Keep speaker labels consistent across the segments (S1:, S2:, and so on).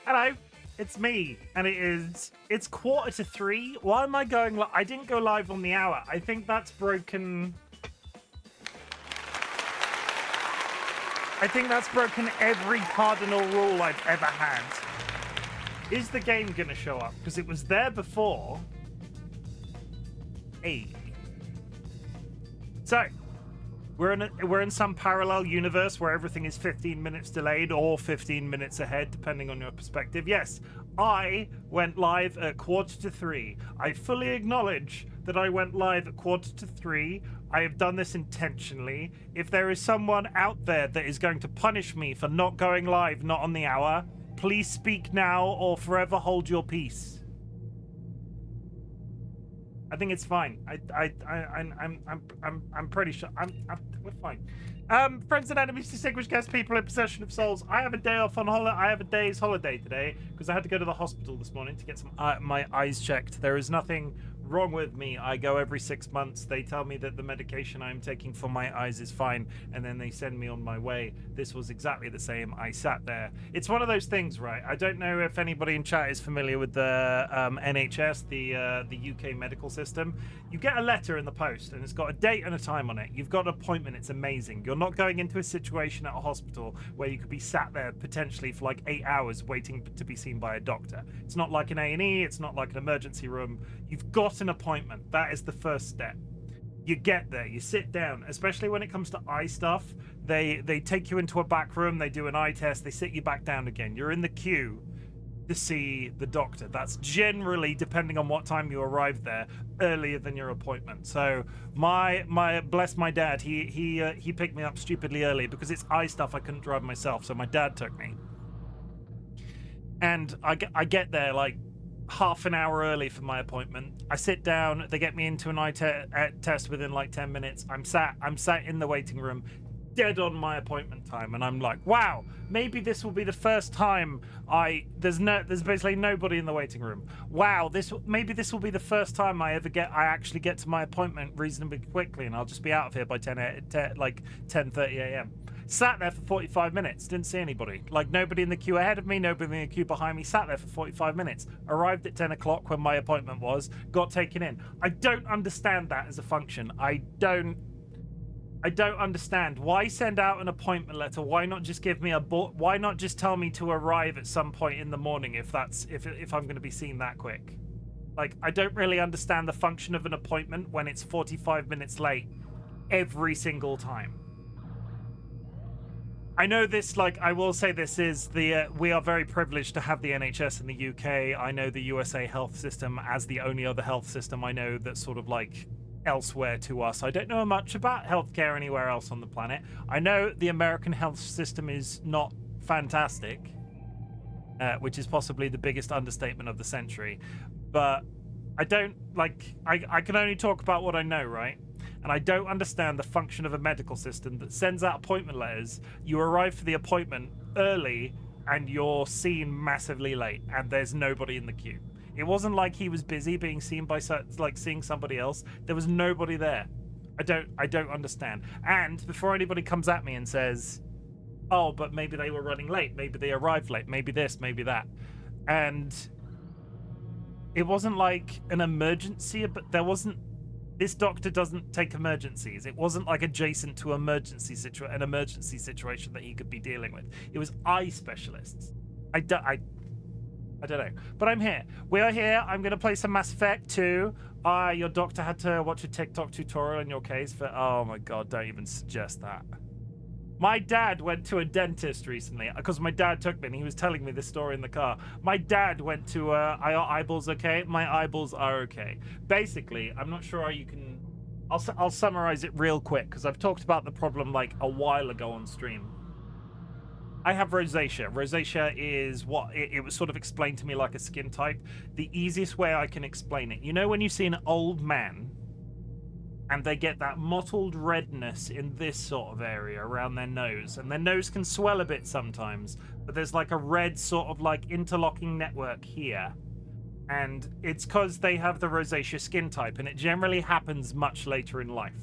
S1: Hello, it's me, and it's 2:45. Why am I going? I didn't go live on the hour. I think that's broken. I think that's broken every cardinal rule I've ever had. Is the game gonna show up? Because it was there before. Hey. So, we're in some parallel universe where everything is 15 minutes delayed or 15 minutes ahead, depending on your perspective. Yes, I went live at 2:45. I fully acknowledge that I went live at 2:45. I have done this intentionally. If there is someone out there that is going to punish me for not going live, not on the hour, please speak now or forever hold your peace. I think it's fine. I'm pretty sure. We're fine. Friends and enemies, distinguished guests, people in possession of souls. I have a day off on holiday. I have a day's holiday today because I had to go to the hospital this morning to get some my eyes checked. There is nothing wrong with me. I go every 6 months. They tell me that the medication I'm taking for my eyes is fine, and then they send me on my way. This was exactly the same. I sat there. It's one of those things, right? I don't know if anybody in chat is familiar with the NHS, the UK medical system. You get a letter in the post, and it's got a date and a time on it. You've got an appointment. It's amazing. You're not going into a situation at a hospital where you could be sat there potentially for like 8 hours waiting to be seen by a doctor. It's not like an A&E. It's not like an emergency room. You've got an appointment. That is the first step. You get there, you sit down, especially when it comes to eye stuff. They take you into a back room, they do an eye test, they sit you back down again. You're in the queue to see the doctor. That's generally, depending on what time you arrive there, earlier than your appointment. So my bless my dad, he picked me up stupidly early because it's eye stuff I couldn't drive myself, so my dad took me. And I get there like half an hour early for my appointment. I sit down, they get me into an eye test within like 10 minutes. I'm sat in the waiting room, dead on my appointment time, and I'm like, wow, maybe this will be the first time there's basically nobody in the waiting room. Wow, maybe this will be the first time I actually get to my appointment reasonably quickly, and I'll just be out of here by 10:30 a.m. Sat there for 45 minutes, didn't see anybody. Like, nobody in the queue ahead of me, nobody in the queue behind me. Sat there for 45 minutes. Arrived at 10 o'clock when my appointment was, got taken in. I don't understand that as a function. I don't understand. Why send out an appointment letter? Why not just give me why not just tell me to arrive at some point in the morning if I'm going to be seen that quick? Like, I don't really understand the function of an appointment when it's 45 minutes late every single time. I know this, like, I will say this is we are very privileged to have the NHS in the UK. I know the USA health system as the only other health system I know that's sort of like elsewhere to us. I don't know much about healthcare anywhere else on the planet. I know the American health system is not fantastic, which is possibly the biggest understatement of the century. But I can only talk about what I know, right? And I don't understand the function of a medical system that sends out appointment letters. You arrive for the appointment early and you're seen massively late and there's nobody in the queue. It wasn't like he was busy being seen by seeing somebody else. There was nobody there. I don't understand. And before anybody comes at me and says, oh, but maybe they were running late, maybe they arrived late, maybe this, maybe that. And it wasn't like an emergency, but there wasn't. This doctor doesn't take emergencies. It wasn't like adjacent to an emergency situation that he could be dealing with. It was eye specialists. I don't know. But I'm here. We are here. I'm going to play some Mass Effect 2. Your doctor had to watch a TikTok tutorial in your case for... Oh my god, don't even suggest that. My dad went to a dentist recently because my dad took me and he was telling me this story in the car. My dad went to, are your eyeballs okay? My eyeballs are okay. Basically, I'm not sure how you can... I'll summarize it real quick because I've talked about the problem like a while ago on stream. I have rosacea. Rosacea is what it was sort of explained to me like a skin type. The easiest way I can explain it, you know when you see an old man and they get that mottled redness in this sort of area around their nose, and their nose can swell a bit sometimes, but there's like a red sort of like interlocking network here, and it's because they have the rosacea skin type, and it generally happens much later in life.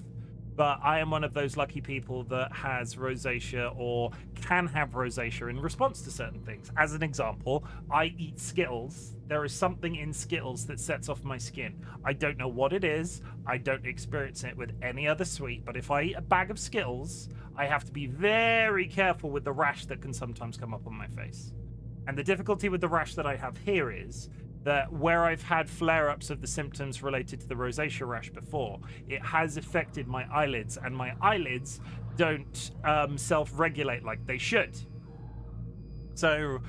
S1: But I am one of those lucky people that has rosacea or can have rosacea in response to certain things. As an example, I eat Skittles. There is something in Skittles that sets off my skin. I don't know what it is. I don't experience it with any other sweet, but if I eat a bag of Skittles, I have to be very careful with the rash that can sometimes come up on my face. And the difficulty with the rash that I have here is that where I've had flare-ups of the symptoms related to the rosacea rash before, it has affected my eyelids, and my eyelids don't self-regulate like they should. So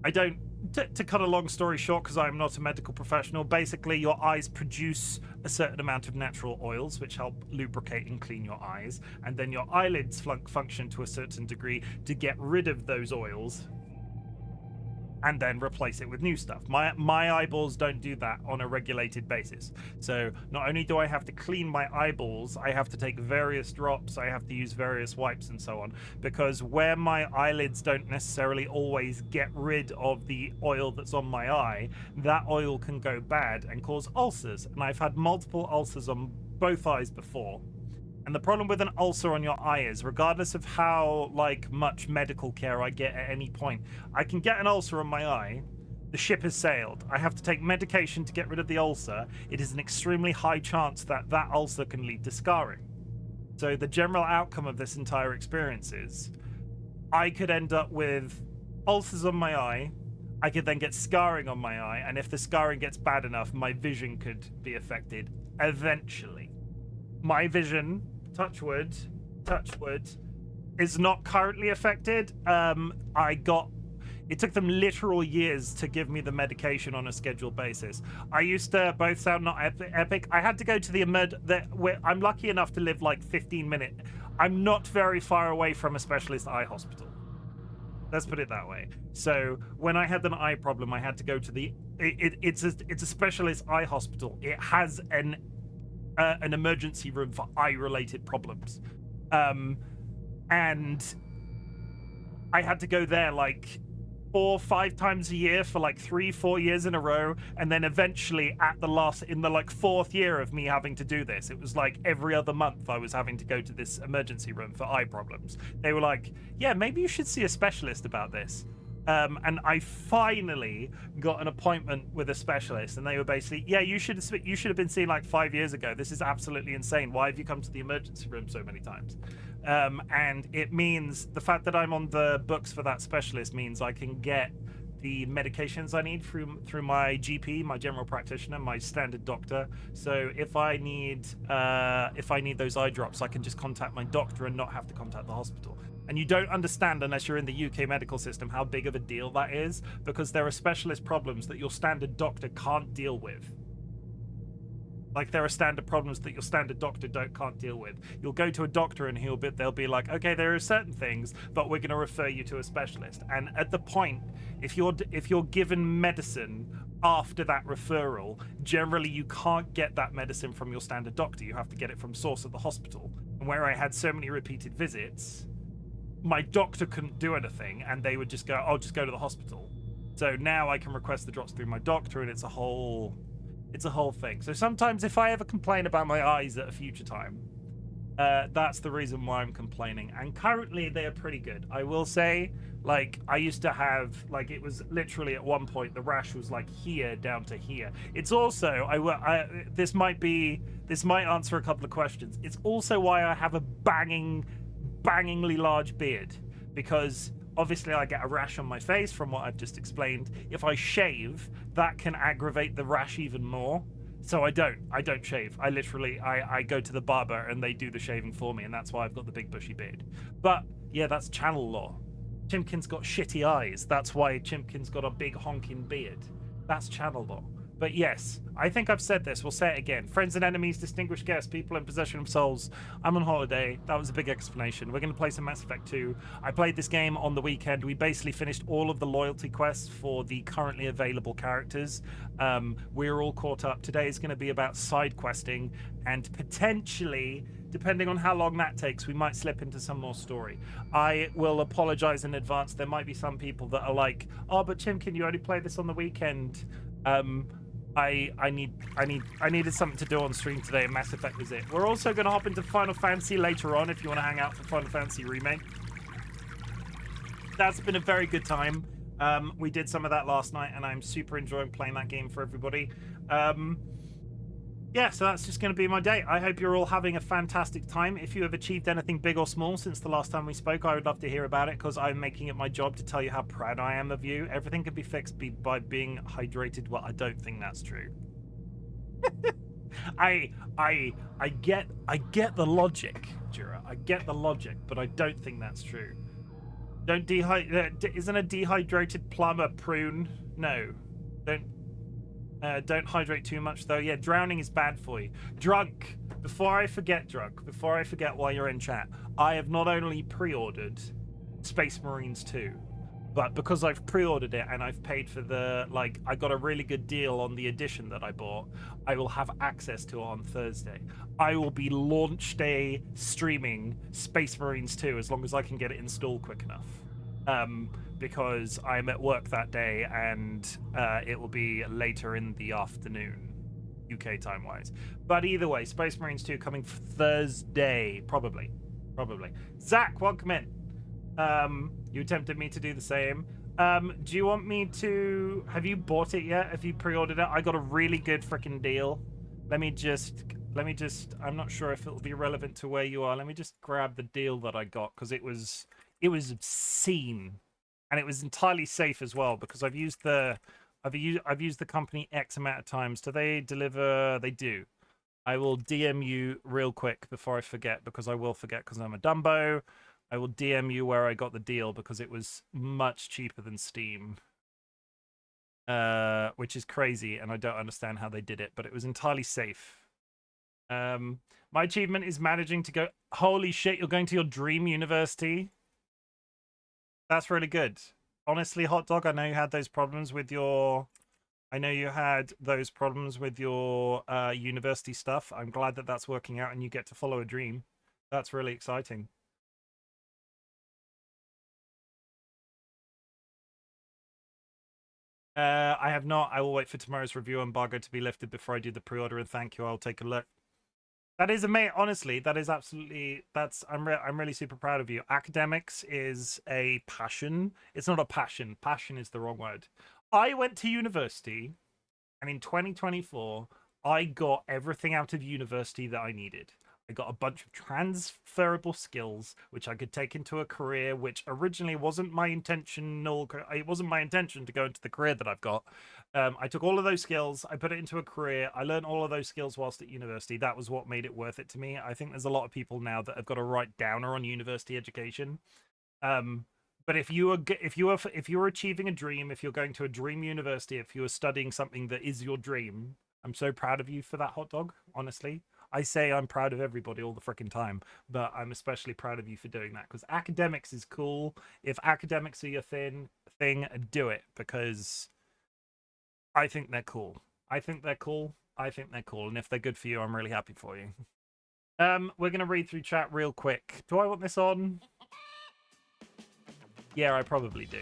S1: I don't, to cut a long story short, because I'm not a medical professional, basically your eyes produce a certain amount of natural oils which help lubricate and clean your eyes, and then your eyelids function to a certain degree to get rid of those oils and then replace it with new stuff. My eyeballs don't do that on a regulated basis. So not only do I have to clean my eyeballs, I have to take various drops, I have to use various wipes and so on, because where my eyelids don't necessarily always get rid of the oil that's on my eye, that oil can go bad and cause ulcers. And I've had multiple ulcers on both eyes before. And the problem with an ulcer on your eye is, regardless of how much medical care I get at any point, I can get an ulcer on my eye, the ship has sailed. I have to take medication to get rid of the ulcer. It is an extremely high chance that that ulcer can lead to scarring. So the general outcome of this entire experience is I could end up with ulcers on my eye, I could then get scarring on my eye, and if the scarring gets bad enough, my vision could be affected eventually. My vision, touch wood, is not currently affected. It took them literal years to give me the medication on a scheduled basis. I used to, both sound not epic. I had to go to I'm lucky enough to live 15 minutes. I'm not very far away from a specialist eye hospital. Let's put it that way. So when I had an eye problem, I had to go to it's a specialist eye hospital. It has an emergency room for eye-related problems, and I had to go there 4 or 5 times a year for 3-4 years in a row, and then eventually in the 4th year of me having to do this, it was every other month I was having to go to this emergency room for eye problems. They were like, yeah, maybe you should see a specialist about this. And I finally got an appointment with a specialist, and they were basically, yeah, you should have been seen 5 years ago. This is absolutely insane. Why have you come to the emergency room so many times? And it means the fact that I'm on the books for that specialist means I can get the medications I need through my GP, my general practitioner, my standard doctor. So if I need those eye drops, I can just contact my doctor and not have to contact the hospital. And you don't understand, unless you're in the UK medical system, how big of a deal that is, because there are specialist problems that your standard doctor can't deal with. There are standard problems that your standard doctor can't deal with. You'll go to a doctor and they'll be like, okay, there are certain things, but we're going to refer you to a specialist. And at the point, if you're given medicine after that referral, generally you can't get that medicine from your standard doctor. You have to get it from source at the hospital. And where I had so many repeated visits, my doctor couldn't do anything, and they would just go, "I'll just go to the hospital." So now I can request the drops through my doctor, and it's a whole thing. So sometimes if I ever complain about my eyes at a future time, that's the reason why I'm complaining. And currently they are pretty good. I will say, I used to have, it was literally at one point the rash was here down to here. It's also, this might answer a couple of questions. It's also why I have a bangingly large beard, because obviously I get a rash on my face from what I've just explained. If I shave, that can aggravate the rash even more. So I don't shave. I go to the barber and they do the shaving for me, and that's why I've got the big bushy beard. But yeah, that's channel law. Chimken's got shitty eyes. That's why Chimken's got a big honking beard. That's channel law. But yes, I think I've said this. We'll say it again. Friends and enemies, distinguished guests, people in possession of souls. I'm on holiday. That was a big explanation. We're going to play some Mass Effect 2. I played this game on the weekend. We basically finished all of the loyalty quests for the currently available characters. We're all caught up. Today is going to be about side questing, and potentially, depending on how long that takes, we might slip into some more story. I will apologize in advance. There might be some people that are like, oh, but Chimken, you only played this on the weekend. I needed something to do on stream today, and Mass Effect was it. We're also going to hop into Final Fantasy later on if you want to hang out for Final Fantasy Remake. That's been a very good time. We did some of that last night, and I'm super enjoying playing that game for everybody. Yeah, so that's just going to be my day. I hope you're all having a fantastic time. If you have achieved anything big or small since the last time we spoke, I would love to hear about it, because I'm making it my job to tell you how proud I am of you. Everything can be fixed by being hydrated. Well, I don't think that's true. I get the logic, Jura. I get the logic, but I don't think that's true. Don't isn't a dehydrated plum a prune? No. Don't hydrate too much, though. Yeah, drowning is bad for you. Drunk. Before I forget while you're in chat, I have not only pre-ordered Space Marines 2, but because I've pre-ordered it and I've paid for I got a really good deal on the edition that I bought, I will have access to it on Thursday. I will be launch day streaming Space Marines 2 as long as I can get it installed quick enough. Because I'm at work that day, and it will be later in the afternoon, UK time-wise. But either way, Space Marines 2 coming Thursday, probably. Zach, welcome in. You tempted me to do the same. Do you want me to... Have you bought it yet? Have you pre-ordered it? I got a really good freaking deal. Let me just... I'm not sure if it'll be relevant to where you are. Let me just grab the deal that I got, because it was obscene. And it was entirely safe as well, because I've used the company X amount of times. Do they deliver? They do. I will DM you real quick before I forget, because I will forget because I'm a Dumbo. I will DM you where I got the deal, because it was much cheaper than Steam. Which is crazy, and I don't understand how they did it, but it was entirely safe. My achievement is managing to go... Holy shit, you're going to your dream university? That's really good. Honestly, Hot Dog, I know you had those problems with your... university stuff. I'm glad that that's working out and you get to follow a dream. That's really exciting. I have not. I will wait for tomorrow's review embargo to be lifted before I do the pre-order, and thank you. I'll take a look. That is amazing. Honestly, that is absolutely... I'm really super proud of you. Academics is a passion. It's not a passion. Passion is the wrong word. I went to university, and in 2024, I got everything out of university that I needed. I got a bunch of transferable skills, which I could take into a career, which originally wasn't my intention. It wasn't my intention to go into the career that I've got. I took all of those skills, I put it into a career. I learned all of those skills whilst at university. That was what made it worth it to me. I think there's a lot of people now that have got a right downer on university education. But if you are achieving a dream, if you're going to a dream university, if you are studying something that is your dream, I'm so proud of you for that, Hot Dog. Honestly, I say I'm proud of everybody all the freaking time, but I'm especially proud of you for doing that, because academics is cool. If academics are your thing, do it, because I think they're cool. I think they're cool. And if they're good for you, I'm really happy for you. We're gonna read through chat real quick. Do I want this on? Yeah, I probably do.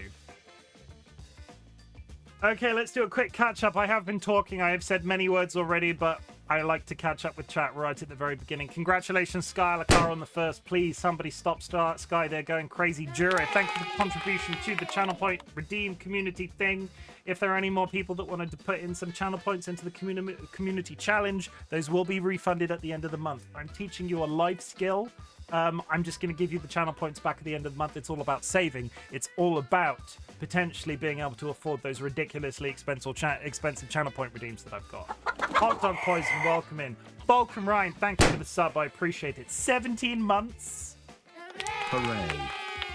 S1: Okay, let's do a quick catch-up. I have been talking. I have said many words already, but I like to catch up with chat right at the very beginning. Congratulations, Skylar on the first. Please, somebody stop Sky. They're going crazy. Jura, thank you for the contribution to the channel point redeem community thing. If there are any more people that wanted to put in some channel points into the community challenge, those will be refunded at the end of the month. I'm teaching you a life skill. I'm just going to give you the channel points back at the end of the month. It's all about saving. It's all about potentially being able to afford those ridiculously expensive channel point redeems that I've got. Hot Dog Poison, welcome in. Vulcan Ryan, thank you for the sub. I appreciate it. 17 months.
S2: Hooray.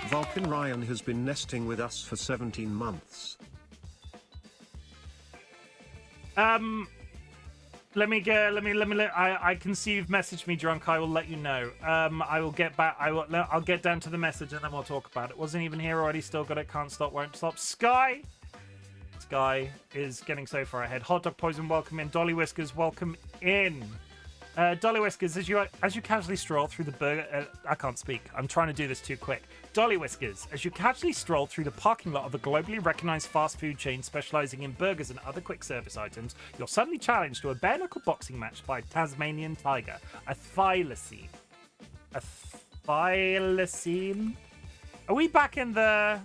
S2: Vulcan Ryan has been nesting with us for 17 months.
S1: I can see you've messaged me, Drunk. I will let you know. I will get back. I'll get down to the message and then we'll talk about it. Wasn't even here already. Still got it. Can't stop. Won't stop. Sky is getting so far ahead. Hot Dog Poison, welcome in. DollyWhiskers, welcome in. DollyWhiskers, as you casually stroll through the burger... I can't speak. I'm trying to do this too quick. DollyWhiskers, as you casually stroll through the parking lot of a globally recognized fast food chain specializing in burgers and other quick service items, you're suddenly challenged to a bare-knuckle boxing match by a Tasmanian tiger, a thylacine. A thylacine? Are we back in the...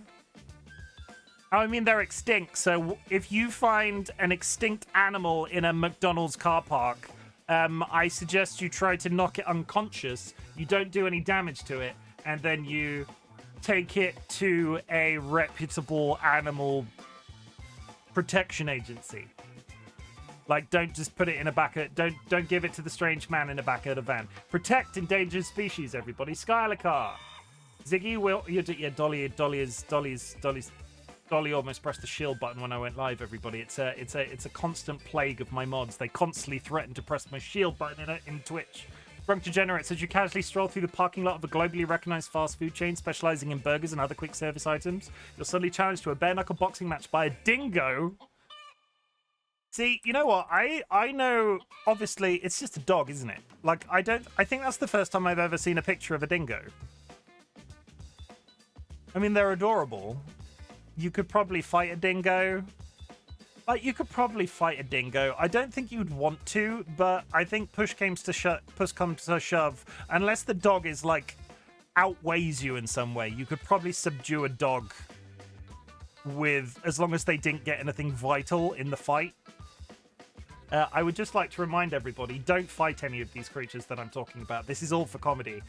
S1: I mean, they're extinct, so if you find an extinct animal in a McDonald's car park... I suggest you try to knock it unconscious. You don't do any damage to it, and then you take it to a reputable animal protection agency. Like, don't just put it in a back of... Don't give it to the strange man in the back of the van. Protect endangered species, everybody. Skylar car. Ziggy will... Yeah, Dolly almost pressed the shield button when I went live, everybody. It's a constant plague of my mods. They constantly threaten to press my shield button in Twitch. Drunk Degenerate says you casually stroll through the parking lot of a globally recognized fast food chain specializing in burgers and other quick service items. You're suddenly challenged to a bare-knuckle boxing match by a dingo. See, you know what? I know, obviously, it's just a dog, isn't it? Like, I think that's the first time I've ever seen a picture of a dingo. I mean, they're adorable. You could probably fight a dingo. Like, you could probably fight a dingo. I don't think you'd want to, but I think push comes to shove. Unless the dog is, like, outweighs you in some way, you could probably subdue a dog with, as long as they didn't get anything vital in the fight. I would just like to remind everybody, don't fight any of these creatures that I'm talking about. This is all for comedy.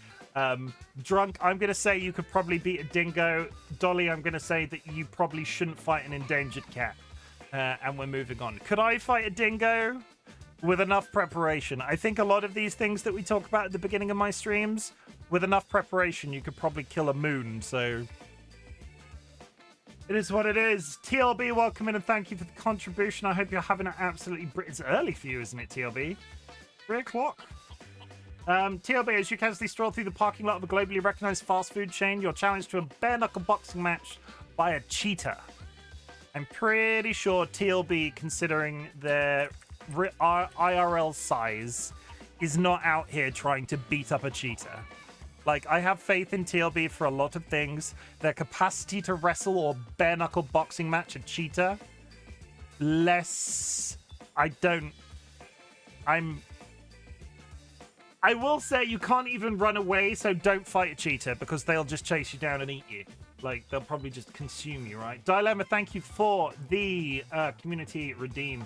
S1: Drunk, I'm going to say you could probably beat a dingo. Dolly, I'm going to say that you probably shouldn't fight an endangered cat. And we're moving on. Could I fight a dingo? With enough preparation. I think a lot of these things that we talk about at the beginning of my streams, with enough preparation, you could probably kill a moon, so... It is what it is. TLB, welcome in and thank you for the contribution. I hope you're having an absolutely... It's early for you, isn't it, TLB? 3 o'clock? TLB, as you casually stroll through the parking lot of a globally recognized fast food chain, you're challenged to a bare-knuckle boxing match by a cheetah. I'm pretty sure TLB, considering their IRL size, is not out here trying to beat up a cheetah. Like, I have faith in TLB for a lot of things. Their capacity to wrestle or bare-knuckle boxing match a cheetah. Less... I will say you can't even run away, so don't fight a cheetah, because they'll just chase you down and eat you. Like, they'll probably just consume you, right? Dilemma, thank you for the community redeem.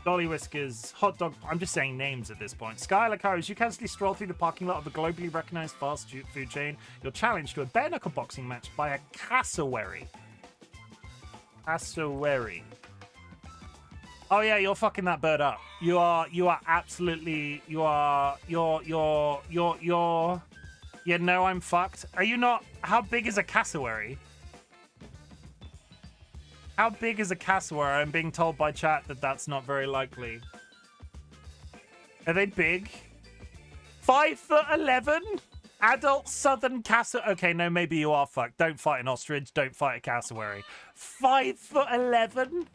S1: DollyWhiskers, Hot Dog... I'm just saying names at this point. Skylar Cows, you casually stroll through the parking lot of a globally recognized fast food chain. You're challenged to a bare-knuckle boxing match by a cassowary. Cassowary. Oh yeah, you're fucking that bird up. You are absolutely... You know I'm fucked. Are you not... How big is a cassowary? How big is a cassowary? I'm being told by chat that that's not very likely. Are they big? 5'11"? Adult southern cassowary. Okay, no, maybe you are fucked. Don't fight an ostrich. Don't fight a cassowary. 5'11"?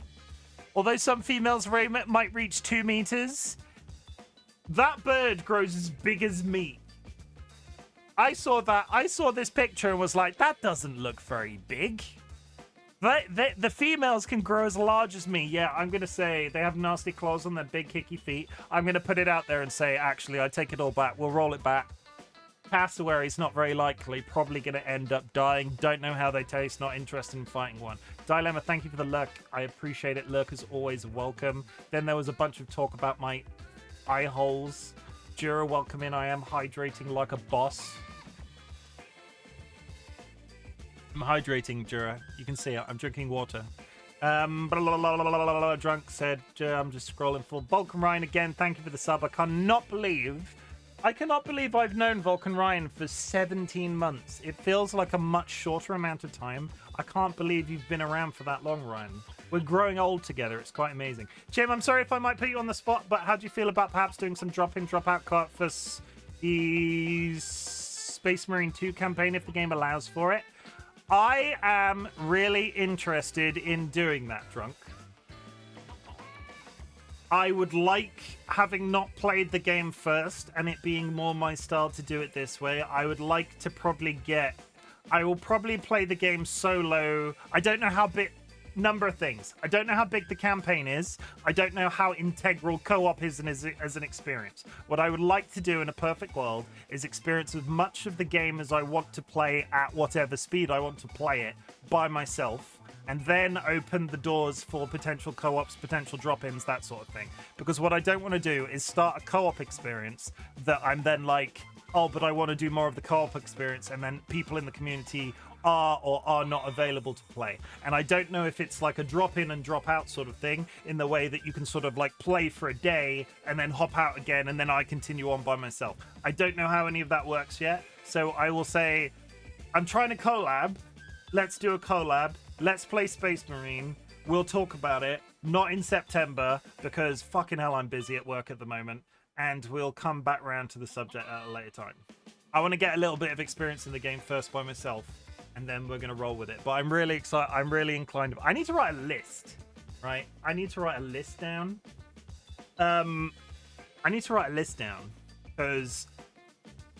S1: Although some females might reach 2 meters. That bird grows as big as me. I saw this picture and was like, that doesn't look very big. The females can grow as large as me. Yeah, I'm going to say they have nasty claws on their big, hickey feet. I'm going to put it out there and say, actually, I take it all back. We'll roll it back. Cassowary's not very likely. Probably going to end up dying. Don't know how they taste. Not interested in fighting one. Dilemma, thank you for the lurk. I appreciate it. Lurk is always welcome. Then there was a bunch of talk about my eye holes. Jura, welcome in. I am hydrating like a boss. I'm hydrating, Jura. You can see it. I'm drinking water. Drunk said, I'm just scrolling full. Vulcan Ryan again, thank you for the sub. I cannot believe I've known Vulcan Ryan for 17 months. It feels like a much shorter amount of time. I can't believe you've been around for that long, Ryan. We're growing old together. It's quite amazing. Chim, I'm sorry if I might put you on the spot, but how do you feel about perhaps doing some drop-in, drop-out cut for the Space Marine 2 campaign if the game allows for it? I am really interested in doing that, Drunk. I would like, having not played the game first and it being more my style to do it this way, I would like to probably get... I will probably play the game solo. I don't know how big... Number of things. I don't know how big the campaign is. I don't know how integral co-op is as an experience. What I would like to do in a perfect world is experience as much of the game as I want to play at whatever speed I want to play it by myself, and then open the doors for potential co-ops, potential drop-ins, that sort of thing. Because what I don't want to do is start a co-op experience that I'm then like, oh, but I want to do more of the co-op experience, and then people in the community are or are not available to play. And I don't know if it's like a drop in and drop out sort of thing, in the way that you can sort of like play for a day and then hop out again and then I continue on by myself. I don't know how any of that works yet. So I will say, I'm trying to collab. Let's do a collab. Let's play Space Marine. We'll talk about it. Not in September, because fucking hell, I'm busy at work at the moment. And we'll come back around to the subject at a later time. I want to get a little bit of experience in the game first by myself, and then we're going to roll with it. But I'm really excited. I'm really inclined. I need to write a list, right? I need to write a list down. Because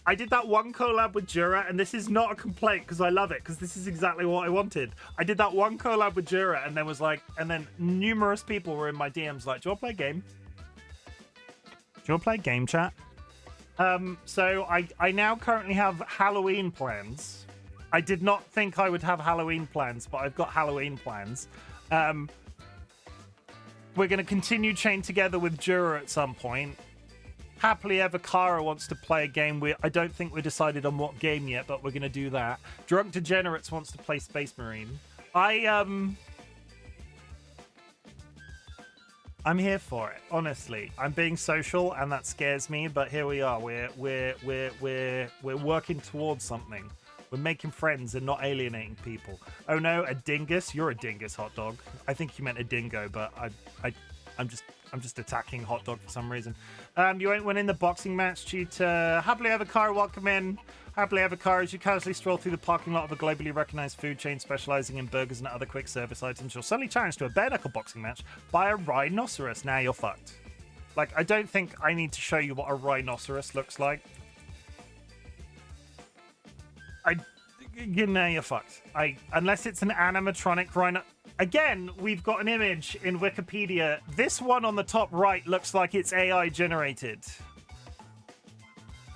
S1: I did that one collab with Jura, and this is not a complaint because I love it, because this is exactly what I wanted. I did that one collab with Jura, and then was like, and then numerous people were in my DMs like, do you want to play a game? Do you want to play a game, chat? So I now currently have Halloween plans. I did not think I would have Halloween plans, but I've got Halloween plans. We're going to continue Chain Together with Jura at some point. Happily Ever Kara wants to play a game. I don't think we're decided on what game yet, but we're going to do that. Drunk Degenerates wants to play Space Marine. I'm here for it, honestly. I'm being social, and that scares me, but here we are. We're working towards something. We're making friends and not alienating people. Oh no, a dingus? You're a dingus, hot dog. I think you meant a dingo, but I'm just attacking hot dog for some reason. You won't win in the boxing match due to Happily Ever Car. Welcome in. Happily Ever Car, as you casually stroll through the parking lot of a globally recognized food chain specializing in burgers and other quick service items, you're suddenly challenged to a bare knuckle boxing match by a rhinoceros. Now you're fucked. Like, I don't think I need to show you what a rhinoceros looks like. Now you're fucked. Unless it's an animatronic rhino. Again, we've got an image in Wikipedia. This one on the top right looks like it's AI generated.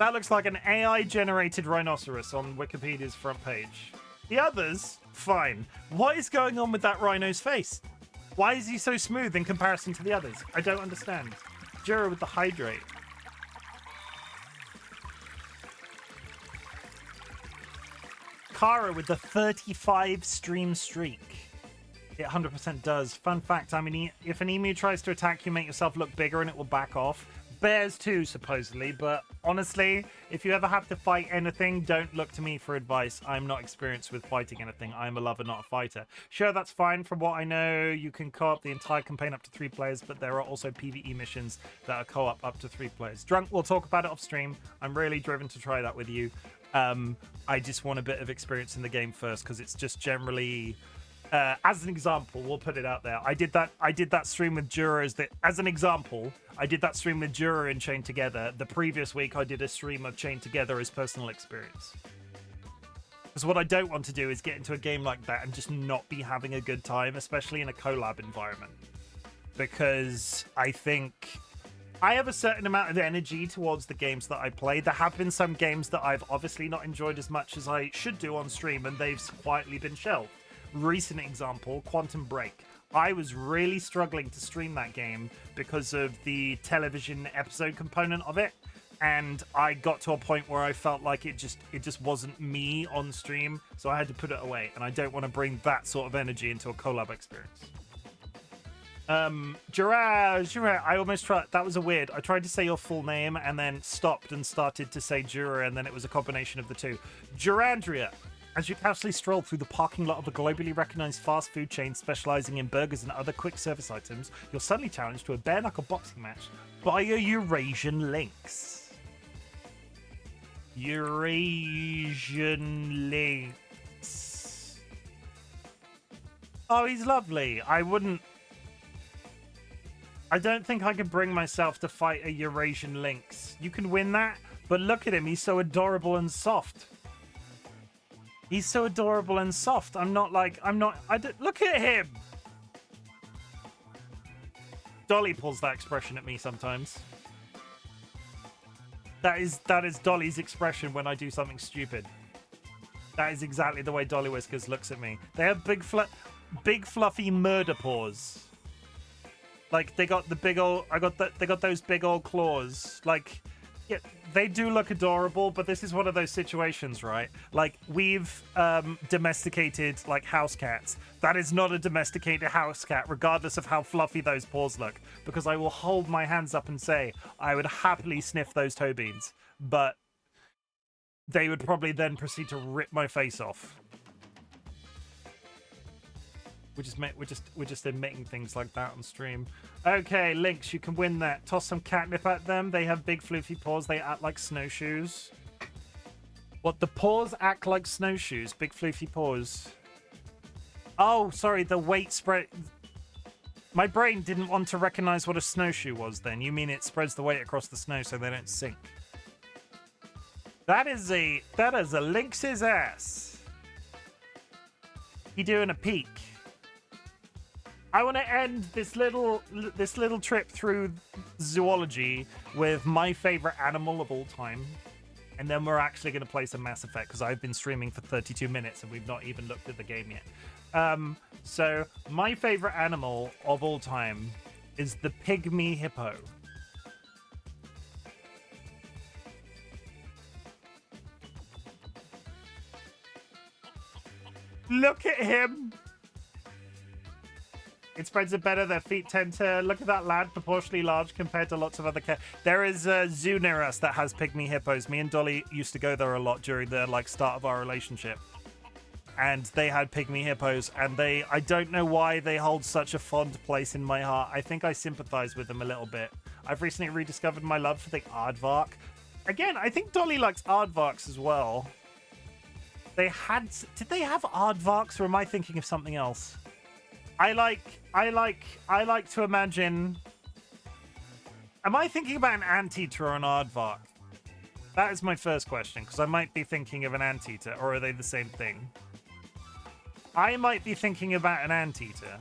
S1: That looks like an AI generated rhinoceros on Wikipedia's front page. The others, fine. What is going on with that rhino's face? Why is he so smooth in comparison to the others? I don't understand. Jura with the hydrate. Kara with the 35 stream streak. It 100% does. Fun fact, I mean, if an emu tries to attack you, make yourself look bigger and it will back off. Bears too, supposedly, but honestly, if you ever have to fight anything, don't look to me for advice. I'm not experienced with fighting anything. I'm a lover, not a fighter. Sure, that's fine. From what I know, you can co-op the entire campaign up to 3 players, but there are also PvE missions that are co-op up to 3 players. Drunk, we'll talk about it off stream. I'm really driven to try that with you. I just want a bit of experience in the game first, because it's just generally... as an example, we'll put it out there. I did that stream with Jura as an example. I did that stream with Jura and Chain Together. The previous week, I did a stream of Chain Together as personal experience. Because what I don't want to do is get into a game like that and just not be having a good time, especially in a collab environment. Because I think I have a certain amount of energy towards the games that I play. There have been some games that I've obviously not enjoyed as much as I should do on stream, and they've quietly been shelved. Recent example, Quantum Break. I was really struggling to stream that game because of the television episode component of it, and I got to a point where I felt like it just wasn't me on stream, so I had to put it away, and I don't want to bring that sort of energy into a collab experience. Jura, I almost tried. That was a weird. I tried to say your full name and then stopped and started to say Jura, and then it was a combination of the two. Jurandria. As you casually stroll through the parking lot of a globally recognized fast food chain specializing in burgers and other quick service items, you're suddenly challenged to a bare knuckle boxing match by a Eurasian lynx. Eurasian lynx. Oh, he's lovely. I wouldn't. I don't think I could bring myself to fight a Eurasian lynx. You can win that, but look at him. He's so adorable and soft. He's so adorable and soft. Look at him. Dolly pulls that expression at me sometimes. That is Dolly's expression when I do something stupid. That is exactly the way DollyWhiskers looks at me. They have big fluffy murder paws. Like they got the big old, they got those big old claws. Like, yeah, they do look adorable, but this is one of those situations, right? Like we've domesticated like house cats. That is not a domesticated house cat, regardless of how fluffy those paws look. Because I will hold my hands up and say I would happily sniff those toe beans, but they would probably then proceed to rip my face off. We're just admitting things like that on stream. Okay, Lynx, you can win that. Toss some catnip at them. They have big fluffy paws. They act like snowshoes. What, the paws act like snowshoes? Big fluffy paws. Oh, sorry, the weight spread. My brain didn't want to recognize what a snowshoe was then. You mean it spreads the weight across the snow so they don't sink. That is a lynx's ass. You doing a peek? I want to end this little trip through zoology with my favorite animal of all time, and then we're actually going to play some Mass Effect because I've been streaming for 32 minutes and we've not even looked at the game yet. So my favorite animal of all time is the pygmy hippo. Look at him. It spreads it better. Their feet tend to look at that lad, proportionally large compared to lots of other cats. There is a zoo near us that has pygmy hippos. Me and Dolly used to go there a lot during the start of our relationship, and they had pygmy hippos. And I don't know why they hold such a fond place in my heart. I think I sympathize with them a little bit. I've recently rediscovered my love for the aardvark. Again, I think Dolly likes aardvarks as well. Did they have aardvarks, or am I thinking of something else? I like to imagine. Am I thinking about an anteater or an aardvark? That is my first question, because I might be thinking of an anteater, or are they the same thing? I might be thinking about an anteater.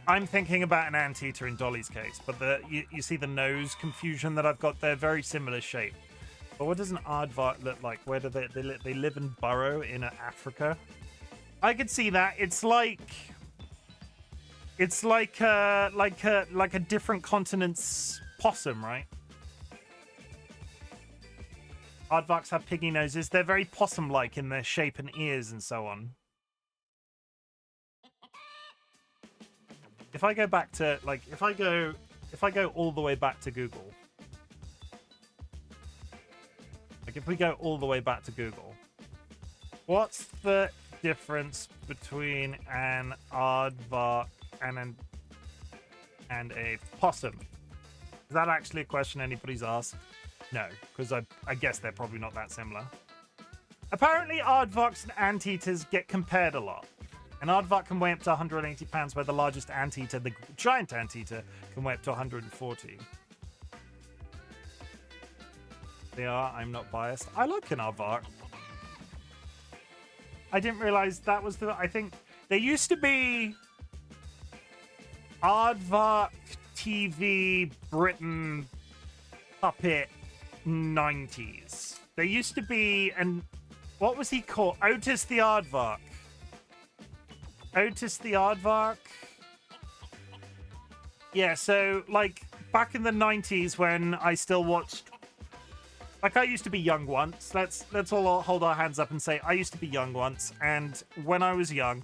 S1: I'm thinking about an anteater in Dolly's case, but you see the nose confusion that I've got there? Very similar shape. But what does an aardvark look like? Where do they live and burrow in Africa? I could see that. It's like a different continent's possum, right? Aardvarks have piggy noses. They're very possum-like in their shape and ears and so on. If I go back to if I go all the way back to Google. If we go all the way back to Google, what's the difference between an aardvark and a possum? Is that actually a question anybody's asked? No, because I guess they're probably not that similar. Apparently, aardvarks and anteaters get compared a lot. An aardvark can weigh up to 180 pounds, where the largest anteater, the giant anteater, can weigh up to 140. They are. I'm not biased. I like an aardvark. I didn't realize that was the. I think there used to be Aardvark TV Britain puppet 90s. There used to be what was he called? Otis the Aardvark. Otis the Aardvark. Yeah. So back in the 90s when I still watched. I used to be young once. Let's all hold our hands up and say I used to be young once. And when I was young,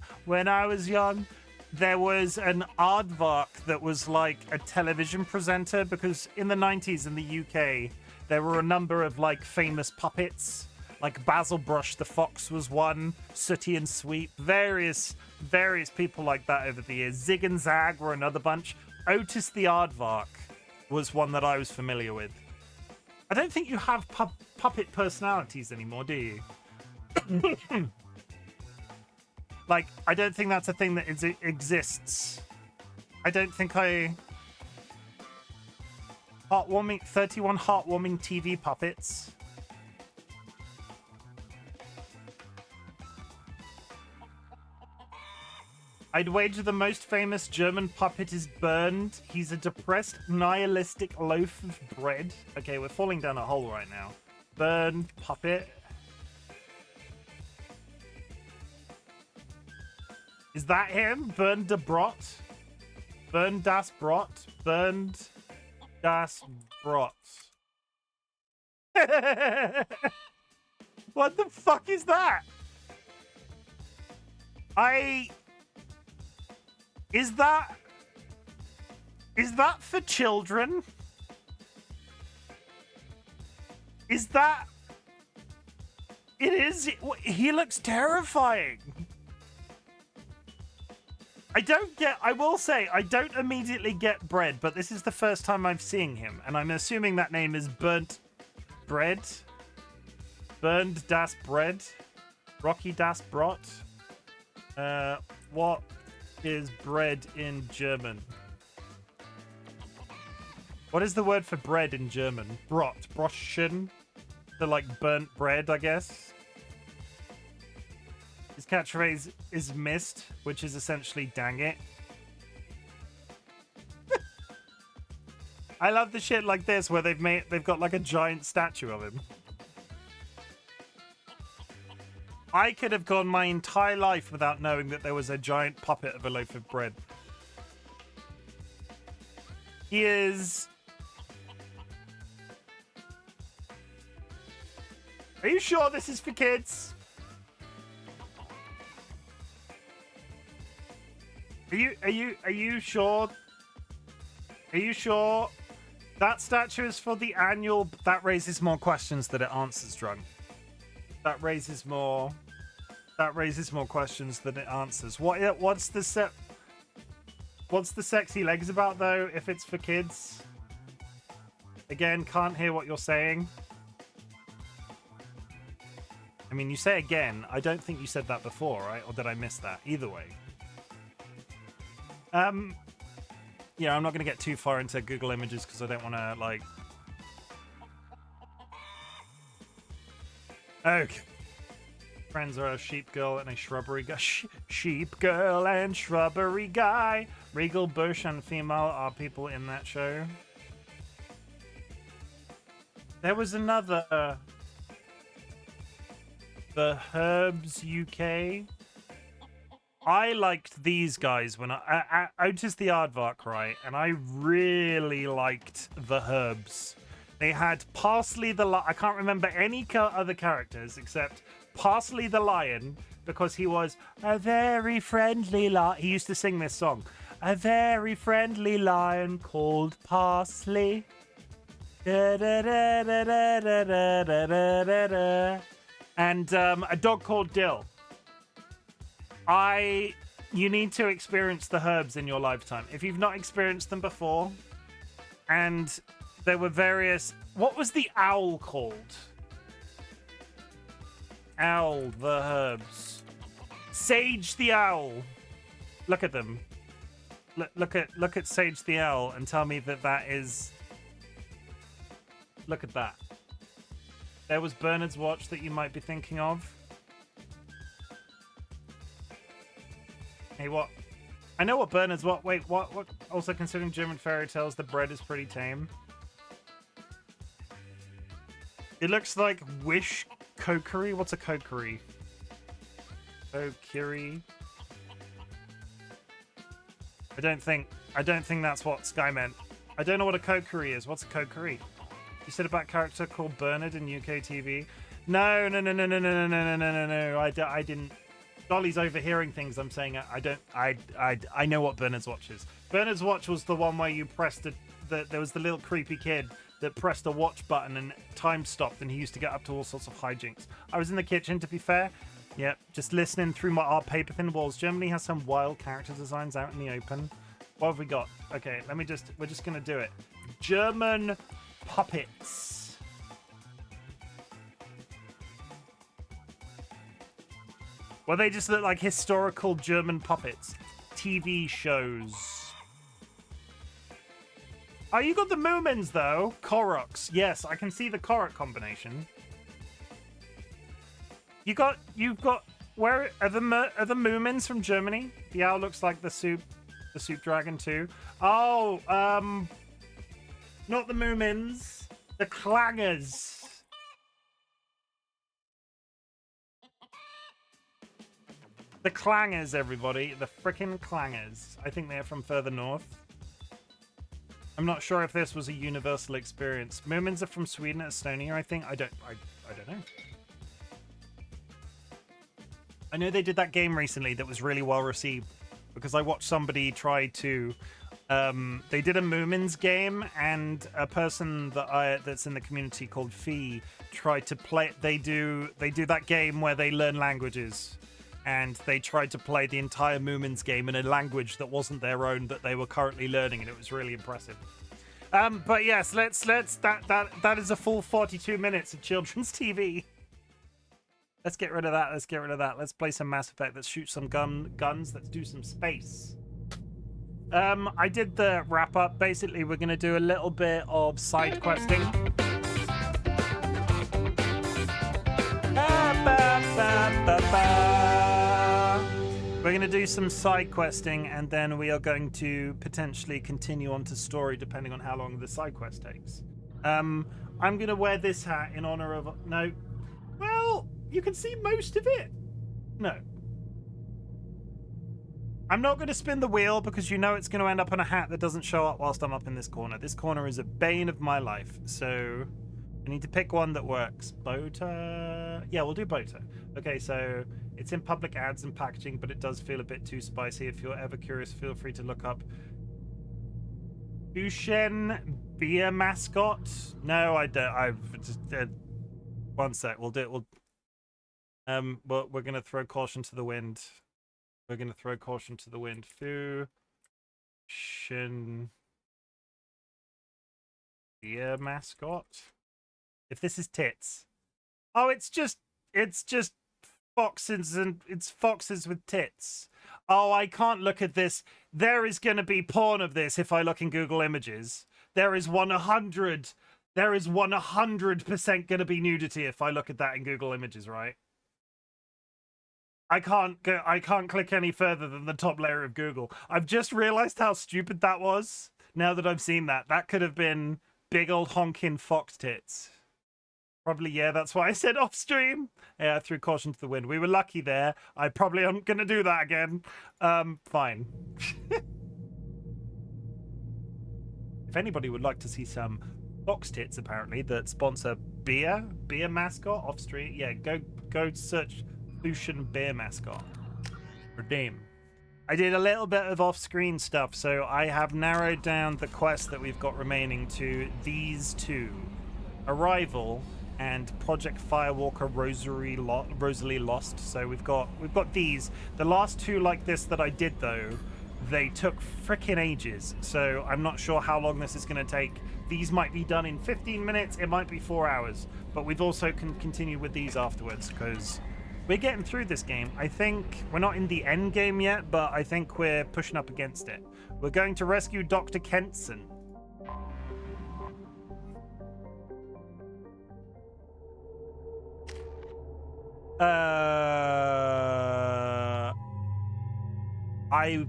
S1: there was an aardvark that was like a television presenter, because in the 90s in the UK, there were a number of famous puppets. Like Basil Brush the Fox was one, Sooty and Sweep, various people like that over the years. Zig and Zag were another bunch. Otis the Aardvark was one that I was familiar with. I don't think you have puppet personalities anymore, do you? Like, I don't think that's a thing that exists. I don't think I... Heartwarming, 31 heartwarming TV puppets. I'd wager the most famous German puppet is Bernd. He's a depressed, nihilistic loaf of bread. Okay, we're falling down a hole right now. Bernd puppet. Is that him? Bernd de Brot? Bernd das Brot? Bernd das Brot. What the fuck is that? Is that for children? Is that... It is... He looks terrifying. I will say, I don't immediately get bread, but this is the first time I'm seeing him, and I'm assuming that name is Burnt Bread? Bernd das Bread? Rocky das Brot? What is bread in German? What is the word for bread in German? Brot. Broschen? So like burnt bread, I guess. His catchphrase is missed, which is essentially dang it. I love the shit like this where they've got like a giant statue of him. I could have gone my entire life without knowing that there was a giant puppet of a loaf of bread. He is... Are you sure this is for kids? Are you sure? Are you sure? That statue is for the annual... That raises more questions than it answers, Drunk. That raises more questions than it answers. What's the sexy legs about though if it's for kids? Again, can't hear what you're saying. I mean, you say again. I don't think you said that before, right? Or did I miss that? Either way. Yeah, I'm not going to get too far into Google Images because I don't want to, like... Okay. Friends are a sheep girl and a shrubbery guy. Sheep girl and shrubbery guy. Regal, bush, and female are people in that show. There was another... The Herbs UK. I liked these guys when I noticed the aardvark, right? And I really liked the Herbs. They had Parsley the Lion. I can't remember any other characters except Parsley the Lion because he was a very friendly lion. He used to sing this song. A very friendly lion called Parsley. Da, da, da, da, da, da, da, da, da, da. And a dog called Dill. You need to experience the Herbs in your lifetime. If you've not experienced them before, and there were various... What was the owl called? Owl, the Herbs. Sage the owl. Look at them. Look at Sage the owl and tell me that is... Look at that. There was Bernard's Watch that you might be thinking of. Hey, what? I know what Bernard's Watch... Wait, what? Also, considering German fairy tales, the bread is pretty tame. It looks like Wish Kokery. What's a Kokery? Kokiri. I don't think that's what Sky meant. I don't know what a Kokery is. What's a Kokery? You said about character called Bernard in UK TV. No. I didn't. Dolly's overhearing things I'm saying. I know what Bernard's Watch is. Bernard's Watch was the one where you pressed there was the little creepy kid that pressed a watch button and time stopped and he used to get up to all sorts of hijinks. I was in the kitchen, to be fair. Yep, just listening through our paper thin walls. Germany has some wild character designs out in the open. What have we got? Okay, we're just gonna do it. German puppets. Well, they just look like historical German puppets. TV shows. Oh, you got the Moomins, though. Koroks. Yes, I can see the Korok combination. You've got... Where are the Moomins from Germany? The owl looks like the soup dragon, too. Oh, not the Moomins. The Clangers. The Clangers, everybody. The frickin' Clangers. I think they're from further north. I'm not sure if this was a universal experience. Moomins are from Sweden, Estonia, I think. I don't know. I know they did that game recently that was really well received because I watched somebody try to. They did a Moomins game, and a person that's in the community called Fee tried to play. They do that game where they learn languages. And they tried to play the entire Moomins game in a language that wasn't their own that they were currently learning, and it was really impressive. But yes, that is a full 42 minutes of children's TV. Let's get rid of that. Let's play some Mass Effect. Let's shoot some guns. Let's do some space. I did the wrap up. Basically, we're going to do a little bit of side questing. We're going to do some side questing, and then we are going to potentially continue on to story depending on how long the side quest takes. I'm going to wear this hat in honor of... No. Well, you can see most of it. No. I'm not going to spin the wheel because you know it's going to end up on a hat that doesn't show up whilst I'm up in this corner. This corner is a bane of my life, so I need to pick one that works. Bota? Yeah, we'll do Bota. Okay, so it's in public ads and packaging, but it does feel a bit too spicy. If you're ever curious, feel free to look up Bushen beer mascot. No, I don't. I've just one sec. We'll do it. But we're gonna throw caution to the wind. Bushen beer mascot. If this is tits. Oh, it's just foxes, and it's foxes with tits. Oh, I can't look at this. There is going to be porn of this if I look in Google Images. There is 100% going to be nudity if I look at that in Google Images, right? I can't click any further than the top layer of Google. I've just realized how stupid that was. Now that I've seen that, that could have been big old honking fox tits. Probably, yeah, that's why I said off stream. Yeah, I threw caution to the wind. We were lucky there. I probably aren't going to do that again. Fine. If anybody would like to see some fox tits, apparently, that sponsor beer mascot off stream, yeah, go search Lucian beer mascot. Redeem. I did a little bit of off-screen stuff, so I have narrowed down the quest that we've got remaining to these two. Arrival and Project Firewalker Rosalie Lost. So we've got these. The last two like this that I did, though, they took frickin' ages. So I'm not sure how long this is going to take. These might be done in 15 minutes. It might be 4 hours. But we've also can continue with these afterwards because we're getting through this game. I think we're not in the end game yet, but I think we're pushing up against it. We're going to rescue Dr. Kenson. I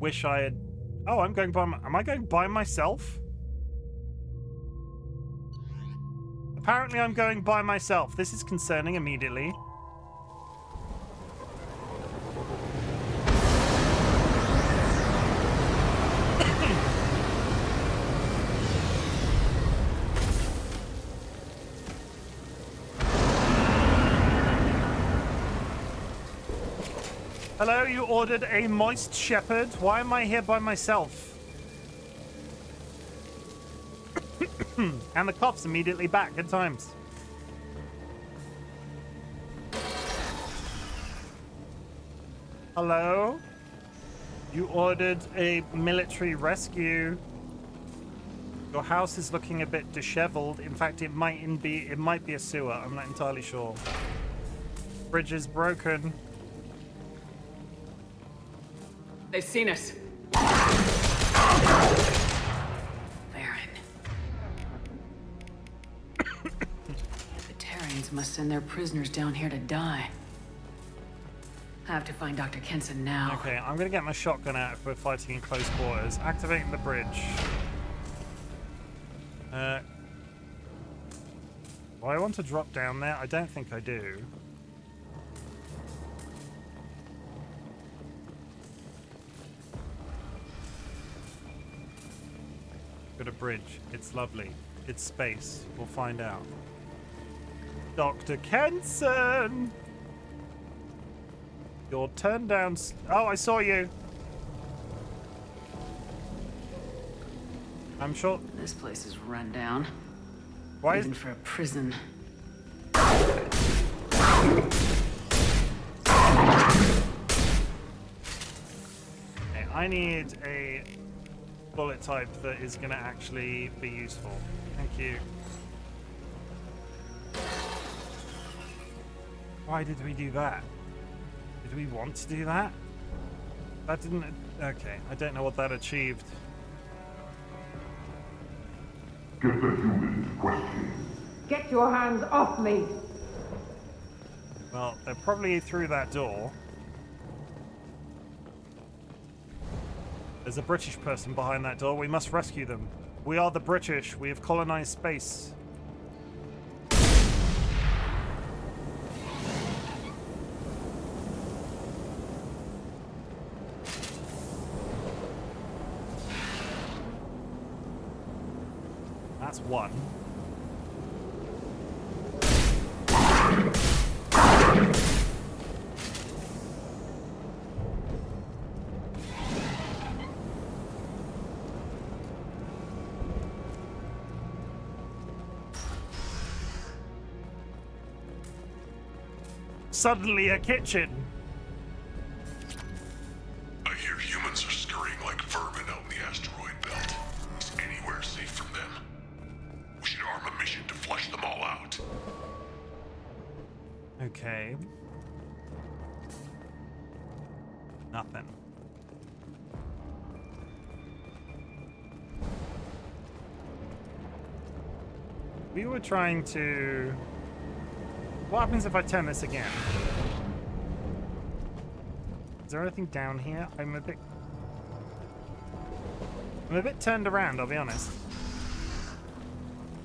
S1: wish I had... Oh, I'm going by... Am I going by myself? Apparently I'm going by myself. This is concerning immediately. Hello, you ordered a moist shepherd. Why am I here by myself? And the cough's immediately back. Good times. Hello? You ordered a military rescue. Your house is looking a bit disheveled. In fact, it might be a sewer. I'm not entirely sure. Bridge is broken.
S3: They've seen us. Baron. The Batarians must send their prisoners down here to die. I have to find Dr. Kenson now.
S1: Okay, I'm gonna get my shotgun out if we're fighting in close quarters. Activating the bridge. Do I want to drop down there? I don't think I do. Got a bridge. It's lovely. It's space. We'll find out. Dr. Kenson! You're turned down. Oh, I saw you. I'm sure.
S3: This place is run down.
S1: Why
S3: Even for a prison.
S1: Okay, I need a bullet type that is going to actually be useful. Thank you. Why did we do that? Did we want to do that? That didn't... Okay, I don't know what that achieved.
S4: Get the humans questioning.
S5: Get your hands off me!
S1: Well, they're probably through that door. There's a British person behind that door. We must rescue them. We are the British. We have colonized space. That's one. Suddenly a kitchen.
S4: I hear humans are scurrying like vermin out in the asteroid belt. Is anywhere safe from them? We should arm a mission to flush them all out.
S1: Okay. Nothing. We were trying to... What happens if I turn this again? Is there anything down here? I'm a bit turned around, I'll be honest.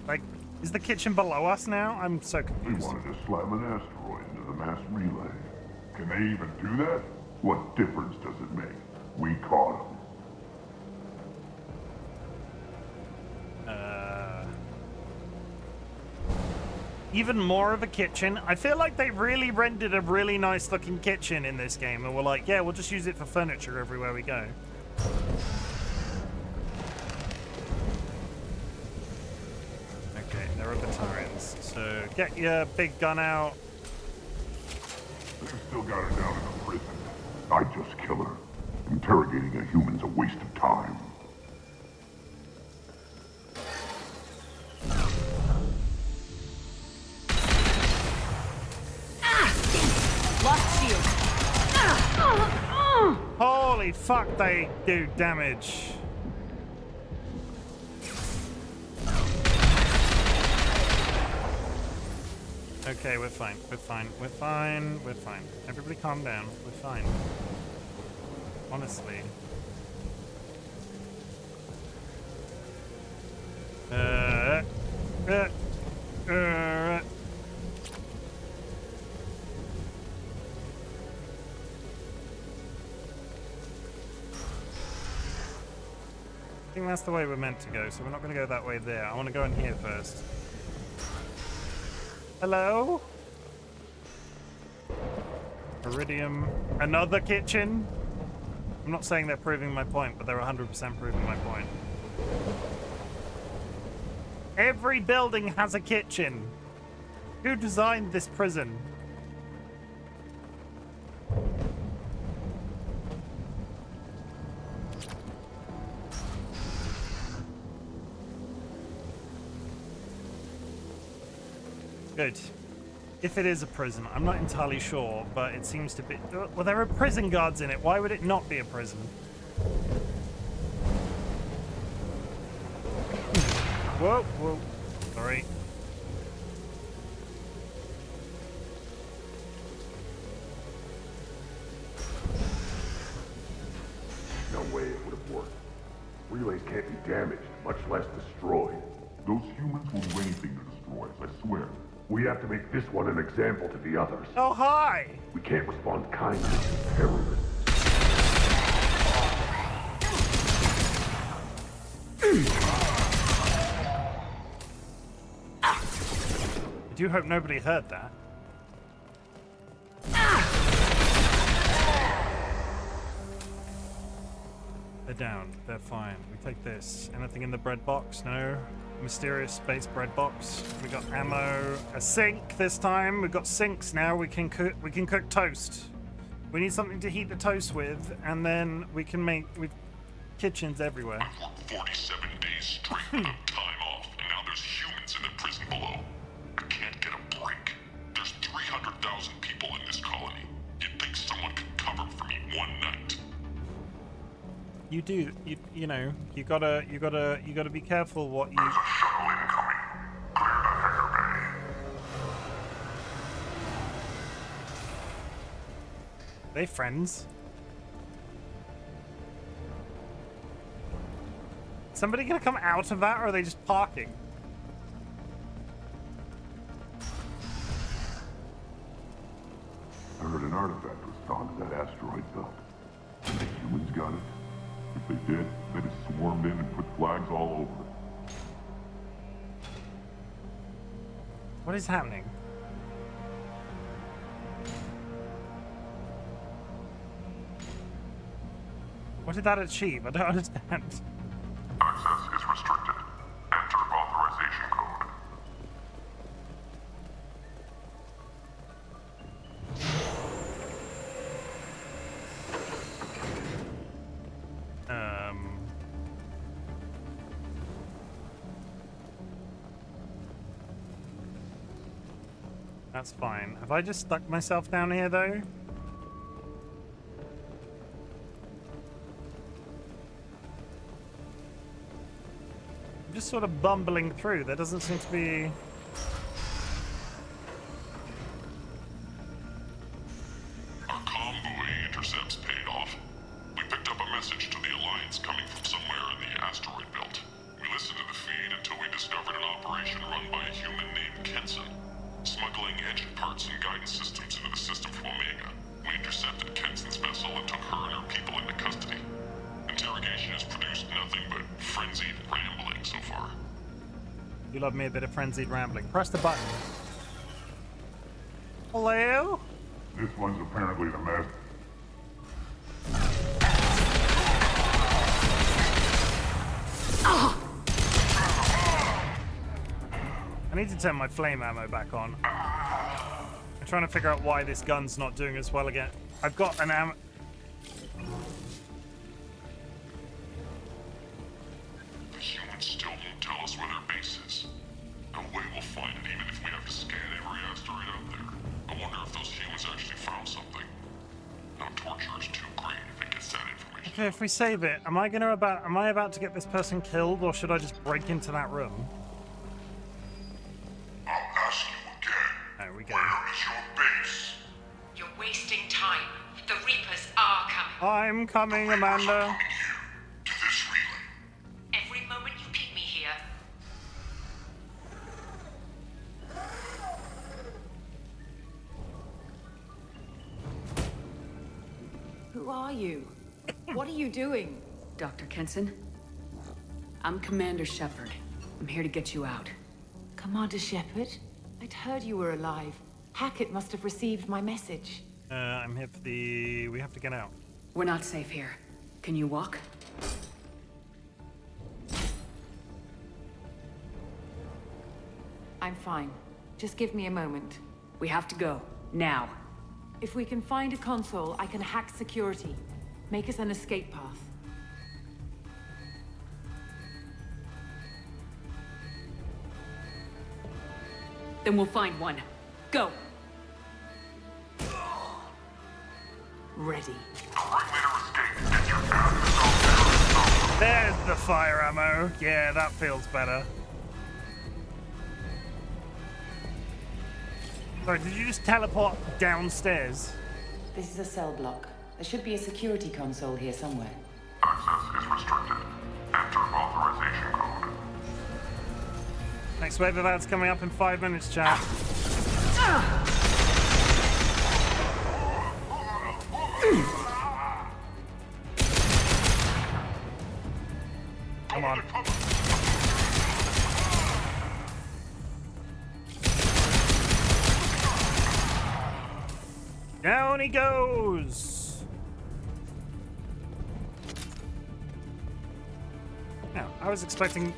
S1: Like, is the kitchen below us now? I'm so
S4: They
S1: confused.
S4: wanted to slam an asteroid into the mass relay. Can they even do that? What difference does it make? We caught them.
S1: Even more of a kitchen. I feel like they really rendered a really nice looking kitchen in this game and we're like, yeah, we'll just use it for furniture everywhere we go. Okay, there are Batarians. So get your big gun out.
S4: They've still got her down in a prison. I'd just kill her. Interrogating a human's a waste of time.
S1: Holy fuck, they do damage. Okay, we're fine. We're fine. We're fine. We're fine. Everybody calm down. We're fine. Honestly. I think that's the way we're meant to go, so we're not going to go that way there. I want to go in here first. Hello? Iridium. Another kitchen? I'm not saying they're proving my point, but they're 100% proving my point. Every building has a kitchen. Who designed this prison? Good. If it is a prison, I'm not entirely sure, but it seems to be. Well, there are prison guards in it. Why would it not be a prison? Whoa, whoa. Sorry.
S4: No way it would have worked. Relays can't be damaged, much less destroyed. Those humans will do anything to destroy us, I swear. We have to make this one an example to the others.
S1: Oh, hi!
S4: We can't respond kindly to terrorists.
S1: I do hope nobody heard that. They're down. They're fine. We take this. Anything in the bread box? No. Mysterious space bread box. We got ammo. A sink this time. We've got sinks now. We can cook. We can cook toast. We need something to heat the toast with, and then we can make. We've kitchens everywhere.
S4: I've worked 47 days straight without time off, and now there's humans in the prison below. I can't get a break. There's 300,000 people in this colony. You'd think someone could cover for me one night.
S1: You do. You know. You gotta be careful what you.
S4: There's a shuttle incoming. Clear the hangar bay.
S1: They friends. Somebody gonna come out of that, or are they just parking?
S4: I heard an artifact was found in that asteroid belt. And the humans got it. If they did, they'd have swarmed in and put flags all over it.
S1: What is happening? What did that achieve? I don't understand.
S4: Access is restricted. Enter authorization code.
S1: That's fine. Have I just stuck myself down here, though? I'm just sort of bumbling through. There doesn't seem to be...
S4: Our convoy intercepts paid off. We picked up a message to the Alliance coming from somewhere in the asteroid belt. We listened to the feed until we discovered an operation run by a human named Kenson, smuggling engine parts and guidance systems into the system from Omega. We intercepted Kenson's vessel and took her and her people into custody. Interrogation has produced nothing but frenzied rambling so far.
S1: You love me a bit of frenzied rambling. Press the button. Hello?
S4: This one's apparently the master.
S1: I need to turn my flame ammo back on. I'm trying to figure out why this gun's not doing as well again. I've got an ammo...
S4: The humans still won't tell us where their base is. No way we'll find it even if we have to scan every asteroid out there. I wonder if those humans actually found something. No torture is too great if it gets that information.
S1: Okay, if we save it, am I about to get this person killed, or should I just break into that room?
S4: I'll ask you again.
S1: There we go.
S4: Where is your base?
S3: You're wasting time. The Reapers are coming.
S1: I'm coming, Amanda.
S4: Coming here, to this relay.
S3: Every moment you keep me here.
S6: Who are you? What are you doing?
S3: Dr. Kenson? I'm Commander Shepard. I'm here to get you out.
S6: Commander Shepard? I'd heard you were alive. Hackett must have received my message.
S1: I'm here for the... We have to get out.
S3: We're not safe here. Can you walk?
S6: I'm fine. Just give me a moment.
S3: We have to go. Now.
S6: If we can find a console, I can hack security. Make us an escape path.
S3: Then we'll find one. Go! ready.
S1: There's the fire ammo. Yeah, that feels better. Sorry, did you just teleport downstairs?
S6: This is a cell block. There should be a security console here somewhere.
S4: Access is restricted. Enter authorization code.
S1: Next wave of ads coming up in 5 minutes, chat. Come on. Down he goes. Now, I was expecting...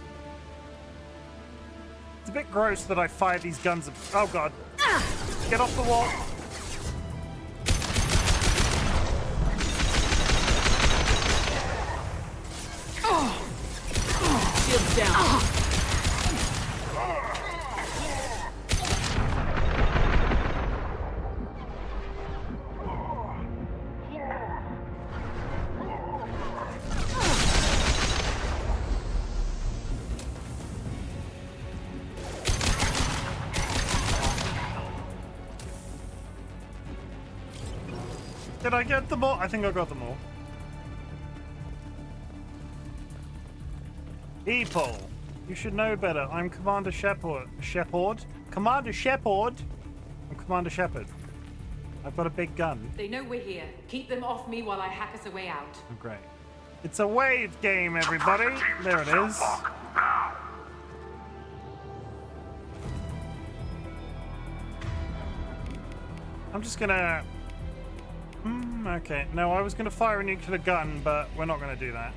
S1: It's a bit gross that I fire these guns at... Oh, God. Get off the wall.
S3: Shields down.
S1: Did I get them all? I think I got them all. People, you should know better. I'm Commander Shepard. Commander Shepard? I'm Commander Shepard. I've got a big gun.
S6: They know we're here. Keep them off me while I hack us a way out.
S1: Oh, great. It's a wave game, everybody. There it is. I'm just gonna... okay. No, I was gonna fire a nuclear gun, but we're not gonna do that.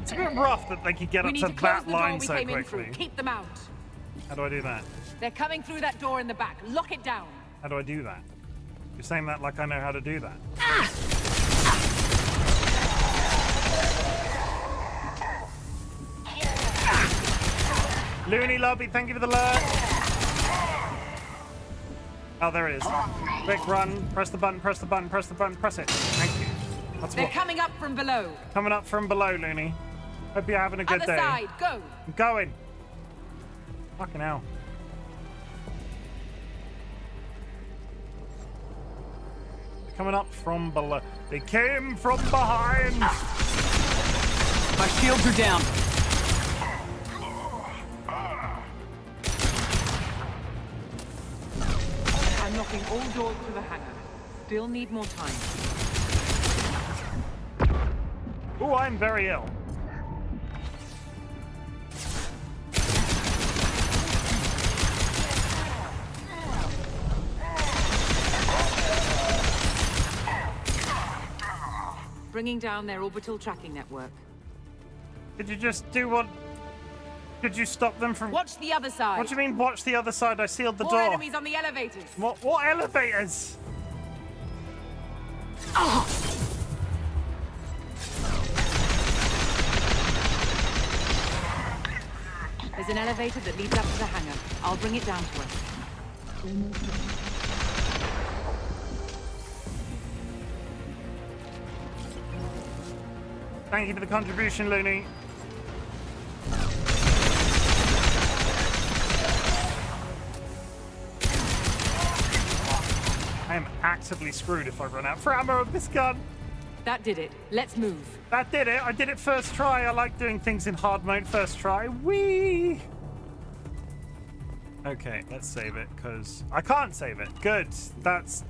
S1: It's a bit rough that they could get up to that line so quickly.
S6: Keep them out.
S1: How do I do that?
S6: They're coming through that door in the back. Lock it down.
S1: How do I do that? You're saying that like I know how to do that. Looney Lobby, thank you for the alert. Oh, there it is. Quick run, press the button, press the button, press the button, press it. Thank you. That's
S6: They're
S1: what.
S6: coming up from below.
S1: Coming up from below, Looney. Hope you're having a good
S6: Other
S1: day.
S6: side, go.
S1: I'm going. Fucking hell. They're coming up from below. They came from behind.
S3: My shields are down.
S6: I'm knocking all doors to the hangar. Still need more time.
S1: Ooh, I'm very ill.
S6: Bringing down their orbital tracking network.
S1: Did you just do what? Did you stop them from?
S6: Watch the other side.
S1: What do you mean, watch the other side? I sealed the
S6: More
S1: door.
S6: enemies on the elevators.
S1: What elevators?
S6: There's an elevator that leads up to the hangar. I'll bring it down to us.
S1: Thank you for the contribution, Looney. I am actively screwed if I run out for ammo of this gun.
S6: That did it. Let's move.
S1: That did it. I did it first try. I like doing things in hard mode first try. Whee! Okay, let's save it, because I can't save it. Good. That's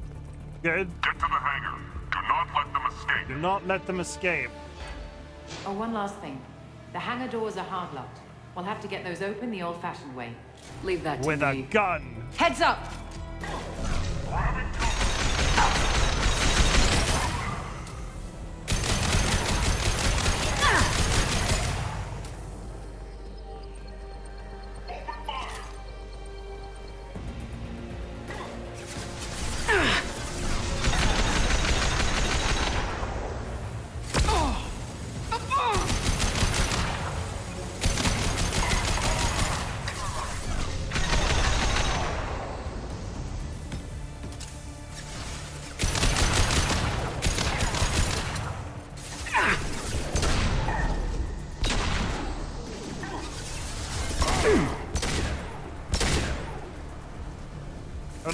S1: good.
S4: Get to the hangar. Do not let them escape.
S1: Do not let them escape.
S6: Oh, one last thing. The hangar doors are hard locked. We'll have to get those open the old-fashioned way.
S3: Leave that to
S1: With
S3: me.
S1: a gun.
S6: Heads up!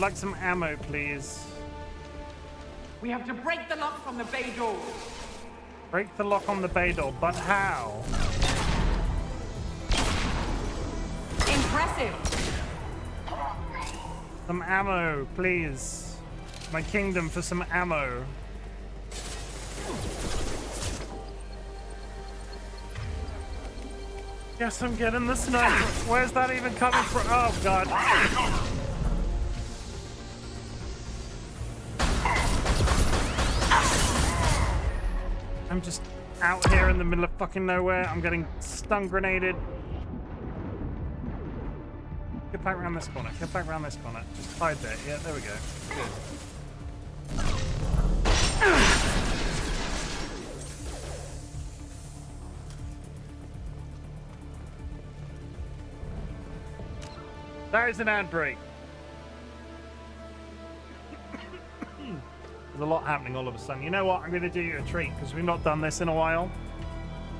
S1: like some ammo, please.
S5: We have to break the lock from the bay door.
S1: Break the lock on the bay door, but how?
S6: Impressive.
S1: Some ammo, please. My kingdom for some ammo. Yes, I'm getting the sniper. Where's that even coming from? Oh, God. I'm just out here in the middle of fucking nowhere. I'm getting stun grenaded. Get back around this corner. Get back around this corner. Just hide there. Yeah, there we go. Good. There's an ad break. There's a lot happening all of a sudden. You know what? I'm going to do you a treat because we've not done this in a while.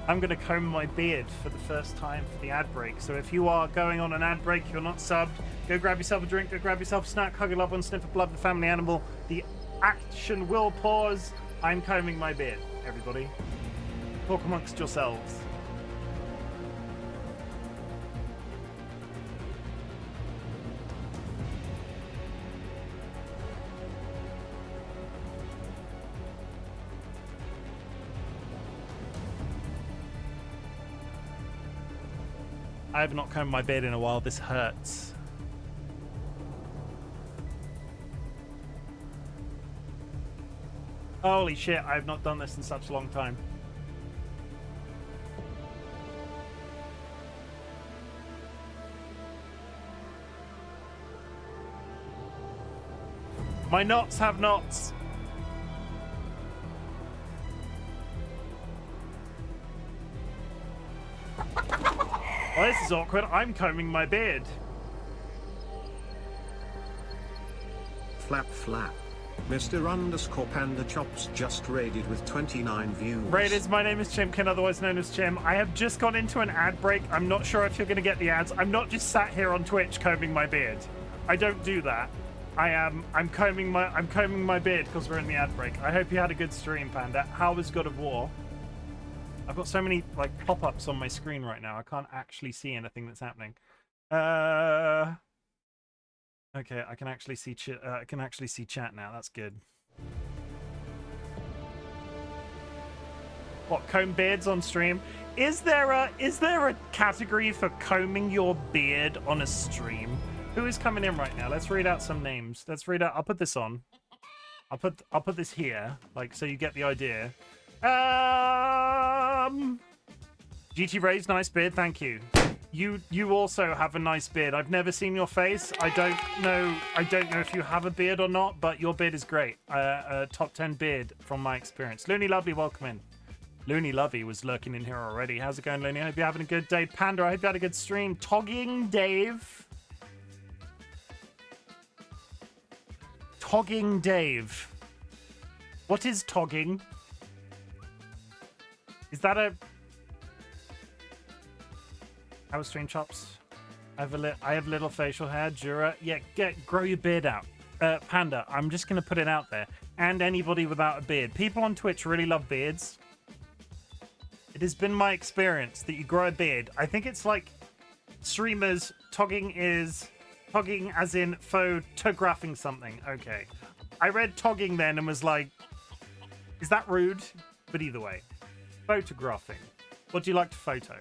S1: I'm going to comb my beard for the first time for the ad break. So if you are going on an ad break, you're not subbed, go grab yourself a drink, go grab yourself a snack, hug a loved one, sniff a blood, the family animal. The action will pause. I'm combing my beard, everybody. Talk amongst yourselves. I have not combed my beard in a while. This hurts. Holy shit, I have not done this in such a long time. My knots have knots. Well, this is awkward. I'm combing my beard.
S2: Flap flap. Mr. Underscore Panda Chops just raided with 29 views.
S1: Raiders, my name is Chimken, otherwise known as Chim. I have just gone into an ad break. I'm not sure if you're going to get the ads. I'm not just sat here on Twitch combing my beard. I don't do that. I'm combing my beard because we're in the ad break. I hope you had a good stream, Panda. How was God of War? I've got so many like pop-ups on my screen right now. I can't actually see anything that's happening. Okay, I can actually see chat now. That's good. What, comb beards on stream? Is there a category for combing your beard on a stream? Who is coming in right now? Let's read out some names. Let's read out. I'll put this on. I'll put this here, like so you get the idea. GT Ray's nice beard, thank you. You also have a nice beard. I've never seen your face. I don't know if you have a beard or not, but your beard is great. Top 10 beard from my experience. Looney Lovely, welcome in. Looney Lovey was lurking in here already. How's it going, Looney? I hope you're having a good day. Panda, I hope you had a good stream. Togging Dave. Togging Dave. What is togging? Is that a... How was stream chops? I have little facial hair. Jura. Yeah, grow your beard out. Panda, I'm just going to put it out there. And anybody without a beard. People on Twitch really love beards. It has been my experience that you grow a beard. I think it's like streamers, togging as in photographing something. Okay. I read togging then and was like, is that rude? But either way. Photographing. What do you like to photo?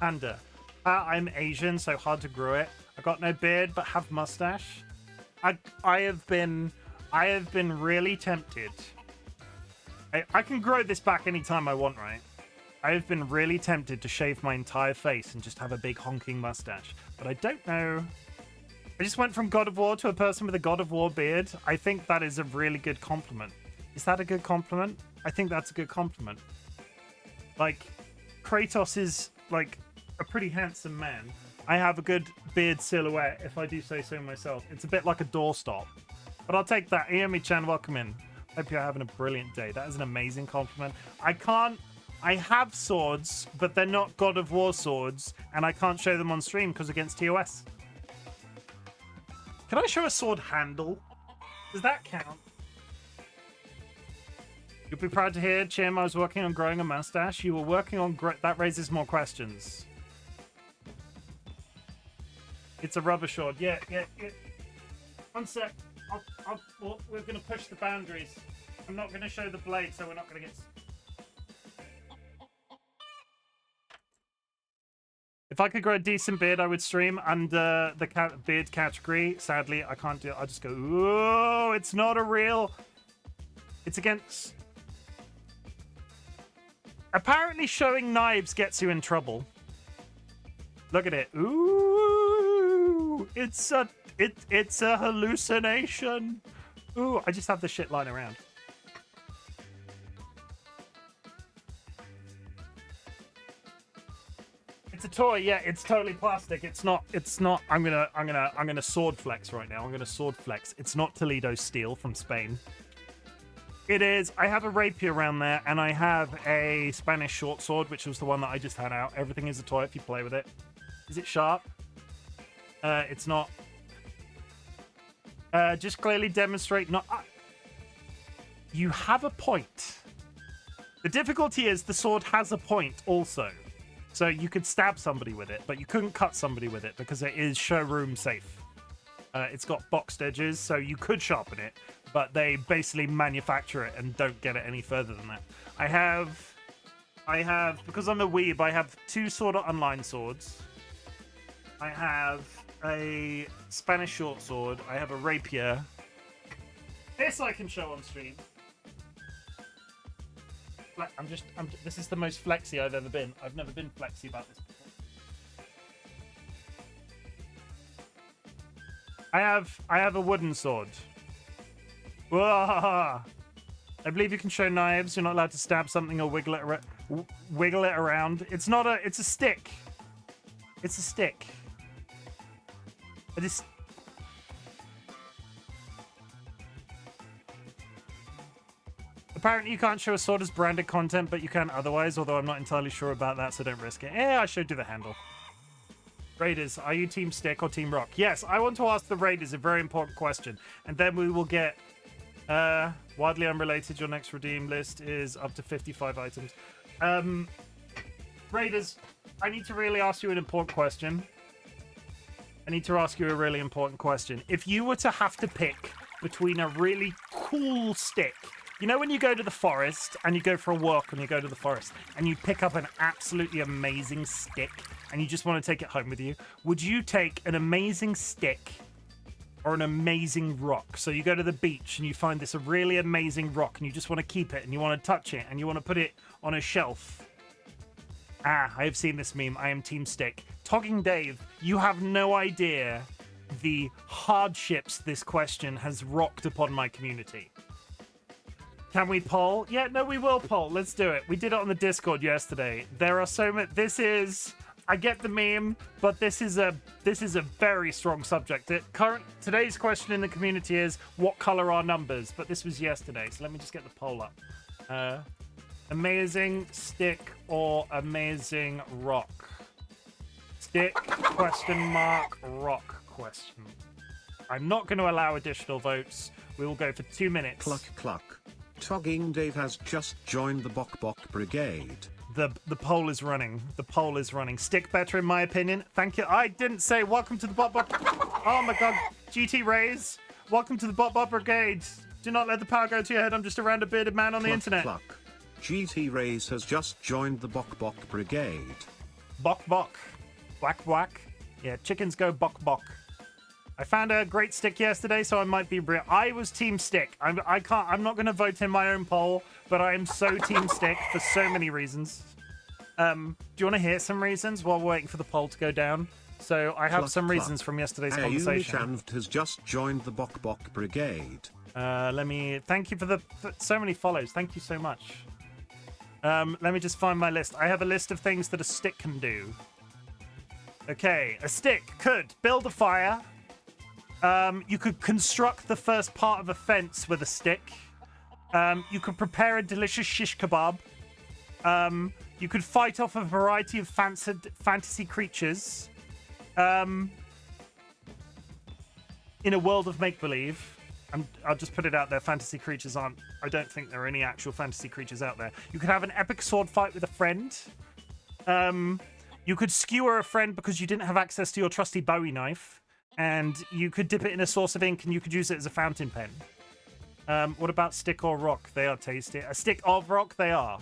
S1: Panda. I'm Asian, so hard to grow it. I got no beard, but have mustache. I have been really tempted. I can grow this back anytime I want, right? I have been really tempted to shave my entire face and just have a big honking mustache. But I don't know. I just went from God of War to a person with a God of War beard. I think that is a really good compliment. Is that a good compliment? I think that's a good compliment. Like, Kratos is, like, a pretty handsome man. I have a good beard silhouette, if I do say so myself. It's a bit like a doorstop. But I'll take that. Iomi-chan, welcome in. Hope you're having a brilliant day. That is an amazing compliment. I have swords, but they're not God of War swords, and I can't show them on stream because against TOS. Can I show a sword handle? Does that count? You'll be proud to hear, Chim, I was working on growing a mustache. You were working on... That raises more questions. It's a rubber sword. Yeah. One sec. We're going to push the boundaries. I'm not going to show the blade, so we're not going to get... If I could grow a decent beard, I would stream under the beard category. Sadly, I can't do it. I'll just go, ooh, it's not a real... It's against... Apparently showing knives gets you in trouble. Look at it. Ooh, it's a hallucination. Ooh, I just have the shit lying around. It's a toy, yeah, it's totally plastic. It's not I'm gonna sword flex right now. I'm gonna sword flex. It's not Toledo steel from Spain. It is. I have a rapier around there, and I have a Spanish short sword, which was the one that I just had out. Everything is a toy if you play with it. Is it sharp? It's not. Just clearly demonstrate not... You have a point. The difficulty is the sword has a point also. So you could stab somebody with it, but you couldn't cut somebody with it because it is showroom safe. It's got boxed edges, so you could sharpen it, but they basically manufacture it and don't get it any further than that. I have, because I'm a weeb, I have 2 Sword Art Online swords. I have a Spanish short sword. I have a rapier. This I can show on stream. This is the most flexy I've ever been. I've never been flexy about this before. I have a wooden sword. Whoa. I believe you can show knives. You're not allowed to stab something or wiggle it around. It's a stick. It's a stick. Apparently you can't show a sword as branded content, but you can otherwise, although I'm not entirely sure about that, so don't risk it. I showed you the handle. Raiders, are you Team Stick or Team Rock? Yes, I want to ask the Raiders a very important question, and then we will get wildly unrelated. Your next redeem list is up to 55 items. Raiders, I need to really ask you an important question. If you were to have to pick between a really cool stick, you know when you go to the forest and you go for a walk and you go to the forest and you pick up an absolutely amazing stick and you just want to take it home with you, would you take an amazing stick or an amazing rock? So you go to the beach and you find this a really amazing rock and you just want to keep it and you want to touch it and you want to put it on a shelf. I have seen this meme. I am Team Stick. Togging Dave, you have no idea the hardships this question has rocked upon my community. Can we poll? Yeah, no, we will poll. Let's do it. We did it on the Discord yesterday. There are so many. I get the meme, but this is a very strong subject. Today's question in the community is, what color are numbers? But this was yesterday, so let me just get the poll up. Amazing stick or amazing rock? Stick, question mark, rock, question. I'm not going to allow additional votes. We will go for 2 minutes.
S2: Cluck cluck. Togging Dave has just joined the Bok Bok Brigade.
S1: The poll is running. The poll is running. Stick better in my opinion. Thank you. I didn't say welcome to the Bok Bok. Oh my god. GT Rays. Welcome to the Bok Bok Brigade. Do not let the power go to your head. I'm just a random bearded man on the internet.
S2: Cluck. GT Rays has just joined the Bok Bok Brigade.
S1: Bok Bok. Whack whack. Yeah, chickens go bok bok. I found a great stick yesterday, so I might be real. I was Team Stick. I'm not going to vote in my own poll, but I am so Team Stick for so many reasons. Do you want to hear some reasons while we're waiting for the poll to go down? So I have some reasons from yesterday's conversation.
S2: Ayumi has just joined the Bok Bok Brigade.
S1: Thank you for so many follows. Thank you so much. Let me just find my list. I have a list of things that a stick can do. Okay, a stick could build a fire. You could construct the first part of a fence with a stick. You could prepare a delicious shish kebab. You could fight off a variety of fantasy creatures. in a world of make-believe, I'll just put it out there, fantasy creatures aren't... I don't think there are any actual fantasy creatures out there. You could have an epic sword fight with a friend. You could skewer a friend because you didn't have access to your trusty Bowie knife. And you could dip it in a source of ink and you could use it as a fountain pen. What about stick or rock? They are tasty. A stick of rock, they are.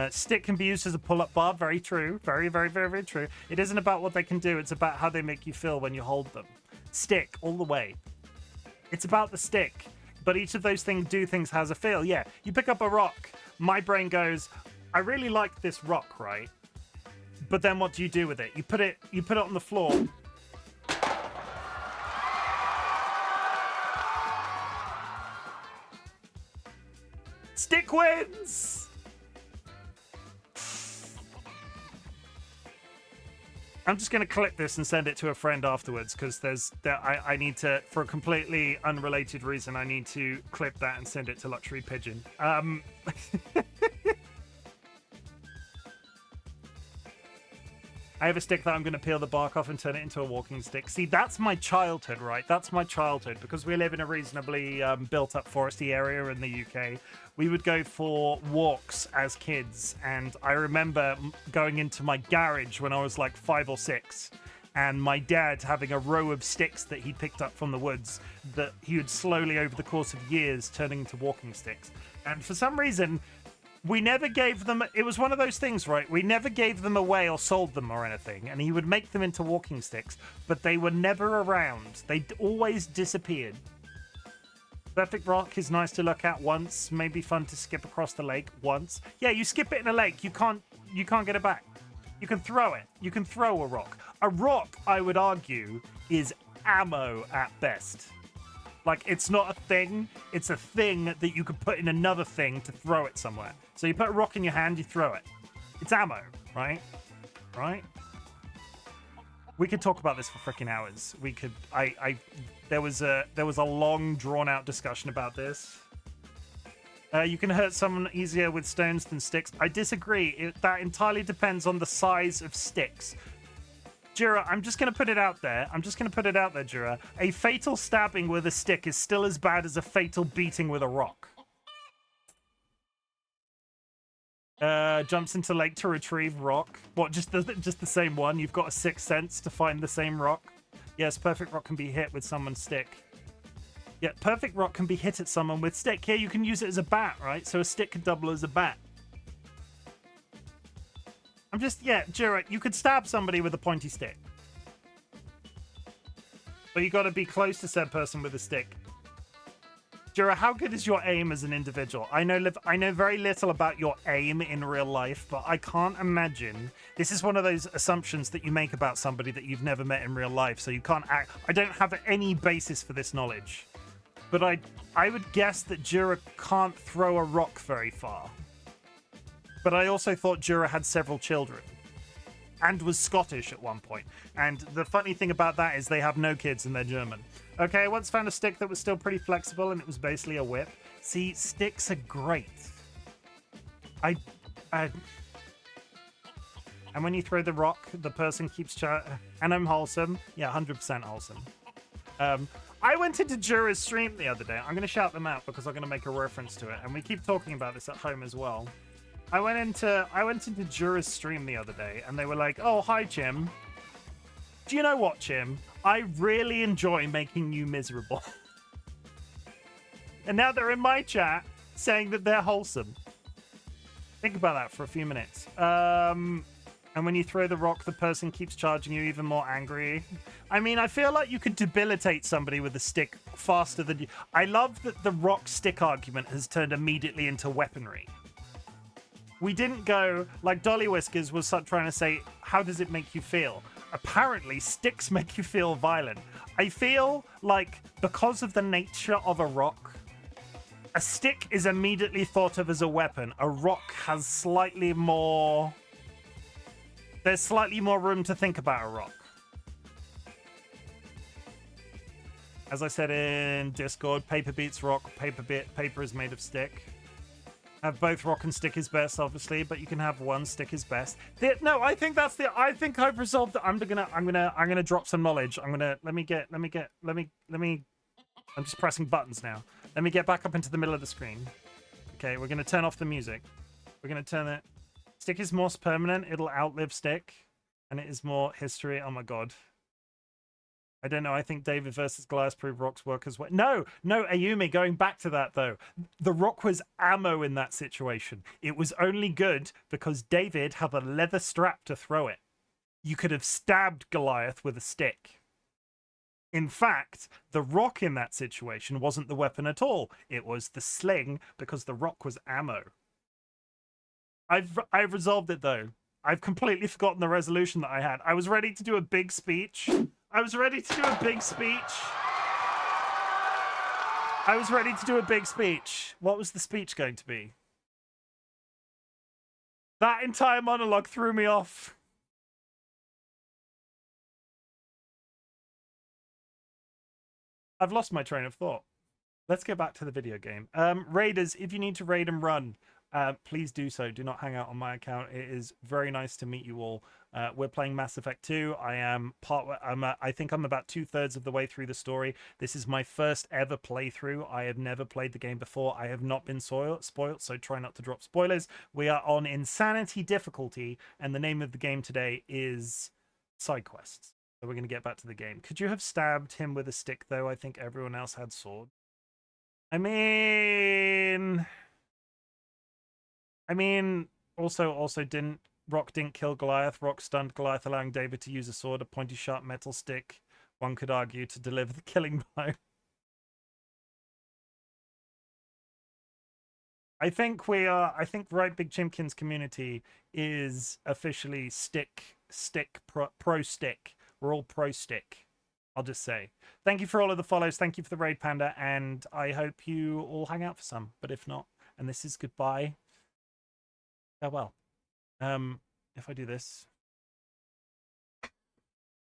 S1: Stick can be used as a pull-up bar. Very true. Very, very, very, very true. It isn't about what they can do. It's about how they make you feel when you hold them. Stick, all the way. It's about the stick. But each of those things do things has a feel. Yeah, you pick up a rock. My brain goes, I really like this rock, right? But then what do you do with it? You put it on the floor. Stick wins! I'm just going to clip this and send it to a friend afterwards because I need to, for a completely unrelated reason, I need to clip that and send it to Luxury Pigeon. I have a stick that I'm going to peel the bark off and turn it into a walking stick. See, that's my childhood, right? That's my childhood. Because we live in a reasonably built-up foresty area in the UK. We would go for walks as kids. And I remember going into my garage when I was like 5 or 6. And my dad having a row of sticks that he picked up from the woods that he would slowly, over the course of years, turning into walking sticks. And for some reason... we never gave them... it was one of those things, right? We never gave them away or sold them or anything. And he would make them into walking sticks. But they were never around. They always disappeared. Perfect rock is nice to look at once. Maybe fun to skip across the lake once. Yeah, you skip it in a lake. You can't get it back. You can throw it. You can throw a rock. A rock, I would argue, is ammo at best. Like, it's not a thing. It's a thing that you could put in another thing to throw it somewhere. So you put a rock in your hand, you throw it. It's ammo, right? Right? We could talk about this for freaking hours. We could... There was a long, drawn-out discussion about this. You can hurt someone easier with stones than sticks. I disagree. That entirely depends on the size of sticks. Jura, I'm just going to put it out there. Jura. A fatal stabbing with a stick is still as bad as a fatal beating with a rock. Jumps into lake to retrieve rock. What, just the same one? You've got a sixth sense to find the same rock? Yes, perfect rock can be hit with someone's stick. Yeah, perfect rock can be hit at someone with stick. Here, you can use it as a bat, right? So a stick could double as a bat. Jura, you could stab somebody with a pointy stick. But you gotta be close to said person with a stick. Jura, how good is your aim as an individual? I know very little about your aim in real life, but I can't imagine... This is one of those assumptions that you make about somebody that you've never met in real life, so you can't act... I don't have any basis for this knowledge. But I would guess that Jura can't throw a rock very far. But I also thought Jura had several children. And was Scottish at one point. And the funny thing about that is they have no kids and they're German. Okay, I once found a stick that was still pretty flexible and it was basically a whip. See, sticks are great. And when you throw the rock, the person keeps... and I'm wholesome. Yeah, 100% wholesome. I went into Jura's stream the other day. I'm going to shout them out because I'm going to make a reference to it. And we keep talking about this at home as well. I went into Jura's stream the other day, and they were like, "Oh, hi, Chim. Do you know what, Chim? I really enjoy making you miserable." And now they're in my chat saying that they're wholesome. Think about that for a few minutes. And when you throw the rock, the person keeps charging you even more angry. I mean, I feel like you could debilitate somebody with a stick faster than you... I love that the rock stick argument has turned immediately into weaponry. We didn't go, like DollyWhiskers was trying to say, how does it make you feel? Apparently, sticks make you feel violent. I feel like because of the nature of a rock, a stick is immediately thought of as a weapon. A rock has slightly more... There's slightly more room to think about a rock. As I said in Discord, paper beats rock, paper is made of stick. Have both rock and stick is best, obviously, but you can have one stick is best. No, I think that's the. I think I've resolved that. I'm gonna drop some knowledge. Let me. I'm just pressing buttons now. Let me get back up into the middle of the screen. Okay, we're gonna turn off the music. We're gonna turn it. Stick is more permanent. It'll outlive stick, and it is more history. Oh my god. I don't know. I think David versus Goliath proved rocks work as well. No, Ayumi, going back to that, though. The rock was ammo in that situation. It was only good because David had a leather strap to throw it. You could have stabbed Goliath with a stick. In fact, the rock in that situation wasn't the weapon at all. It was the sling because the rock was ammo. I've resolved it, though. I've completely forgotten the resolution that I had. I was ready to do a big speech. I was ready to do a big speech. What was the speech going to be? That entire monologue threw me off. I've lost my train of thought. Let's go back to the video game. Raiders, if you need to raid and run, please do so. Do not hang out on my account. It is very nice to meet you all. We're playing Mass Effect 2. I think I'm about 2/3 of the way through the story. This is my first ever playthrough. I have never played the game before. I have not been spoiled, so try not to drop spoilers. We are on Insanity difficulty, and the name of the game today is Side Quests. So we're going to get back to the game. Could you have stabbed him with a stick, though? I think everyone else had sword. I mean, also Rock didn't kill Goliath. Rock stunned Goliath, allowing David to use a sword, a pointy sharp metal stick. One could argue to deliver the killing blow. I think RightBigChimken's community is officially pro stick. We're all pro stick. I'll just say. Thank you for all of the follows. Thank you for the raid, Panda, and I hope you all hang out for some. But if not, and this is goodbye. Farewell. If I do this.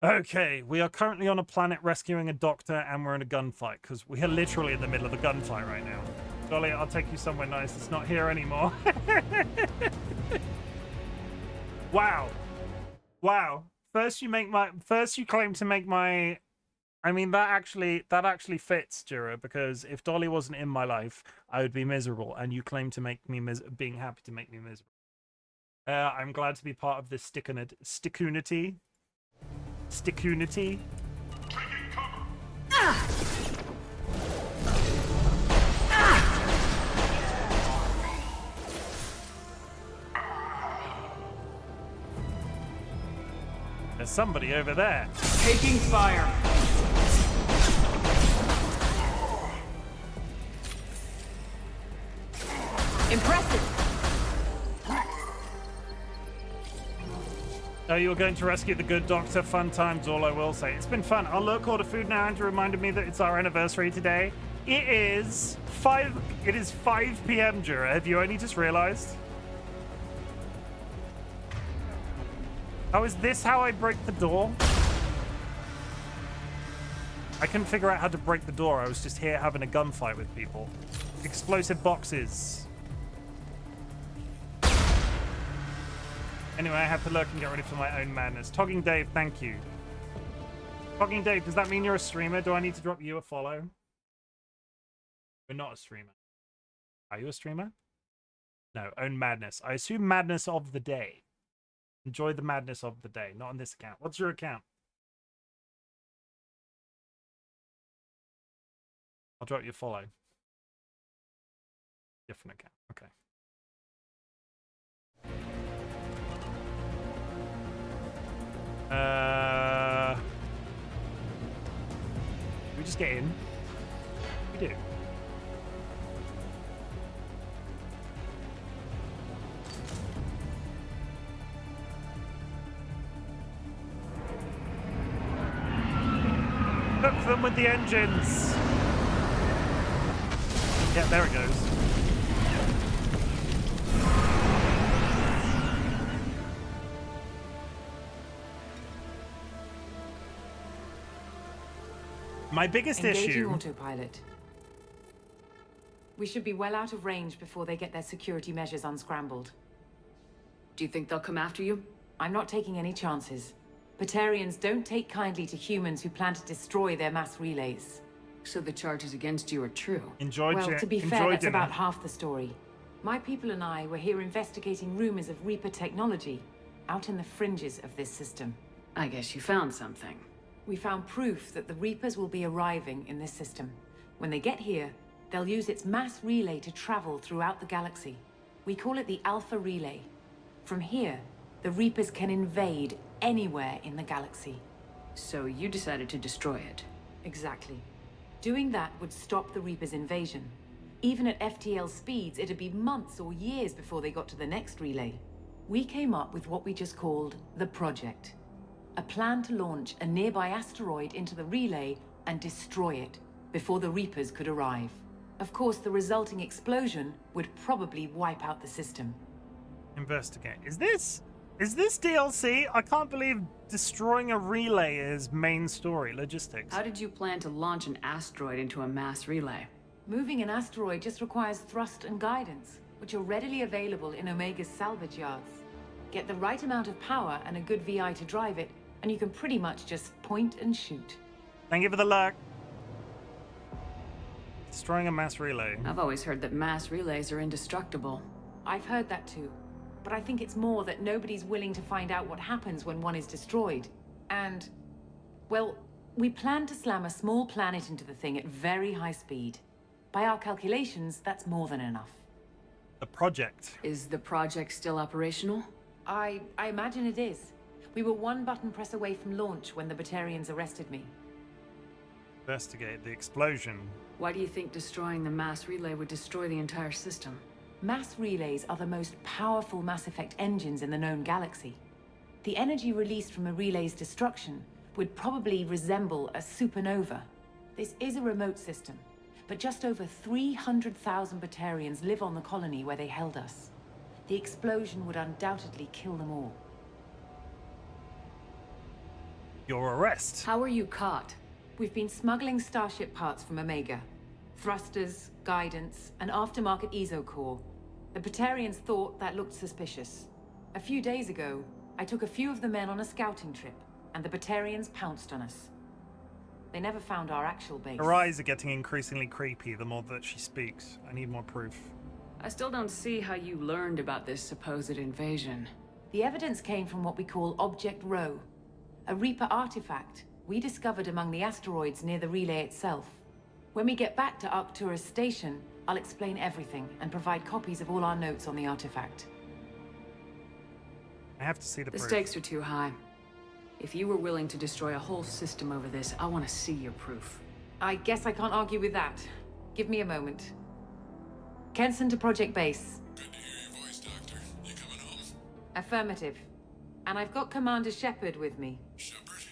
S1: Okay, we are currently on a planet rescuing a doctor, and we're in a gunfight because we are literally in the middle of a gunfight right now. Dolly, I'll take you somewhere nice. It's not here anymore. Wow. First you claim to make my. I mean, that actually fits, Jura, because if Dolly wasn't in my life, I would be miserable, and you claim to make me being happy to make me miserable. I'm glad to be part of this stickunity.
S4: Taking cover.
S1: There's somebody over there.
S5: Taking fire.
S3: Impressive.
S1: Oh, you were going to rescue the good doctor. Fun times, all I will say. It's been fun. I'll look order food now. Andrew reminded me that it's our anniversary today. It is 5 p.m. Jura. Have you only just realized? Oh, is this how I break the door? I couldn't figure out how to break the door. I was just here having a gunfight with people. Explosive boxes. Anyway, I have to lurk and get ready for my own madness. Togging Dave, thank you. Togging Dave, does that mean you're a streamer? Do I need to drop you a follow? You're not a streamer. Are you a streamer? No, own madness. I assume madness of the day. Enjoy the madness of the day. Not on this account. What's your account? I'll drop you a follow. Different account. Okay. We just get in. We do. Hook them with the engines. Yeah, there it goes.
S6: My biggest issue. Autopilot. We should be well out of range before they get their security measures unscrambled.
S3: Do you think they'll come after you?
S6: I'm not taking any chances. Batarians don't take kindly to humans who plan to destroy their mass relays.
S3: So the charges against you are true.
S6: Well, to be fair, that's about half the story. My people and I were here investigating rumors of Reaper technology out in the fringes of this system.
S3: I guess you found something.
S6: We found proof that the Reapers will be arriving in this system. When they get here, they'll use its mass relay to travel throughout the galaxy. We call it the Alpha Relay. From here, the Reapers can invade anywhere in the galaxy.
S3: So you decided to destroy it.
S6: Exactly. Doing that would stop the Reapers' invasion. Even at FTL speeds, it'd be months or years before they got to the next relay. We came up with what we just called the Project. A plan to launch a nearby asteroid into the relay and destroy it before the Reapers could arrive. Of course, the resulting explosion would probably wipe out the system.
S1: Investigate. Is this DLC? I can't believe destroying a relay is main story, logistics.
S3: How did you plan to launch an asteroid into a mass relay?
S6: Moving an asteroid just requires thrust and guidance, which are readily available in Omega's salvage yards. Get the right amount of power and a good VI to drive it, and you can pretty much just point and shoot.
S1: Thank you for the luck. Destroying a mass relay.
S3: I've always heard that mass relays are indestructible.
S6: I've heard that too. But I think it's more that nobody's willing to find out what happens when one is destroyed. And, well, we plan to slam a small planet into the thing at very high speed. By our calculations, that's more than enough.
S1: The project.
S3: Is the project still operational?
S6: I imagine it is. We were one button press away from launch when the Batarians arrested me.
S1: Investigate the explosion.
S3: Why do you think destroying the mass relay would destroy the entire system?
S6: Mass relays are the most powerful Mass Effect engines in the known galaxy. The energy released from a relay's destruction would probably resemble a supernova. This is a remote system, but just over 300,000 Batarians live on the colony where they held us. The explosion would undoubtedly kill them all.
S1: Your arrest.
S3: How were you caught?
S6: We've been smuggling Starship parts from Omega. Thrusters, guidance, and aftermarket ESO core. The Batarians thought that looked suspicious. A few days ago, I took a few of the men on a scouting trip, and the Batarians pounced on us. They never found our actual base.
S1: Her eyes are getting increasingly creepy the more that she speaks. I need more proof.
S3: I still don't see how you learned about this supposed invasion.
S6: The evidence came from what we call Object Rho, a Reaper artifact we discovered among the asteroids near the relay itself. When we get back to Arcturus Station, I'll explain everything and provide copies of all our notes on the artifact.
S1: I have to see the
S3: The
S1: proof.
S3: stakes are too high. If you were willing to destroy a whole system over this, I want to see your proof.
S6: I guess I can't argue with that. Give me a moment. Kenson to Project Base.
S4: Good to hear your voice, Doctor. You coming home?
S6: Affirmative. And I've got Commander Shepard with me.
S4: Shepard?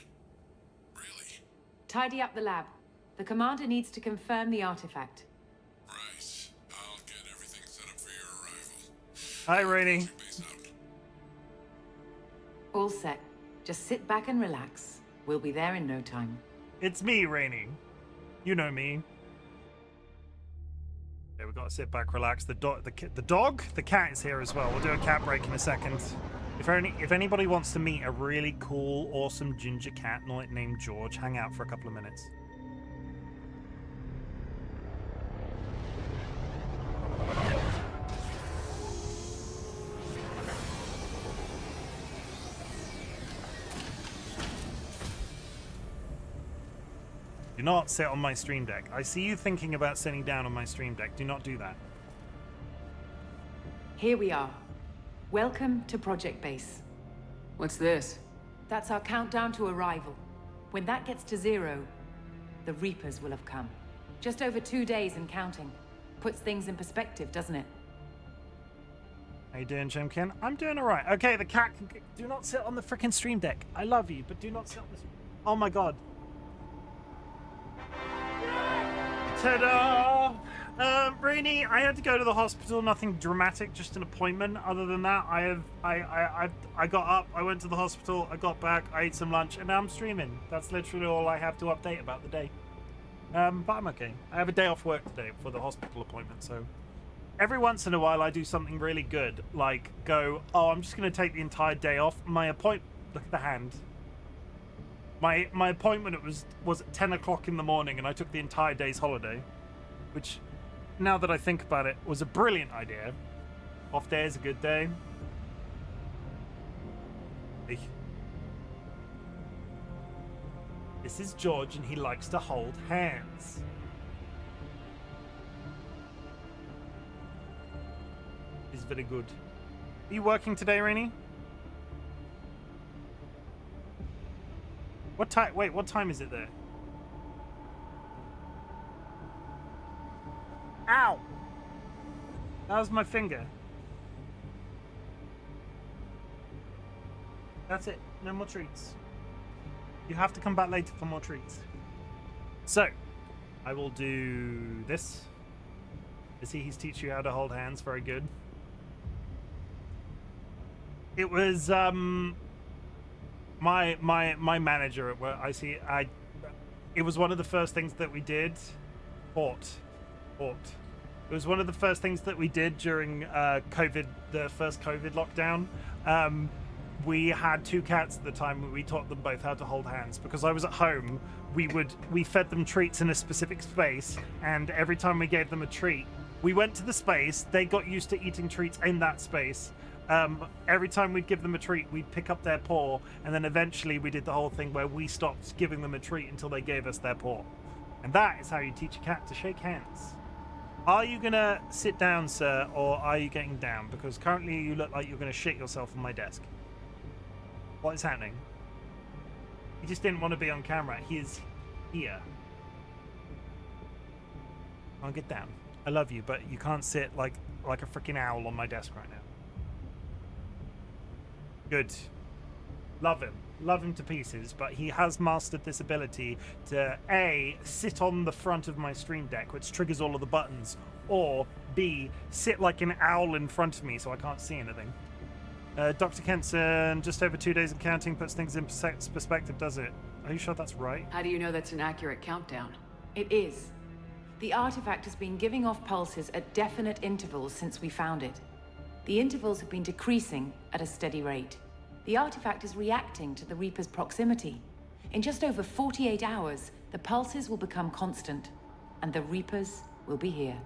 S4: Really?
S6: Tidy up the lab. The Commander needs to confirm the artifact.
S4: Right. I'll get everything set up for your arrival.
S1: Hi, Rainey.
S4: Base out.
S6: All set. Just sit back and relax. We'll be there in no time.
S1: It's me, Rainey. You know me. Yeah, we've got to sit back, relax. The cat is here as well. We'll do a cat break in a second. If anybody wants to meet a really cool, awesome ginger cat named George, hang out for a couple of minutes. Do not sit on my stream deck. I see you thinking about sitting down on my stream deck. Do not do that.
S6: Here we are. Welcome to Project Base.
S3: What's this?
S6: That's our countdown to arrival. When that gets to 0, the Reapers will have come. Just over 2 days and counting. Puts things in perspective, doesn't it?
S1: How you doing, Chimken? I'm doing alright. Okay, the cat can... Do not sit on the frickin' stream deck. I love you, but do not sit on the... Oh my god. Ta-da! Rainey, I had to go to the hospital. Nothing dramatic, just an appointment. Other than that, I got up, I went to the hospital, I got back, I ate some lunch, and now I'm streaming. That's literally all I have to update about the day. But I'm okay. I have a day off work today for the hospital appointment, so every once in a while I do something really good, like go, oh, I'm just going to take the entire day off. My appointment, look at the hand. My appointment was at 10 o'clock in the morning, and I took the entire day's holiday, which, now that I think about it, was a brilliant idea. Off day is a good day. Hey. This is George, and he likes to hold hands. He's very good. Are you working today, Rainey? What time? Wait, what time is it there? Ow! That was my finger. That's it. No more treats. You have to come back later for more treats. So, I will do this. You see, he's teaching you how to hold hands. Very good. It was my manager at work. It was one of the first things that we did. It was one of the first things that we did during COVID, the first COVID lockdown. We had 2 cats at the time, and we taught them both how to hold hands. Because I was at home, we fed them treats in a specific space, and every time we gave them a treat, we went to the space, they got used to eating treats in that space. Every time we'd give them a treat, we'd pick up their paw, and then eventually we did the whole thing where we stopped giving them a treat until they gave us their paw. And that is how you teach a cat to shake hands. Are you gonna sit down, sir, or are you getting down? Because currently you look like you're gonna shit yourself on my desk. What is happening? He just didn't want to be on camera. He is here. I'll get down. I love you, but you can't sit like a freaking owl on my desk right now. Good. Love him. Love him to pieces, but he has mastered this ability to A, sit on the front of my stream deck, which triggers all of the buttons, or B, sit like an owl in front of me so I can't see anything. Dr. Kenson, just over 2 days of counting puts things in perspective, does it? Are you sure that's right?
S3: How do you know that's an accurate countdown?
S6: It is. The artifact has been giving off pulses at definite intervals since we found it. The intervals have been decreasing at a steady rate. The artifact is reacting to the Reaper's proximity. In just over 48 hours, the pulses will become constant, and the Reapers will be here.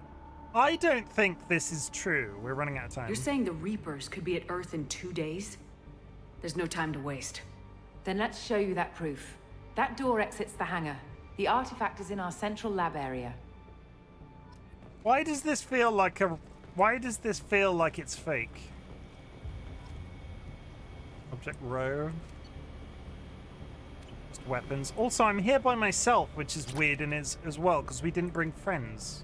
S1: I don't think this is true. We're running out of time.
S3: You're saying the Reapers could be at Earth in 2 days? There's no time to waste.
S6: Then let's show you that proof. That door exits the hangar. The artifact is in our central lab area.
S1: Why does this feel like it's fake? Object row. Just weapons. Also, I'm here by myself, which is weird and is as well, because we didn't bring friends.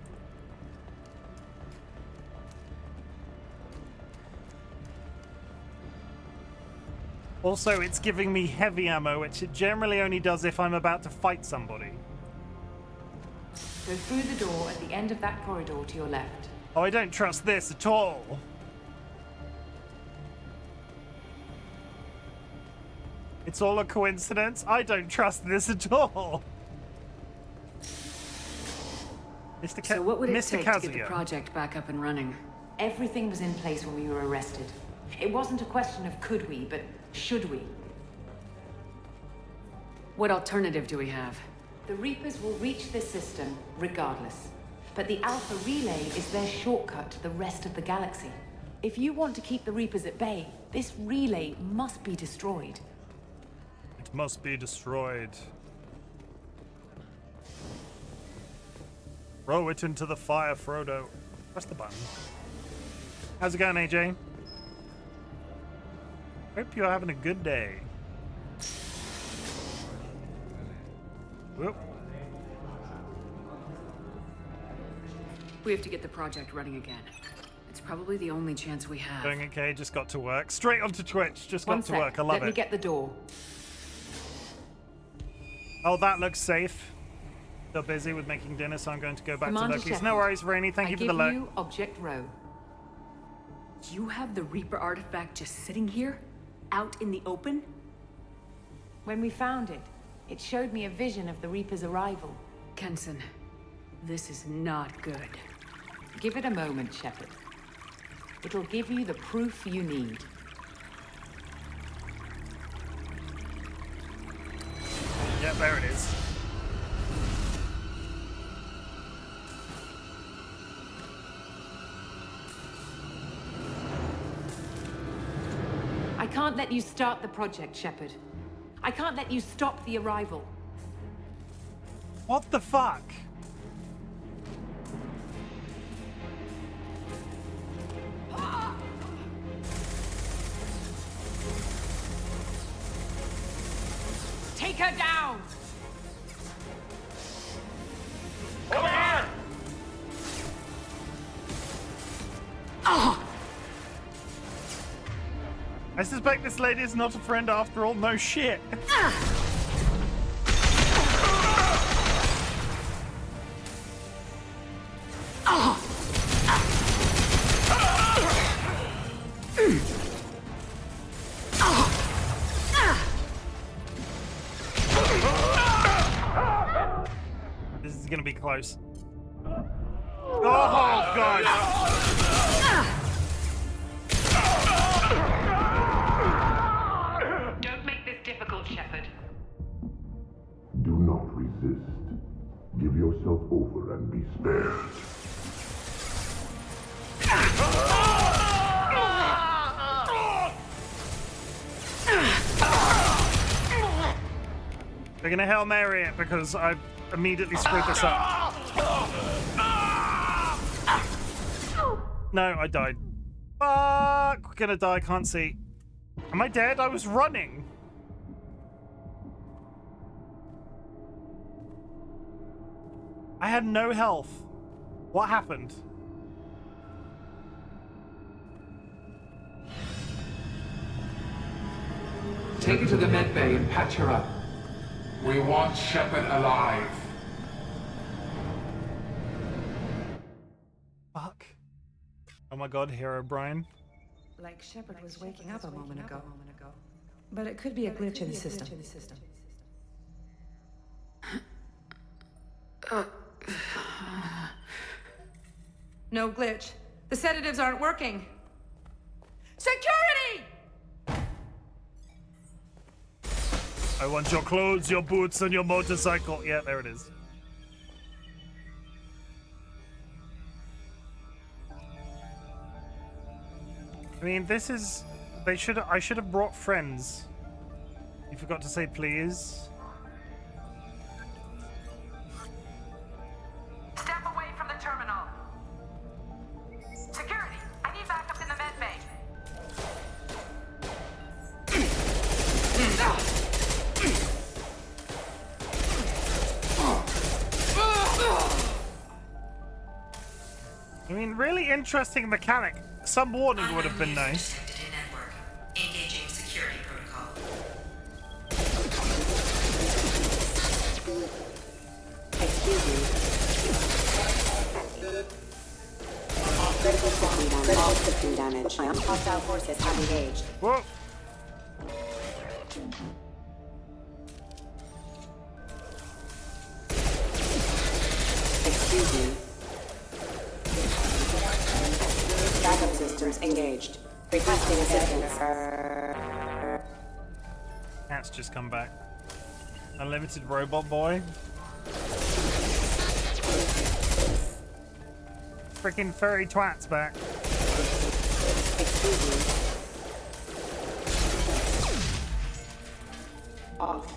S1: Also, it's giving me heavy ammo, which it generally only does if I'm about to fight somebody.
S6: Go through the door at the end of that corridor to your left.
S1: Oh, I don't trust this at all. It's all a coincidence? I don't trust this at all.
S3: So what would it
S1: Mr.
S3: take to get the
S1: Kazuya.
S3: project back up and running?
S6: Everything was in place when we were arrested. It wasn't a question of could we, but should we?
S3: What alternative do we have?
S6: The Reapers will reach this system regardless. But the Alpha Relay is their shortcut to the rest of the galaxy. If you want to keep the Reapers at bay, this relay must be destroyed.
S1: It must be destroyed. Throw it into the fire, Frodo. Press the button. How's it going, AJ? Hope you're having a good day. Whoop.
S3: We have to get the project running again. It's probably the only chance we have.
S1: Doing okay, just got to work. Straight onto Twitch, just
S6: One
S1: got to
S6: sec.
S1: work. I love
S6: Let me
S1: it.
S6: get the door.
S1: Oh, that looks safe. Still busy with making dinner, so I'm going to go back
S6: Commander
S1: to Loki's.
S6: Shepard,
S1: No worries, Rainey. Thank you for the
S6: give
S1: look.
S6: you Object Row.
S3: You have the Reaper artifact just sitting here? Out in the open?
S6: When we found it, it showed me a vision of the Reaper's arrival.
S3: Kenson, This is not good.
S6: Give it a moment, Shepard. It'll give you the proof you need.
S1: Yeah, there it is.
S6: I can't let you start the project, Shepard. I can't let you stop the arrival.
S1: What the fuck?
S3: Take her down!
S7: Over here!
S1: I suspect this lady is not a friend after all. No shit. This is gonna be close. Oh god!
S6: Don't make this difficult, Shepard.
S4: Do not resist. Give yourself over and be spared.
S1: They're gonna Hail Mary it because I immediately screwed this up. No, I died. Fuck! We're gonna die, can't see. Am I dead? I was running. I had no health. What happened?
S8: Take her to the med bay and patch her up. We want Shepard alive.
S1: Fuck. Oh my god, Hero Brian.
S9: Like Shepard was waking up a moment ago. But it could be a glitch in the system. No glitch. The sedatives aren't working. Security!
S1: I want your clothes, your boots, and your motorcycle. Yeah, there it is. I mean, this is... I should have brought friends. You forgot to say please.
S5: Step away from the terminal. Security, I need backup in the med bay.
S1: I mean, really interesting mechanic. Some warning would have been nice.
S10: Engaging security protocol.
S11: Excuse me. Critical system damage. Hostile forces have engaged.
S1: Whoa.
S11: Excuse me. Backup systems engaged. Requesting assistance.
S1: Cat's just come back. Unlimited robot boy. Freaking furry twat's back.
S11: Excuse me. Off.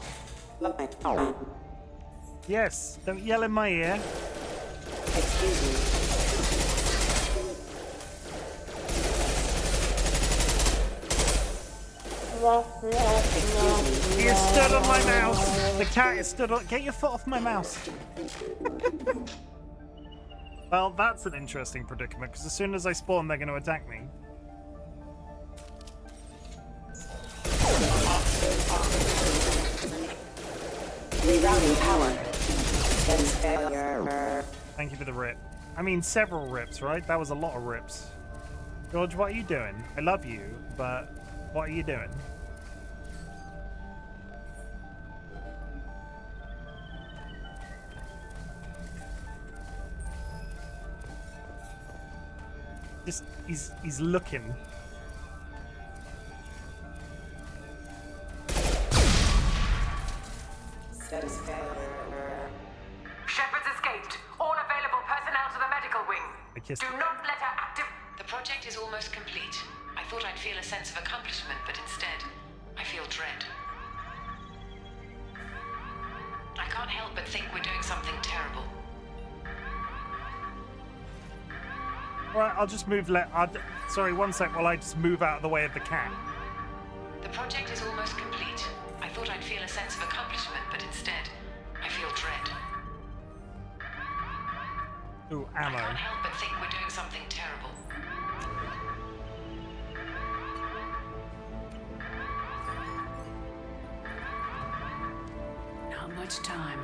S1: Yes, don't yell in my ear.
S11: Excuse me.
S1: He is stood on my mouse. The cat is stood on. Get your foot off my mouse. Well, that's an interesting predicament because as soon as I spawn, they're going to attack me.
S11: Rerouting power. Failure.
S1: Thank you for the rip. I mean, several rips, right? That was a lot of rips. George, what are you doing? I love you, but what are you doing? Just he's looking.
S5: Shepard's escaped. All available personnel to the medical wing.
S1: I kissed
S5: Do
S1: her.
S5: not let her active.
S6: The project is almost complete. I thought I'd feel a sense of accomplishment, but instead, I feel dread. I can't help but think we're doing something terrible.
S1: Alright, I'll just move sorry, one sec while I just move out of the way of the cat.
S6: The project is almost complete. I thought I'd feel a sense of accomplishment, but instead, I feel dread.
S1: Ooh,
S6: I
S1: ammo.
S6: can't help but think we're doing something terrible.
S3: Not much time.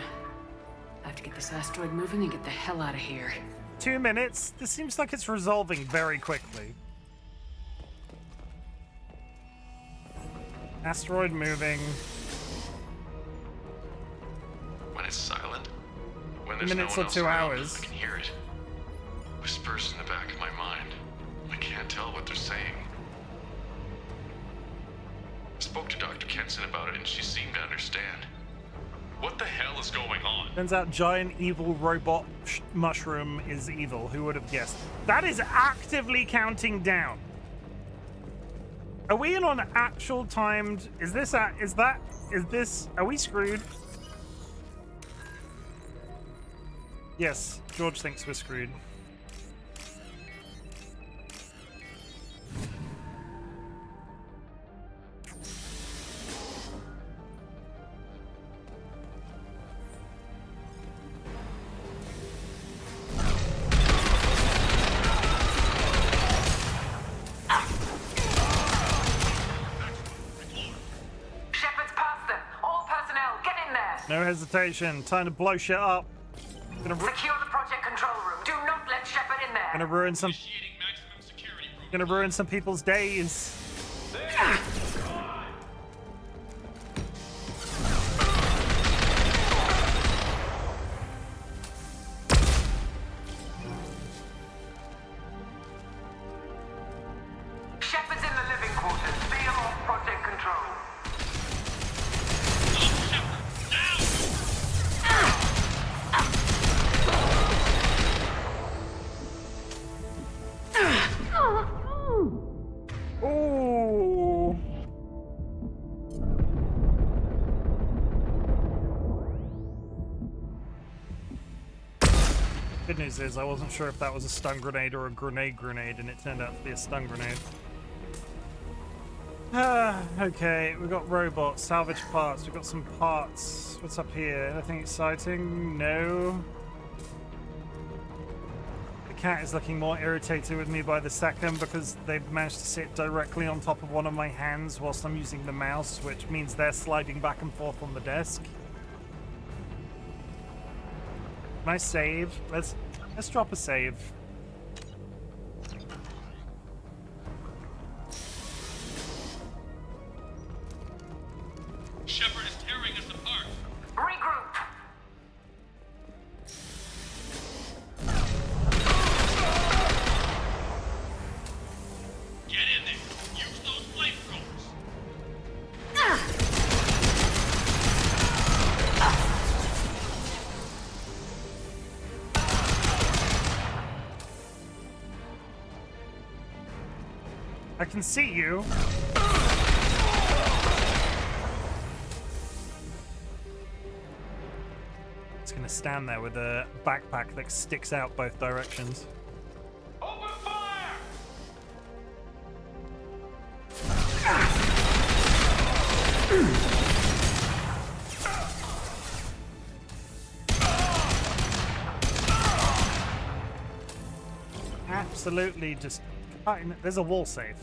S3: I have to get this asteroid moving and get the hell out of here.
S1: 2 minutes? This seems like it's resolving very quickly. Asteroid moving.
S12: When it's silent, when
S1: 2
S12: there's
S1: minutes
S12: no
S1: or
S12: one else
S1: 2
S12: around,
S1: hours.
S12: I can hear it. Whispers in the back of my mind. I can't tell what they're saying. I spoke to Dr. Kenson about it and she seemed to understand. What the hell is going on?
S1: Turns out giant evil robot mushroom is evil. Who would have guessed? That is actively counting down. Are we in on actual timed? Is this? Are we screwed? Yes, George thinks we're screwed.
S5: Shepard's past them. All personnel, get in there.
S1: No hesitation. Time to blow shit up.
S5: Secure the project control room. Do not let Shepard in there.
S1: Gonna ruin some. Gonna ruin some people's days.
S5: Shepard's in the living quarters. Be off project control.
S1: Ooh. Good news is I wasn't sure if that was a stun grenade or a grenade, and it turned out to be a stun grenade. Okay, we've got robots, salvage parts, we've got some parts. What's up here? Anything exciting? No. The cat is looking more irritated with me by the second because they've managed to sit directly on top of one of my hands whilst I'm using the mouse, which means they're sliding back and forth on the desk. Nice save. Let's drop a save.
S12: Shepard is tearing us apart.
S5: Regroup.
S12: Get in there. Use those flamethrowers.
S1: I can see you. It's gonna stand there with a backpack that sticks out both directions.
S12: Open fire!
S1: Absolutely just there's a wall save.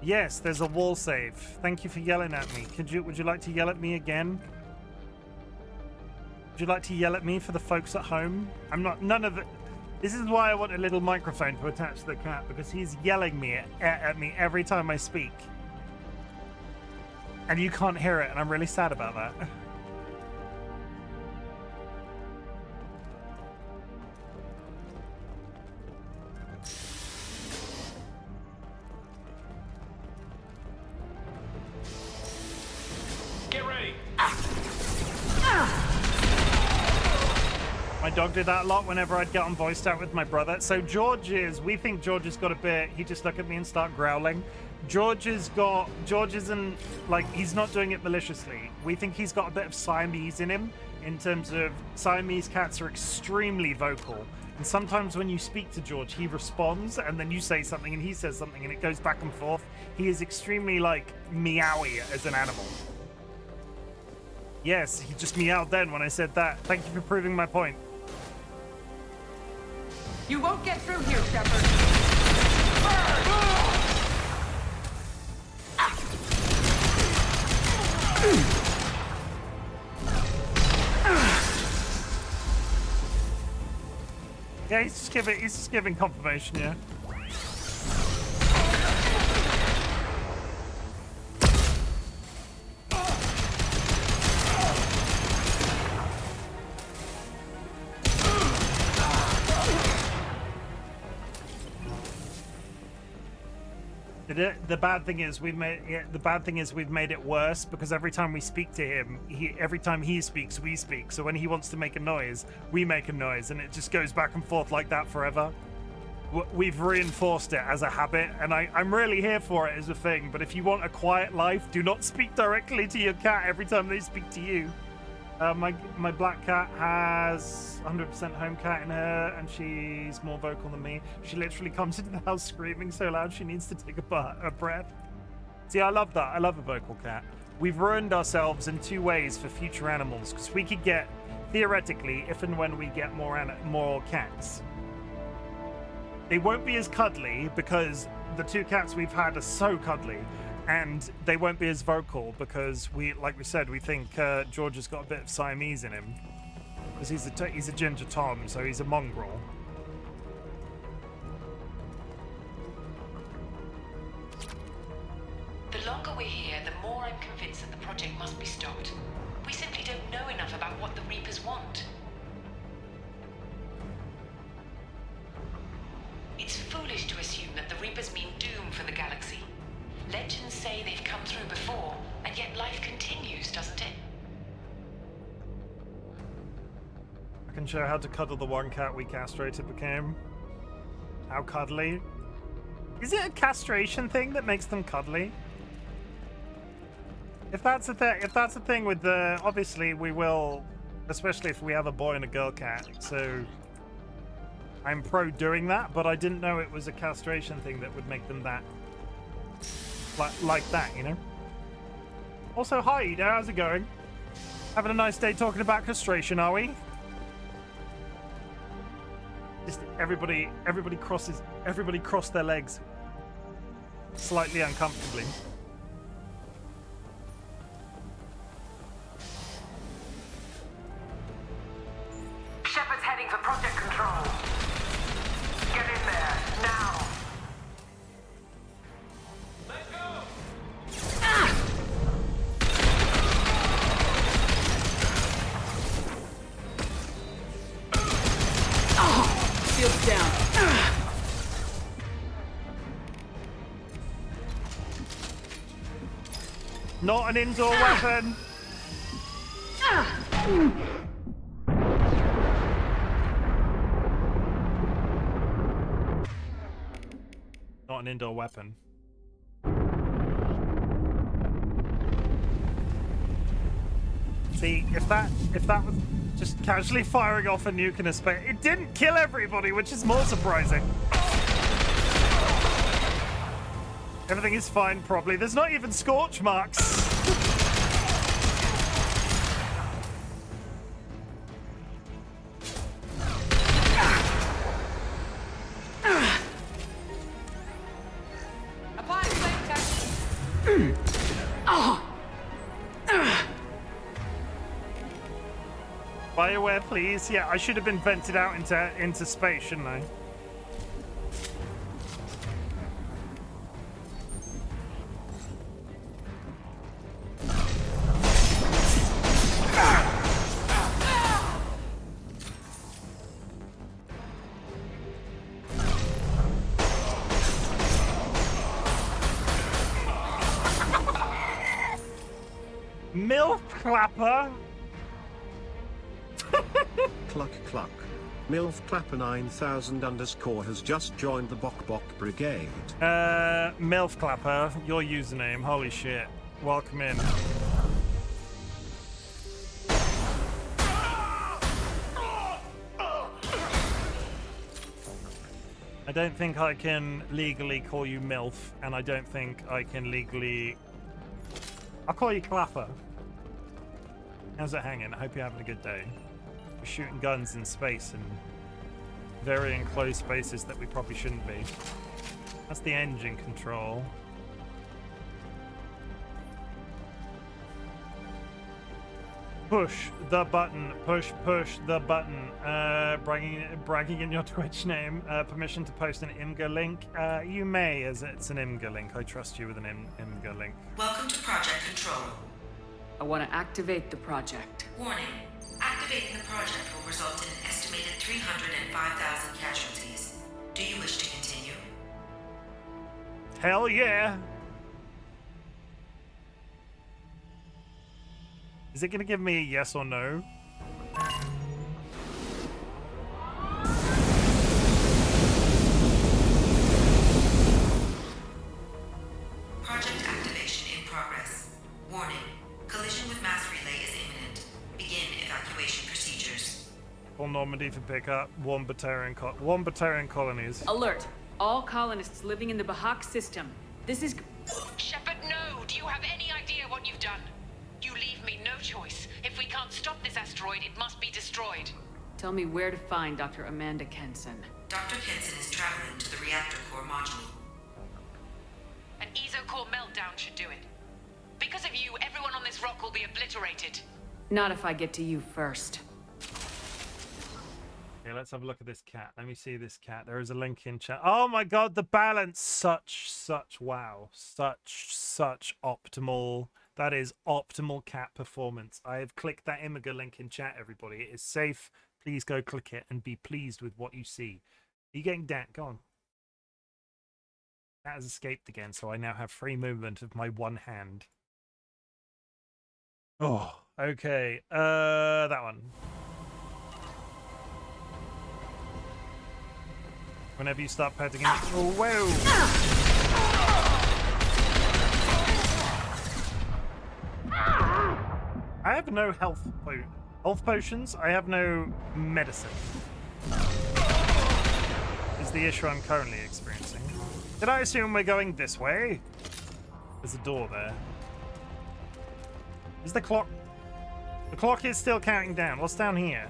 S1: Yes, there's a wall save. Thank you for yelling at me. Would you like to yell at me again? Would you like to yell at me for the folks at home? None of it. This is why I want a little microphone to attach to the cat, because he's yelling at me every time I speak. And you can't hear it, and I'm really sad about that. My dog did that a lot whenever I'd get on voice chat with my brother. So we think George has got a bit, he just look at me and start growling. George isn't, like, he's not doing it maliciously. We think he's got a bit of Siamese in him, in terms of Siamese cats are extremely vocal. And sometimes when you speak to George, he responds, and then you say something and he says something, and it goes back and forth. He is extremely, like, meowy as an animal. Yes, he just meowed then when I said that. Thank you for proving my point.
S5: You won't get through here, Shepard.
S1: Yeah, he's just giving confirmation, yeah. The bad thing is we've made it worse, because every time we speak to him, every time he speaks, we speak. So when he wants to make a noise, we make a noise, and it just goes back and forth like that forever. We've reinforced it as a habit, and I'm really here for it as a thing. But if you want a quiet life, do not speak directly to your cat every time they speak to you. My black cat has 100% home cat in her, and she's more vocal than me. She literally comes into the house screaming so loud she needs to take a breath. See, I love that. I love a vocal cat. We've ruined ourselves in two ways for future animals, because we could get, theoretically, if and when we get more cats, they won't be as cuddly, because the two cats we've had are so cuddly. And they won't be as vocal because like we said, we think George has got a bit of Siamese in him, because he's a ginger Tom, so he's a mongrel.
S6: The longer we're here, the more I'm convinced that the project must be stopped. We simply don't know enough about what the Reapers want. It's foolish to assume that the Reapers mean doom for the galaxy. Legends say they've come through before, and yet life continues, doesn't it?
S1: I can show how to cuddle the one cat we castrated became. How cuddly? Is it a castration thing that makes them cuddly? If that's a thing with the, obviously we will, especially if we have a boy and a girl cat, so I'm pro doing that, but I didn't know it was a castration thing that would make them that, like that, you know? Also, hi, Ida, how's it going? Having a nice day talking about castration, are we? Just everybody cross their legs slightly uncomfortably.
S5: Shepard's heading for Project Control. Get in there, now! Let's go!
S3: Shields down.
S1: Not an indoor weapon! Not an indoor weapon. See, if that was just casually firing off a nuke in a space, it didn't kill everybody, which is more surprising. Everything is fine, probably. There's not even scorch marks.
S5: Apply flame tech.
S1: BioWare, please. Yeah, I should have been vented out into space, shouldn't I? MILF clapper.
S2: Cluck cluck. MILF Clapper 9000 _ has just joined the Bok Bok Brigade.
S1: MILF Clapper, your username. Holy shit. Welcome in. I don't think I can legally call you MILF, and I don't think I can legally... I'll call you Clapper. How's it hanging? I hope you're having a good day. We're shooting guns in space and very enclosed spaces that we probably shouldn't be. That's the engine control. Push the button. Push the button. Bragging in your Twitch name. Permission to post an IMGA link. You may, as it's an IMGA link. I trust you with an IMGA link.
S10: Welcome to Project Control.
S3: I want to activate the project.
S10: Warning. Activating the project will result in an estimated 305,000 casualties. Do you wish to continue?
S1: Hell yeah! Is it going to give me a yes or no?
S10: Project activation in progress. Warning. Collision with mass relay is imminent. Begin evacuation procedures.
S1: Full Normandy for pickup. One battalion colonies.
S3: Alert! All colonists living in the Bahak system. This is...
S13: Shepard, no! Do you have any idea what you've done? You leave me no choice. If we can't stop this asteroid, it must be destroyed.
S3: Tell me where to find Dr. Amanda Kenson.
S10: Dr. Kenson is traveling to the reactor core module.
S13: An ESO-core meltdown should do it. Because of you, everyone on this rock will be obliterated.
S3: Not if I get to you first.
S1: Okay, let's have a look at this cat. Let me see this cat. There is a link in chat. Oh my god, the balance. Wow. Such optimal. That is optimal cat performance. I have clicked that Immigrant link in chat, everybody. It is safe. Please go click it and be pleased with what you see. Are you getting that? Go on. That has escaped again, so I now have free movement of my one hand. Oh, okay. That one. Whenever you start petting it. Oh, whoa! I have no health potions. I have no medicine. Is the issue I'm currently experiencing. Did I assume we're going this way? There's a door there. Is the clock... The clock is still counting down. What's down here?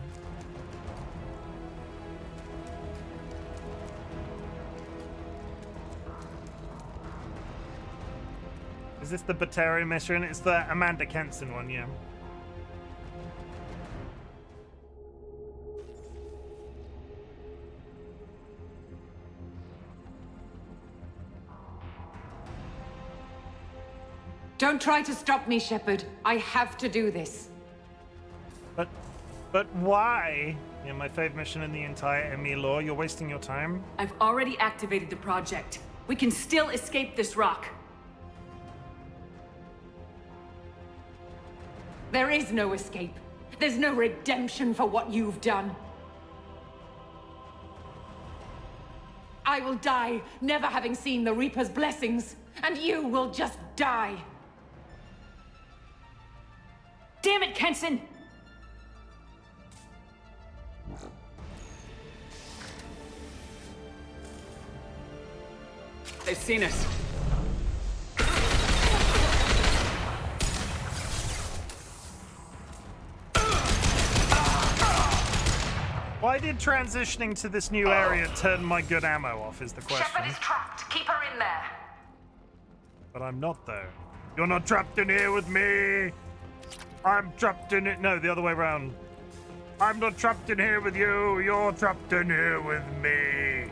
S1: Is this the Batarian mission? It's the Amanda Kenson one, yeah.
S6: Don't try to stop me, Shepard. I have to do this.
S1: But why? Yeah, my favorite mission in the entire ME lore. You're wasting your time.
S3: I've already activated the project. We can still escape this rock.
S6: There is no escape. There's no redemption for what you've done. I will die, never having seen the Reaper's blessings, and you will just die.
S3: Damn it, Kenson! They've seen us.
S1: Why did transitioning to this new area turn my good ammo off is the question.
S5: Shepard is trapped. Keep her in there.
S1: But I'm not, though. You're not trapped in here with me. I'm trapped in it. No, the other way around. I'm not trapped in here with you. You're trapped in here with me.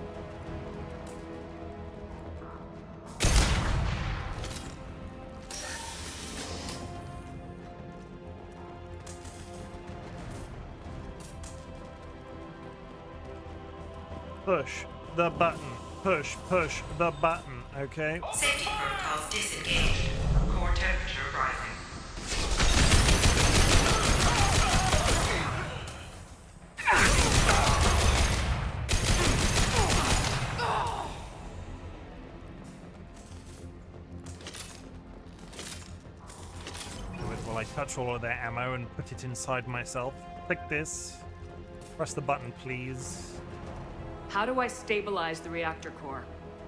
S1: Push the button. Push the button. Okay.
S10: Safety protocols disengaged. Core temperature rising.
S1: touch all of their ammo and put it inside myself. Click this. Press the button, please.
S14: How do I stabilize the reactor core?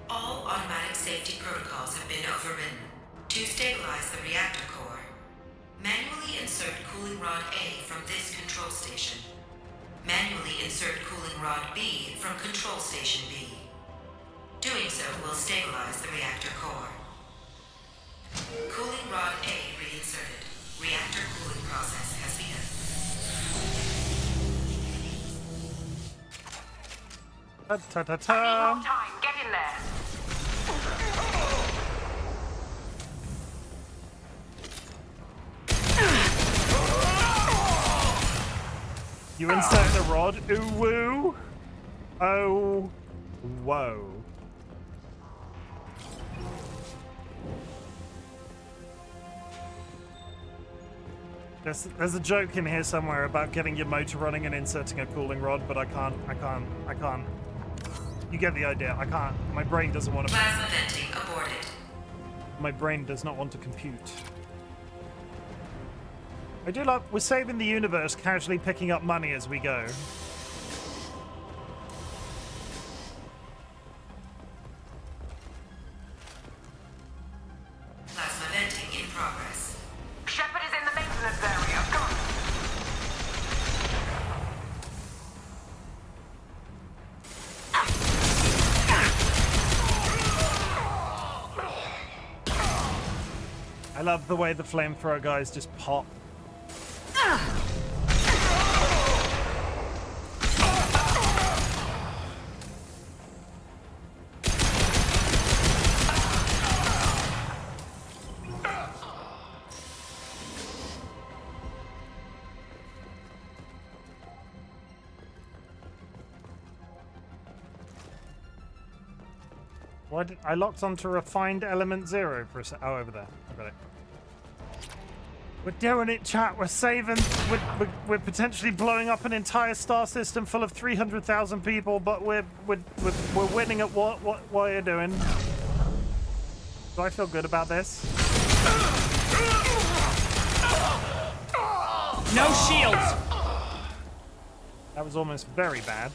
S10: All automatic safety protocols have been overridden. To stabilize the reactor core, manually insert cooling rod A from this control station. Manually insert cooling rod B from control station B. Doing so will stabilize the reactor core. Cooling rod A reinserted. Reactor cooling process has begun.
S1: Ta-ta-ta-ta.
S5: Time, get in there.
S1: You insert the rod. Ooh woo. Oh, whoa. There's a joke in here somewhere about getting your motor running and inserting a cooling rod, but I can't. You get the idea. I can't. My brain doesn't want to.
S10: Plasma venting aborted.
S1: My brain does not want to compute. I do love. We're saving the universe, casually picking up money as we go.
S10: Plasma venting in progress.
S5: Shepard is in the maintenance area. Go.
S1: I love the way the flamethrower guys just pop. Why did I locked onto refined element 0 for a sec? Oh, over there. I got it. We're doing it, chat. We're saving. We're potentially blowing up an entire star system full of 300,000 people, but we're winning at what are you doing? Do I feel good about this?
S14: No shields.
S1: That was almost very bad.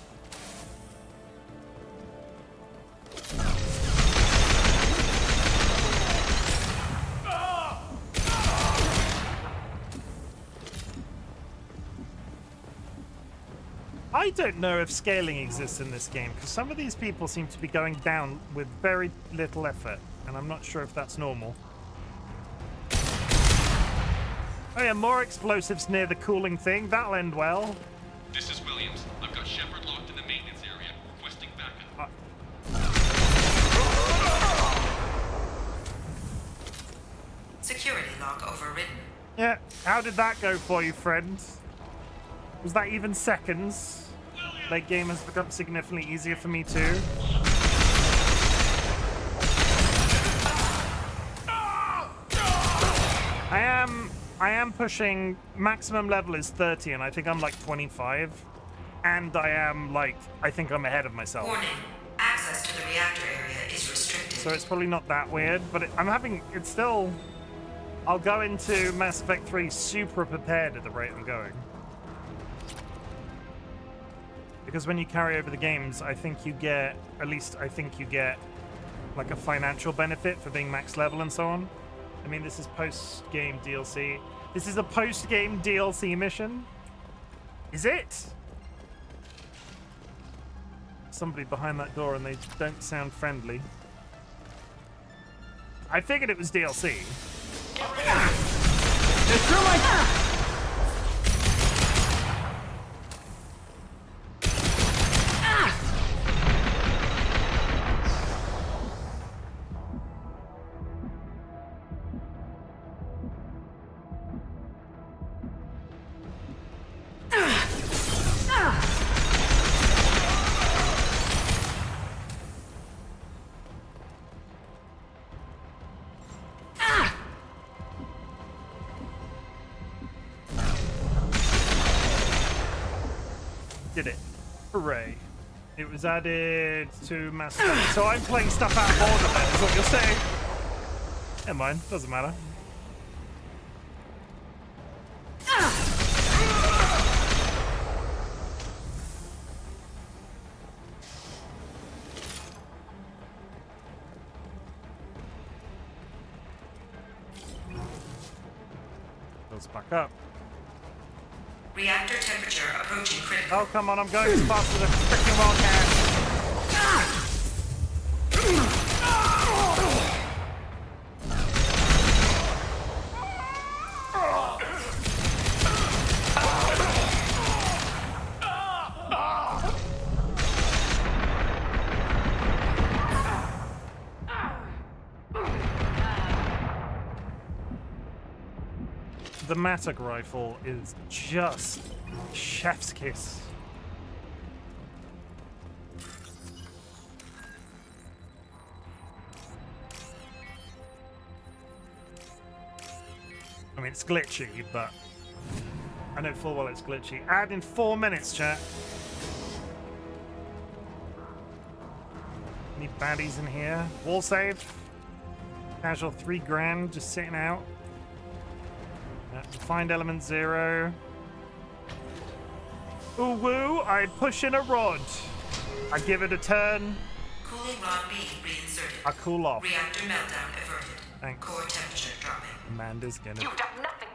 S1: I don't know if scaling exists in this game, because some of these people seem to be going down with very little effort, and I'm not sure if that's normal. Oh yeah, more explosives near the cooling thing. That'll end well.
S12: This is Williams. I've got Shepard locked in the maintenance area, requesting backup.
S10: Security lock overridden.
S1: Yeah, how did that go for you, friend? Was that even seconds? Late game has become significantly easier for me too. I am pushing. Maximum level is 30, and I think I'm like 25. And I think I'm ahead of myself.
S10: Warning. Access to the reactor area is restricted.
S1: So it's probably not that weird, but it's still. I'll go into Mass Effect 3 super prepared at the rate I'm going. Because when you carry over the games, I think you get like a financial benefit for being max level and so on. I mean, this is post-game DLC. This is a post-game DLC mission? Is it? Somebody behind that door and they don't sound friendly. I figured it was DLC.
S14: Destroy my...
S1: Did it. Hooray. It was added to Mass Effect. So I'm playing stuff out of order then, is what you're saying. Never mind, doesn't matter. Fills back up.
S10: Reactor temperature approaching critical.
S1: Oh, come on, I'm going as fast as I freaking well can. The Mattock rifle is just chef's kiss. I mean, it's glitchy, but I know full well it's glitchy. Add in 4 minutes, chat. Any baddies in here? Wall save. Casual 3 grand just sitting out. Find element 0. Ooh woo, I push in a rod. I give it a turn.
S10: Cooling rod B reinserted.
S1: I cool off.
S10: Reactor meltdown averted.
S1: Thanks.
S10: Core temperature dropping.
S1: Amanda's gonna.
S5: You've done nothing.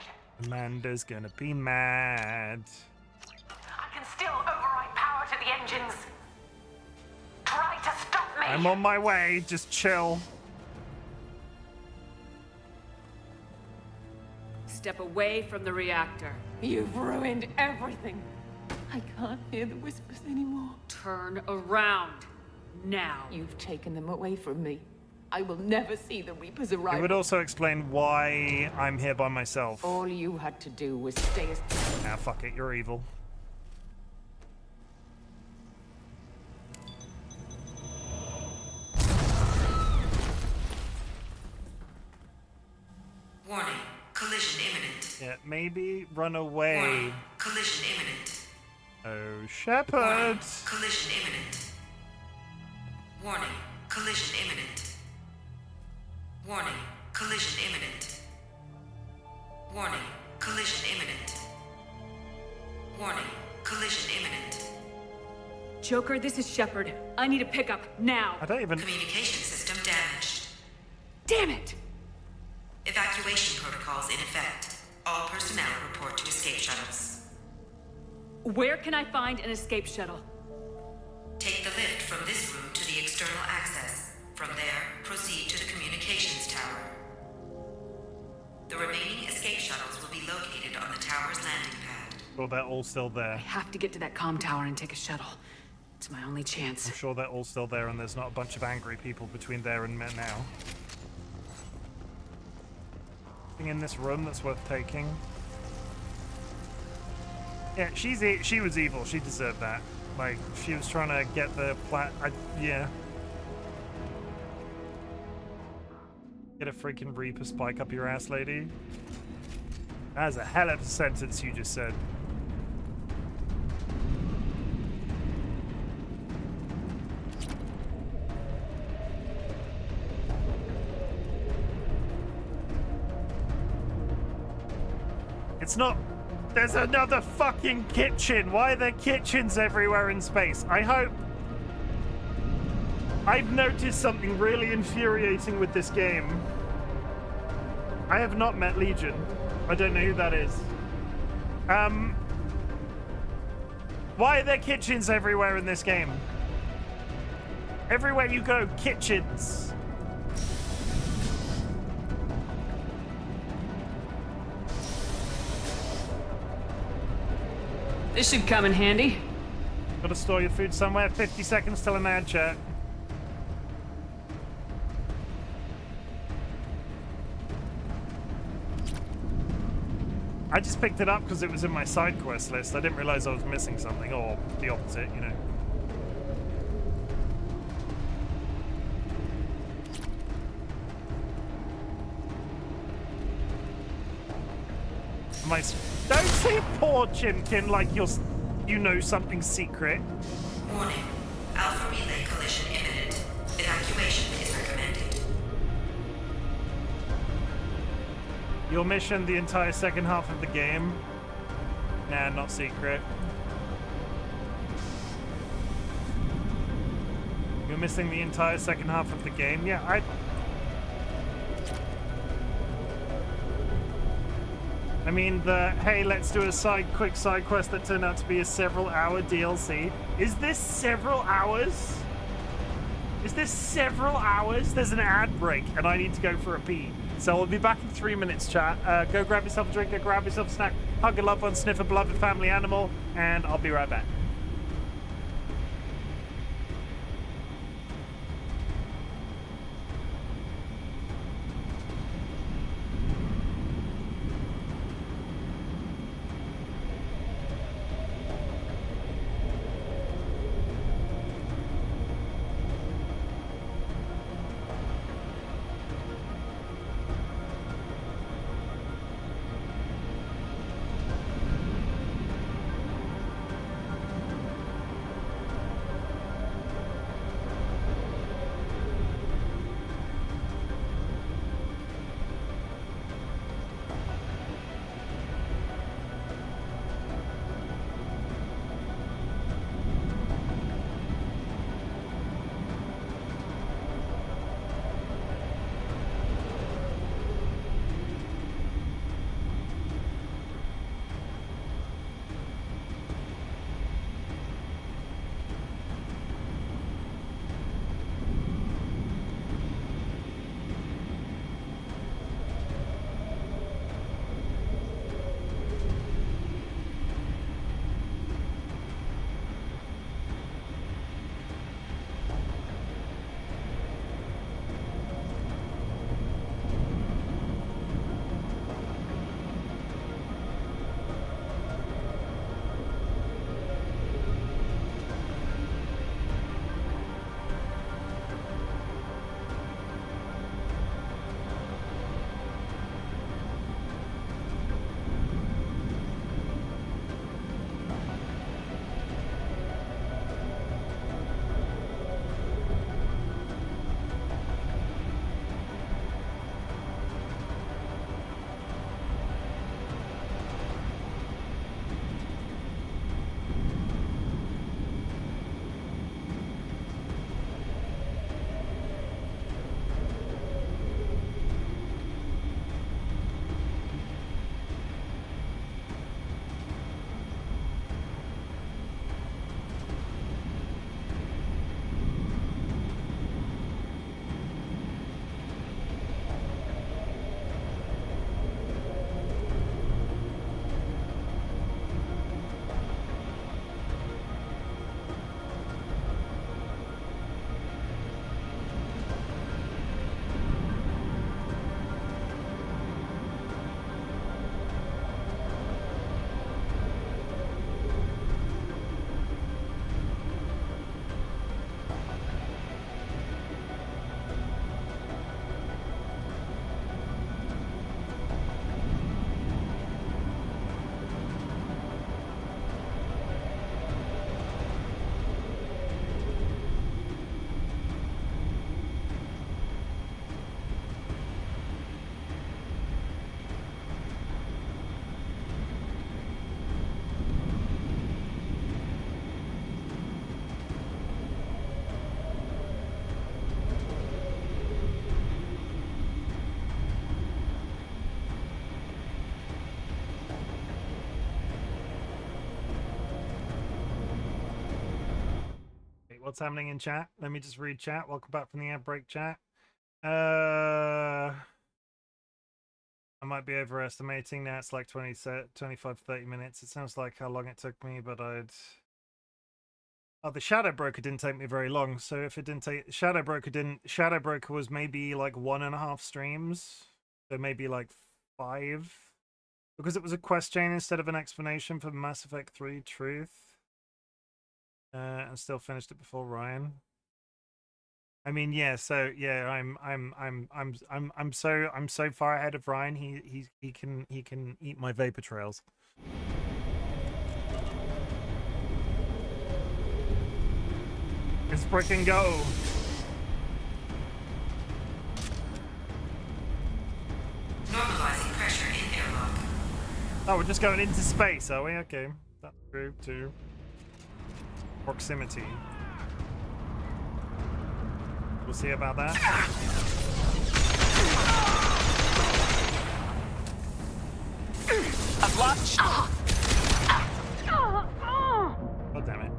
S1: Amanda's gonna be mad.
S5: I can still override power to the engines. Try to stop me.
S1: I'm on my way. Just chill.
S14: Step away from the reactor.
S6: You've ruined everything. I can't hear the whispers anymore.
S14: Turn around. Now.
S6: You've taken them away from me. I will never see the Reapers arrive.
S1: It would also explain why I'm here by myself.
S6: All you had to do was stay as...
S1: Ah, fuck it, you're evil.
S10: Warning. Collision imminent.
S1: Yeah, maybe run away.
S10: Warning. Collision imminent.
S1: Oh, Shepard.
S10: Warning. Collision imminent. Warning. Collision imminent. Warning. Collision imminent. Warning. Collision imminent. Warning. Collision imminent.
S14: Joker, this is Shepard. I need a pickup now.
S1: I don't even...
S10: Communication system damaged.
S14: Damn it!
S10: Evacuation protocols in effect. All personnel report to escape shuttles.
S14: Where can I find an escape shuttle?
S10: Take the lift from this room to the external access. From there, proceed to the communications tower. The remaining escape shuttles will be located on the tower's landing pad.
S1: Well, they're all still there.
S14: I have to get to that comm tower and take a shuttle. It's my only chance.
S1: I'm sure they're all still there and there's not a bunch of angry people between there and now. In this room that's worth taking. Yeah, she was evil. She deserved that. Like, she was trying to get the yeah. Get a freaking Reaper spike up your ass, lady. That's a hell of a sentence you just said. It's not... There's another fucking kitchen! Why are there kitchens everywhere in space? I hope... I've noticed something really infuriating with this game. I have not met Legion. I don't know who that is. Why are there kitchens everywhere in this game? Everywhere you go, kitchens.
S14: This should come in handy.
S1: Gotta store your food somewhere. 50 seconds till an ad, chat. I just picked it up because it was in my side quest list. I didn't realize I was missing something, or the opposite, you know. Don't say poor Chimken like you know something secret.
S10: Warning. Alpha relay collision imminent. Evacuation is recommended.
S1: Your mission the entire second half of the game? Nah, not secret. You're missing the entire second half of the game? Yeah, I mean, hey, let's do a quick side quest that turned out to be a several-hour DLC. Is this several hours? Is this several hours? There's an ad break, and I need to go for a pee. So I'll be back in 3 minutes, chat. Go grab yourself a drink, go grab yourself a snack, hug a loved one, sniff a beloved family animal, and I'll be right back. What's happening in chat? Let me just read chat. Welcome back from the ad break, chat. I might be overestimating that. It's like 25, 30 minutes. It sounds like how long it took me, but I'd... Oh, the Shadow Broker didn't take me very long. So if it didn't take... Shadow Broker was maybe like 1.5 streams. So maybe like 5. Because it was a quest chain instead of an explanation for Mass Effect 3 Truth. And still finished it before Ryan. I mean, yeah. So yeah, I'm so far ahead of Ryan. He can eat my vapor trails. Let's freaking go.
S10: Normalizing pressure in airlock.
S1: Oh, we're just going into space, are we? Okay, that's true too. Proximity. We'll see about that.
S13: Watch.
S1: God damn it.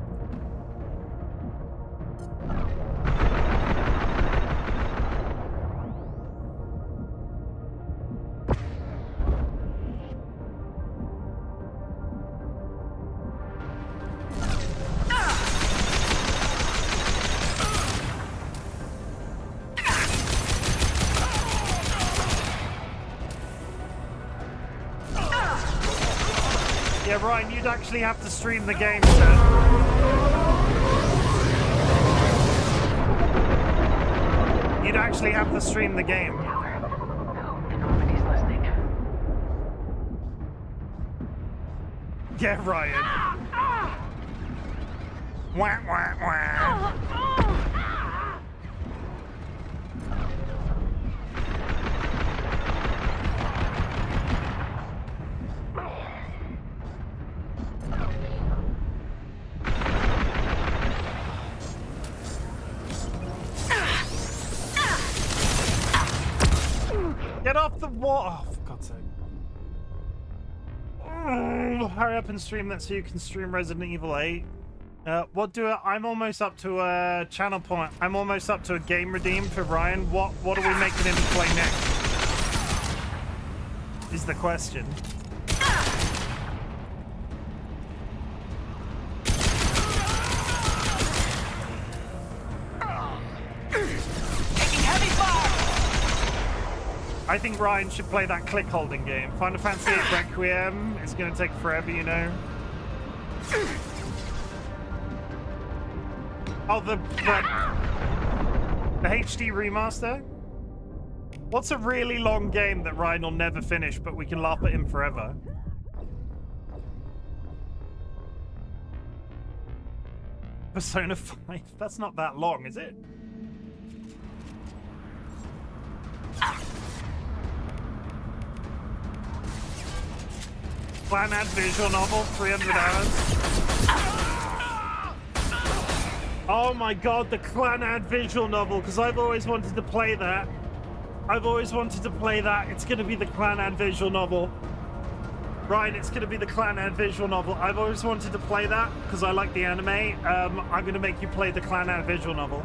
S1: Yeah, Ryan, you'd actually have to stream the game, sir. You'd actually have to stream the game. Yeah, Ryan. Wah, wah, wah. Get off the wall! Oh, for God's sake. Hurry up and stream that so you can stream Resident Evil 8. I'm almost up to a channel point. I'm almost up to a game redeem for Ryan. What are we making him play next? Is the question. I think Ryan should play that click holding game. Final Fantasy VIII Requiem is going to take forever, you know. Oh, the HD remaster? What's a really long game that Ryan will never finish, but we can laugh at him forever? Persona 5? That's not that long, is it? Clanad visual novel, 300 hours. Oh my god, the Clanad visual novel, because I've always wanted to play that. It's going to be the Clanad visual novel. Ryan, it's going to be the Clanad visual novel. I've always wanted to play that because I like the anime. I'm going to make you play the Clanad visual novel.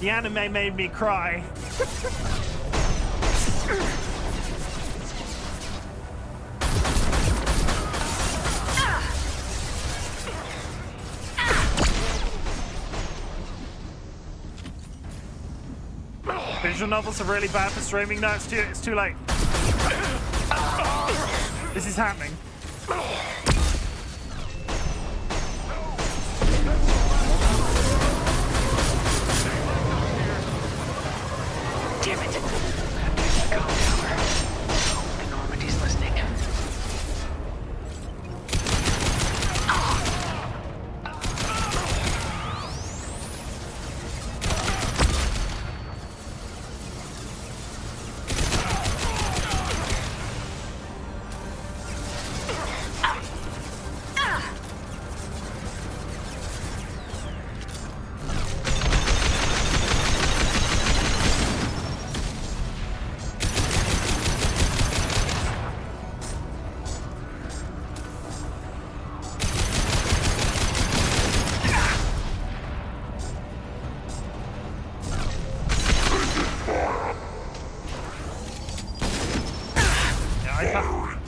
S1: The anime made me cry. Visual novels are really bad for streaming. No, it's too late. This is happening.
S13: Damn it. Go, Tower. The Normandy's listening.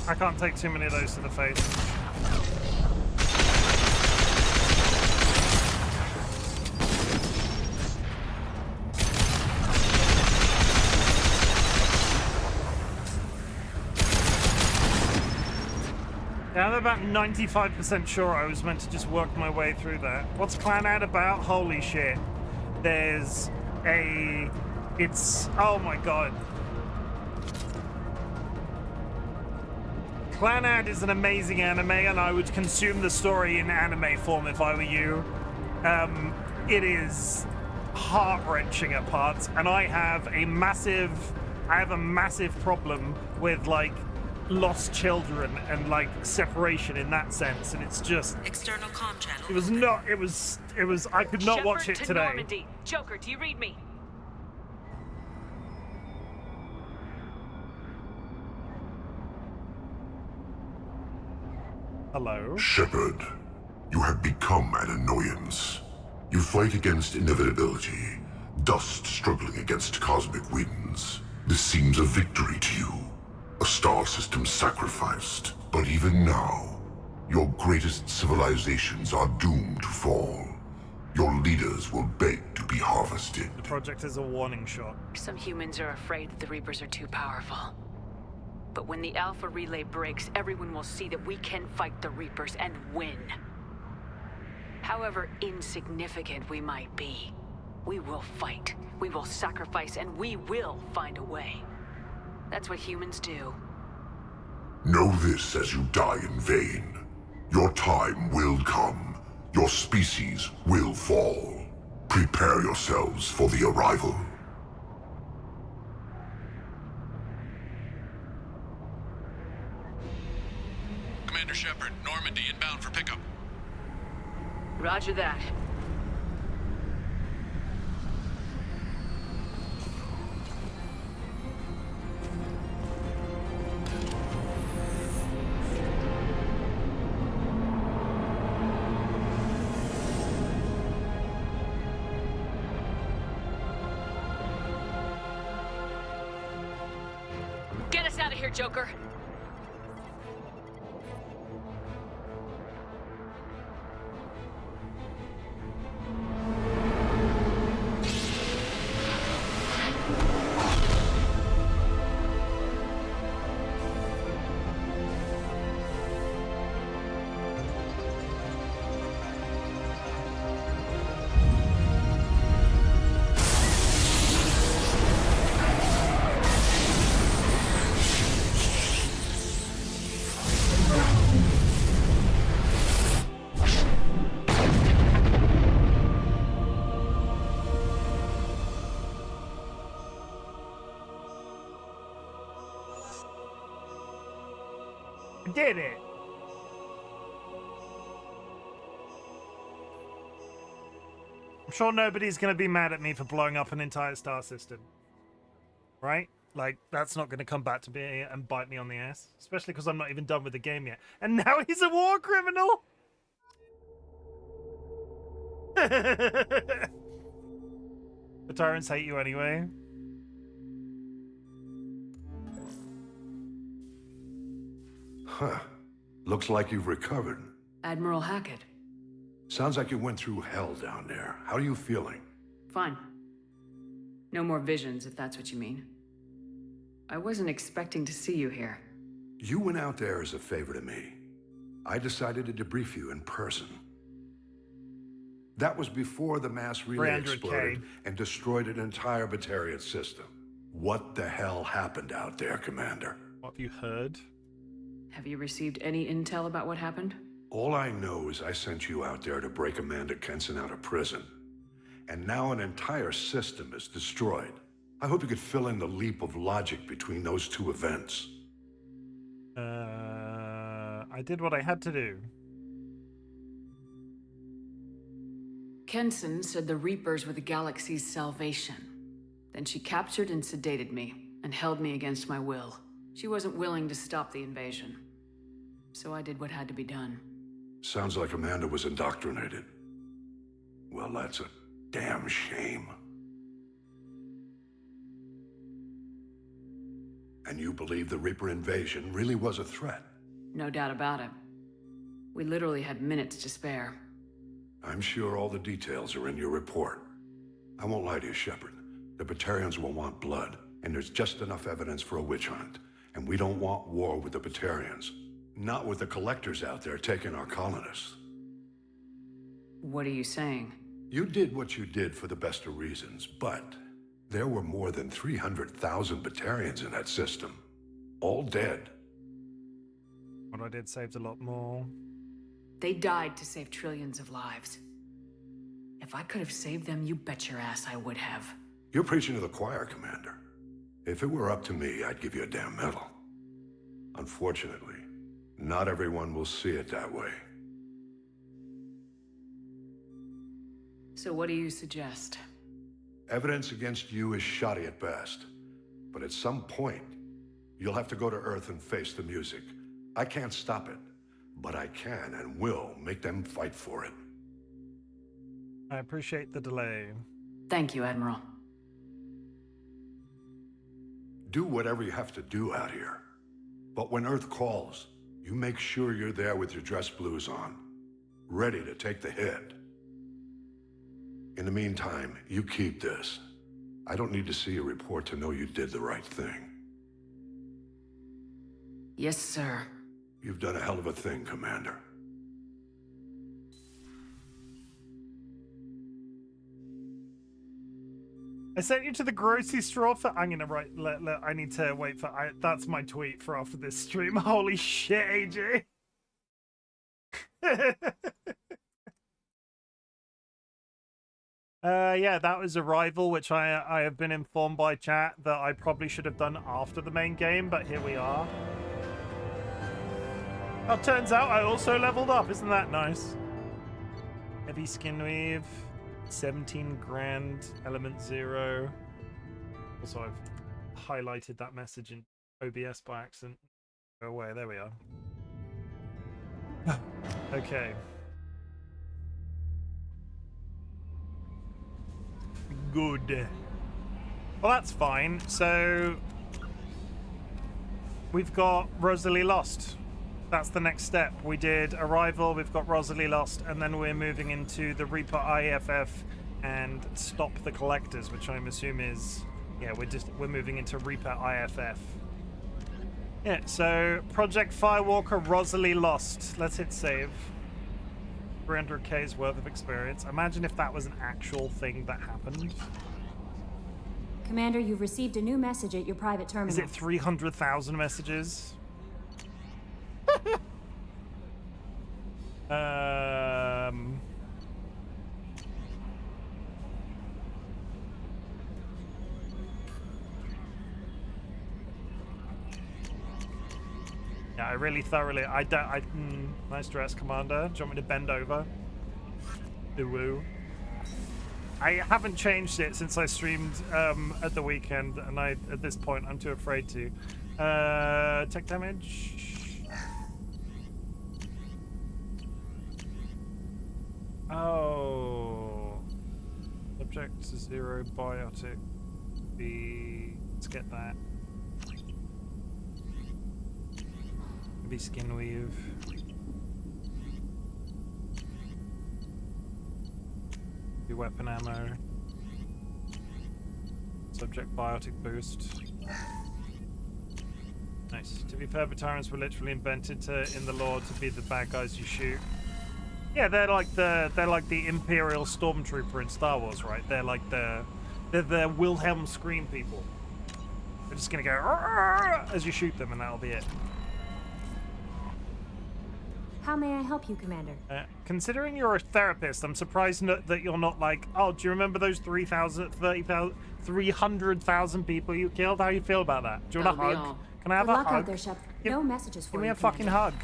S1: I can't take too many of those to the face. Yeah, I'm about 95% sure I was meant to just work my way through that. What's Clanad about? Holy shit. Oh my god. Clanad is an amazing anime, and I would consume the story in anime form if I were you. It is heart-wrenching at parts, and I have a massive problem with, like, lost children and like separation in that sense, and it's just
S10: External comm channel.
S1: it was not it was I could not watch it
S13: Shepard to
S1: today.
S13: Normandy. Joker, do you read me?
S1: Hello?
S15: Shepard, you have become an annoyance. You fight against inevitability, dust struggling against cosmic winds. This seems a victory to you, a star system sacrificed. But even now, your greatest civilizations are doomed to fall. Your leaders will beg to be harvested.
S1: The project is a warning shot.
S13: Some humans are afraid that the Reapers are too powerful. But when the Alpha Relay breaks, everyone will see that we can fight the Reapers and win. However insignificant we might be, we will fight, we will sacrifice, and we will find a way. That's what humans do.
S15: Know this as you die in vain. Your time will come. Your species will fall. Prepare yourselves for the arrival.
S12: Commander Shepard, Normandy inbound for pickup.
S13: Roger that. Get us out of here, Joker.
S1: Did it? I'm sure nobody's going to be mad at me for blowing up an entire star system. Right? Like, that's not going to come back to me and bite me on the ass. Especially because I'm not even done with the game yet. And now he's a war criminal? The tyrants hate you anyway.
S16: Huh. Looks like you've recovered.
S3: Admiral Hackett.
S16: Sounds like you went through hell down there. How are you feeling?
S3: Fine. No more visions, if that's what you mean. I wasn't expecting to see you here.
S16: You went out there as a favor to me. I decided to debrief you in person. That was before the mass relay exploded and destroyed an entire Batarian system. What the hell happened out there, Commander?
S1: What have you heard?
S3: Have you received any intel about what happened?
S16: All I know is I sent you out there to break Amanda Kenson out of prison. And now an entire system is destroyed. I hope you could fill in the leap of logic between those two events.
S1: I did what I had to do.
S3: Kenson said the Reapers were the galaxy's salvation. Then she captured and sedated me, and held me against my will. She wasn't willing to stop the invasion. So I did what had to be done.
S16: Sounds like Amanda was indoctrinated. Well, that's a damn shame. And you believe the Reaper invasion really was a threat?
S3: No doubt about it. We literally had minutes to spare.
S16: I'm sure all the details are in your report. I won't lie to you, Shepard. The Batarians will want blood, and there's just enough evidence for a witch hunt. And we don't want war with the Batarians. Not with the collectors out there taking our colonists.
S3: What are you saying?
S16: You did what you did for the best of reasons, but there were more than 300,000 Batarians in that system. All dead.
S1: What I did saved a lot more.
S3: They died to save trillions of lives. If I could have saved them, you bet your ass I would have.
S16: You're preaching to the choir, Commander. If it were up to me, I'd give you a damn medal. Unfortunately, not everyone will see it that way.
S3: So what do you suggest?
S16: Evidence against you is shoddy at best, but at some point, you'll have to go to Earth and face the music. I can't stop it, but I can and will make them fight for it.
S1: I appreciate the delay.
S3: Thank you, Admiral.
S16: Do whatever you have to do out here. But when Earth calls, you make sure you're there with your dress blues on, ready to take the hit. In the meantime, you keep this. I don't need to see a report to know you did the right thing.
S3: Yes, sir.
S16: You've done a hell of a thing, Commander.
S1: I sent you to the grocery store for. I'm gonna write. I need to wait for. That's my tweet for after this stream. Holy shit, AJ. Yeah, that was Arrival, which I have been informed by chat that I probably should have done after the main game, but here we are. Oh, turns out I also leveled up. Isn't that nice? Heavy skin weave, 17 grand, element 0. Also, I've highlighted that message in OBS by accident. Go away. There we are. Okay. Good. Well, that's fine. So we've got Rosalie Lost. That's the next step. We did Arrival, we've got Rosalie Lost, and then we're moving into the Reaper IFF and Stop the Collectors, which I'm assuming is, yeah, we're moving into Reaper IFF. Yeah, so Project Firewalker, Rosalie Lost. Let's hit save. 300k's worth of experience. Imagine if that was an actual thing that happened.
S17: Commander, you've received a new message at your private terminal.
S1: Is it 300,000 messages? Yeah, I really thoroughly. Nice dress, Commander. Do you want me to bend over? Woo. I haven't changed it since I streamed at the weekend, and at this point I'm too afraid to. Tech damage. Oh. Subject to 0 biotic. Let's get that. Maybe skin weave. Maybe weapon ammo. Subject biotic boost. Nice. To be fair, Batarians were literally invented in the lore to be the bad guys you shoot. Yeah, they're like the Imperial Stormtrooper in Star Wars, right? They're like the Wilhelm scream people. They're just gonna go as you shoot them, and that'll be it.
S17: How may I help you, Commander?
S1: Considering you're a therapist, I'm surprised that you're not like, oh, do you remember those 300,000 people you killed? How do you feel about that? Do you want a hug? Can I have a hug?
S17: Out there, Shep. No messages for
S1: Give me
S17: you,
S1: a fucking
S17: Commander.
S1: hug.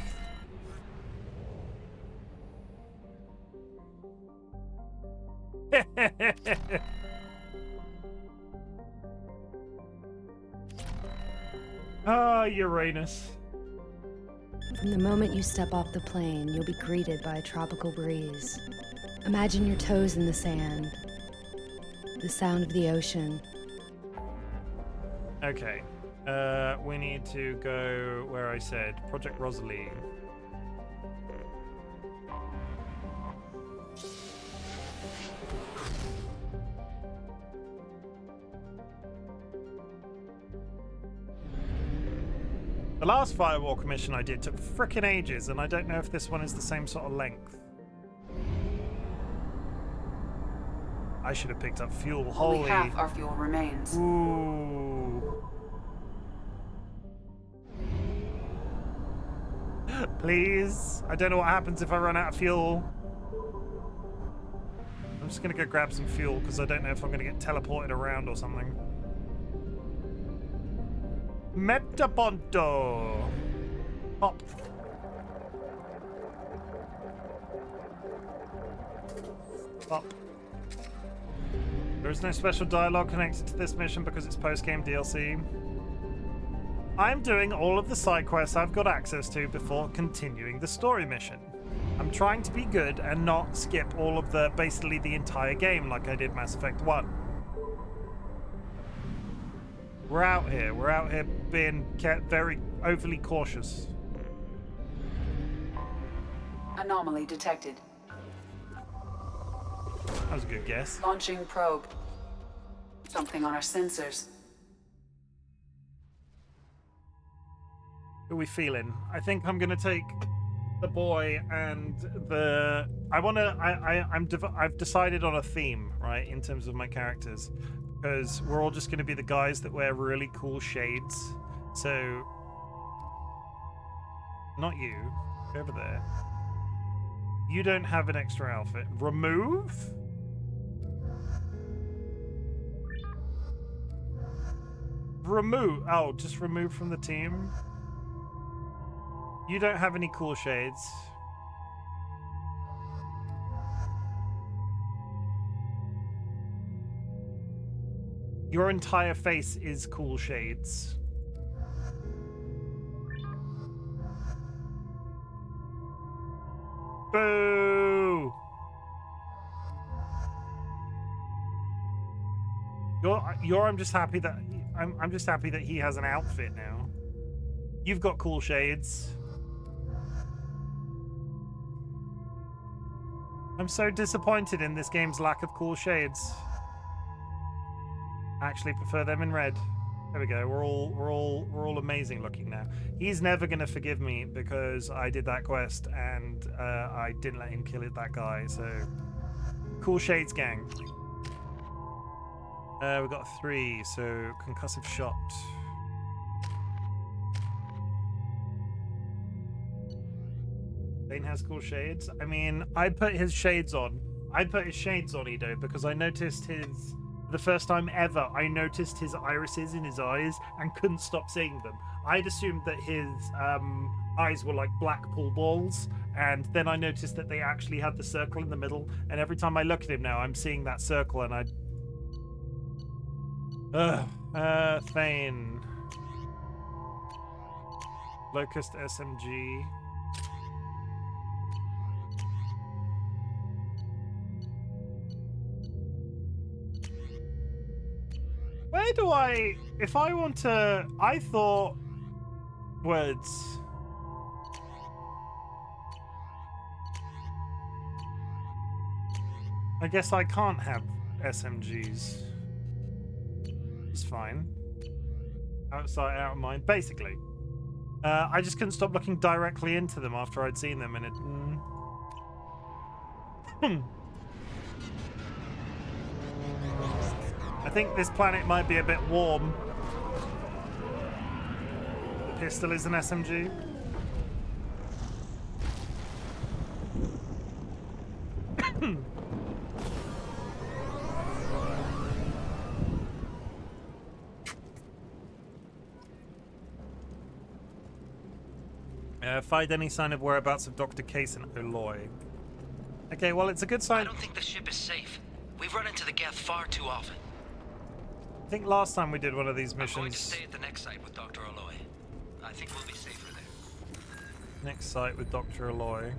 S1: Ah, Uranus.
S18: From the moment you step off the plane, you'll be greeted by a tropical breeze. Imagine your toes in the sand, the sound of the ocean.
S1: Okay, we need to go where I said Project Rosalie. The last Firewalker mission I did took frickin' ages, and I don't know if this one is the same sort of length. I should have picked up fuel. Holy.
S3: Only half our fuel remains.
S1: Ooh. Please. I don't know what happens if I run out of fuel. I'm just gonna go grab some fuel because I don't know if I'm gonna get teleported around or something. Metaponto. Pop. Pop. There is no special dialogue connected to this mission because it's post-game DLC. I'm doing all of the side quests I've got access to before continuing the story mission. I'm trying to be good and not skip all of basically the entire game like I did Mass Effect 1. We're out here being very overly cautious.
S3: Anomaly detected.
S1: That was a good guess.
S3: Launching probe. Something on our sensors.
S1: Who are we feeling? I think I'm gonna take the boy and the. I've decided on a theme, right, in terms of my characters, because we're all just gonna be the guys that wear really cool shades. So, not you, over there. You don't have an extra outfit. Remove? Remove. Oh, just remove from the team. You don't have any cool shades. Your entire face is cool shades. Boo! I'm just happy that I'm just happy that he has an outfit now. You've got cool shades. I'm so disappointed in this game's lack of cool shades. I actually prefer them in red. There we go. We're all amazing looking now. He's never gonna forgive me because I did that quest and I didn't let him kill that guy. So, cool shades, gang. We've got 3. So concussive shot. Bane has cool shades. I mean, I put his shades on. Edo, because I noticed the first time ever, I noticed his irises in his eyes and couldn't stop seeing them. I'd assumed that his eyes were like black pool balls, and then I noticed that they actually had the circle in the middle, and every time I look at him now, I'm seeing that circle, and Thane. Locust SMG. Where do if I want to, I thought words. I guess I can't have SMGs. It's fine. Outside, out of mind. Basically. I just couldn't stop looking directly into them after I'd seen them, and it... I think this planet might be a bit warm. The pistol is an SMG. Find any sign of whereabouts of Dr. Case and Aloy. Okay, well, it's a good sign.
S19: I don't think the ship is safe. We've run into the geth far too often.
S1: I think last time we did one of these missions...
S19: I'm going to stay at the next site with Dr. Aloy. I think we'll be safer there.
S1: Next site with Dr. Aloy.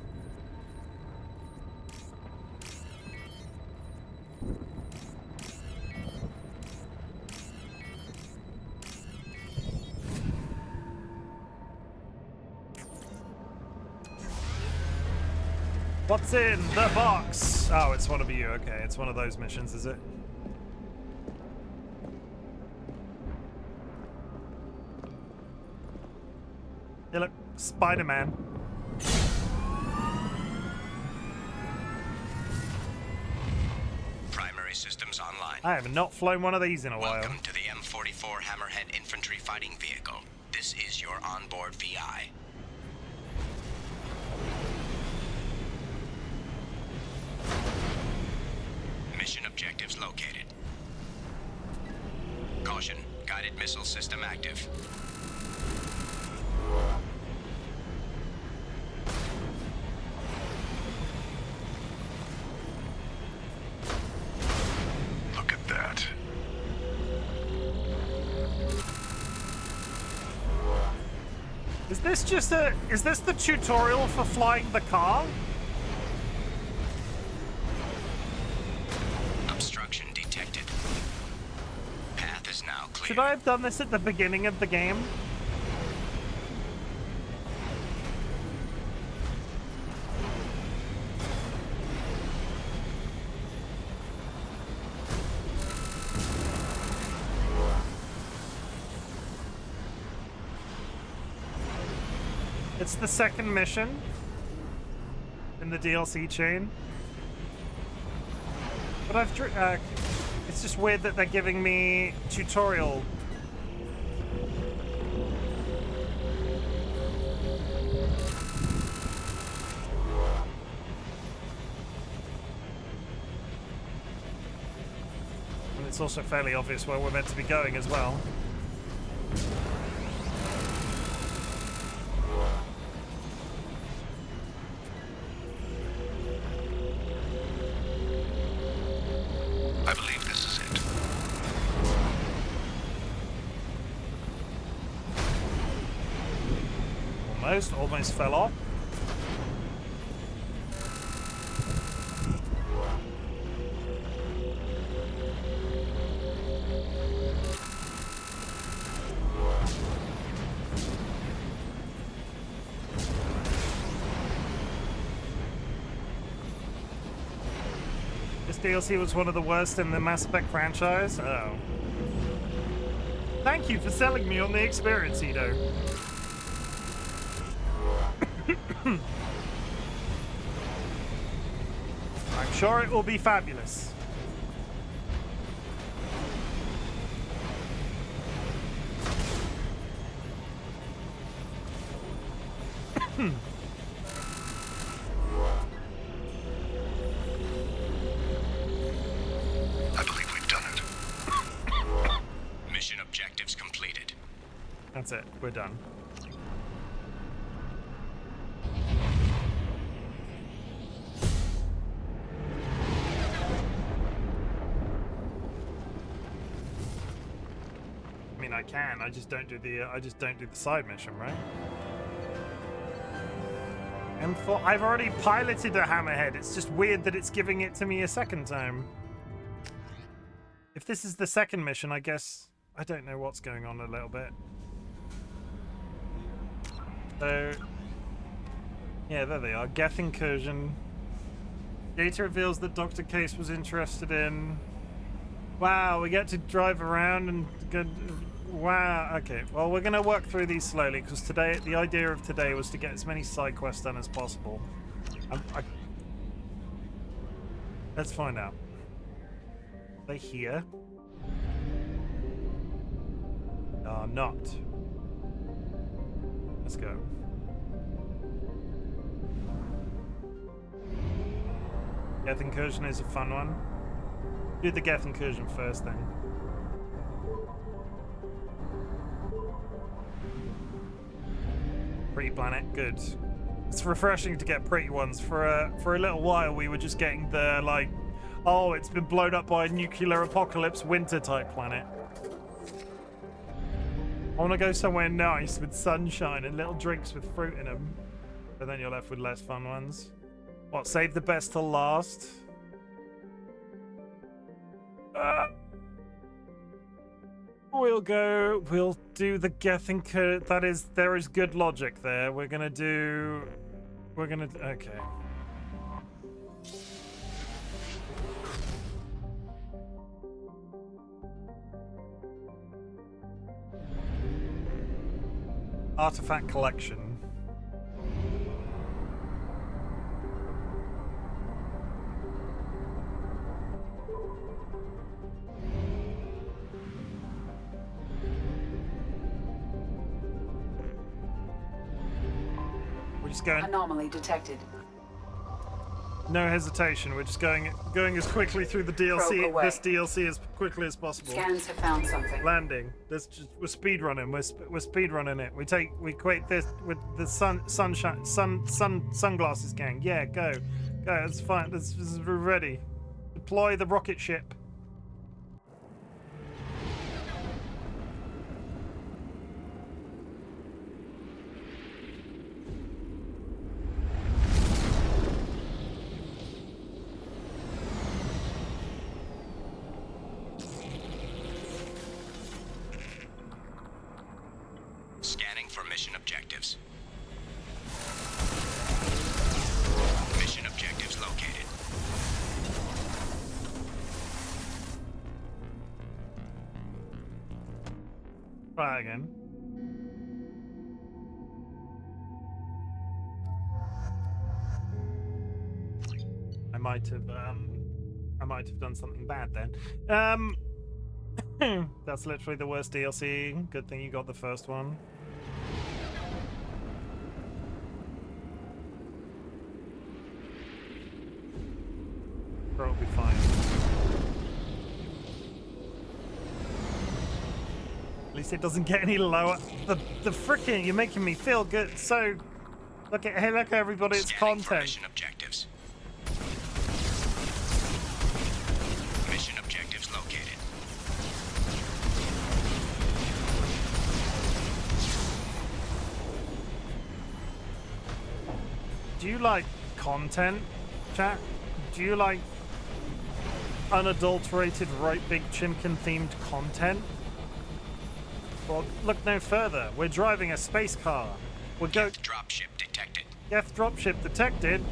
S1: What's in the box? Oh, it's one of you. Okay, it's one of those missions, is it? Hey, look, Spider-Man.
S20: Primary systems online.
S1: I have not flown one of these in a while.
S20: Welcome to the M44 Hammerhead Infantry Fighting Vehicle. This is your onboard VI. Mission objectives located. Caution, guided missile system active.
S1: Is this just a... Is this the tutorial for flying the car?
S20: Obstruction detected. Path is now clear.
S1: Should I have done this at the beginning of the game? It's the second mission in the DLC chain. But I've... it's just weird that they're giving me tutorial. And it's also fairly obvious where we're meant to be going as well.
S15: I believe this is it.
S1: Almost fell off. This DLC was one of the worst in the Mass Effect franchise? Oh. Thank you for selling me on the experience, Edo. I'm sure it will be fabulous.
S15: I believe we've done it.
S20: Mission objectives completed.
S1: That's it. We're done. I mean, I can. I just don't do the side mission, right? And I've already piloted a hammerhead. It's just weird that it's giving it to me a second time. If this is the second mission, I guess I don't know what's going on a little bit. So, yeah, there they are. Geth incursion. Data reveals that Dr. Case was interested in. Wow, we get to drive around and go. Wow. Okay. Well, we're gonna work through these slowly because today, the idea of today was to get as many side quests done as possible. Let's find out. Are they here? Not. Let's go. Geth incursion is a fun one. Do the Geth incursion first, then. Pretty planet, good. It's refreshing to get pretty ones. For a little while, we were just getting the like, oh, it's been blown up by a nuclear apocalypse winter type planet. I want to go somewhere nice with sunshine and little drinks with fruit in them. But then you're left with less fun ones. What, save the best till last? We'll do the Geth incursion. There is good logic there. Okay. Artifact collection. We're just going.
S3: Anomaly detected.
S1: No hesitation. We're just going as quickly through the DLC, this DLC, as quickly as possible.
S3: Scans have found something.
S1: Landing. We're speed running. We're speed running it. We equate this with the sunglasses gang. Yeah, go. It's fine. This is ready. Deploy the rocket ship.
S20: mission objectives. Mission objectives located.
S1: Try again. I might have done something bad then. That's literally the worst DLC. Good thing you got the first one. Bro, it'll be fine. At least it doesn't get any lower. The frickin', you're making me feel good. So, look at, hey, look everybody, it's
S20: Scanning for
S1: content.
S20: mission objectives. Mission objectives located.
S1: Do you like content, chat? Do you like unadulterated RightBigChimken themed content? Well, look no further. We're driving a space car. We're
S20: Geth dropship detected.
S1: Geth dropship detected.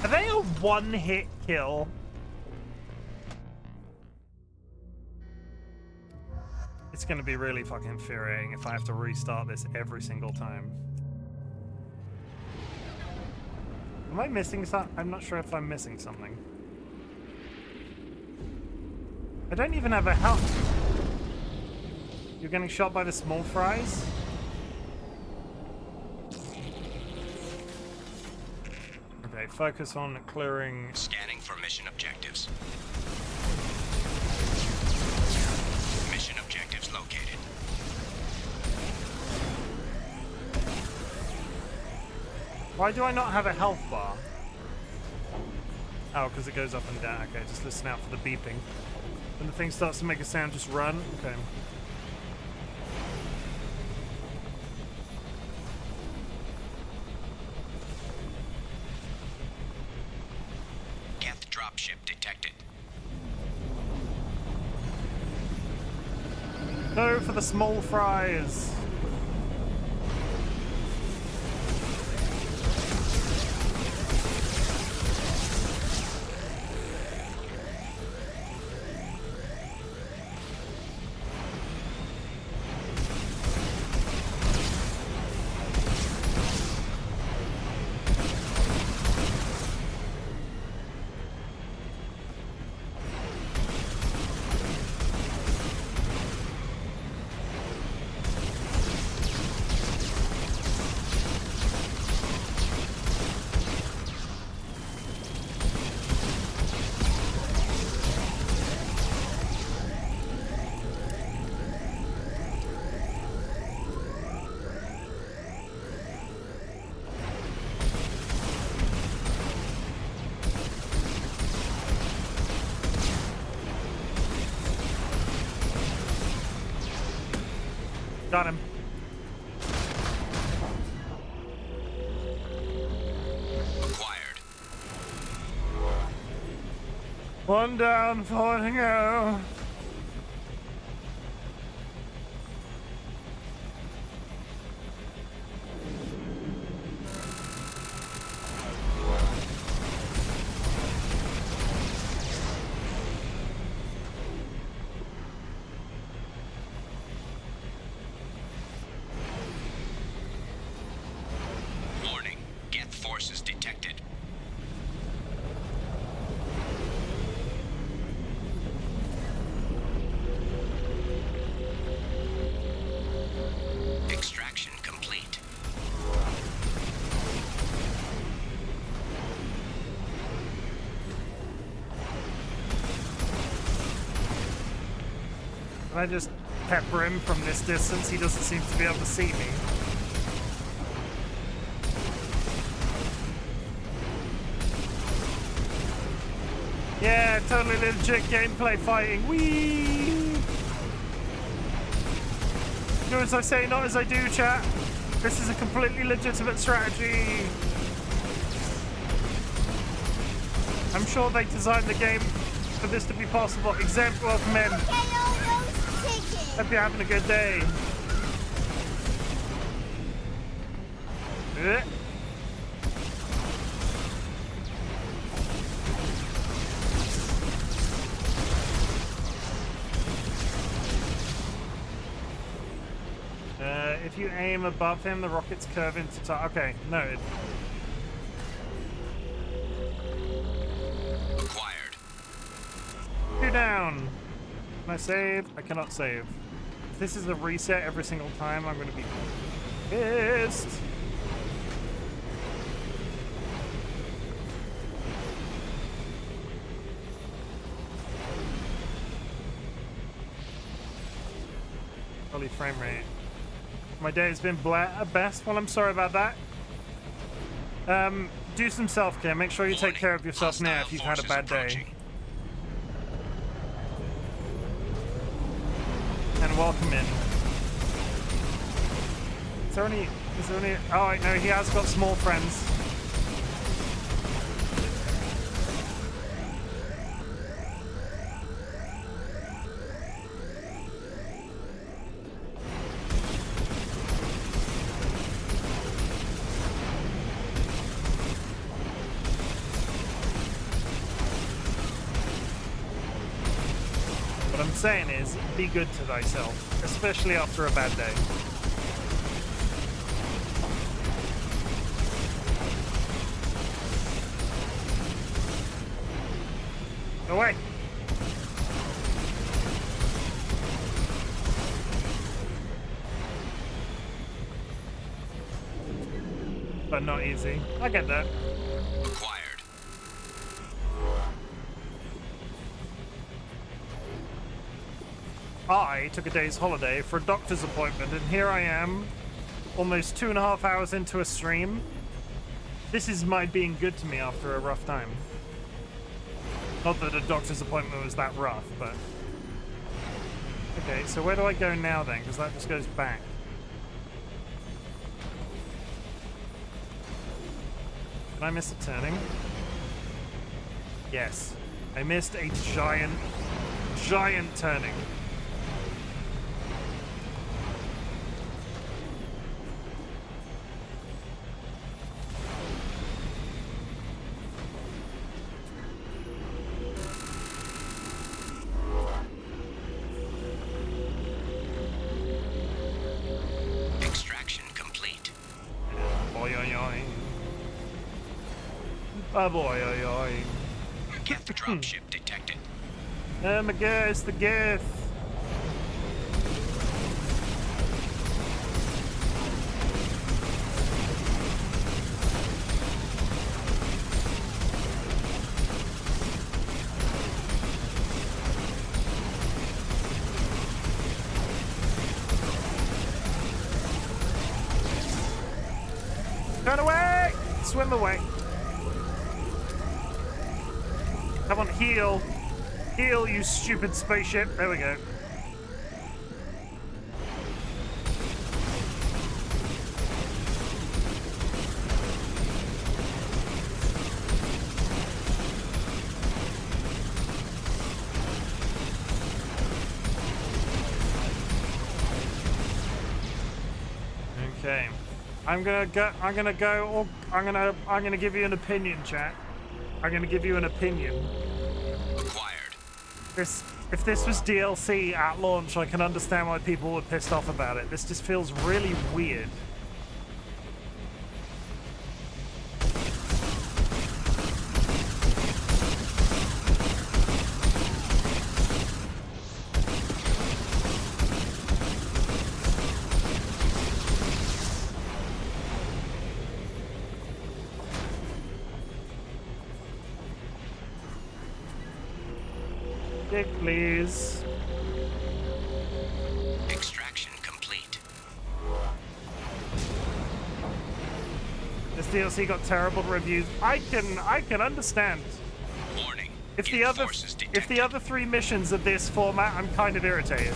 S1: Are they a one-hit kill? It's gonna be really fucking infuriating if I have to restart this every single time. Am I missing something? I'm not sure if I'm missing something. I don't even have a health. You're getting shot by the small fries? Okay, focus on clearing.
S20: Scanning for mission objectives. Mission objectives located.
S1: Why do I not have a health bar? Oh, because it goes up and down. Okay, just listen out for the beeping. When the thing starts to make a sound, just run. Okay.
S20: Geth dropship detected.
S1: Go for the small fries. Got him.
S20: Acquired.
S1: One down, 4 to go.
S20: Warning. Geth forces detected.
S1: If I just pepper him from this distance, he doesn't seem to be able to see me. Yeah, totally legit gameplay fighting. Whee! Do as I say, not as I do, chat. This is a completely legitimate strategy. I'm sure they designed the game for this to be possible. Exempt welcome in. Hope you're having a good day. If you aim above him, the rockets curve into top. Okay, noted.
S20: Acquired.
S1: 2 down. Can I save? I cannot save. If this is a reset every single time, I'm going to be pissed. Holy frame rate. My day has been best. Well, I'm sorry about that. Do some self-care. Make sure you take care of yourself now if you've had a bad day. And welcome in. Is there any... Oh, I know, he has got small friends. What I'm saying is, be good to thyself, especially after a bad day. Away. But not easy. I get that.
S20: Acquired.
S1: I took a day's holiday for a doctor's appointment, and here I am, almost 2.5 hours into a stream. This is my being good to me after a rough time. Not that a doctor's appointment was that rough, but... Okay, so where do I go now then? Because that just goes back. Did I miss a turning? Yes. I missed a giant turning. Oh boy, oi.
S20: Geth dropship detected.
S1: Oh my god, it's the Geth. Turn away! Swim away. Come on, heal. Heal, you stupid spaceship. There we go. Okay. I'm gonna give you an opinion, chat. I'm gonna give you an opinion.
S20: Acquired.
S1: If this was DLC at launch, I can understand why people were pissed off about it. This just feels really weird. Please. DLC got terrible reviews. I can understand.
S20: Warning.
S1: If the other 3 missions of this format, I'm kind of irritated.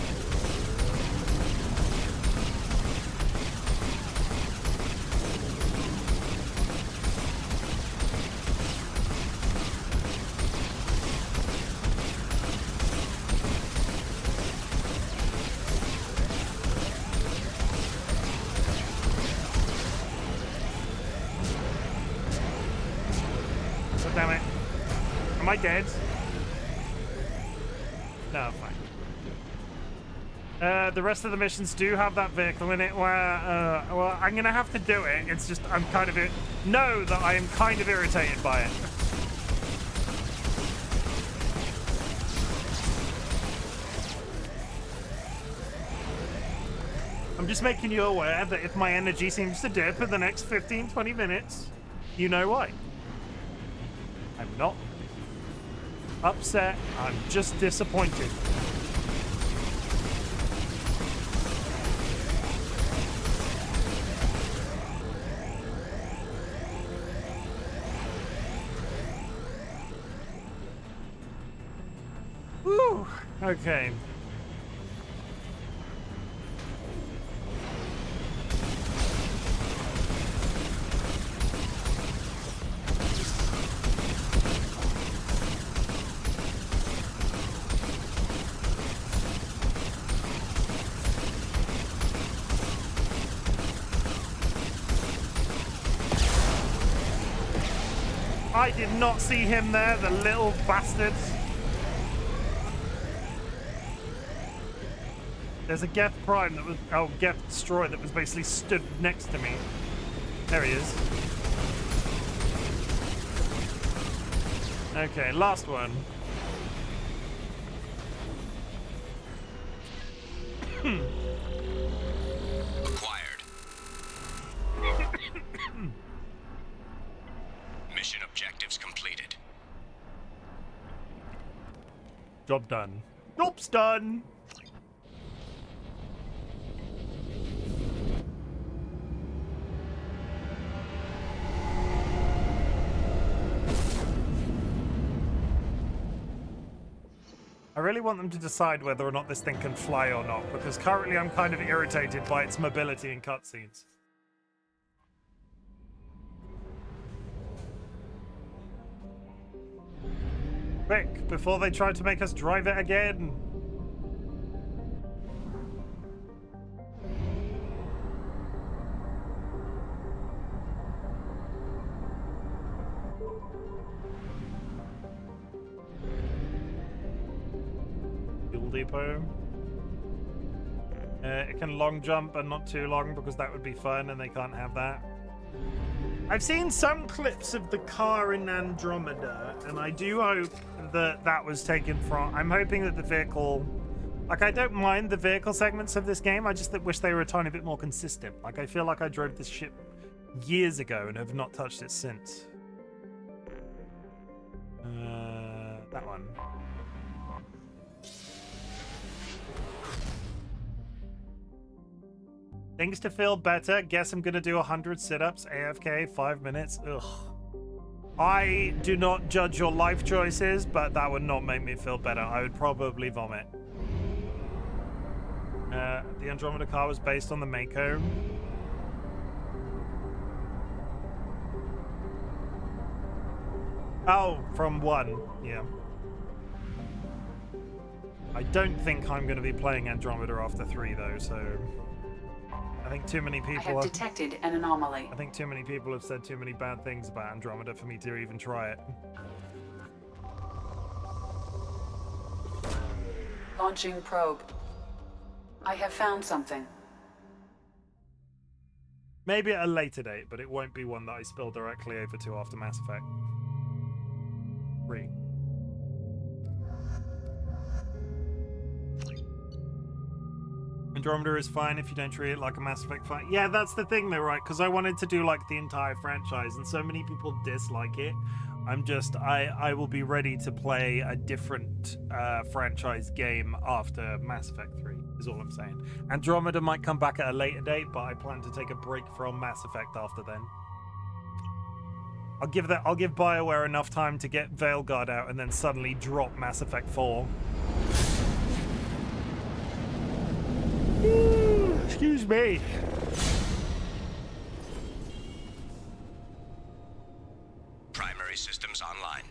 S1: Oh, damn it. Am I dead? No, fine. The rest of the missions do have that vehicle in it where, well, I'm gonna have to do it. It's just, I'm kind of, know that I am kind of irritated by it. I'm just making you aware that if my energy seems to dip in the next 15-20 minutes, you know why. I'm not upset, I'm just disappointed. Woo! Okay. I did not see him there, the little bastard. There's a Geth Prime that was, oh, Geth Destroyer that was basically stood next to me. There he is. Okay, last one.
S20: Acquired. Mission objectives completed.
S1: Job done. Job's done. I really want them to decide whether or not this thing can fly or not, because currently I'm kind of irritated by its mobility in cutscenes. Quick, before they try to make us drive it again. Fuel depot. It can long jump, but not too long, because that would be fun, and they can't have that. I've seen some clips of the car in Andromeda, and I do hope that that was taken from... I'm hoping that the vehicle... Like, I don't mind the vehicle segments of this game, I just wish they were a tiny bit more consistent. Like, I feel like I drove this ship years ago and have not touched it since. That one. Things to feel better. Guess I'm gonna do 100 sit-ups, AFK, 5 minutes. Ugh. I do not judge your life choices, but that would not make me feel better. I would probably vomit. The Andromeda car was based on the Mako. Oh, from 1, yeah. I don't think I'm going to be playing Andromeda after 3, though, so... I think too many people
S3: I have detected an anomaly.
S1: I think too many people have said too many bad things about Andromeda for me to even try it.
S3: Launching probe. I have found something.
S1: Maybe at a later date, but it won't be one that I spill directly over to after Mass Effect 3. Andromeda is fine if you don't treat it like a Mass Effect fight. Yeah, that's the thing though, right? Because I wanted to do like the entire franchise and so many people dislike it. I will be ready to play a different franchise game after Mass Effect 3, is all I'm saying. Andromeda might come back at a later date, but I plan to take a break from Mass Effect after then. I'll give BioWare enough time to get Veilguard out and then suddenly drop Mass Effect 4. Excuse me.
S20: Primary systems online.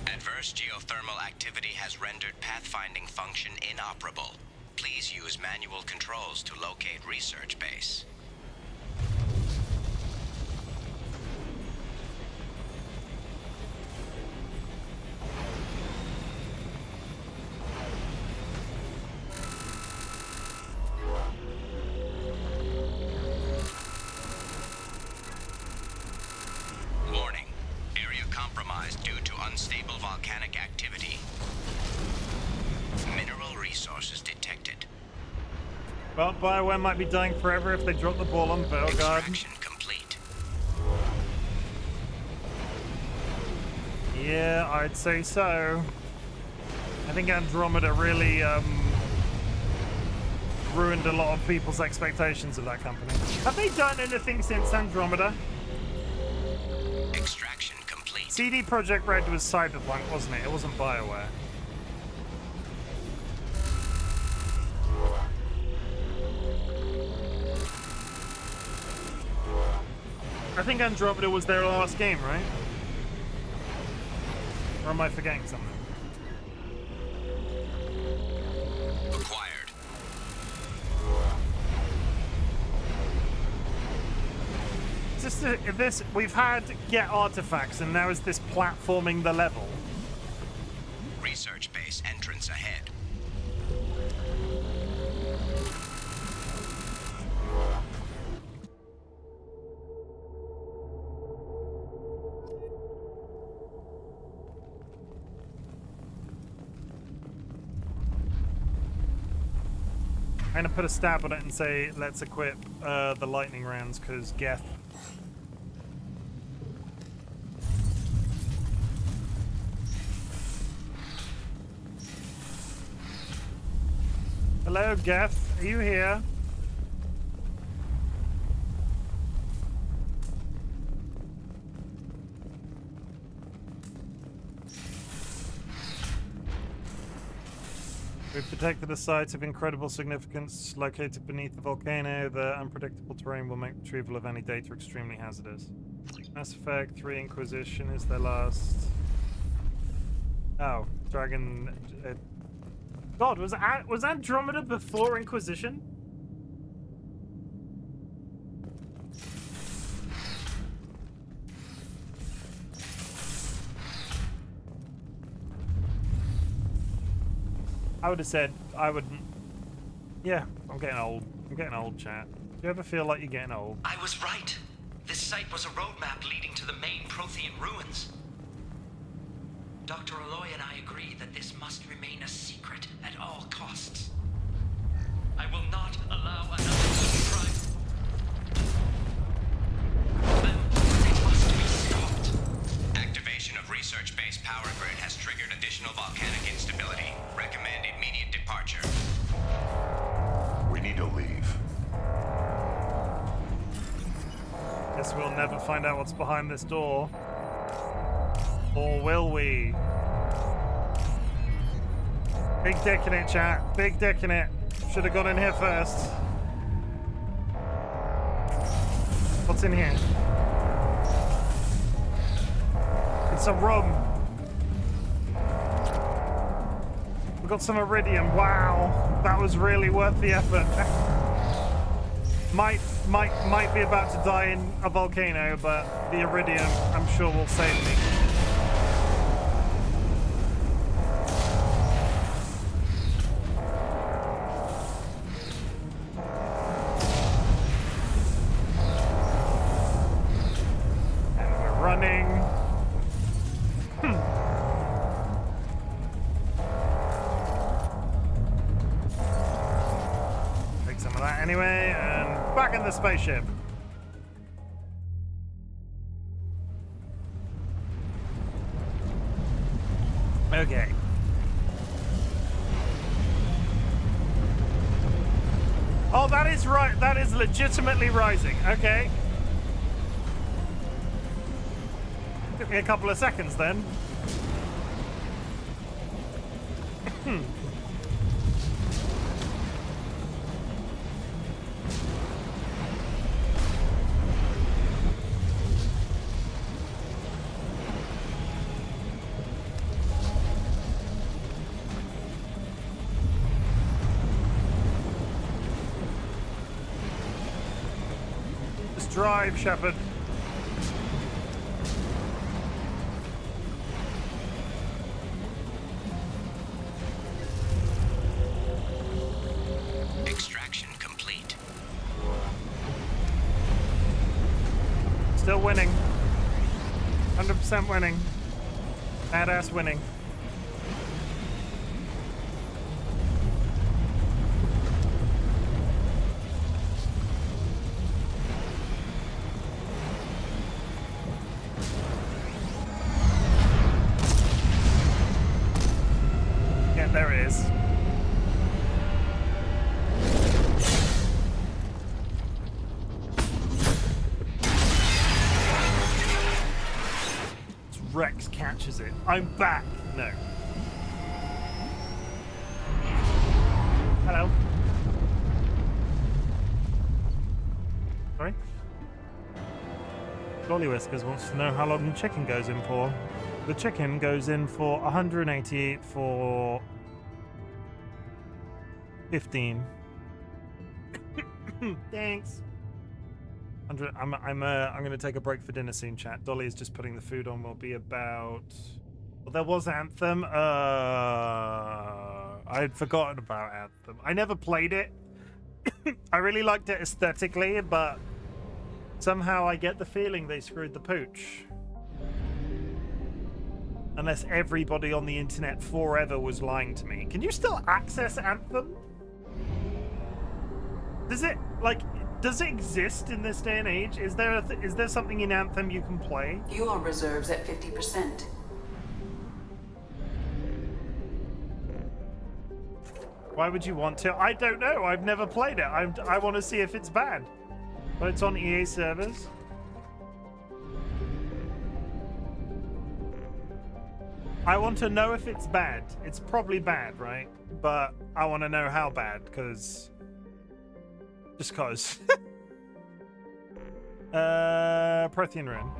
S20: Adverse geothermal activity has rendered pathfinding function inoperable. Please use manual controls to locate research base. Warning. Area compromised due to unstable volcanic activity. Mineral resources detected.
S1: Well, BioWare might be dying forever if they drop the ball on Veilguard.
S20: Extraction complete.
S1: Yeah, I'd say so. I think Andromeda really ruined a lot of people's expectations of that company. Have they done anything since Andromeda?
S20: Extraction complete.
S1: CD Projekt Red was Cyberpunk, wasn't it? It wasn't BioWare. I think Andromeda was their last game, right? Or am I forgetting something?
S20: Acquired.
S1: We've had get artifacts, and now is this platforming the level?
S20: Research base entrance ahead.
S1: I'm gonna put a stab on it and say, let's equip the lightning rounds, because Geth. Hello, Geth. Are you here? We've detected a site of incredible significance located beneath the volcano. The unpredictable terrain will make retrieval of any data extremely hazardous. Mass Effect 3 Inquisition is their last. Oh, Dragon. God, was Andromeda before Inquisition? I would have said I wouldn't. Yeah, I'm getting old. I'm getting old, chat. Do you ever feel like you're getting old?
S19: I was right. This site was a roadmap leading to the main Prothean ruins. Dr. Aloy and I agree that this must remain a secret at all costs. I will not allow another crime. It must be stopped.
S20: Activation of research base power grid has triggered additional volcanic instability. Recommend immediate departure.
S15: We need to leave.
S1: Guess we'll never find out what's behind this door. Or will we? Big dick in it, chat. Big dick in it. Should have gone in here first. What's in here? It's a room. We got some iridium. Wow, that was really worth the effort. Might be about to die in a volcano, but the iridium, I'm sure, will save me. The spaceship. Okay. Oh, that is right. That is legitimately rising. Okay. took me a couple of seconds then. Just drive, Shepard.
S20: Extraction complete.
S1: Still winning. 100% winning. Badass winning. Yeah, there it is. Rex catches it. I'm back. No. Hello. Sorry? DollyWhiskers wants to know how long the chicken goes in for. The chicken goes in for 180 for 15. Thanks. I'm going to take a break for dinner soon, chat. Dolly is just putting the food on. Will be about... Well, there was Anthem. I had forgotten about Anthem. I never played it. I really liked it aesthetically, but somehow I get the feeling they screwed the pooch. Unless everybody on the internet forever was lying to me. Can you still access Anthem? Does it, like... Does it exist in this day and age? Is there is there something in Anthem you can play?
S3: Fuel reserves at 50%.
S1: Why would you want to? I don't know. I've never played it. I want to see if it's bad. But it's on EA servers. I want to know if it's bad. It's probably bad, right? But I want to know how bad, because... Just cause. Prothean Ruin.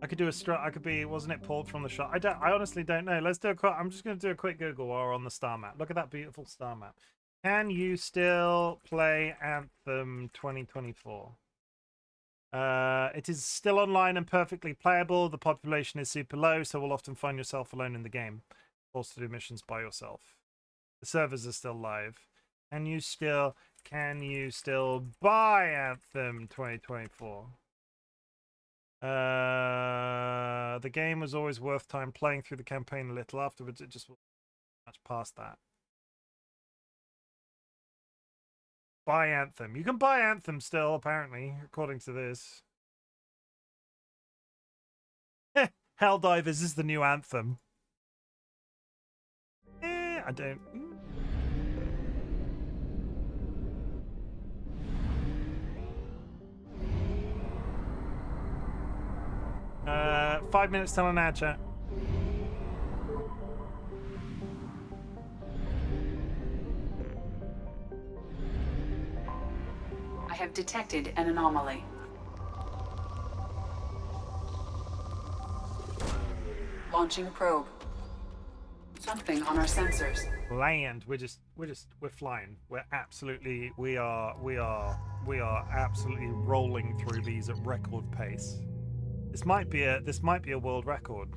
S1: I could do a strut. I could be. Wasn't it pulled from the shot? I honestly don't know. Let's do a quick. I'm just going to do a quick Google while we're on the star map. Look at that beautiful star map. Can you still play Anthem 2024? It is still online and perfectly playable. The population is super low, so we'll often find yourself alone in the game. Forced to do missions by yourself. The servers are still live. Can you still buy Anthem 2024? The game was always worth time playing through the campaign a little. Afterwards, it just was much past that. Buy Anthem. You can buy Anthem still, apparently, according to this. Helldivers is the new Anthem. I don't... 5 minutes till an ad, chat.
S3: I have detected an anomaly. Launching probe. Something on our sensors.
S1: Land. We're flying. We are absolutely rolling through these at record pace. This might be a world record.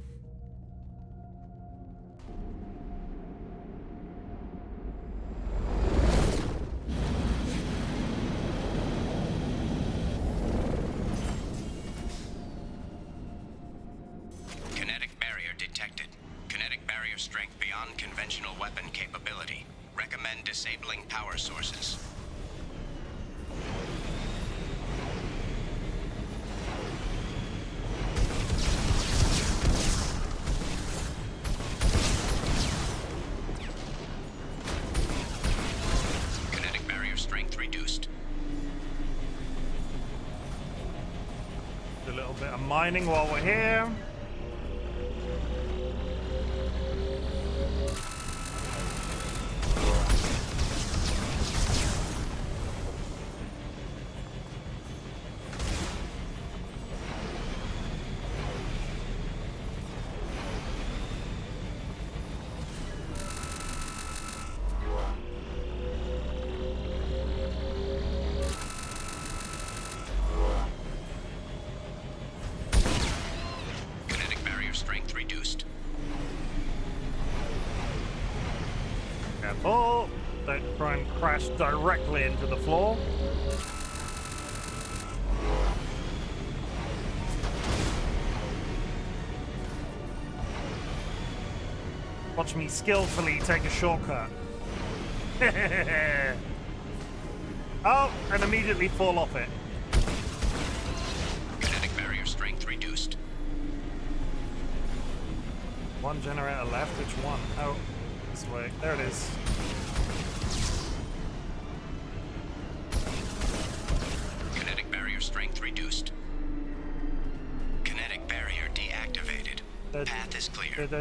S20: Kinetic barrier detected. Kinetic barrier strength beyond conventional weapon capability. Recommend disabling power sources. Kinetic barrier strength reduced.
S1: mining while we're here.
S20: Strength reduced.
S1: Careful. Don't try and crash directly into the floor. Watch me skillfully take a shortcut. Oh, and immediately fall off it.
S20: Kinetic barrier strength reduced.
S1: One generator left. Which one? Oh, this way. There it is.
S20: Kinetic barrier strength reduced. Kinetic barrier deactivated. Path is clear.
S1: Okay,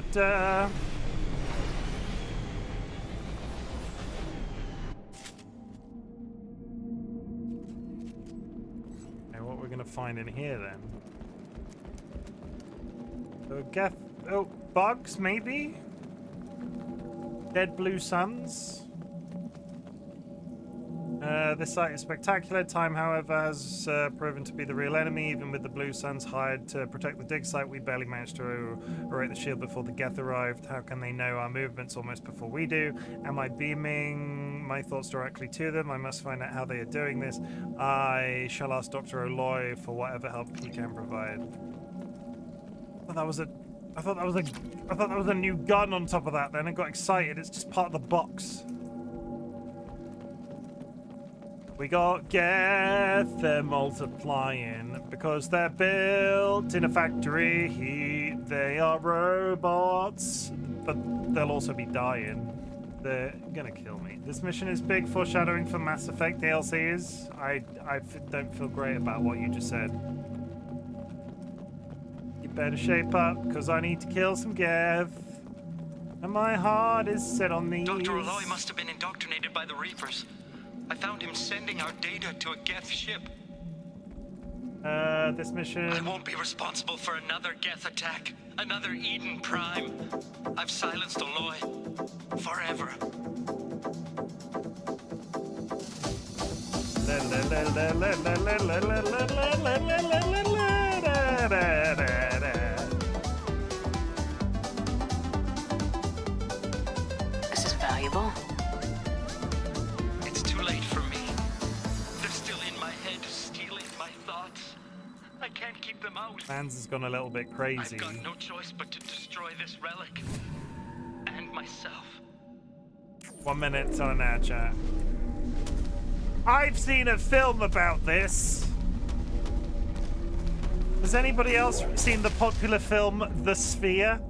S1: what we're gonna find in here then? So Geth. Oh, bugs, maybe? Dead blue suns? This site is spectacular. Time, however, has proven to be the real enemy. Even with the blue suns hired to protect the dig site, we barely managed to erect the shield before the Geth arrived. How can they know our movements almost before we do? Am I beaming my thoughts directly to them? I must find out how they are doing this. I shall ask Dr. Aloy for whatever help he can provide. Oh, that was a... I thought that was a new gun on top of that. Then I got excited. It's just part of the box. We got Geth. They're multiplying because they're built in a factory. They are robots, but they'll also be dying. They're gonna kill me. This mission is big foreshadowing for Mass Effect DLCs. I don't feel great about what you just said. Better shape up, because I need to kill some Geth. And my heart is set on these.
S19: Dr. Aloy must have been indoctrinated by the Reapers. I found him sending our data to a Geth ship.
S1: This mission...
S19: I won't be responsible for another Geth attack. Another Eden Prime. I've silenced Aloy. Forever.
S13: This is valuable.
S19: It's too late for me. They're still in my head, stealing my thoughts. I can't keep them out.
S1: Mans has gone a little bit crazy.
S19: I've got no choice but to destroy this relic. And myself.
S1: 1 minute on our chat. I've seen a film about this. Has anybody else seen the popular film The Sphere?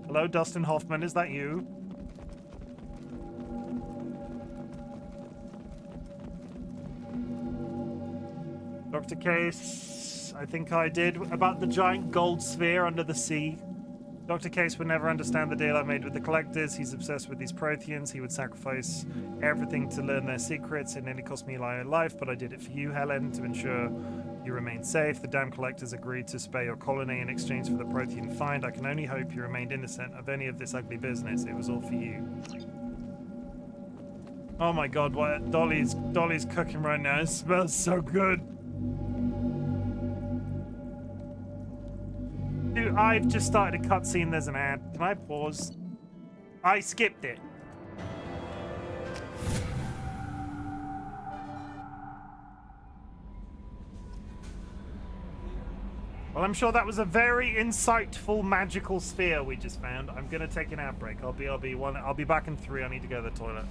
S1: Hello, Dustin Hoffman, is that you? Dr. Case, I think I did, about the giant gold sphere under the sea. Dr. Case would never understand the deal I made with the collectors. He's obsessed with these Protheans. He would sacrifice everything to learn their secrets. It nearly cost me a life, but I did it for you, Helen, to ensure you remain safe. The damn collectors agreed to spare your colony in exchange for the Prothean find. I can only hope you remained innocent of any of this ugly business. It was all for you. Oh my god, what Dolly's cooking right now. It smells so good. Dude, I've just started a cutscene. There's an ad. Can I pause? I skipped it. Well, I'm sure that was a very insightful magical sphere we just found. I'm gonna take an ad break. I'll be back in 3. I need to go to the toilet.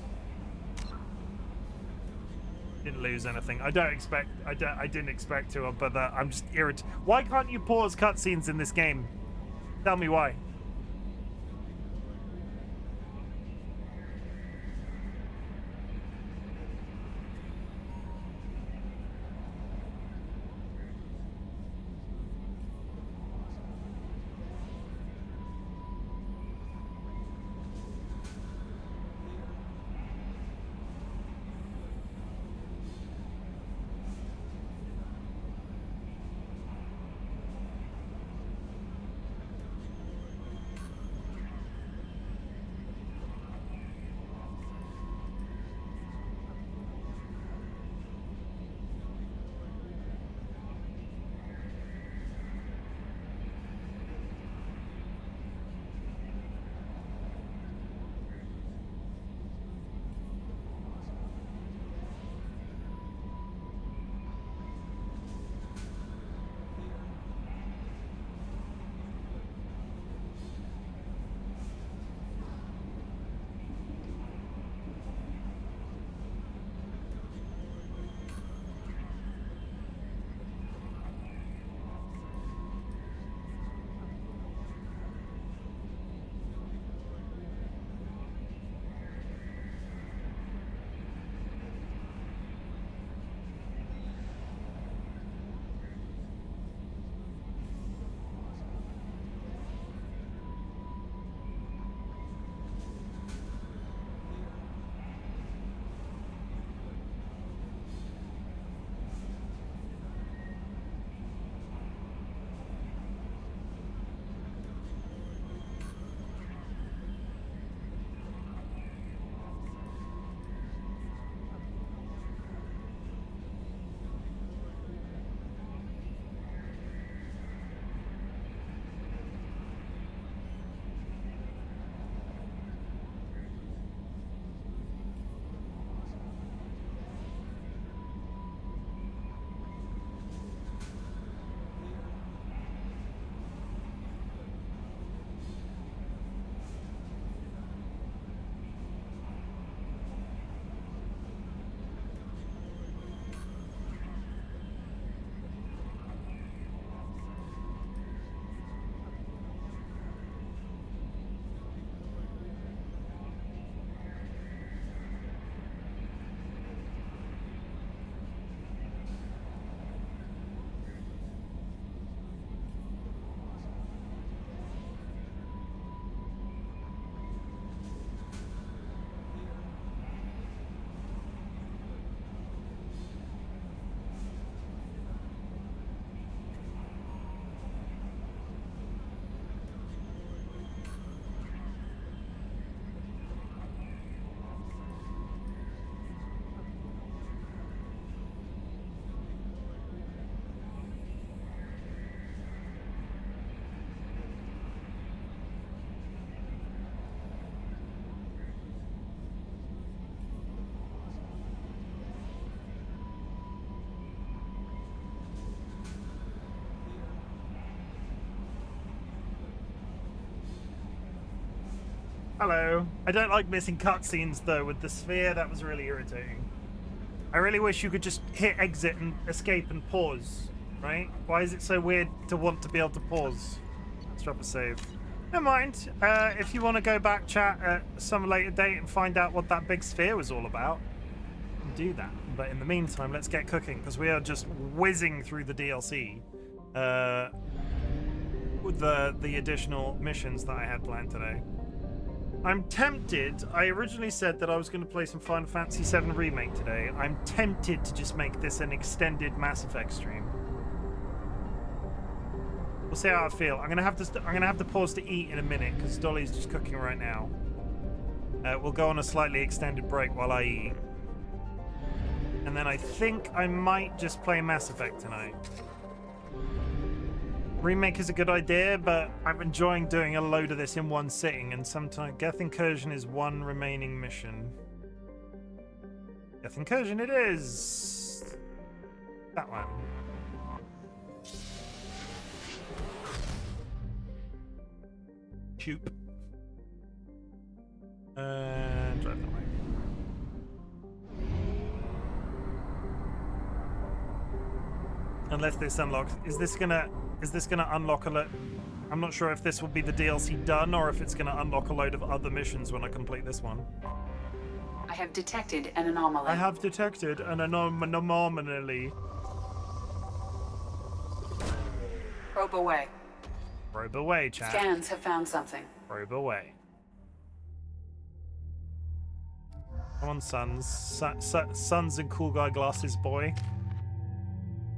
S1: Didn't lose anything. I didn't expect to, but I'm just irritated. Why can't you pause cutscenes in this game? Tell me why. Hello. I don't like missing cutscenes though with the sphere. That was really irritating. I really wish you could just hit exit and escape and pause, right? Why is it so weird to want to be able to pause? Let's drop a save. Never mind. If you want to go back, chat, at some later date and find out what that big sphere was all about, do that. But in the meantime, let's get cooking, because we are just whizzing through the DLC with the additional missions that I had planned today. I'm tempted. I originally said that I was going to play some Final Fantasy VII Remake today. I'm tempted to just make this an extended Mass Effect stream. We'll see how I feel. I'm gonna have to pause to eat in a minute because Dolly's just cooking right now. We'll go on a slightly extended break while I eat, and then I think I might just play Mass Effect tonight. Remake is a good idea, but I'm enjoying doing a load of this in one sitting, and sometimes Geth Incursion is one remaining mission. Geth Incursion it is! That one. Shoot. And drive that way. Unless this unlocks. Is this gonna unlock a lot? I'm not sure if this will be the DLC done or if it's gonna unlock a load of other missions when I complete this one.
S3: I have detected an anomaly.
S1: I have detected an anomaly.
S3: Probe away.
S1: Probe away, chat.
S3: Scans have found something.
S1: Probe away. Come on, Suns and cool guy glasses, boy.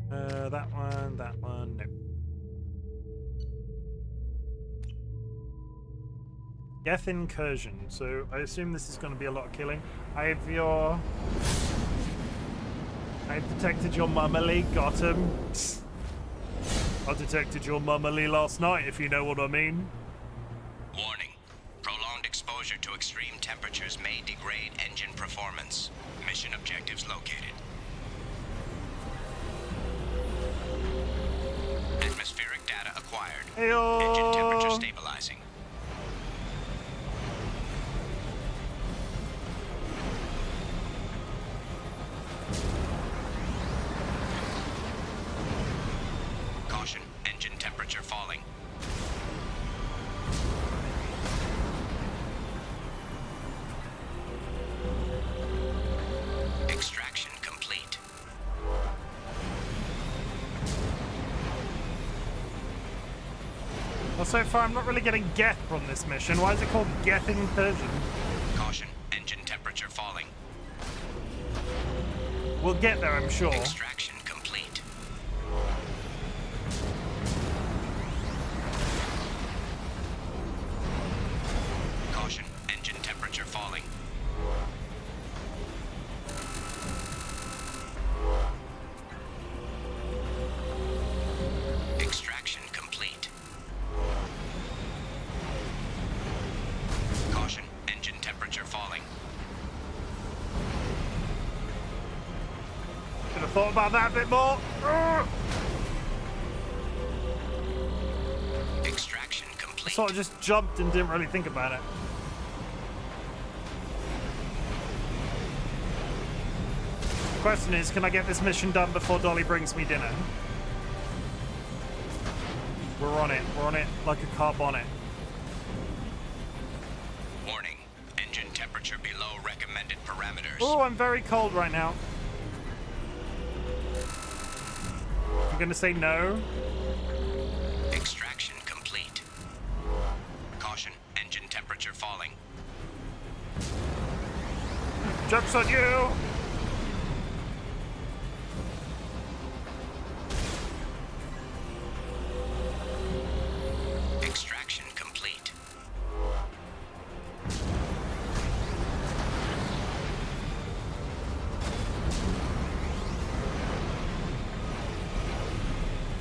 S1: That one, no. Geth Incursion. So I assume this is going to be a lot of killing. I've detected your mummily. Got him. I detected your mummily last night, if you know what I mean.
S20: Warning. Prolonged exposure to extreme temperatures may degrade engine performance. Mission objectives located. Atmospheric data acquired.
S1: Hey-o!
S20: Engine temperature stabilizing. Caution, engine temperature falling. Extraction complete.
S1: Well, so far I'm not really getting Geth from this mission. Why is it called Geth Incursion?
S20: Caution, engine temperature falling.
S1: We'll get there, I'm sure.
S20: Extraction complete. Caution, engine temperature falling. Extraction complete. Caution, engine temperature falling.
S1: Should have thought about that a bit more.
S20: Extraction complete.
S1: I sort of just jumped and didn't really think about it. The question is, can I get this mission done before Dolly brings me dinner? We're on it like a car bonnet.
S20: Warning, engine temperature below recommended parameters.
S1: Oh, I'm very cold right now. I'm gonna say no.
S20: Extraction complete. Caution, engine temperature falling.
S1: Joke's on you!
S20: Extraction complete.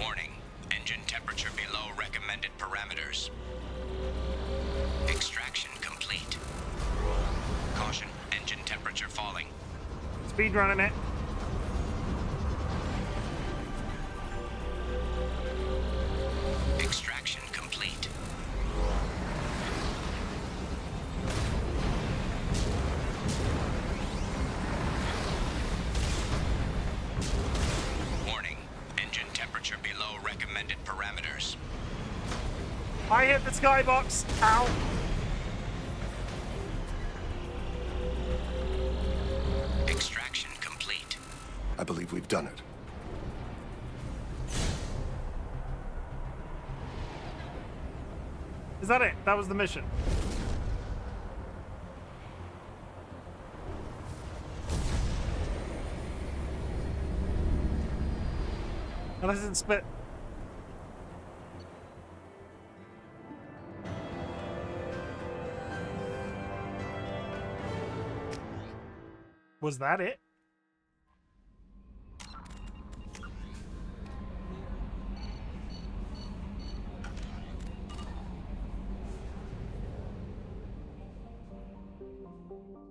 S20: Warning, engine temperature below recommended parameters. Extraction complete. Caution, engine temperature falling.
S1: Speed running it.
S20: Extraction complete. temperature below recommended parameters.
S1: I hit the skybox. Ow.
S20: Extraction complete.
S21: I believe we've done it.
S1: Is that it? That was the mission. Unless it's split. Was that it?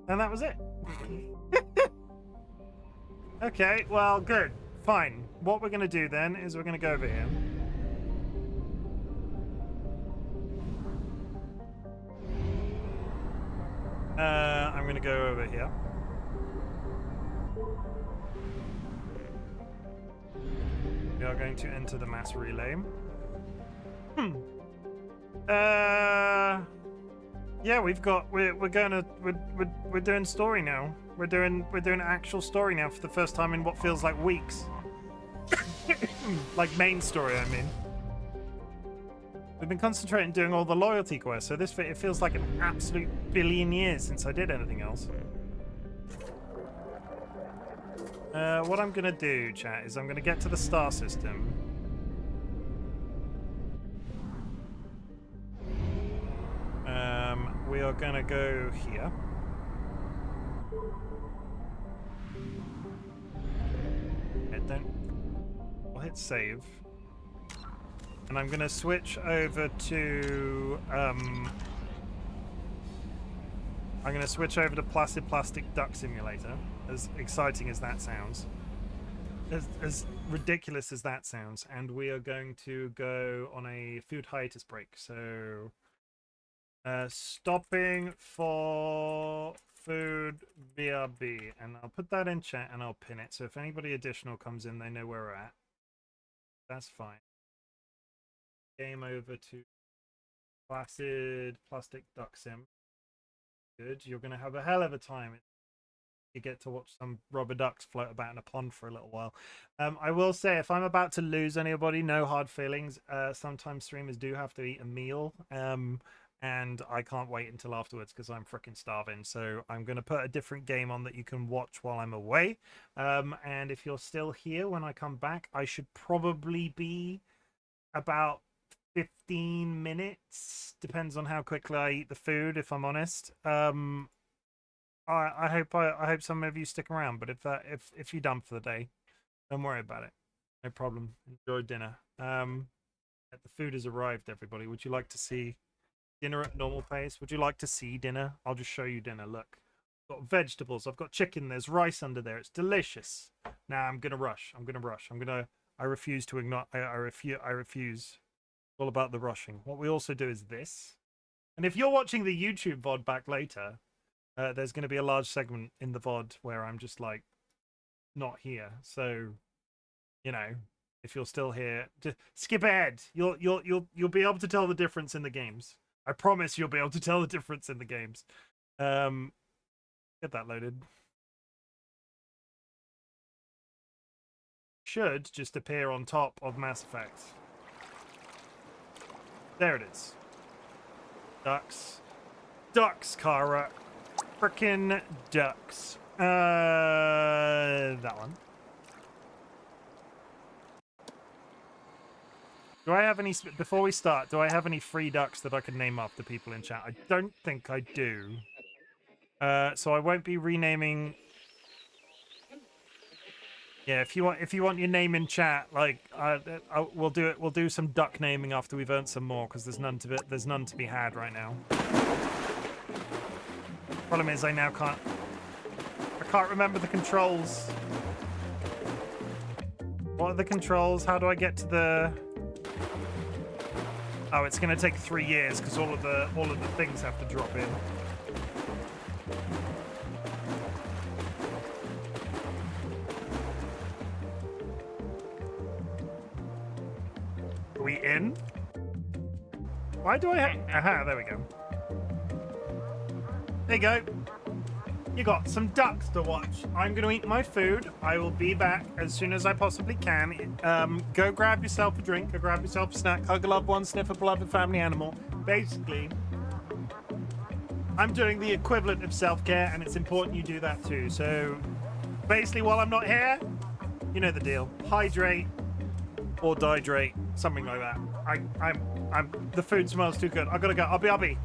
S1: And that was it. Okay, well, good. Fine. What we're going to do then is we're going to go over here. I'm going to go over here. We are going to enter the mass relay. Yeah, we're doing story now. We're doing actual story now for the first time in what feels like weeks. Like main story, I mean. We've been concentrating doing all the loyalty quests, so it feels like an absolute billion years since I did anything else. What I'm gonna do, chat, is I'm gonna get to the star system. We are gonna go here. I'll hit save. And I'm gonna switch over to Placid Plastic Duck Simulator. As exciting as that sounds. As ridiculous as that sounds. And we are going to go on a food hiatus break. So stopping for food BRB. And I'll put that in chat and I'll pin it. So if anybody additional comes in, they know where we're at. That's fine. Game over to Placid Plastic Duck Sim. Good. You're going to have a hell of a time. You get to watch some rubber ducks float about in a pond for a little while. I will say, if I'm about to lose anybody, no hard feelings. Sometimes streamers do have to eat a meal. And I can't wait until afterwards because I'm freaking starving. So I'm going to put a different game on that you can watch while I'm away. And if you're still here when I come back, I should probably be about 15 minutes. Depends on how quickly I eat the food, if I'm honest. I hope some of you stick around, but if you're done for the day, don't worry about it. No problem. Enjoy dinner. The food has arrived, everybody. Would you like to see dinner at normal pace? Would you like to see dinner? I'll just show you dinner. Look, I've got vegetables. I've got chicken. There's rice under there. It's delicious. Now I'm gonna rush. I refuse to ignore. I refuse. It's all about the rushing. What we also do is this. And if you're watching the YouTube VOD back later, there's going to be a large segment in the VOD where I'm just like not here. So, you know, if you're still here, just skip ahead. You'll be able to tell the difference in the games. I promise you'll be able to tell the difference in the games. Get that loaded. Should just appear on top of Mass Effect. There it is. Ducks. Ducks, Kara. Frickin' ducks. That one. Do I have any, before we start, do I have any free ducks that I can name after people in chat? I don't think I do. So I won't be renaming. Yeah, if you want your name in chat, like we'll do it. We'll do some duck naming after we've earned some more, because there's none to be had right now. Problem is, I can't remember the controls. What are the controls? How do I get to the? Oh, it's going to take 3 years because all of the things have to drop in. We in? Why do I have... Aha, there we go. There you go. You got some ducks to watch. I'm going to eat my food. I will be back as soon as I possibly can. Go grab yourself a drink. Go grab yourself a snack. Hug a loved one. Sniff a beloved family animal. Basically, I'm doing the equivalent of self-care, and it's important you do that too. So, basically, while I'm not here, you know the deal. Hydrate or dihydrate, something like that. The food smells too good. I gotta go. I'll be.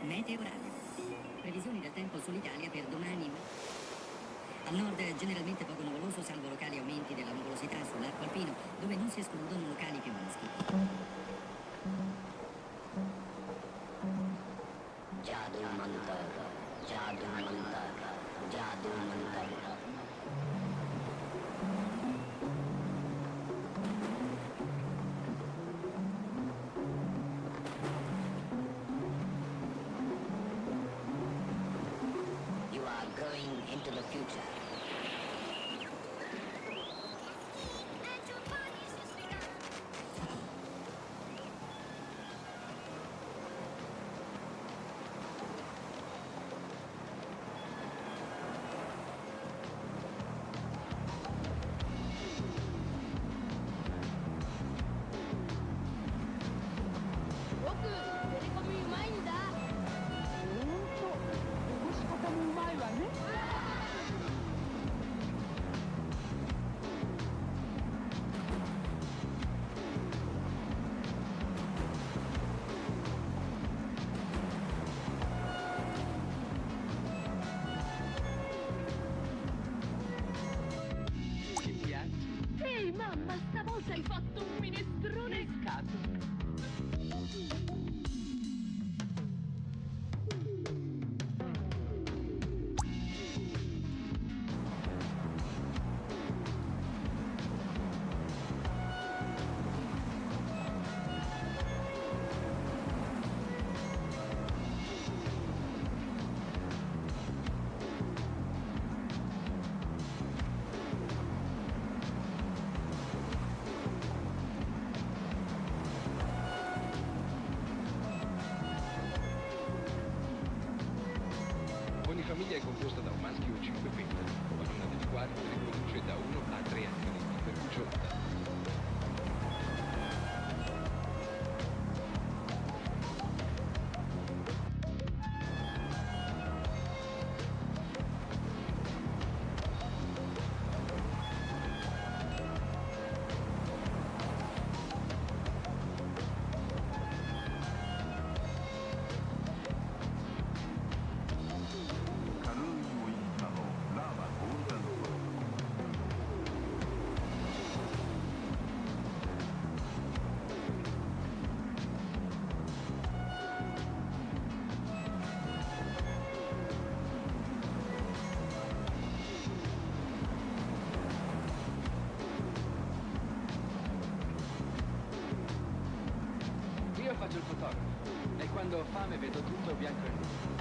S7: Meteorale. Previsioni del tempo sull'Italia per domani. Al nord generalmente poco nuvoloso, salvo locali aumenti della nuvolosità sull'arco alpino, dove non si escludono locali più maschi.
S22: Jadu Mantara, Jadu Mantara, Jadu Mantara. You are going into the future.
S4: Faccio il fotografo. E quando ho fame vedo tutto bianco e nero.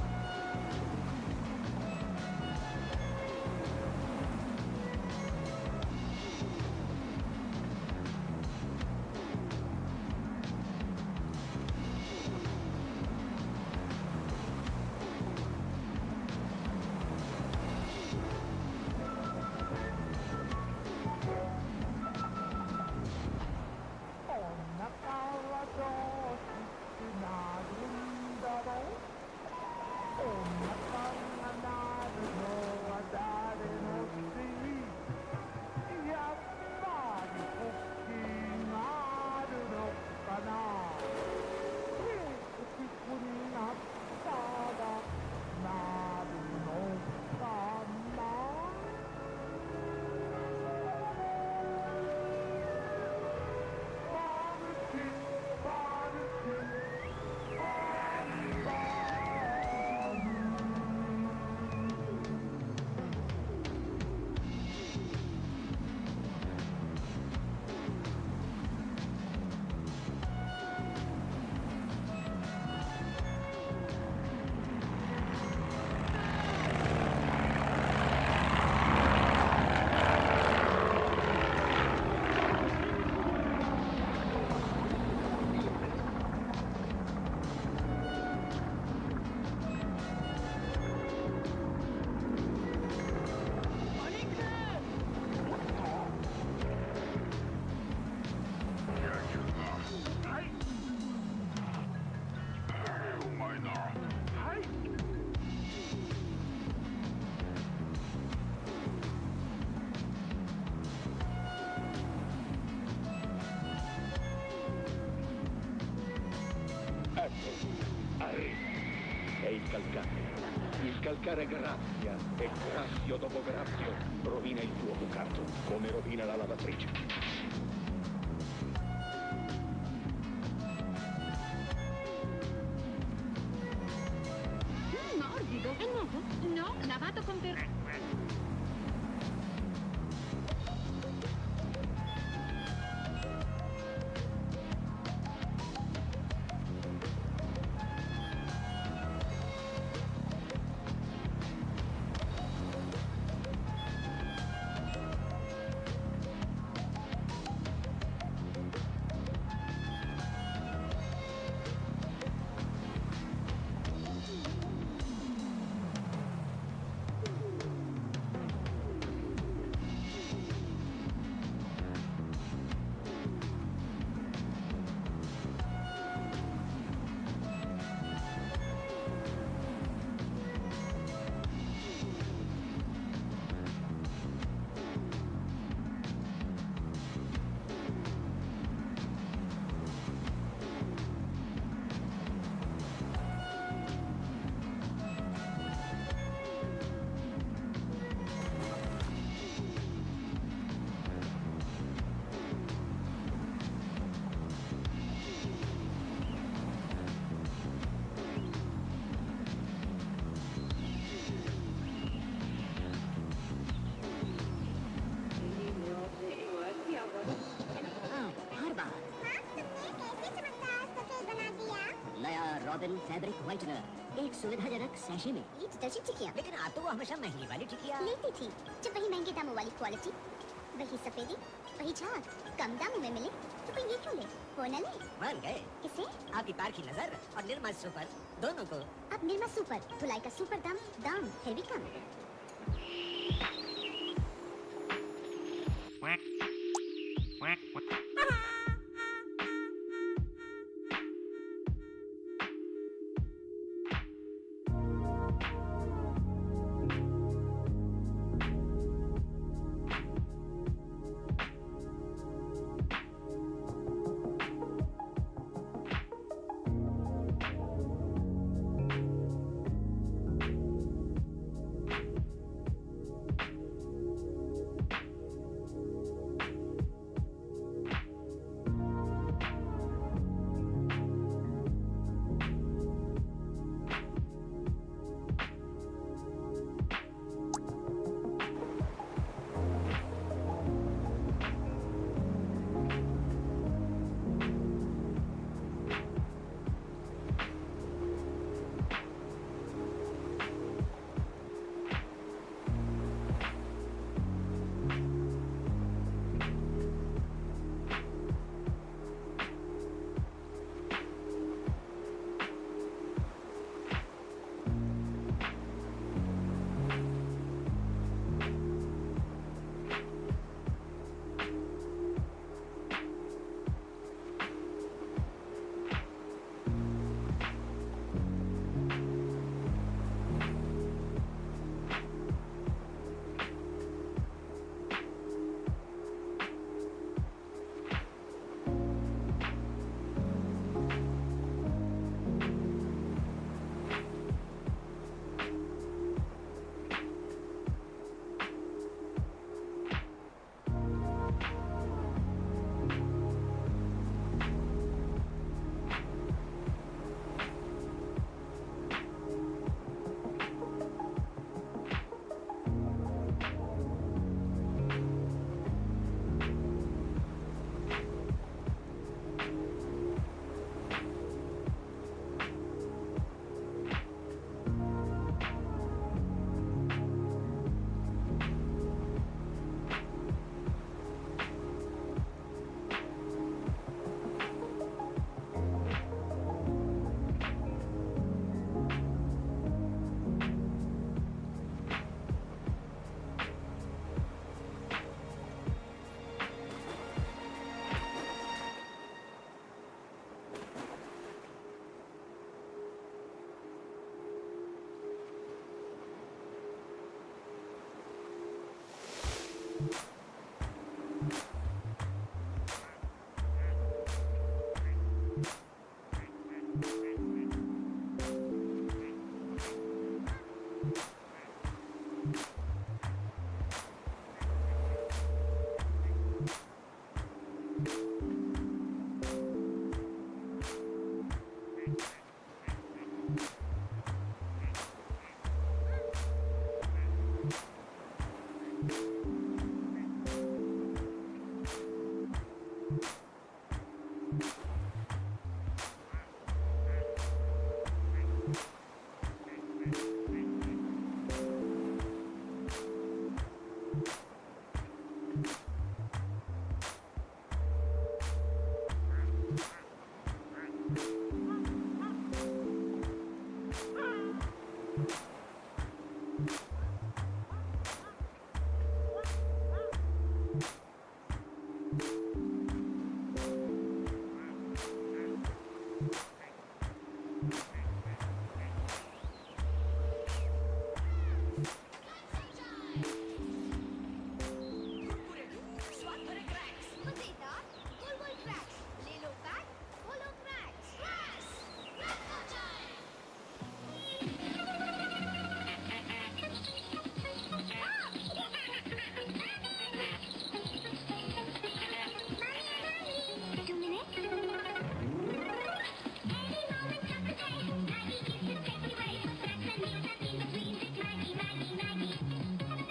S8: Il calcare graffia e graffio dopo graffio rovina il tuo bucato, come rovina la lavatrice.
S23: Morbido, è nuovo? No, lavato con
S22: robin fabric whitener, एक सुविधाजनक sachet में। ये detergent टिकिया, लेकिन आप तो वो हमेशा महंगी वाली टिकिया लेती थी। जब वही महंगे दामों वाली क्वालिटी, वही सफेदी, वही झाग कम दामों में मिले तो कोई ये क्यों ले? वो न ले। मान गए? किसे? आपकी पार की नजर और निर्मा सुपर दोनों को। अब निर्मा सुपर धुलाई का सुपर दाम फिर भी कम।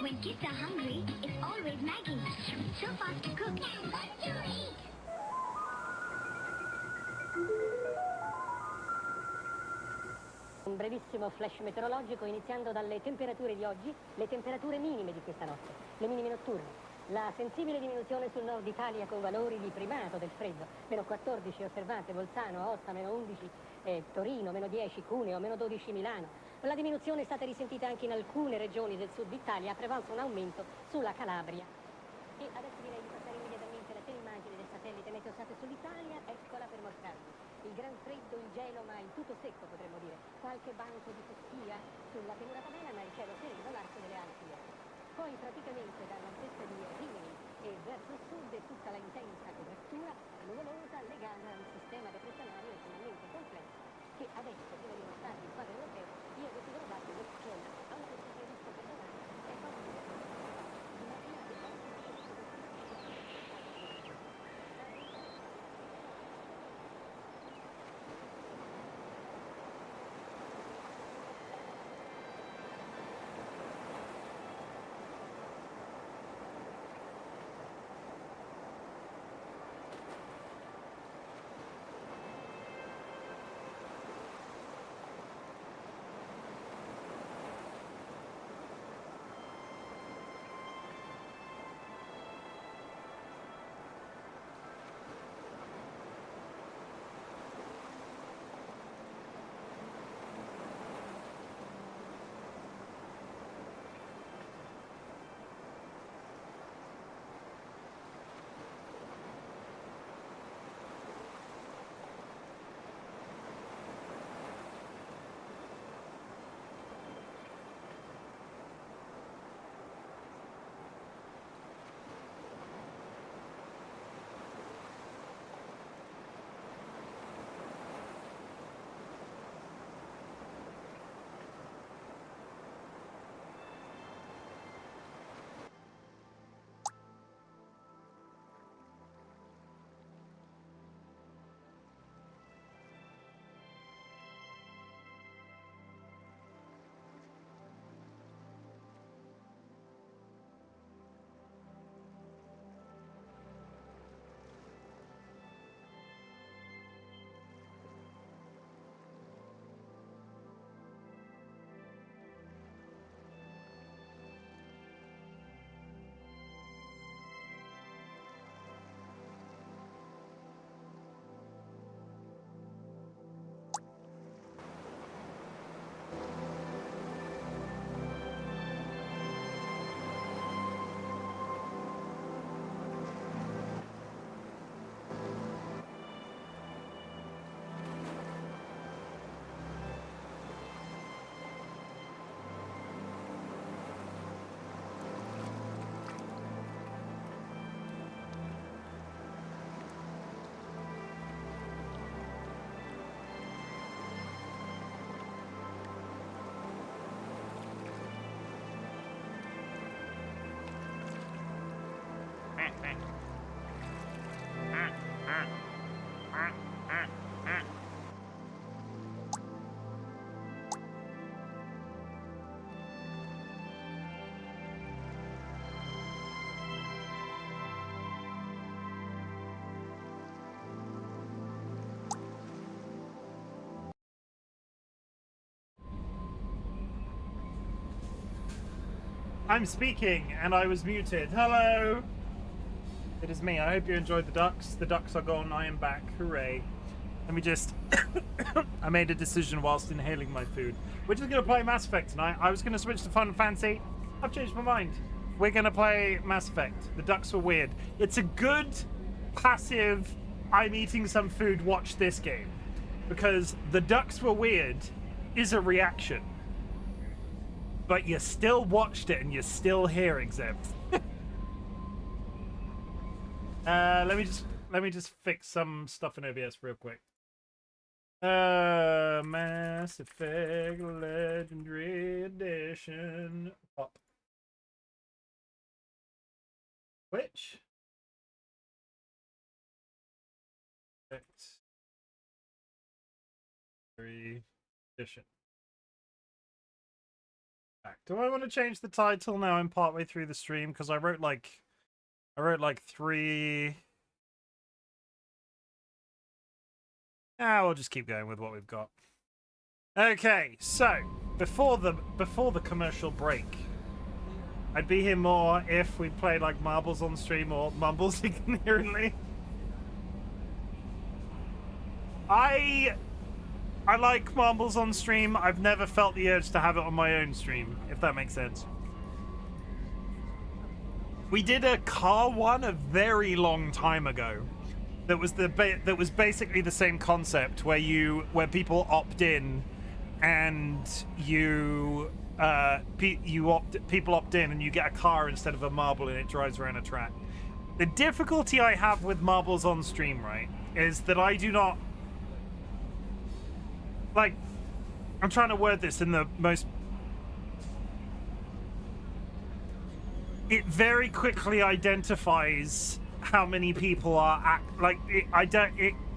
S22: When kids are hungry, it's always Maggie. So fast to cook. What to eat?
S2: Un brevissimo flash meteorologico iniziando dalle temperature di oggi, le temperature minime di questa notte, le minime notturne. La sensibile diminuzione sul nord Italia con valori di primato del freddo, meno 14 osservate Bolzano, Aosta, meno 11 Torino, meno 10 Cuneo, meno 12 Milano. La diminuzione è stata risentita anche in alcune regioni del sud Italia, ha prevalso un aumento sulla Calabria. E adesso direi di passare immediatamente alla teleimmagine del satellite Meteosat sull'Italia, eccola per mostrarvi. Il gran freddo, il gelo, ma il tutto secco potremmo dire. Qualche banco di foschia sulla pianura padana, ma il cielo sereno l'arco delle Alpi. Poi praticamente dall'altezza di Rimini e verso sud è tutta la intensa copertura nuvolosa legata a un sistema depressionario estremamente complesso che adesso, prima di mostrarvi il quadro europeo, io vi desidero dare un'occhiata a un questo previsto per domani e poi
S1: I'm speaking and I was muted. Hello. It is me. I hope you enjoyed the ducks. The ducks are gone. I am back. Hooray. Let me just... I made a decision whilst inhaling my food. We're just going to play Mass Effect tonight. I was going to switch to Fun Fancy. I've changed my mind. We're going to play Mass Effect. The ducks were weird. It's a good, passive, I'm eating some food, watch this game. Because the ducks were weird is a reaction. But you still watched it and you're still here, Exempt. Let me just fix some stuff in OBS real quick. Mass Effect Legendary Edition. Pop. Which? Edition. Back. Do I want to change the title now? I'm partway through the stream because I wrote like three. We'll just keep going with what we've got. Okay, so before the commercial break, I'd be here more if we played like marbles on stream or mumbles ignorantly. I like marbles on stream. I've never felt the urge to have it on my own stream, if that makes sense. We did a car one a very long time ago. That was basically the same concept where people opt in, and people opt in and you get a car instead of a marble and it drives around a track. The difficulty I have with marbles on stream, right, is that I do not like. I'm trying to word this in the most. It very quickly identifies how many people are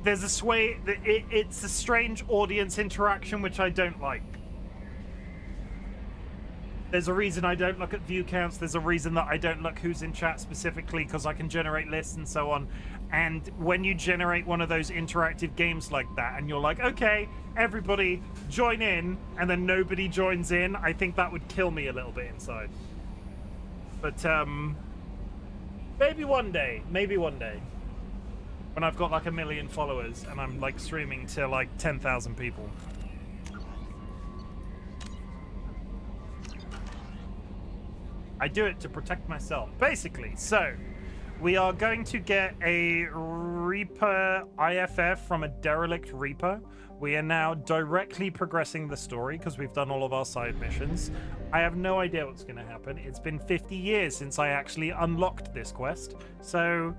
S1: there's a sway that it's a strange audience interaction which I don't like. There's a reason I don't look at view counts. There's a reason that I don't look who's in chat specifically, because I can generate lists and so on. And when you generate one of those interactive games like that and you're like, okay, everybody join in, and then nobody joins in, I think that would kill me a little bit inside. But maybe one day, when I've got like 1 million followers and I'm like streaming to like 10,000 people. I do it to protect myself, basically. So, we are going to get a Reaper IFF from a derelict Reaper. We are now directly progressing the story because we've done all of our side missions. I have no idea what's going to happen. It's been 50 years since I actually unlocked this quest, so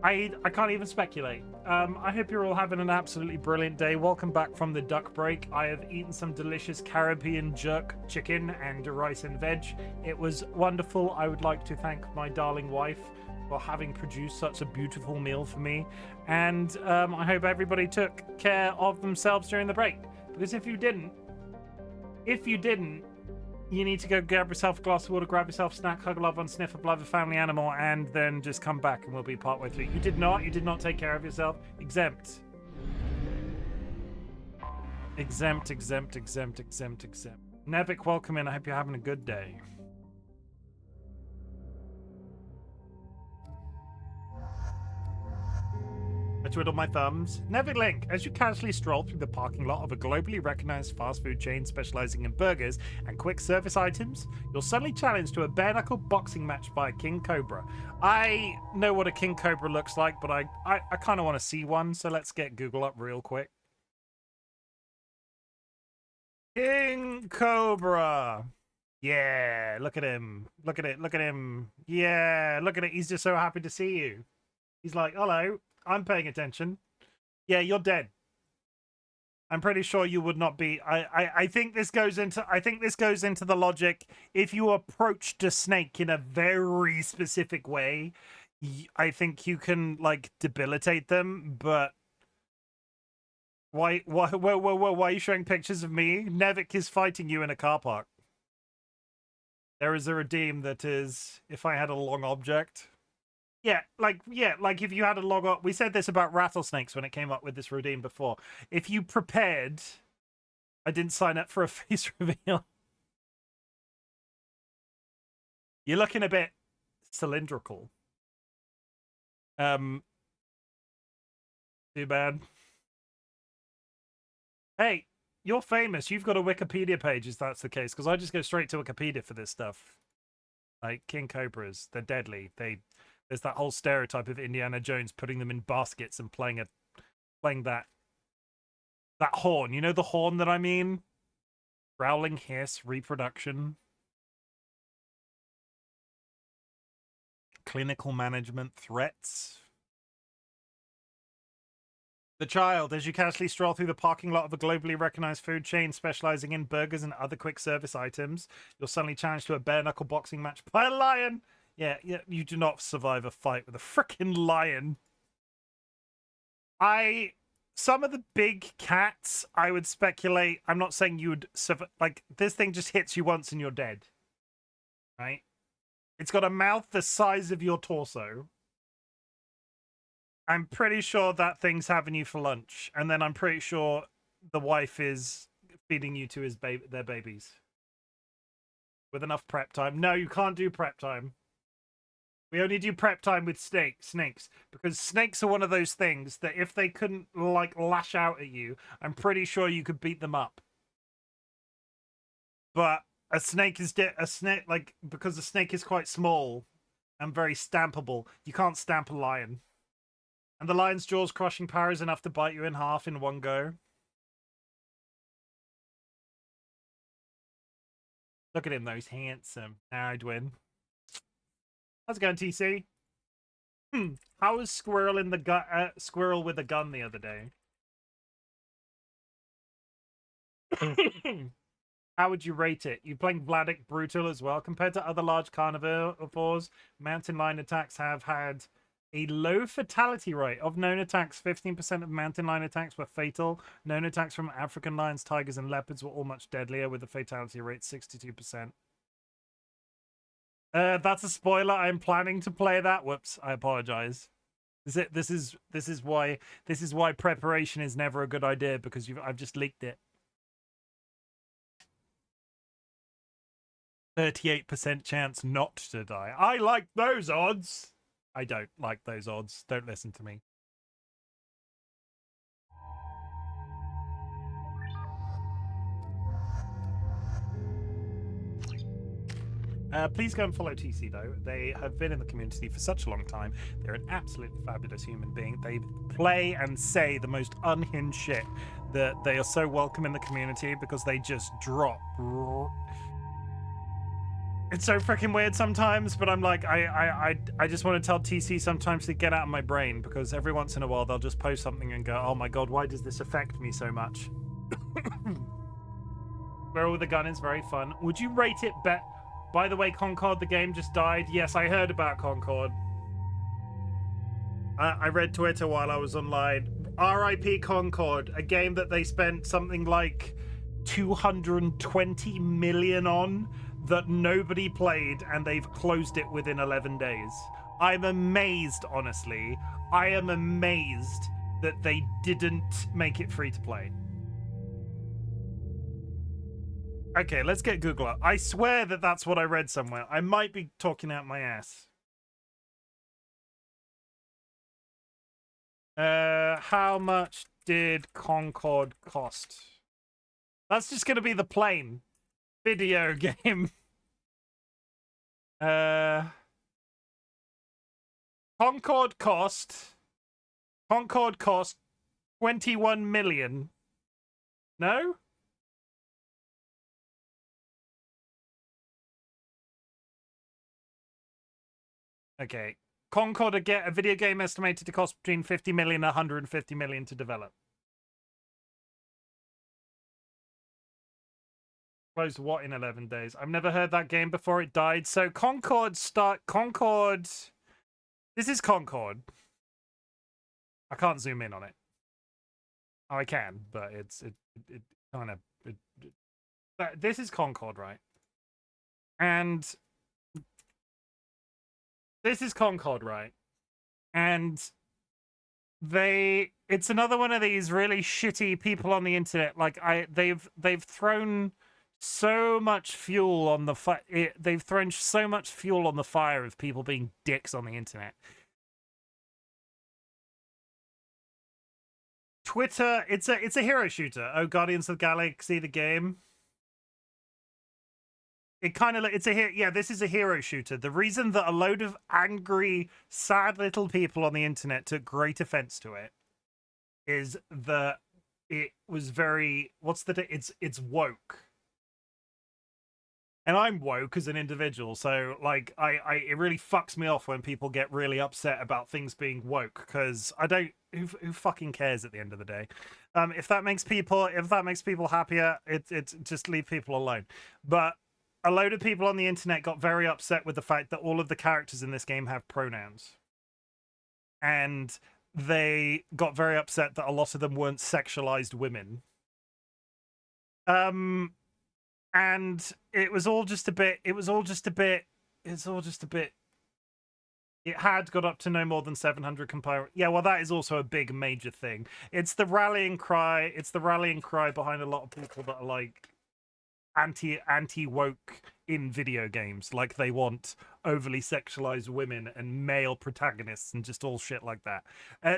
S1: I can't even speculate. I hope you're all having an absolutely brilliant day. Welcome back from the duck break. I have eaten some delicious Caribbean jerk chicken and rice and veg. It was wonderful. I would like to thank my darling wife for having produced such a beautiful meal for me. And I hope everybody took care of themselves during the break. Because if you didn't, you need to go grab yourself a glass of water, grab yourself a snack, hug a loved one, sniff a beloved family animal, and then just come back and we'll be partway through. You did not take care of yourself. Exempt. Exempt. Nevik, welcome in. I hope you're having a good day. I twiddle my thumbs. Nevik Link, as you casually stroll through the parking lot of a globally recognized fast food chain specializing in burgers and quick service items, you're suddenly challenged to a bare-knuckle boxing match by a King Cobra. I know what a King Cobra looks like, but I kind of want to see one, so let's get Google up real quick. King Cobra. Yeah, look at him. Look at him. Yeah, look at it. He's just so happy to see you. He's like, hello. I'm paying attention. Yeah, you're dead. I'm pretty sure you would not be. I think this goes into the logic. If you approached a snake in a very specific way, I think you can like debilitate them. But why are you showing pictures of me? Nevik is fighting you in a car park. There is a redeem that is if I had a long object. Yeah, like if you had a log up, we said this about rattlesnakes when it came up with this redeem before. If you prepared, I didn't sign up for a face reveal. You're looking a bit cylindrical. Too bad. Hey, you're famous. You've got a Wikipedia page, if that's the case, because I just go straight to Wikipedia for this stuff. Like king cobras, they're deadly. There's that whole stereotype of Indiana Jones putting them in baskets and playing that horn. You know the horn that I mean? Growling, hiss, reproduction. Clinical management, threats. The child, as you casually stroll through the parking lot of a globally recognized food chain specializing in burgers and other quick service items, you're suddenly challenged to a bare-knuckle boxing match by a lion. Yeah, you do not survive a fight with a freaking lion. Some of the big cats, I would speculate, I'm not saying you would survive, like, this thing just hits you once and you're dead. Right? It's got a mouth the size of your torso. I'm pretty sure that thing's having you for lunch, and then I'm pretty sure the wife is feeding you to their babies. With enough prep time. No, you can't do prep time. We only do prep time with snakes, because snakes are one of those things that if they couldn't, like, lash out at you, I'm pretty sure you could beat them up. But a snake is because the snake is quite small and very stampable, you can't stamp a lion. And the lion's jaws crushing power is enough to bite you in half in one go. Look at him though, he's handsome. Now I'd win. How's it going, TC? How was Squirrel in the Squirrel with a gun the other day? How would you rate it? You playing Vladik brutal as well compared to other large carnivores. Mountain lion attacks have had a low fatality rate. Of known attacks, 15% of mountain lion attacks were fatal. Known attacks from African lions, tigers, and leopards were all much deadlier, with a fatality rate 62%. That's a spoiler. I'm planning to play that. Whoops, I apologize. This is why preparation is never a good idea, because I've just leaked it. 38% chance not to die. I like those odds. I don't like those odds. Don't listen to me. Please go and follow TC, though. They have been in the community for such a long time. They're an absolutely fabulous human being. They play and say the most unhinged shit. That they are so welcome in the community because they just drop. It's so freaking weird sometimes, but I'm like, I just want to tell TC sometimes to get out of my brain, because every once in a while they'll just post something and go, oh my god, why does this affect me so much? Squirrel with a gun is very fun. Would you rate it better? By the way, Concord, the game just died. Yes, I heard about Concord. I read Twitter while I was online. RIP Concord, a game that they spent something like 220 million on, that nobody played, and they've closed it within 11 days. I'm amazed, honestly. I am amazed that they didn't make it free to play. Okay, let's get Google up. I swear that that's what I read somewhere. I might be talking out my ass. How much did Concord cost? That's just going to be the plain video game. Concord cost 21 million. No? Okay. Concord, a video game estimated to cost between 50 million and 150 million to develop. Closed what in 11 days? I've never heard that game before it died. So Concord. This is Concord. I can't zoom in on it. Oh, I can, but it kind of. This is Concord, right? And this is Concord, right? And it's another one of these really shitty people on the internet. Like they've thrown so much fuel on the they've thrown so much fuel on the fire of people being dicks on the internet. Twitter, it's a hero shooter. Oh, Guardians of the Galaxy, the game. It kind of this is a hero shooter. The reason that a load of angry, sad little people on the internet took great offense to it is that it was very it's woke. And I'm woke as an individual, so like it really fucks me off when people get really upset about things being woke, because I don't who fucking cares at the end of the day. If that makes people happier, it's just leave people alone. But a load of people on the internet got very upset with the fact that all of the characters in this game have pronouns. And they got very upset that a lot of them weren't sexualized women. And it had got up to no more than 700 compile. Yeah, well, that is also a big major thing. It's the rallying cry behind a lot of people that are like anti-woke in video games. Like they want overly sexualized women and male protagonists and just all shit like that.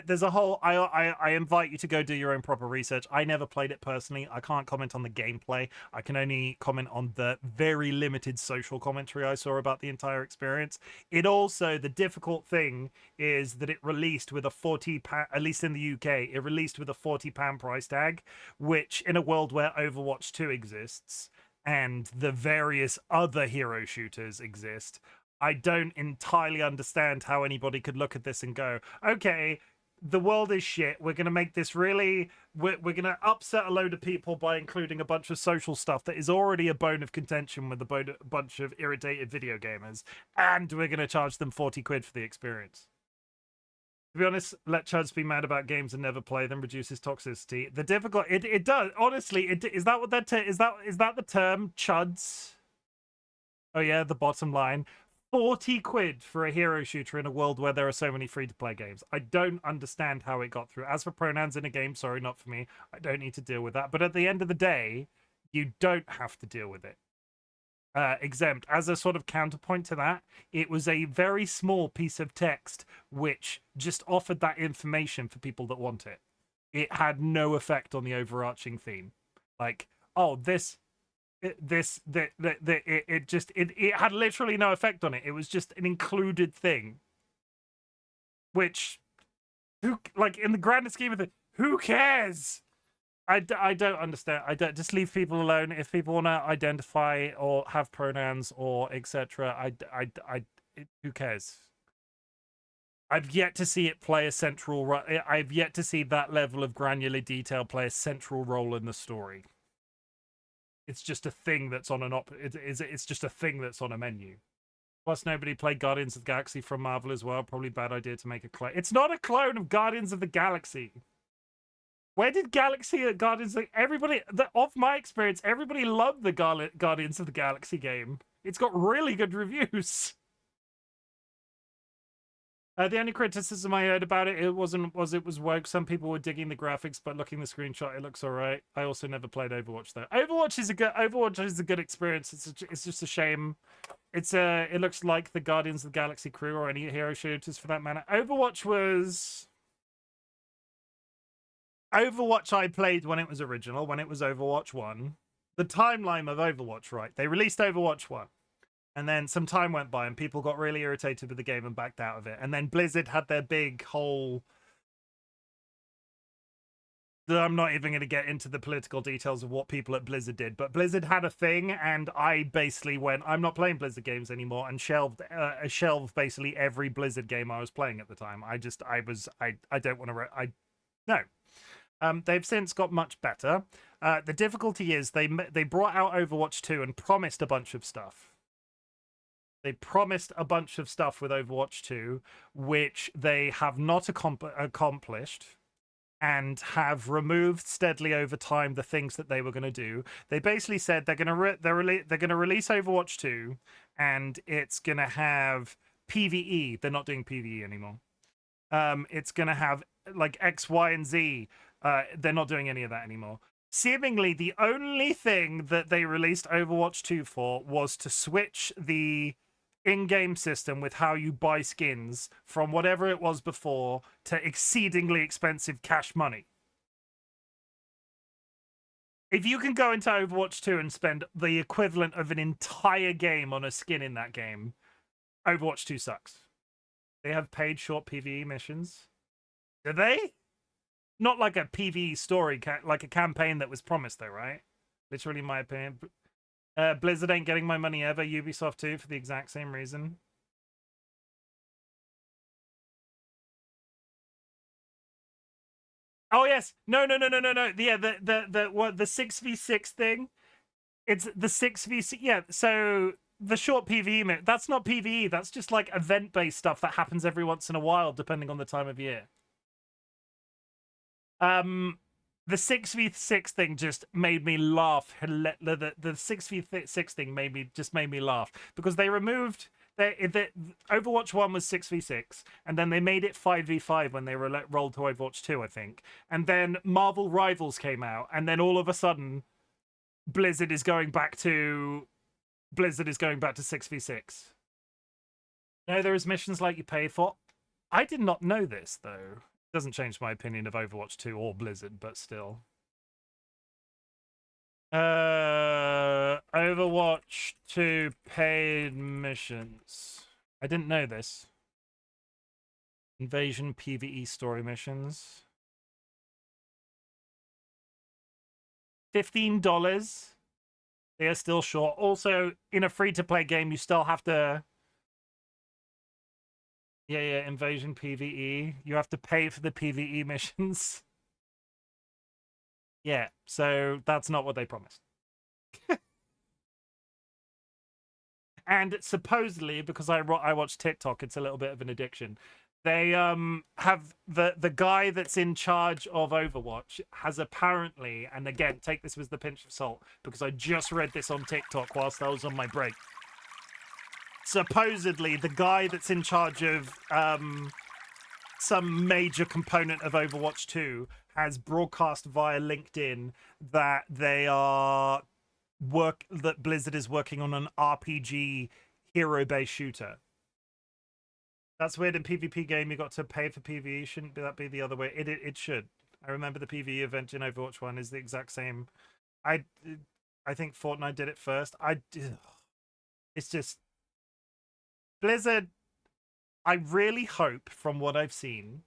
S1: There's a whole I invite you to go do your own proper research. I never played it personally. I can't comment on the gameplay. I can only comment on the very limited social commentary I saw about the entire experience. It also, the difficult thing is that it released with a £40, at least in the UK, it released with a £40 price tag, which in a world where Overwatch 2 exists and the various other hero shooters exist, I don't entirely understand how anybody could look at this and go, okay, the world is shit. We're going to make this really... We're going to upset a load of people by including a bunch of social stuff that is already a bone of contention with a bunch of irritated video gamers. And we're going to charge them 40 quid for the experience. To be honest, let chuds be mad about games and never play them reduces toxicity. The difficult... It does. Honestly, is that what that... Is that the term, chuds? Oh yeah, the bottom line. 40 quid for a hero shooter in a world where there are so many free-to-play games. I don't understand how it got through. As for pronouns in a game, sorry, not for me. I don't need to deal with that. But at the end of the day, you don't have to deal with it. Exempt. As a sort of counterpoint to that, it was a very small piece of text which just offered that information for people that want it. It had no effect on the overarching theme. Like, oh, it had literally no effect on it. It was just an included thing, which, like, in the grander scheme of it, who cares? I don't understand. Just leave people alone. If people want to identify or have pronouns or etc., who cares? I've yet to see it play a central. I've yet to see that level of granular detail play a central role in the story. It's just a thing that's on it's just a thing that's on a menu. Plus, nobody played Guardians of the Galaxy from Marvel as well. Probably bad idea to make a clone. It's not a clone of Guardians of the Galaxy. Where did Guardians of everybody? Of my experience, everybody loved the Guardians of the Galaxy game. It's got really good reviews. The only criticism I heard about it, it was woke. Some people were digging the graphics, but looking at the screenshot, it looks alright. I also never played Overwatch though. Overwatch is a good experience. It's just a shame. It looks like the Guardians of the Galaxy crew or any hero shooters for that matter. Overwatch I played when it was original, when it was Overwatch 1. The timeline of Overwatch, right? They released Overwatch 1. And then some time went by and people got really irritated with the game and backed out of it. And then Blizzard had their big whole... I'm not even going to get into the political details of what people at Blizzard did, but Blizzard had a thing, and I basically went, I'm not playing Blizzard games anymore, and shelved basically every Blizzard game I was playing at the time. I don't want to... No. They've since got much better. The difficulty is they brought out Overwatch 2 and promised a bunch of stuff. They promised a bunch of stuff with Overwatch 2, which they have not accomplished, and have removed steadily over time the things that they were going to do. They basically said they're going to release Overwatch 2, and it's going to have PvE. They're not doing PvE anymore. It's going to have like X, Y, and Z. They're not doing any of that anymore. seemingly the only thing that they released Overwatch 2 for was to switch the in-game system with how you buy skins from whatever it was before to exceedingly expensive cash money. If you can go into Overwatch 2 and spend the equivalent of an entire game on a skin in that game, Overwatch 2 sucks. They have paid short PvE missions. Do they? Not like a PvE story, like a campaign that was promised, though, right? Literally, my opinion. Blizzard ain't getting my money ever. Ubisoft too, for the exact same reason. Oh yes, no. Yeah, the 6v6 thing. It's the 6v6. Yeah, so the short PvE. That's not PvE. That's just like event-based stuff that happens every once in a while, depending on the time of year. The 6v6 thing just made me laugh. The 6v6 thing made me laugh because they removed the Overwatch 1 was 6v6 and then they made it 5v5 when they rolled to Overwatch 2, I think. And then Marvel Rivals came out and then all of a sudden Blizzard is going back to 6v6. No, there is missions like you pay for. I did not know this though. Doesn't change my opinion of Overwatch 2 or Blizzard, but still. Overwatch 2 paid missions. I didn't know this. Invasion PvE story missions. $15. They are still short. Also, in a free-to-play game, you still have to... Yeah, Invasion PvE. You have to pay for the PvE missions. Yeah, so that's not what they promised. And supposedly, because I watch TikTok, it's a little bit of an addiction. They have the guy that's in charge of Overwatch has apparently, and again, take this with the pinch of salt, because I just read this on TikTok whilst I was on my break. Supposedly, the guy that's in charge of some major component of Overwatch 2 has broadcast via LinkedIn that that Blizzard is working on an RPG hero-based shooter. That's weird. In PvP game, you got to pay for PvE. Shouldn't that be the other way? It should. I remember the PvE event in Overwatch 1 is the exact same. I think Fortnite did it first. It's just... Blizzard, I really hope, from what I've seen,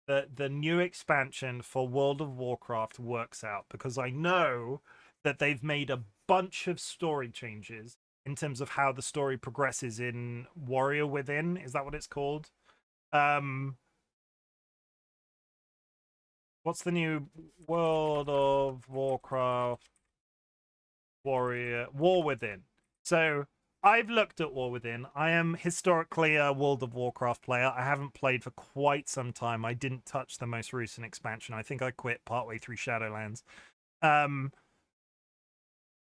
S1: that the new expansion for World of Warcraft works out, because I know that they've made a bunch of story changes in terms of how the story progresses in Warrior Within. Is that what it's called? What's the new World of Warcraft War Within? So... I've looked at War Within. I am historically a World of Warcraft player. I haven't played for quite some time. I didn't touch the most recent expansion. I think I quit partway through Shadowlands.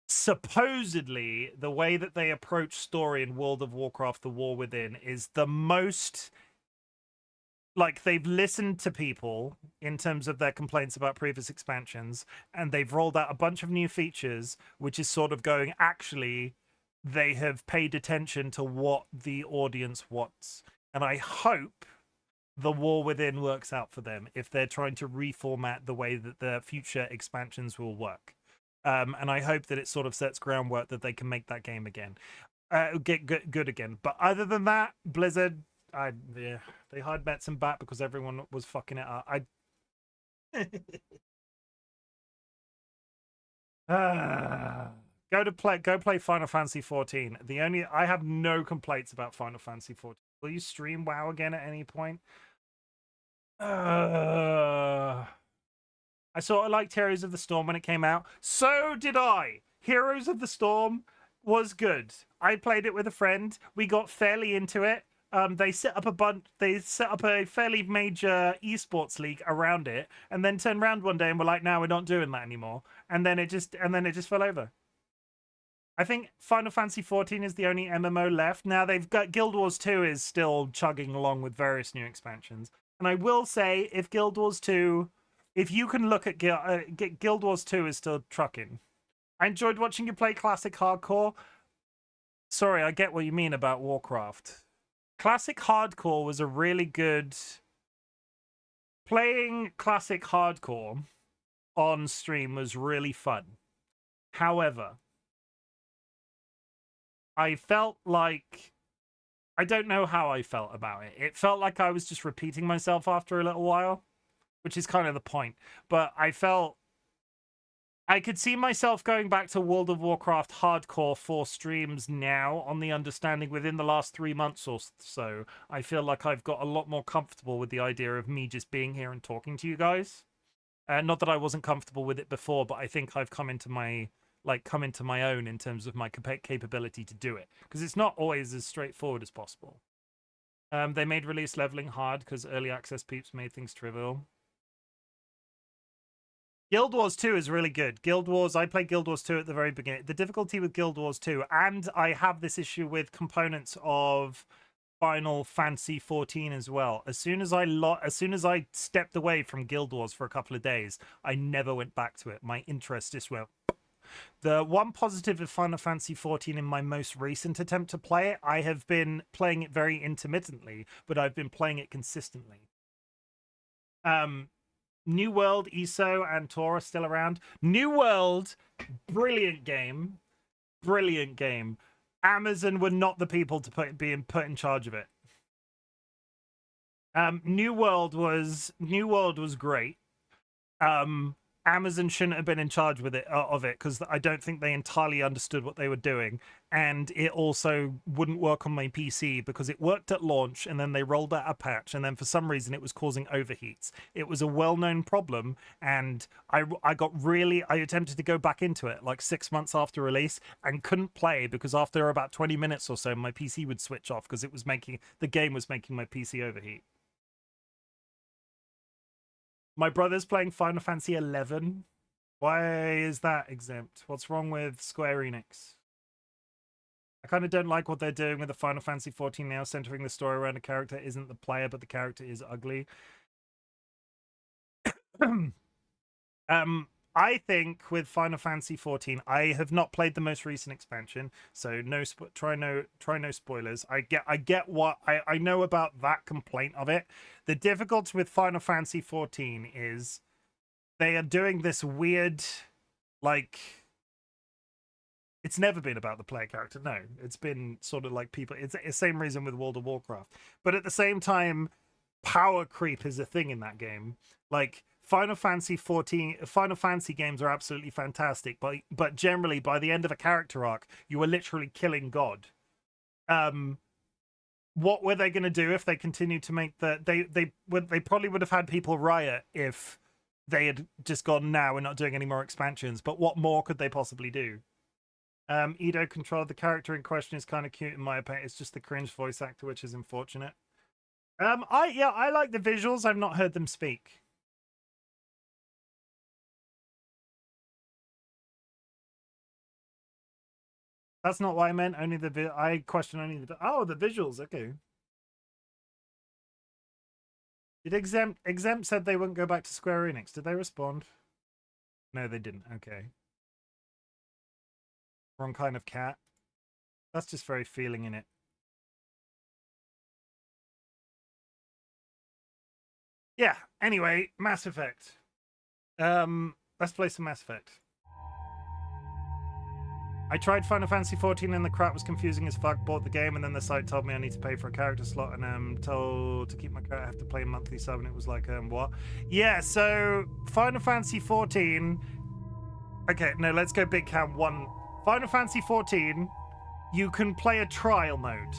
S1: Supposedly, the way that they approach story in World of Warcraft, The War Within, is the most... Like, they've listened to people in terms of their complaints about previous expansions, and they've rolled out a bunch of new features, which is sort of going, actually... They have paid attention to what the audience wants. And I hope the War Within works out for them if they're trying to reformat the way that the future expansions will work. And I hope that it sort of sets groundwork that they can make that game again. Get good again. But other than that, Blizzard, they hired Metzen back because everyone was fucking it up. Go play Final Fantasy 14. I have no complaints about Final Fantasy 14. Will you stream WoW again at any point? I sort of liked Heroes of the Storm when it came out. So did I. Heroes of the Storm was good. I played it with a friend. We got fairly into it. They set up a fairly major esports league around it, and then turned around one day and were like, "No, we're not doing that anymore." And then it just fell over. I think Final Fantasy 14 is the only MMO left. Now they've got Guild Wars 2 is still chugging along with various new expansions. And I will say, if Guild Wars 2 if you can look at Guild Wars 2 is still trucking. I enjoyed watching you play Classic Hardcore. Sorry, I get what you mean about Warcraft. Classic Hardcore was a really good... Playing Classic Hardcore on stream was really fun. However, I felt like... I don't know how I felt about it. It felt like I was just repeating myself after a little while, which is kind of the point. But I felt... I could see myself going back to World of Warcraft hardcore for streams now, on the understanding within the last 3 months or so. I feel like I've got a lot more comfortable with the idea of me just being here and talking to you guys. Not that I wasn't comfortable with it before, but I think I've come into my own in terms of my capability to do it, because it's not always as straightforward as possible. They made release leveling hard because early access peeps made things trivial. Guild Wars 2 is really good. Guild Wars, I played Guild Wars 2 at the very beginning. The difficulty with Guild Wars 2, and I have this issue with components of Final Fantasy 14 as well. As soon as I stepped away from Guild Wars for a couple of days, I never went back to it. My interest just went. The one positive of Final Fantasy 14 in my most recent attempt to play it, I have been playing it very intermittently, but I've been playing it consistently. New World, ESO, and Tor are still around. New World, brilliant game. Brilliant game. Amazon were not the people to be put in charge of it. New World was great. Amazon shouldn't have been in charge with of it because I don't think they entirely understood what they were doing, and it also wouldn't work on my PC because it worked at launch and then they rolled out a patch and then for some reason it was causing overheats. It was a well-known problem, and I attempted to go back into it like 6 months after release and couldn't play because after about 20 minutes or so my PC would switch off because the game was making my PC overheat. My brother's playing Final Fantasy 11. Why is that exempt? What's wrong with Square Enix? I kind of don't like what they're doing with the Final Fantasy 14 now, centering the story around a character isn't the player, but the character is ugly. I think with Final Fantasy 14, I have not played the most recent expansion, so try no spoilers. I get what I know about that complaint of it. The difficulty with Final Fantasy 14 is they are doing this weird, like, it's never been about the player character. No, it's been sort of like people. It's the same reason with World of Warcraft, but at the same time, power creep is a thing in that game. Like, Final Fantasy games are absolutely fantastic, but generally by the end of a character arc, you are literally killing God. What were they going to do if they continued to make they probably would have had people riot if they had just gone, now we're not doing any more expansions, but what more could they possibly do? Edo controlled the character in question is kind of cute in my opinion. It's just the cringe voice actor, which is unfortunate. I like the visuals. I've not heard them speak. That's not what I meant. Only I question only the... Oh, the visuals. Okay. Did Exempt said they wouldn't go back to Square Enix. Did they respond? No, they didn't. Okay. Wrong kind of cat. That's just very feeling in it. Yeah. Anyway, Mass Effect. Let's play some Mass Effect. I tried Final Fantasy 14 and the crap was confusing as fuck, bought the game, and then the site told me I need to pay for a character slot, and told to keep my character I have to play a monthly sub, and it was like, what? Yeah, so Final Fantasy 14... Okay, no, let's go Big Cam 1. Final Fantasy 14, you can play a trial mode.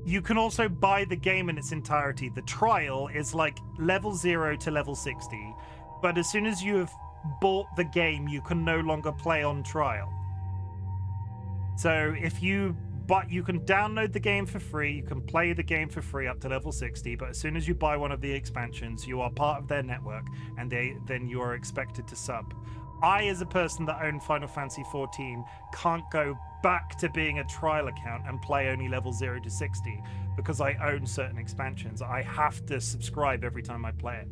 S1: You can also buy the game in its entirety. The trial is like level 0 to level 60, but as soon as you have bought the game, you can no longer play on trial. So you can download the game for free, you can play the game for free up to level 60, but as soon as you buy one of the expansions, you are part of their network, and then you are expected to sub. I, as a person that owned Final Fantasy 14, can't go back to being a trial account and play only level 0 to 60 because I own certain expansions. I have to subscribe every time I play it.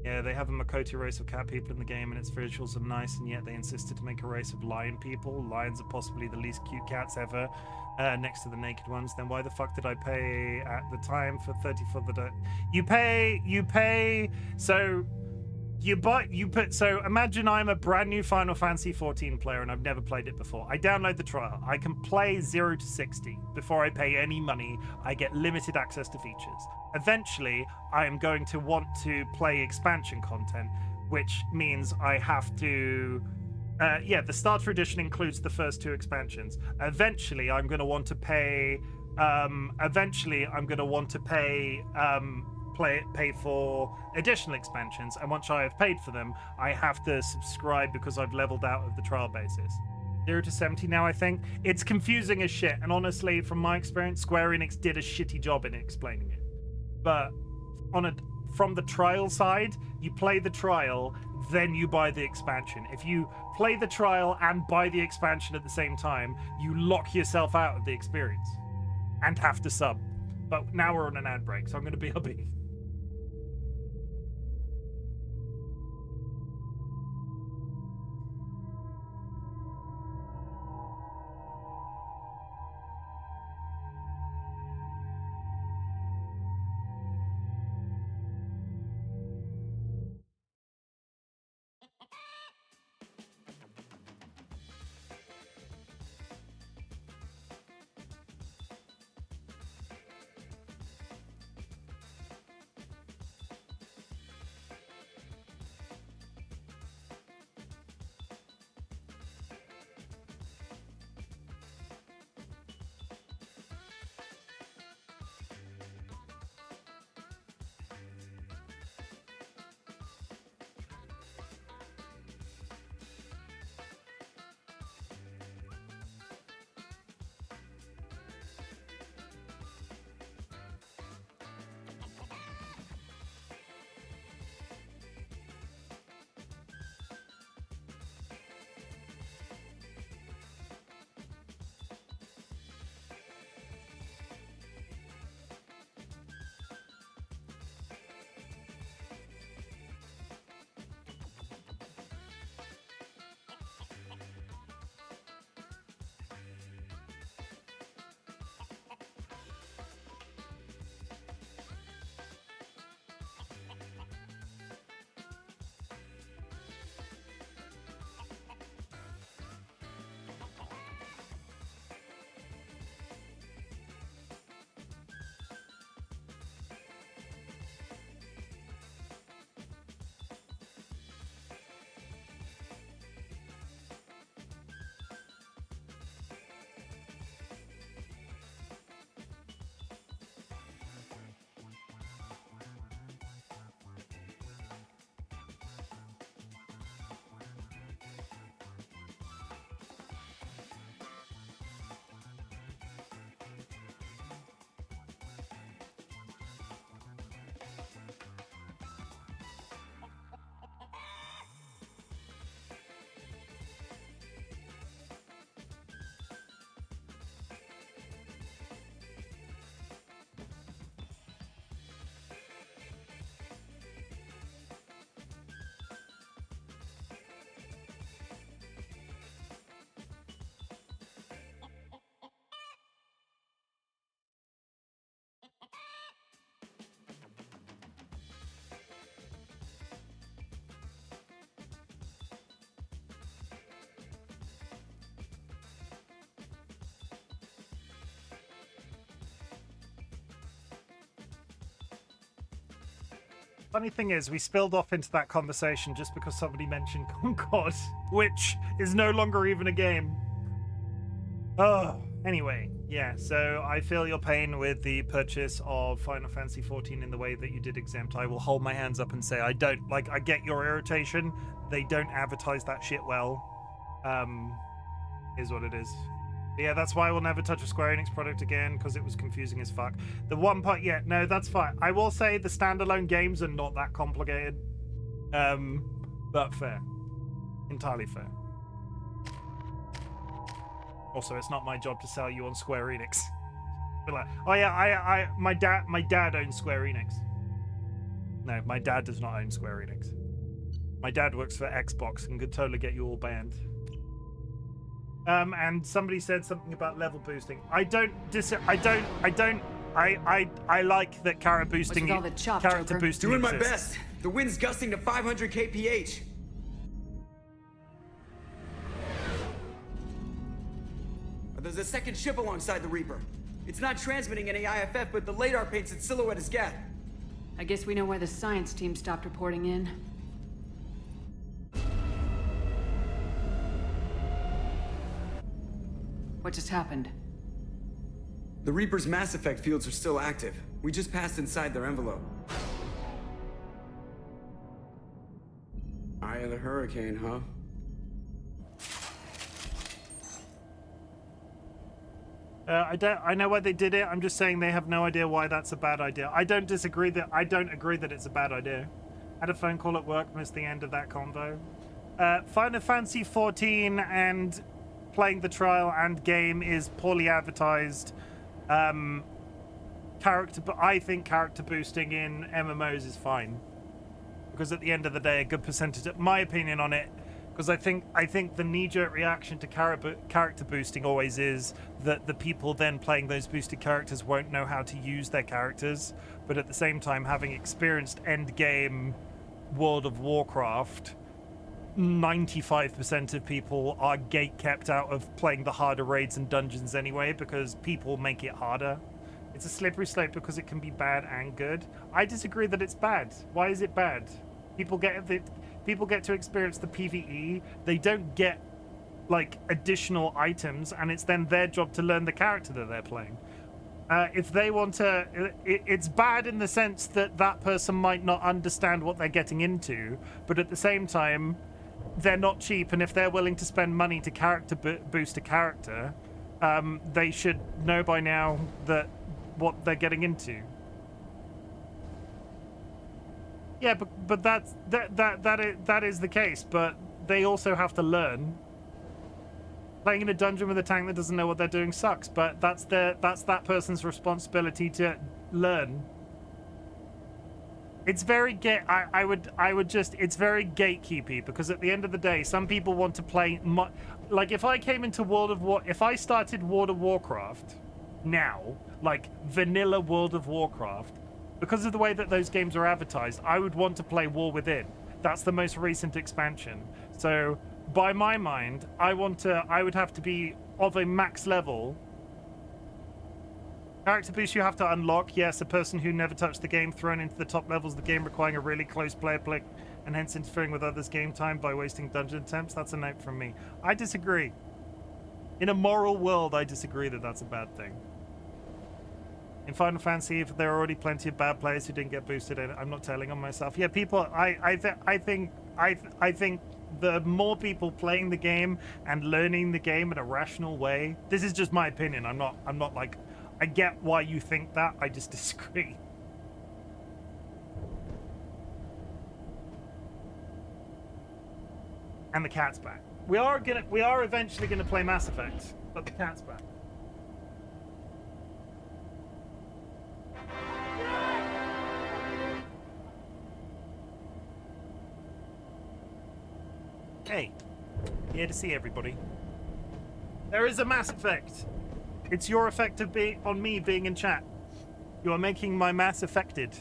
S1: Yeah, they have a Makoto race of cat people in the game and its visuals are nice, and yet they insisted to make a race of lion people. Lions are possibly the least cute cats ever, next to the naked ones. Then why the fuck did I pay at the time for 30 for the... You pay, so... So imagine I'm a brand new Final Fantasy 14 player and I've never played it before. I download the trial. I can play 0 to 60 before I pay any money. I get limited access to features. Eventually, I am going to want to play expansion content, which means I have to... the starter edition includes the first 2 expansions. Eventually, I'm going to want to pay... pay for additional expansions, and once I have paid for them, I have to subscribe because I've leveled out of the trial basis. 0 to 70 now, I think. It's confusing as shit, and honestly, from my experience, Square Enix did a shitty job in explaining it. But from the trial side, you play the trial, then you buy the expansion. If you play the trial and buy the expansion at the same time, you lock yourself out of the experience and have to sub. But now we're on an ad break, so I'm going to BRB. Funny thing is, we spilled off into that conversation just because somebody mentioned Concord, which is no longer even a game. Oh, anyway, yeah, so I feel your pain with the purchase of Final Fantasy 14 in the way that you did Exempt. I will hold my hands up and say I get your irritation. They don't advertise that shit well. Is what it is. But yeah, that's why I will never touch a Square Enix product again, because it was confusing as fuck. The one part, yeah, no, that's fine. I will say the standalone games are not that complicated. But fair. Entirely fair. Also, it's not my job to sell you on Square Enix. But like, oh yeah, my dad owns Square Enix. No, my dad does not own Square Enix. My dad works for Xbox and could totally get you all banned. And somebody said something about level boosting. I like that character boosting. Character boosting.
S5: Doing my
S1: exists.
S5: best. The wind's gusting to 500 kph. There's a second ship alongside the Reaper. It's not transmitting any IFF, but the radar paints its silhouette as Geth.
S3: I guess we know why the science team stopped reporting in. What just happened?
S5: The Reaper's mass effect fields are still active. We just passed inside their envelope. Eye of the hurricane, huh?
S1: I know why they did it. I'm just saying they have no idea why that's a bad idea. I don't agree that it's a bad idea. Had a phone call at work, missed the end of that convo. Final Fantasy 14 and playing the trial and game is poorly advertised. I think character boosting in MMOs is fine, because at the end of the day, a good percentage. My opinion on it. Because I think the knee-jerk reaction to character boosting always is that the people then playing those boosted characters won't know how to use their characters. But at the same time, having experienced endgame World of Warcraft, 95% of people are gate-kept out of playing the harder raids and dungeons anyway, because people make it harder. It's a slippery slope because it can be bad and good. I disagree that it's bad. Why is it bad? People get to experience the PvE. They don't get like additional items, and it's then their job to learn the character that they're playing. If they want to, it's bad in the sense that that person might not understand what they're getting into, but at the same time, they're not cheap, and if they're willing to spend money to character boost a character, they should know by now that what they're getting into. Yeah, but that is the case. But they also have to learn. Playing in a dungeon with a tank that doesn't know what they're doing sucks. But that's that person's responsibility to learn. It's very it's very gatekeepy, because at the end of the day, some people want to play. Like if I came into if I started World of Warcraft now, like vanilla World of Warcraft. Because of the way that those games are advertised, I would want to play War Within. That's the most recent expansion. So, by my mind, I would have to be of a max level. Character boost you have to unlock. Yes, a person who never touched the game thrown into the top levels of the game, requiring a really close player pick, and hence interfering with others' game time by wasting dungeon attempts. That's a note from me. I disagree. In a moral world, I disagree that that's a bad thing. In Final Fantasy, if there are already plenty of bad players who didn't get boosted, I'm not telling on myself. Yeah, people. I think the more people playing the game and learning the game in a rational way. This is just my opinion. I'm not like. I get why you think that. I just disagree. And the cat's back. We are eventually gonna play Mass Effect, but the cat's back. Hey, here to see everybody. There is a Mass Effect. It's your effect on me being in chat. You are making my mass affected.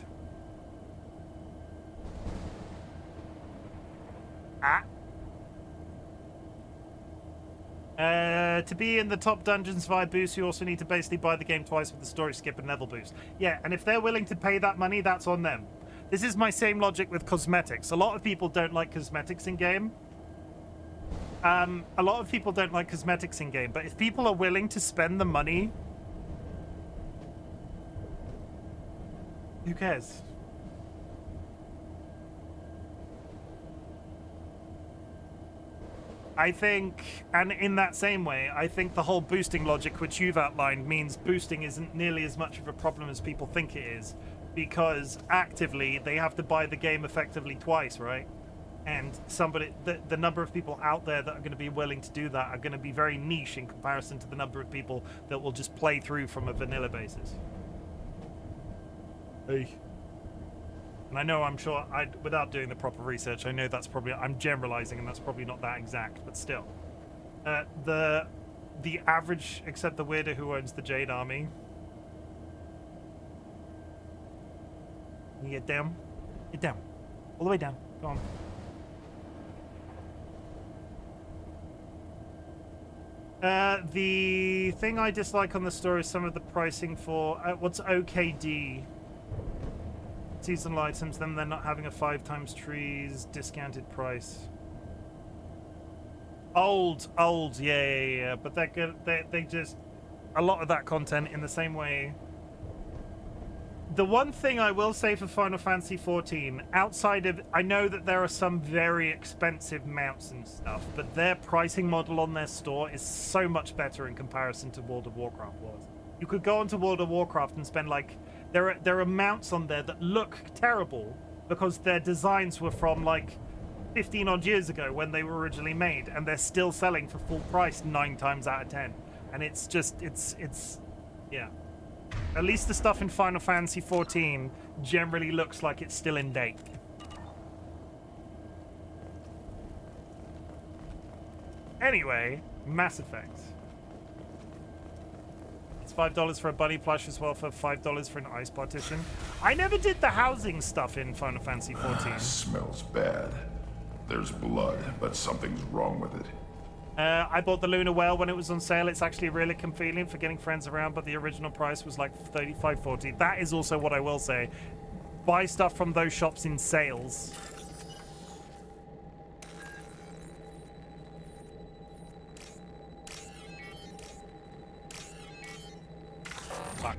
S1: To be in the top dungeons via boost, you also need to basically buy the game twice with the story skip and level boost. Yeah, and if they're willing to pay that money, that's on them. This is my same logic with cosmetics. A lot of people don't like cosmetics in game. A lot of people don't like cosmetics in game, but if people are willing to spend the money, who cares? I think, and in that same way, I think the whole boosting logic which you've outlined means boosting isn't nearly as much of a problem as people think it is, because actively they have to buy the game effectively twice, right? And the number of people out there that are going to be willing to do that are going to be very niche in comparison to the number of people that will just play through from a vanilla basis. Hey. And I know, I'm sure, without doing the proper research, I know that's probably, I'm generalizing and that's probably not that exact, but still. The average, except the weirdo who owns the Jade Army. Can you get down? Get down. All the way down. Go on. The thing I dislike on the store is some of the pricing for what's OKD seasonal items. Then they're not having a 5x trees discounted price. Old, yeah. But they're good. They just a lot of that content in the same way. The one thing I will say for Final Fantasy XIV, outside of, I know that there are some very expensive mounts and stuff, but their pricing model on their store is so much better in comparison to World of Warcraft was. You could go onto World of Warcraft and spend like, there are mounts on there that look terrible because their designs were from like 15 odd years ago when they were originally made, and they're still selling for full price 9 times out of 10. And it's just, it's yeah. At least the stuff in Final Fantasy XIV generally looks like it's still in date. Anyway, Mass Effect. It's $5 for a bunny plush as well for $5 for an ice partition. I never did the housing stuff in Final Fantasy XIV.
S15: Smells bad. There's blood, but something's wrong with it.
S1: I bought the Lunar Whale when it was on sale. It's actually really convenient for getting friends around, but the original price was like $35.40. That is also what I will say. Buy stuff from those shops in sales. Fuck.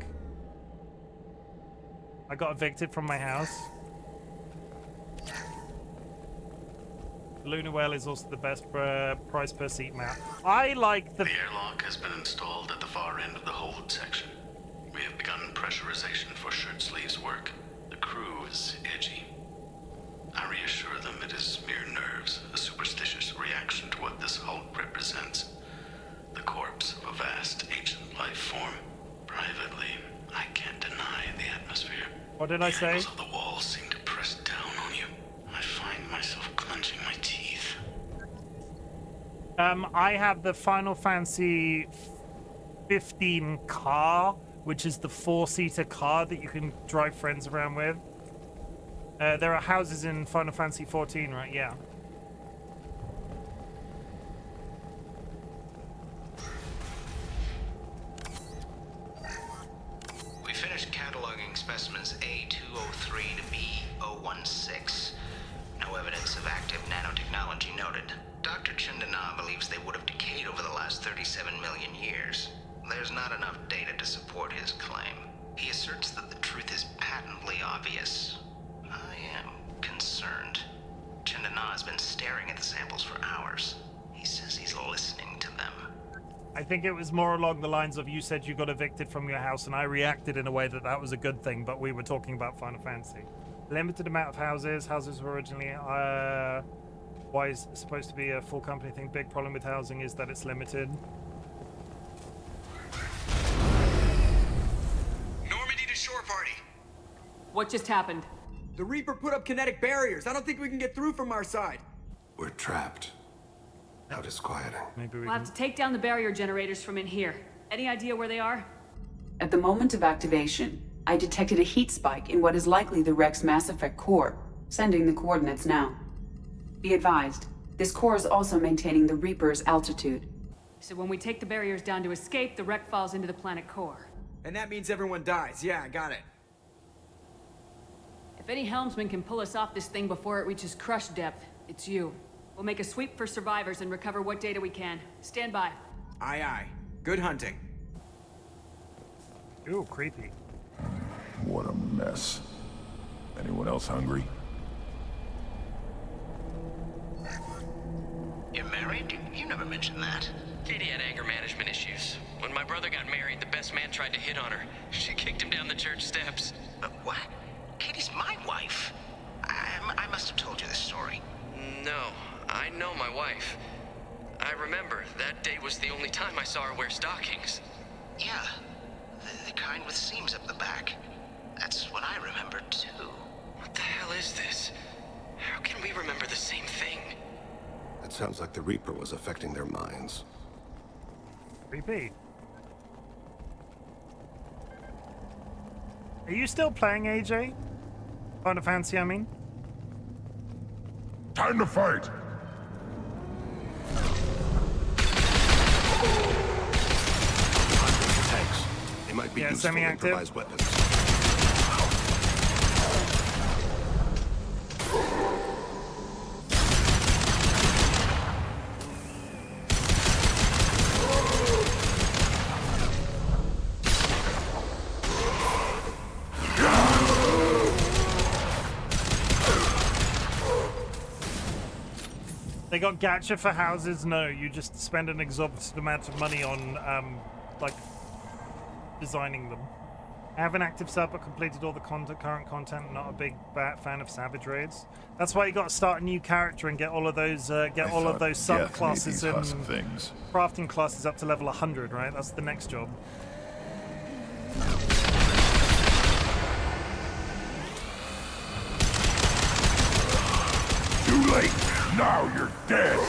S1: I got evicted from my house. Lunar Whale is also the best price per seat map. I like the...
S12: The airlock has been installed at the far end of the hold section. We have begun pressurization for shirt sleeves work. The crew is edgy. I reassure them it is mere nerves, a superstitious reaction to what this hulk represents. The corpse of a vast ancient life form. Privately, I can't deny the atmosphere.
S1: What did I say?
S12: The angles of the walls seem to press down on you. I find myself clenching my teeth.
S1: I have the Final Fantasy 15 car, which is the 4-seater car that you can drive friends around with. There are houses in Final Fantasy 14, right? Yeah.
S20: We finished cataloging specimens A203 to B016. No evidence of active nanotechnology noted. Dr. Chindana believes they would have decayed over the last 37 million years. There's not enough data to support his claim. He asserts that the truth is patently obvious. I am concerned. Chindana has been staring at the samples for hours. He says he's listening to them.
S1: I think it was more along the lines of you said you got evicted from your house, and I reacted in a way that was a good thing, but we were talking about Final Fantasy. Limited amount of houses. Houses were originally... why is it supposed to be a full company thing? Big problem with housing is that it's limited.
S19: Normandy to shore party.
S14: What just happened?
S5: The Reaper put up kinetic barriers. I don't think we can get through from our side.
S21: We're trapped. How disquieting.
S1: Maybe
S14: We'll have to take down the barrier generators from in here. Any idea where they are?
S3: At the moment of activation, I detected a heat spike in what is likely the Rex Mass Effect core, sending the coordinates now. Be advised, this core is also maintaining the Reaper's altitude.
S14: So when we take the barriers down to escape, the wreck falls into the planet core.
S5: And that means everyone dies. Yeah, I got it.
S14: If any helmsman can pull us off this thing before it reaches crush depth, it's you. We'll make a sweep for survivors and recover what data we can. Stand by.
S5: Aye, aye. Good hunting.
S1: Ooh, creepy.
S15: What a mess. Anyone else hungry?
S19: You're married? You never mentioned that.
S6: Katie had anger management issues. When my brother got married, the best man tried to hit on her. She kicked him down the church steps.
S19: But what? Katie's my wife. I must have told you this story.
S6: know my wife. I remember that day was the only time I saw her wear stockings.
S20: Yeah, the kind with seams up the back. That's what I remember, too.
S6: What the hell is this? How can we remember the same thing?
S21: It sounds like the Reaper was affecting their minds.
S1: Creepy. Are you still playing, AJ? Final Fantasy, I mean?
S15: Time to fight!
S21: Tanks. They might be useful improvised weapons.
S1: They got gacha for houses? No, you just spend an exorbitant amount of money on, like, designing them. I have an active sub, but completed all the current content. Not a big fan of Savage Raids. That's why you got to start a new character and get all of those, subclasses and crafting classes up to level 100, right? That's the next job.
S15: Too late! Now you're dead!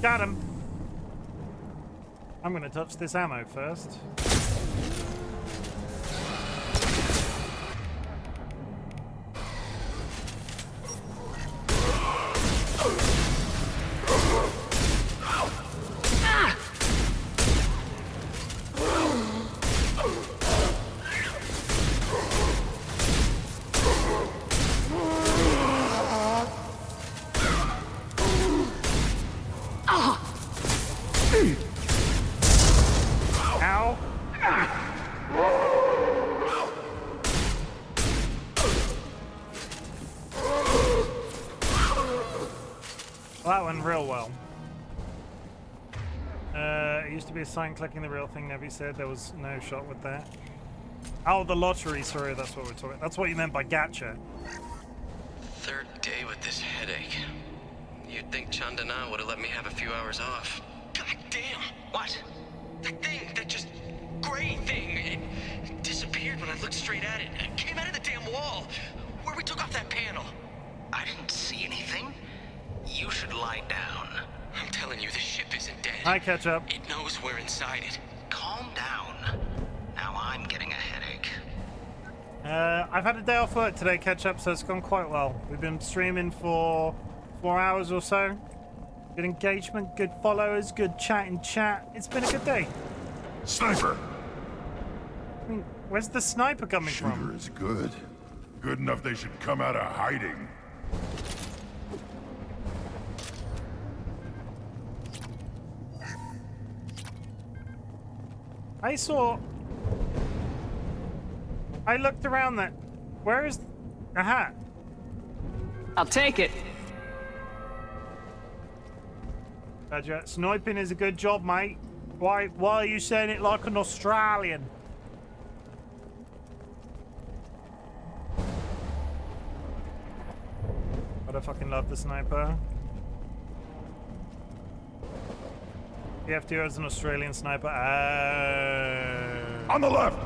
S1: Got him. I'm gonna touch this ammo first. That went real well. It used to be a sign clicking the real thing, Nevi said. There was no shot with that. Oh, the lottery, sorry, that's what we're talking about. That's what you meant by gacha.
S6: Third day with this headache. You'd think Chandana would have let me have a few hours off. God damn! What? That thing, that just gray thing, it disappeared when I looked straight at it. It came out of the damn wall, where we took off that panel.
S20: I didn't see anything. You should lie down.
S6: I'm telling you, the ship isn't dead.
S1: Hi, catch up.
S6: It knows we're inside it.
S20: Calm down. Now I'm getting a headache.
S1: I've had a day off work today, catch up, so it's gone quite well. We've been streaming for 4 hours or so. Good engagement, good followers, good chat in chat. It's been a good day.
S15: Sniper!
S1: I mean, where's the sniper coming from?
S15: Shooter is good. Good enough they should come out of hiding.
S1: I looked around that. Where is... Aha.
S14: I'll take it.
S1: Roger. Sniping is a good job, mate. Why are you saying it like an Australian? But I fucking love the sniper. PF2 is an Australian sniper.
S15: On the left!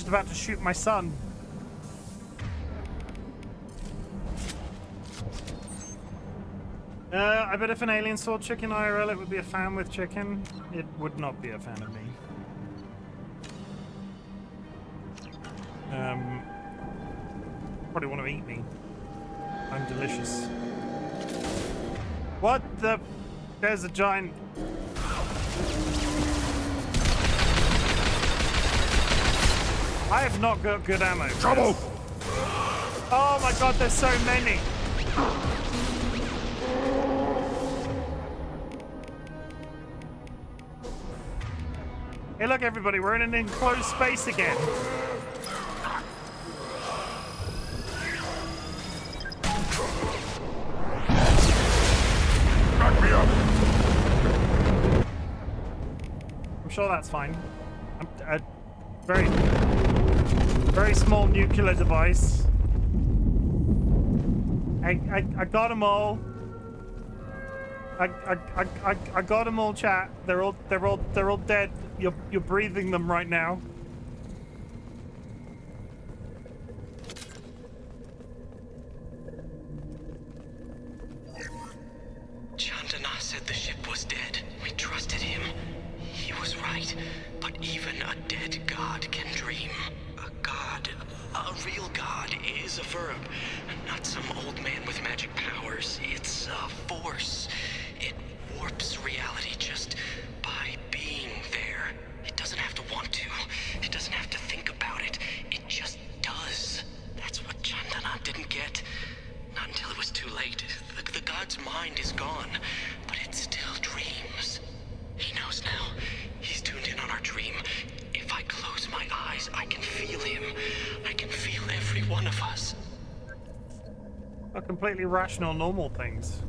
S1: just about to shoot my son. I bet if an alien saw Chicken IRL, it would be a fan with Chicken. It would not be a fan of me. Probably want to eat me. I'm delicious. What the? There's a giant. I have not got good ammo.
S15: Trouble!
S1: Oh my god, there's so many. Hey, look, everybody, we're in an enclosed space again.
S15: Back me up!
S1: I'm sure that's fine. A very small nuclear device. I got them all. I got them all, chat. They're all dead. You're breathing them right now.
S6: Chandana said the ship was dead. We trusted him. He was right. But even a dead god can dream. A god, a real god, is a verb. Not some old man with magic powers. It's a force. It warps reality just by being there. It doesn't have to want to. It doesn't have to think about it. It just does. That's what Chandana didn't get. Not until it was too late. The god's mind is gone, but it still dreams. He knows now. He's tuned in on our dream. If I close my eyes, I can feel him. I can feel every one of us.
S1: Are completely rational, normal things.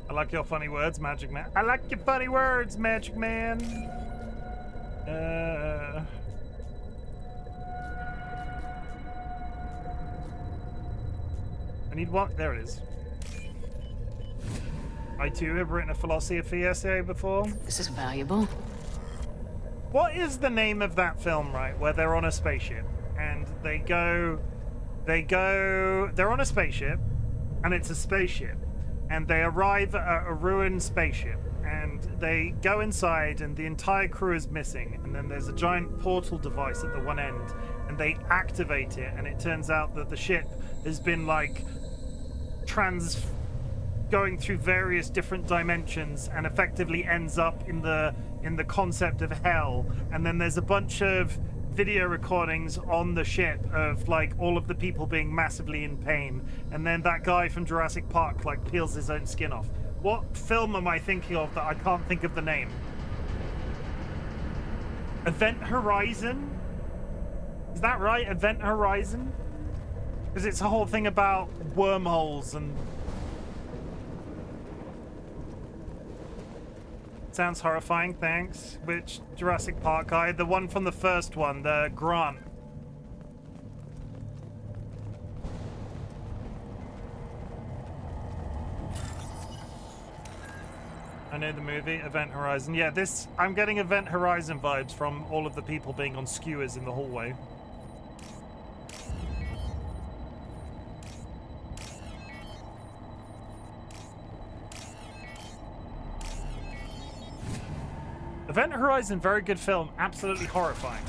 S1: I like your funny words, Magic Man. I like your funny words, Magic Man. I need one. There it is. I too have written a philosophy essay before.
S13: This is valuable.
S1: What is the name of that film, right? Where they're on a spaceship and they're on a spaceship and it's a spaceship and they arrive at a ruined spaceship and they go inside and the entire crew is missing and then there's a giant portal device at the one end and they activate it and it turns out that the ship has been like going through various different dimensions and effectively ends up in the concept of hell. And then there's a bunch of video recordings on the ship of like all of the people being massively in pain, and then that guy from Jurassic Park like peels his own skin off. What film am I thinking of that I can't think of the name? Event Horizon? Is that right? Event Horizon? Because it's a whole thing about wormholes and... Sounds horrifying, thanks. Which Jurassic Park guy? The one from the first one, the Grant. I know the movie, Event Horizon. Yeah, this... I'm getting Event Horizon vibes from all of the people being on skewers in the hallway. Event Horizon, very good film, absolutely horrifying.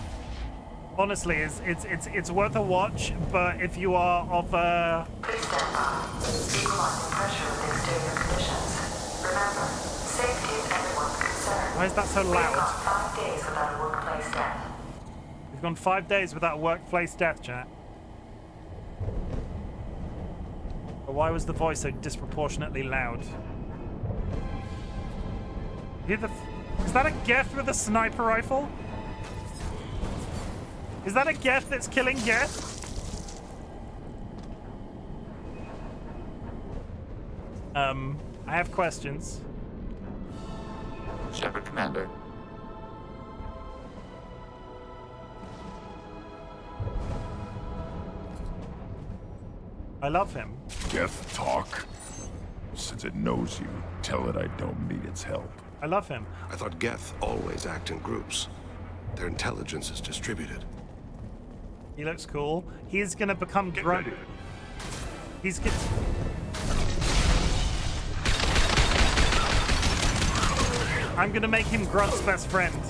S1: Honestly, it's worth a watch, but if you are of a...
S9: Please stand by. Equalizing pressure with exterior conditions. Remember, safety is everyone's concern.
S1: Why is that so loud?
S9: We've gone 5 days without a workplace death.
S1: We've gone 5 days without a workplace death, chat. But why was the voice so disproportionately loud? Who the... Is that a Geth with a sniper rifle? Is that a Geth that's killing Geth? I have questions.
S10: Shepard Commander.
S1: I love him.
S10: Death talk. Since it knows you, tell it I don't need its help.
S1: I love him.
S21: I thought Geth always act in groups. Their intelligence is distributed.
S1: He looks cool. He's gonna become Grunt. He's get. I'm gonna make him Grunt's best friend.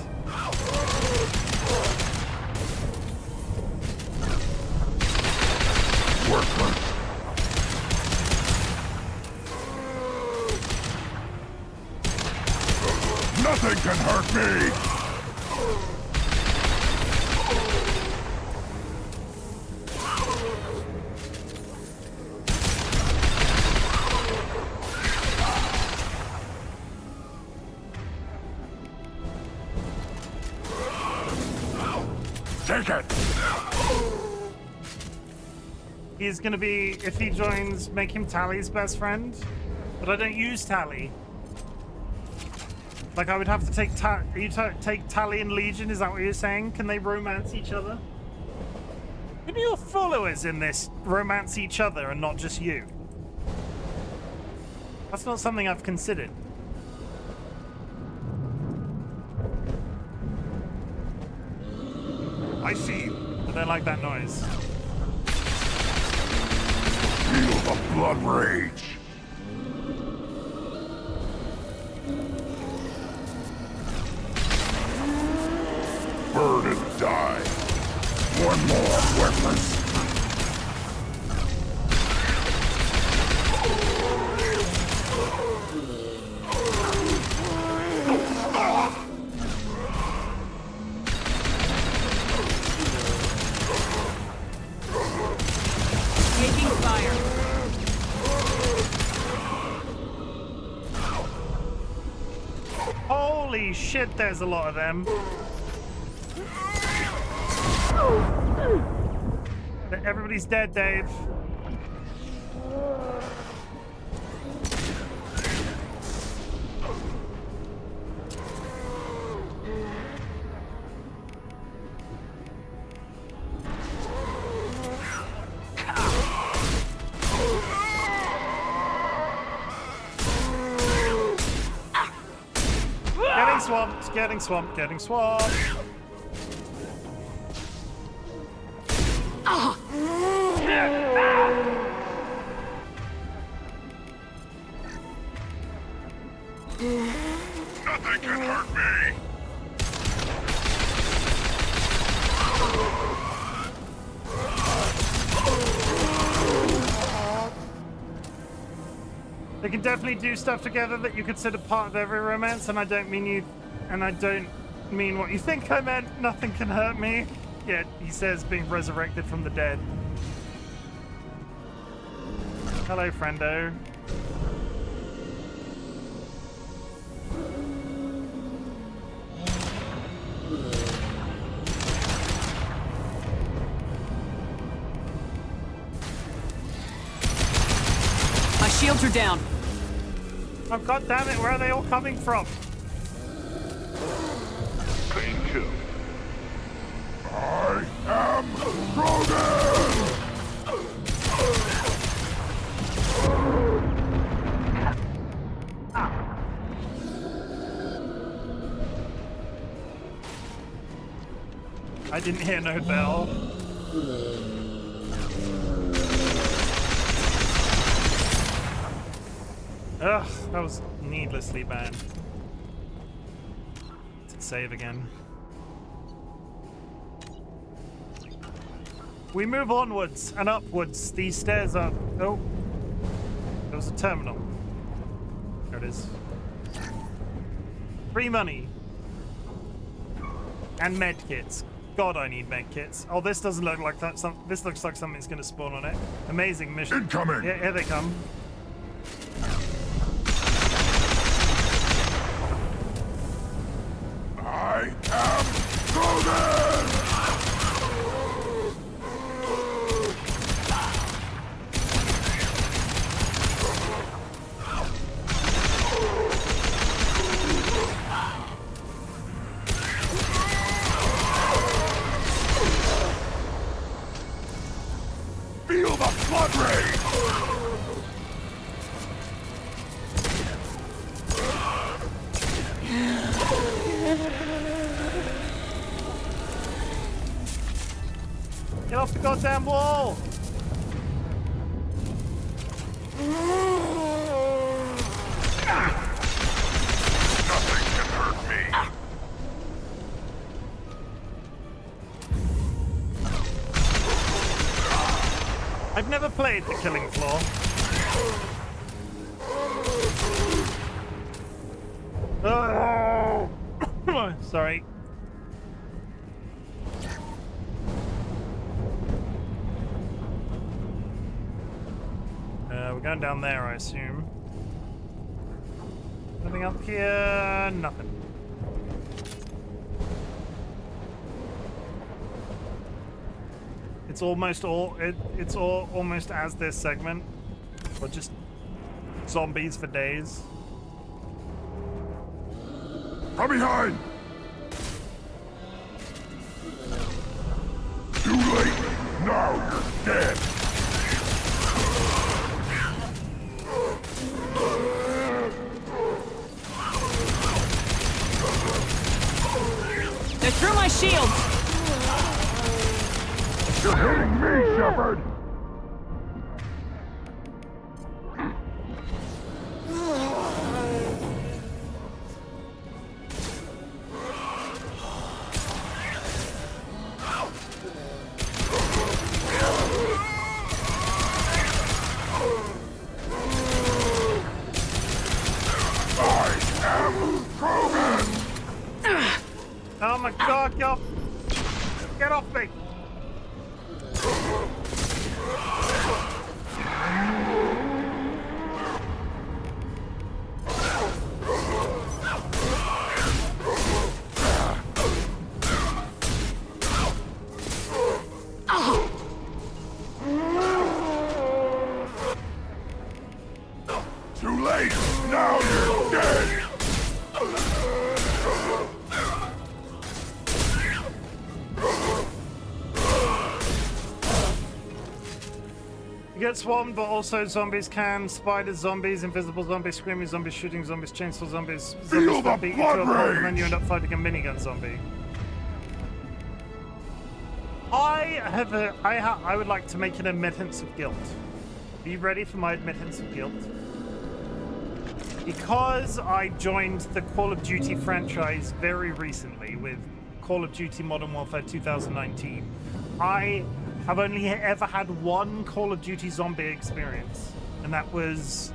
S10: Workman. Nothing can hurt me! Take it!
S1: He's gonna be, if he joins, make him Tally's best friend. But I don't use Tally. Like, I would have to take take Tally and Legion, is that what you're saying? Can they romance each other? Can your followers in this romance each other and not just you? That's not something I've considered.
S10: I see you.
S1: I don't like that noise.
S10: Feel the blood rage. Burn and die. One more weapon.
S14: Taking fire.
S1: Holy shit, there's a lot of them. Everybody's dead, Dave. Getting swamped, getting swamped, getting swamped.
S10: Nothing can hurt me.
S1: They can definitely do stuff together that you consider part of every romance, and I don't mean you, and I don't mean what you think I meant. Nothing can hurt me. Yet he says being resurrected from the dead. Hello, friendo.
S14: My shields are down.
S1: Oh, god damn it, where are they all coming from?
S10: Clean kill. I am Ronan!
S1: I didn't hear no bell. Ugh, that was needlessly bad. Let's save again. We move onwards and upwards. These stairs are... Oh. There was a terminal. There it is. Free money. And medkits. God, I need medkits. Oh, this doesn't look like that. This looks like something's going to spawn on it. Amazing mission.
S10: Incoming!
S1: Yeah, here they come.
S10: I am Ronan! Feel the flood rage!
S1: Get off the goddamn wall!
S10: Nothing can hurt me.
S1: I've never played the killing floor. Oh! Sorry. We're going down there, I assume. Nothing up here. Nothing. It's almost almost as this segment, or just zombies for days.
S10: From behind! Too late! Now you're dead!
S14: They're through my shield!
S10: You're hitting me, Shepard!
S1: Oh my god, yo! Get off me!
S10: Too late! Now you're dead!
S1: You get swarmed, but also zombies can. Spiders, zombies, invisible zombies, screaming zombies, shooting zombies, chainsaw zombies.
S10: Feel the
S1: beat you
S10: blood
S1: to a pulp, and then
S10: rage!
S1: you end up fighting a minigun zombie. I would like to make an admittance of guilt. Are you ready for my admittance of guilt? Because I joined the Call of Duty franchise very recently with Call of Duty Modern Warfare 2019, I have only ever had one Call of Duty zombie experience, and that was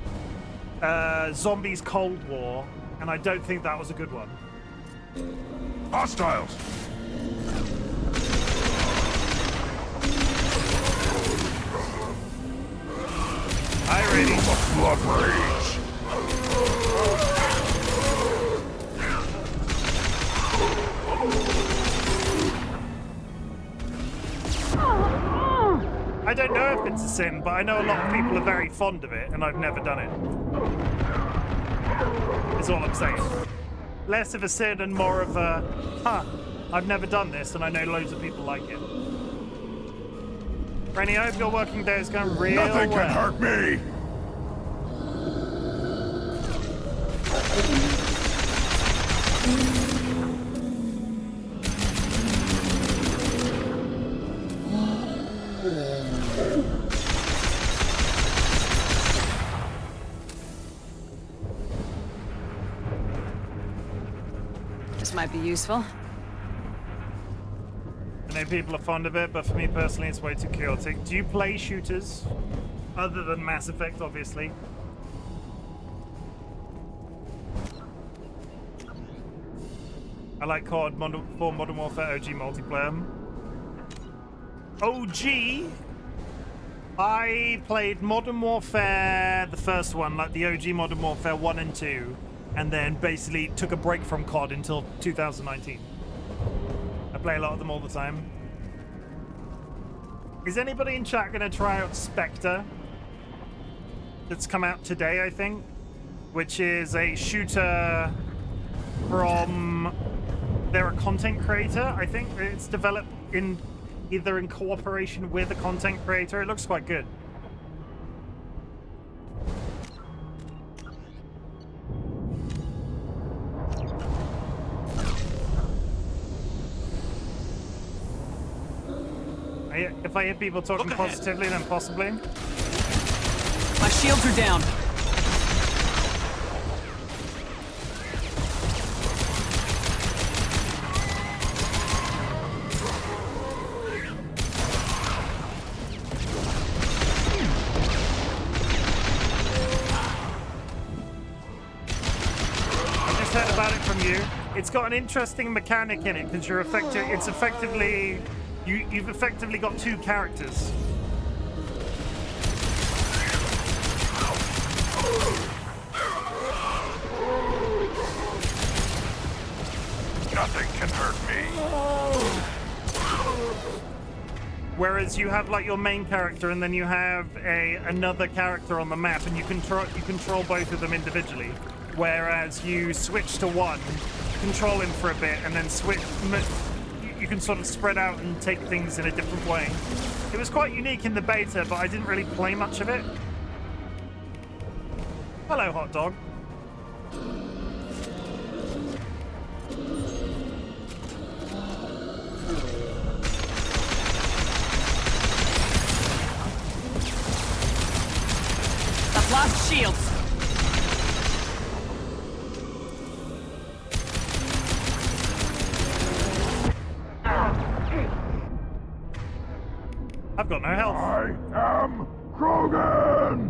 S1: Zombies Cold War, and I don't think that was a good one.
S10: Hostiles!
S1: Hi, Rady.
S10: The blood rage!
S1: I don't know if it's a sin, but I know a lot of people are very fond of it, and I've never done it. Is all I'm saying. Less of a sin and more of a, I've never done this, and I know loads of people like it. Rennie, I hope your working day is going real well.
S10: Nothing can hurt me!
S14: This might be useful.
S1: I know people are fond of it, but for me personally, it's way too chaotic. Do you play shooters? Other than Mass Effect, obviously. I like COD for Modern Warfare OG multiplayer. OG? I played Modern Warfare, the first one, like the OG Modern Warfare 1 and 2, and then basically took a break from COD until 2019. I play a lot of them all the time. Is anybody in chat going to try out Spectre? That's come out today, I think, which is a shooter from... They're a content creator, I think. It's developed in either in cooperation with a content creator. It looks quite good. If I hear people talking positively, then possibly.
S11: My shields are down.
S1: Heard about it from you. It's got an interesting mechanic in it because you've effectively got two characters.
S10: Nothing can hurt me.
S1: Whereas you have like your main character and then you have another character on the map, and you control both of them individually. Whereas you switch to one, control him for a bit, and then switch. You can sort of spread out and take things in a different way. It was quite unique in the beta, but I didn't really play much of it. Hello, hot dog.
S11: I've lost shields.
S1: I've got no health.
S10: I am Krogan!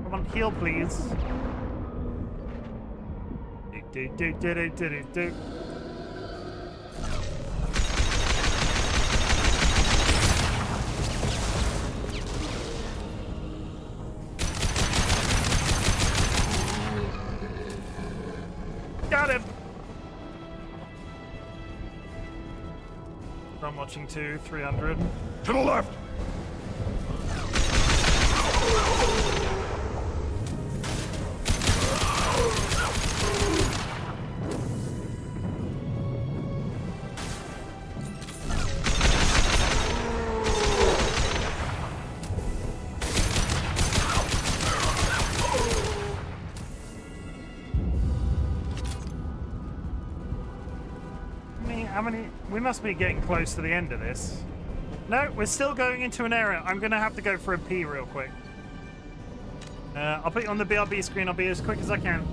S1: Come on, heal, please. Do. Got him! I'm watching 300.
S10: To the left!
S1: How many? We must be getting close to the end of this. No, we're still going into an area. I'm going to have to go for a pee real quick. I'll put you on the BRB screen. I'll be as quick as I can.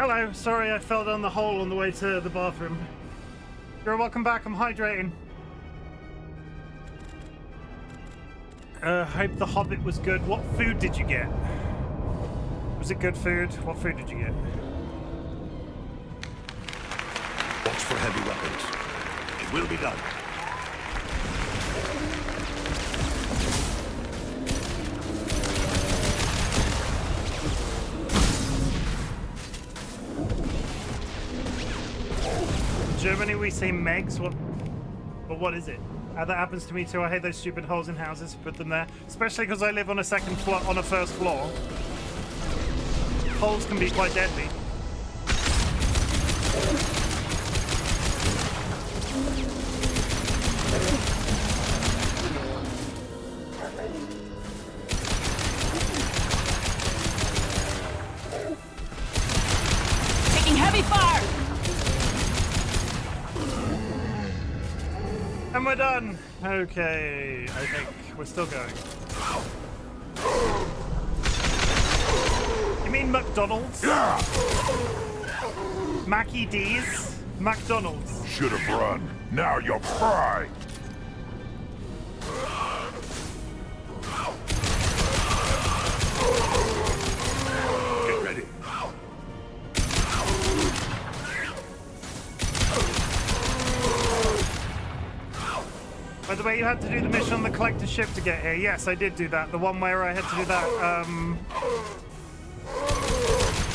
S1: Hello, sorry I fell down the hole on the way to the bathroom. You're welcome back, I'm hydrating. Hope the Hobbit was good. What food did you get? Was it good food? What food did you get?
S15: Watch for heavy weapons. It will be done.
S1: In Germany we say Megs. But what is it? That happens to me too. I hate those stupid holes in houses. Put them there, especially because I live on a second floor, on a first floor. Holes can be quite deadly.
S11: Taking heavy fire!
S1: And we're done. Okay, I think we're still going. You mean McDonald's?
S10: Yeah.
S1: Mackie D's? McDonald's.
S10: Should have run. Now you'll cry.
S15: Get ready.
S1: By the way, you had to do the mission on the collector ship to get here. Yes, I did do that. The one where I had to do that,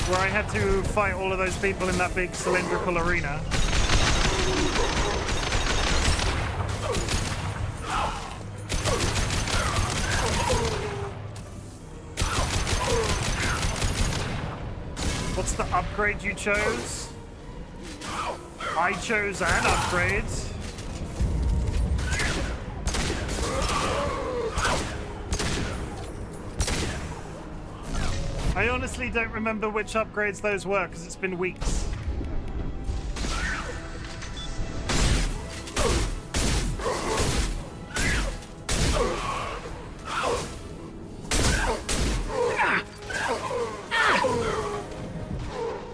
S1: where I had to fight all of those people in that big cylindrical arena. What's the upgrade you chose? I chose an upgrade. I honestly don't remember which upgrades those were because it's been weeks.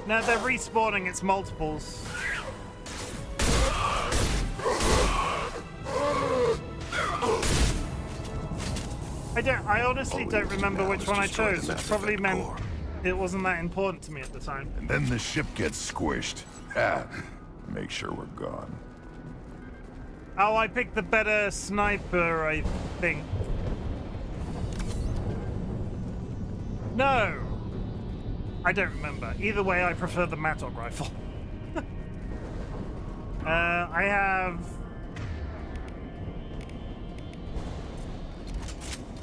S1: No, they're respawning, it's multiples. I honestly don't remember which one I chose. It probably meant it wasn't that important to me at the time.
S10: And then the ship gets squished. Make sure we're gone.
S1: Oh, I picked the better sniper, I think. No! I don't remember. Either way, I prefer the Mattock rifle. I have...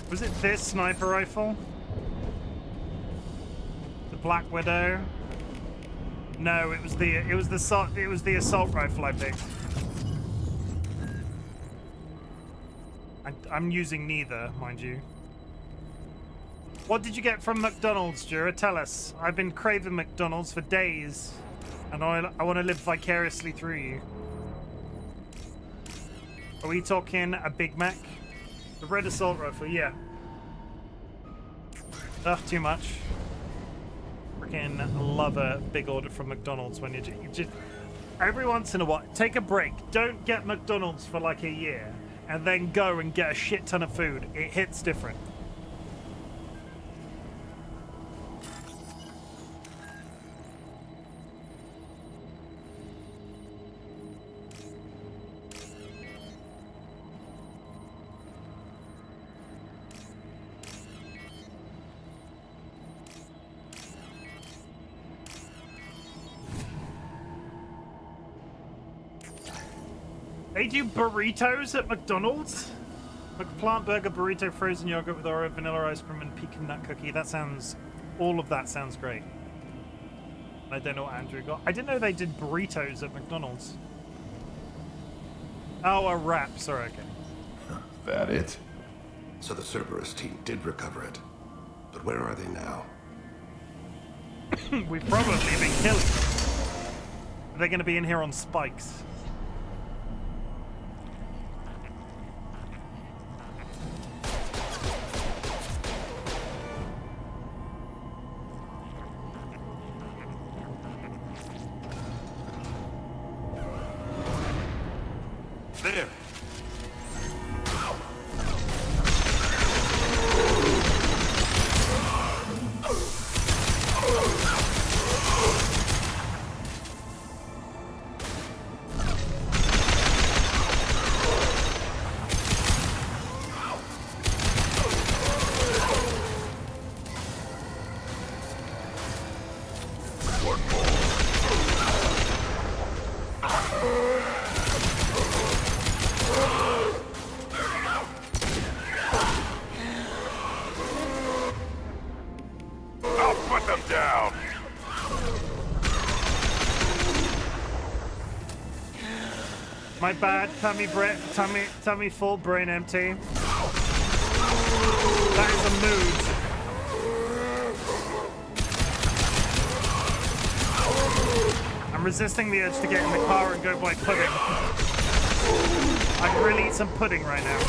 S1: Was it this sniper rifle? The Black Widow? No, it was the assault rifle I picked. I'm using neither, mind you. What did you get from McDonald's, Jura? Tell us. I've been craving McDonald's for days, and I want to live vicariously through you. Are we talking a Big Mac? The red assault rifle, yeah. Ugh, too much. Freaking love a big order from McDonald's when you just every once in a while, take a break. Don't get McDonald's for like a year, and then go and get a shit ton of food. It hits different. They do burritos at McDonald's? McPlant burger, burrito, frozen yogurt with Oreo, vanilla ice cream, and pecan nut cookie. That sounds... all of that sounds great. I don't know what Andrew got. I didn't know they did burritos at McDonald's. Oh, a wrap. Sorry, okay.
S15: That it? So the Cerberus team did recover it. But where are they now?
S1: We've probably been killing them. They're going to be in here on spikes. My bad. Tummy full, brain empty. That is a mood. I'm resisting the urge to get in the car and go buy pudding. I could really eat some pudding right now.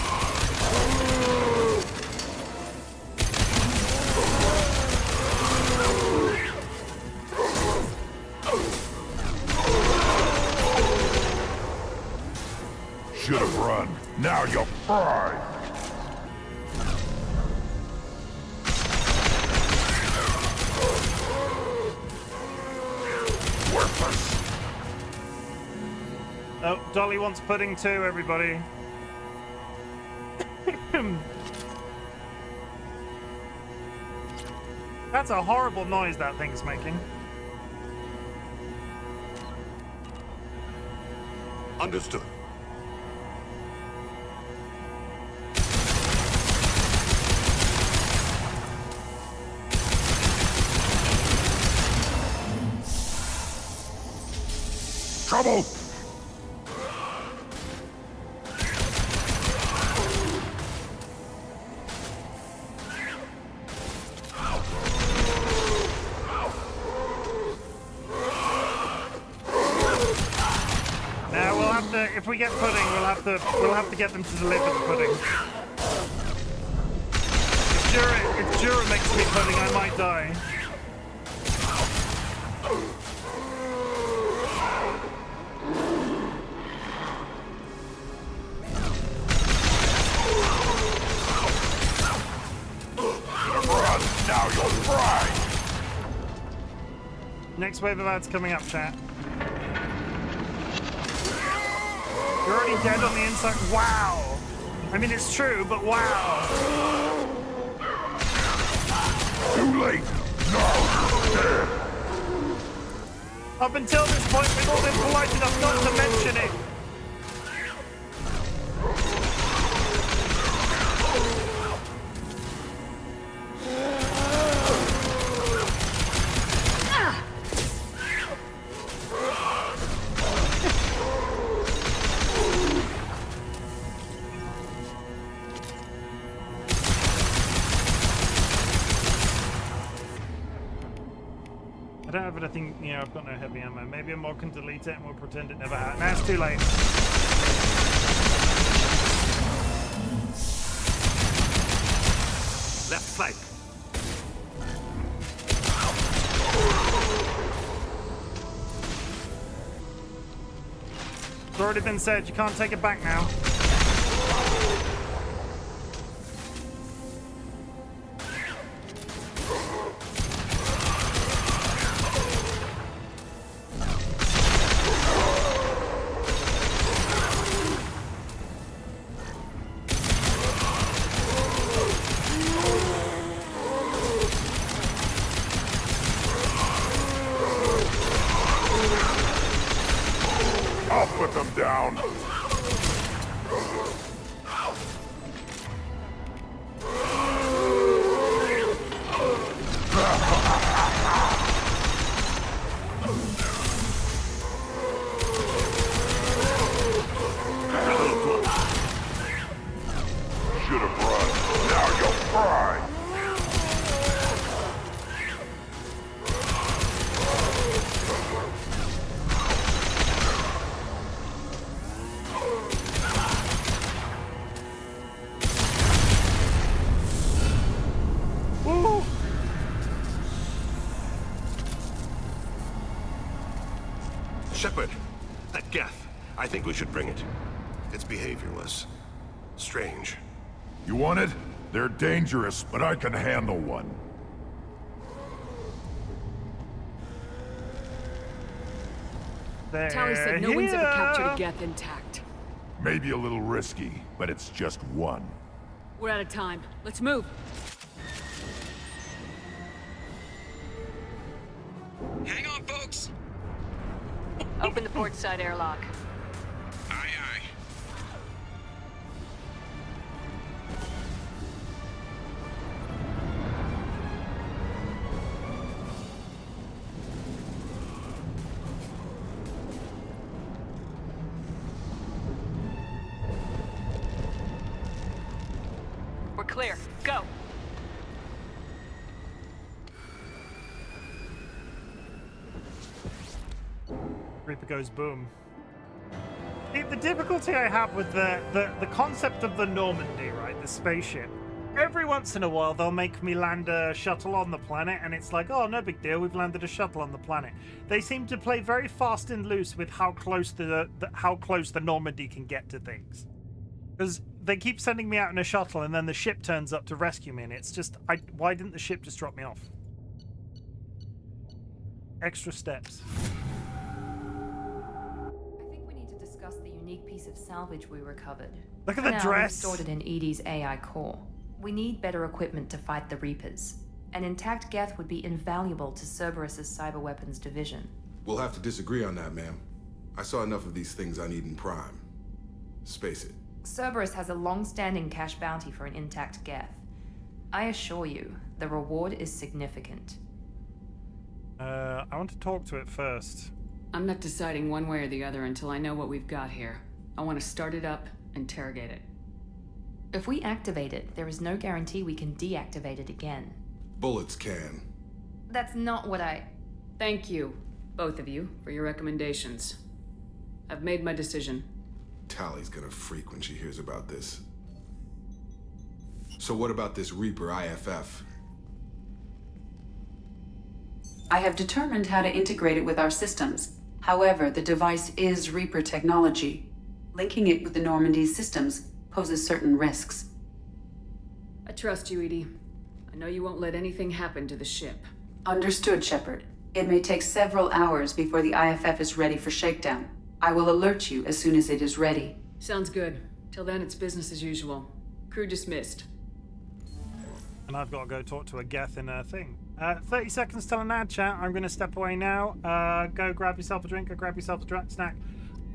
S10: Should have run. Now you're fried. Worthless.
S1: Oh, Dolly wants pudding too, everybody. That's a horrible noise that thing's making.
S15: Understood.
S10: Trouble!
S1: Now we'll have to, if we get pudding, we'll have to get them to deliver the pudding. If Jura makes me pudding, I might die.
S10: Now you're fried!
S1: Next wave of ads coming up, chat. You're already dead on the inside. Wow! I mean, it's true, but wow!
S10: Too late! Now you're dead!
S1: Up until this point, we've all been polite enough not to mention it! I don't have anything, I've got no heavy ammo. Maybe a mod can delete it and we'll pretend it never happened. Nah, it's too late.
S16: Left flank.
S1: It's already been said, you can't take it back now.
S10: I'll put them down. Should have run. Now you're fried.
S1: Woo!
S15: Shepard, that gaff. I think we should bring it. Its behavior was strange.
S10: You want it? They're dangerous, but I can handle one.
S14: Tally said no one's ever captured a geth intact.
S10: Maybe a little risky, but it's just one.
S14: We're out of time. Let's move.
S6: Hang on, folks!
S13: Open the port side airlock.
S6: Aye, aye.
S14: We're clear. Go!
S1: Reaper goes boom. The difficulty I have with the concept of the Normandy, right, the spaceship, every once in a while they'll make me land a shuttle on the planet, and it's like, oh, no big deal, we've landed a shuttle on the planet. They seem to play very fast and loose with how close how close the Normandy can get to things. Because they keep sending me out in a shuttle, and then the ship turns up to rescue me, and it's just, why didn't the ship just drop me off? Extra steps.
S16: The unique piece of salvage we recovered.
S1: Look at the dress.
S16: We stored it in Edie's AI core. We need better equipment to fight the Reapers. An intact Geth would be invaluable to Cerberus's cyber weapons division.
S17: We'll have to disagree on that, ma'am. I saw enough of these things I need in Prime. Space it.
S16: Cerberus has a long-standing cash bounty for an intact Geth. I assure you, the reward is significant.
S1: I want to talk to it first.
S14: I'm not deciding one way or the other until I know what we've got here. I want to start it up, interrogate it.
S16: If we activate it, there is no guarantee we can deactivate it again.
S17: Bullets can.
S16: That's not what I...
S14: Thank you, both of you, for your recommendations. I've made my decision.
S17: Tally's gonna freak when she hears about this. So what about this Reaper IFF?
S18: I have determined how to integrate it with our systems. However, the device is Reaper technology. Linking it with the Normandy's systems poses certain risks.
S14: I trust you, Edie. I know you won't let anything happen to the ship.
S18: Understood, Shepard. It may take several hours before the IFF is ready for shakedown. I will alert you as soon as it is ready.
S14: Sounds good. Till then, it's business as usual. Crew dismissed.
S1: And I've got to go talk to a Geth in a thing. 30 seconds till an ad, chat. I'm going to step away now. Go grab yourself a drink, go grab yourself a snack.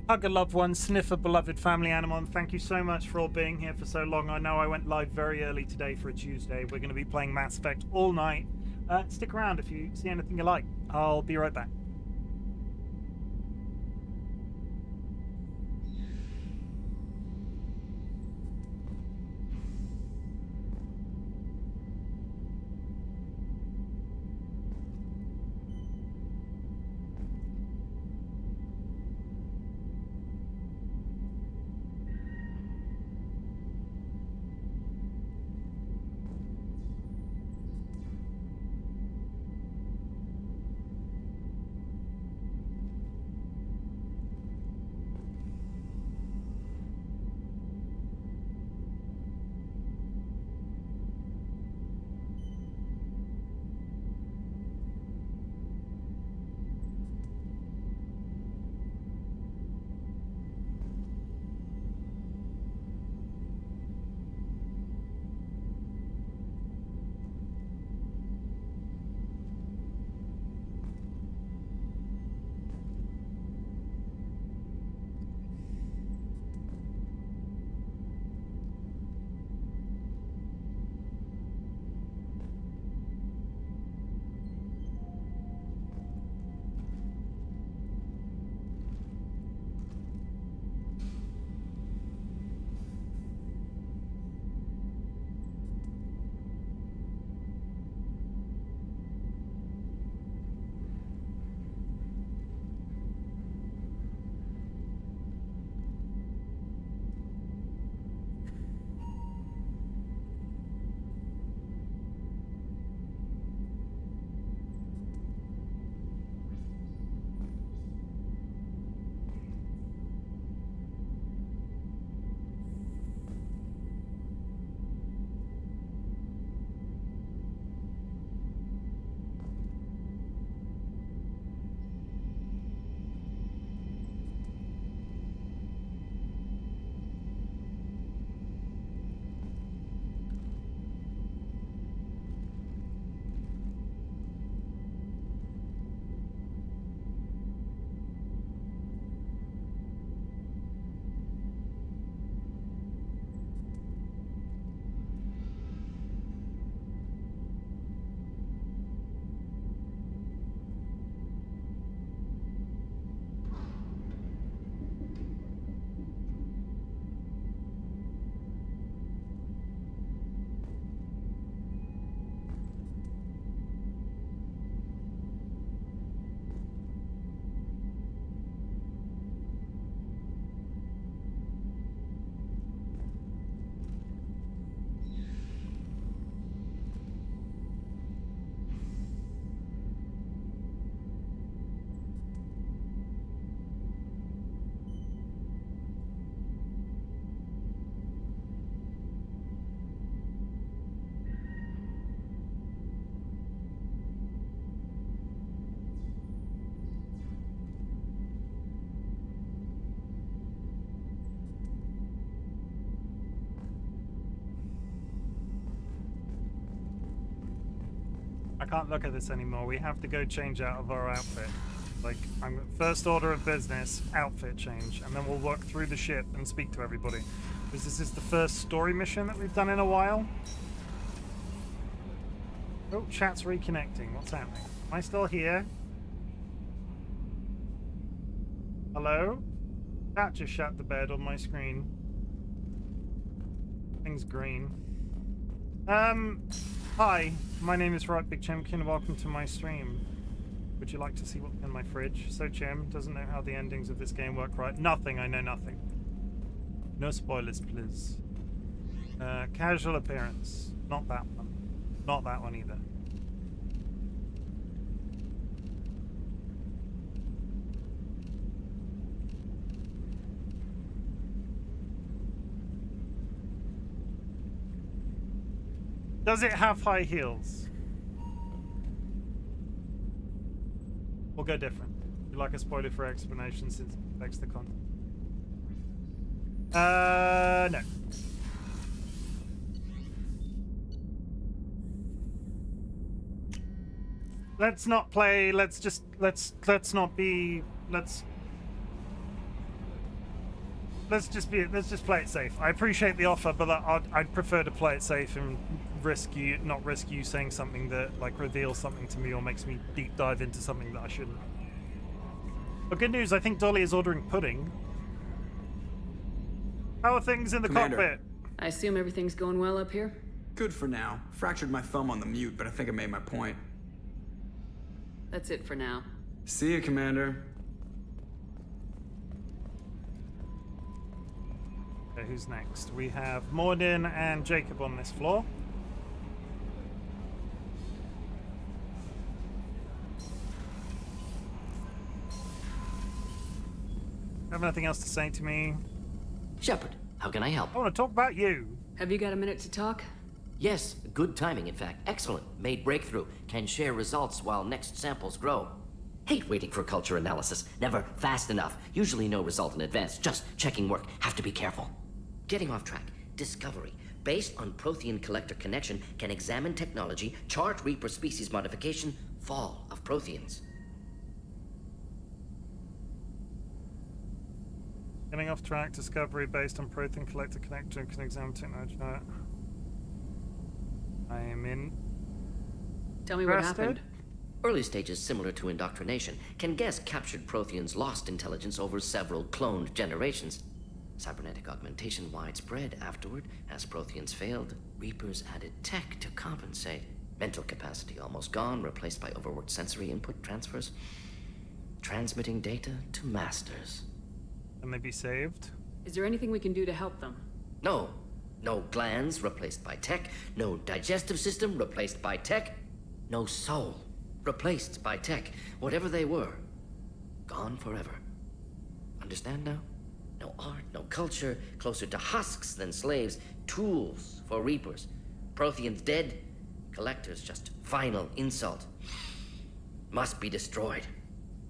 S1: Hug a loved one, sniff a beloved family animal, and thank you so much for all being here for so long. I know I went live very early today for a Tuesday. We're going to be playing Mass Effect all night. Stick around if you see anything you like. I'll be right back. I can't look at this anymore. We have to go change out of our outfit. Like, first order of business, outfit change, and then we'll walk through the ship and speak to everybody. Because this is the first story mission that we've done in a while. Oh, chat's reconnecting. What's happening? Am I still here? Hello? Chat just shut the bed on my screen. Thing's green. Hi, my name is RightBigChimken. Welcome to my stream. Would you like to see what's in my fridge? So Chim doesn't know how the endings of this game work, right? Nothing, I know nothing. No spoilers, please. Casual appearance. Not that one. Not that one either. Does it have high heels? We'll go different. Would you like a spoiler for explanation since it affects the content? No. Let's not play. Let's not be. Let's just play it safe. I appreciate the offer, but I'd prefer to play it safe and not risk you saying something that like reveals something to me or makes me deep dive into something that I shouldn't. But good news, I think Dolly is ordering pudding. How are things in the
S5: Commander.
S1: cockpit?
S14: I assume everything's going well up here?
S5: Good for now. Fractured my thumb on the mute, but I think I made my point.
S14: That's it for now.
S5: See you, Commander.
S1: Okay, who's next? We have Morden and Jacob on this floor. Have nothing else to say to me?
S4: Shepard, how can I help?
S1: I want to talk about you.
S14: Have you got a minute to talk?
S4: Yes, good timing, in fact. Excellent. Made breakthrough. Can share results while next samples grow. Hate waiting for culture analysis. Never fast enough. Usually no result in advance. Just checking work. Have to be careful. Getting off track. Discovery. Based on Prothean collector connection, can examine technology, chart Reaper species modification, fall of Protheans.
S1: Getting off track. Discovery based on Prothean collector connector can examine technology. I am in.
S14: Tell me what happened.
S4: Early stages similar to indoctrination. Can guess captured Protheans lost intelligence over several cloned generations. Cybernetic augmentation widespread afterward. As Protheans failed, Reapers added tech to compensate. Mental capacity almost gone, replaced by overworked sensory input transfers. Transmitting data to masters.
S1: Can they be saved?
S14: Is there anything we can do to help them?
S4: No. No glands replaced by tech. No digestive system replaced by tech. No soul replaced by tech. Whatever they were, gone forever. Understand now? No art, no culture, closer to husks than slaves. Tools for Reapers. Protheans dead. Collectors just final insult. Must be destroyed.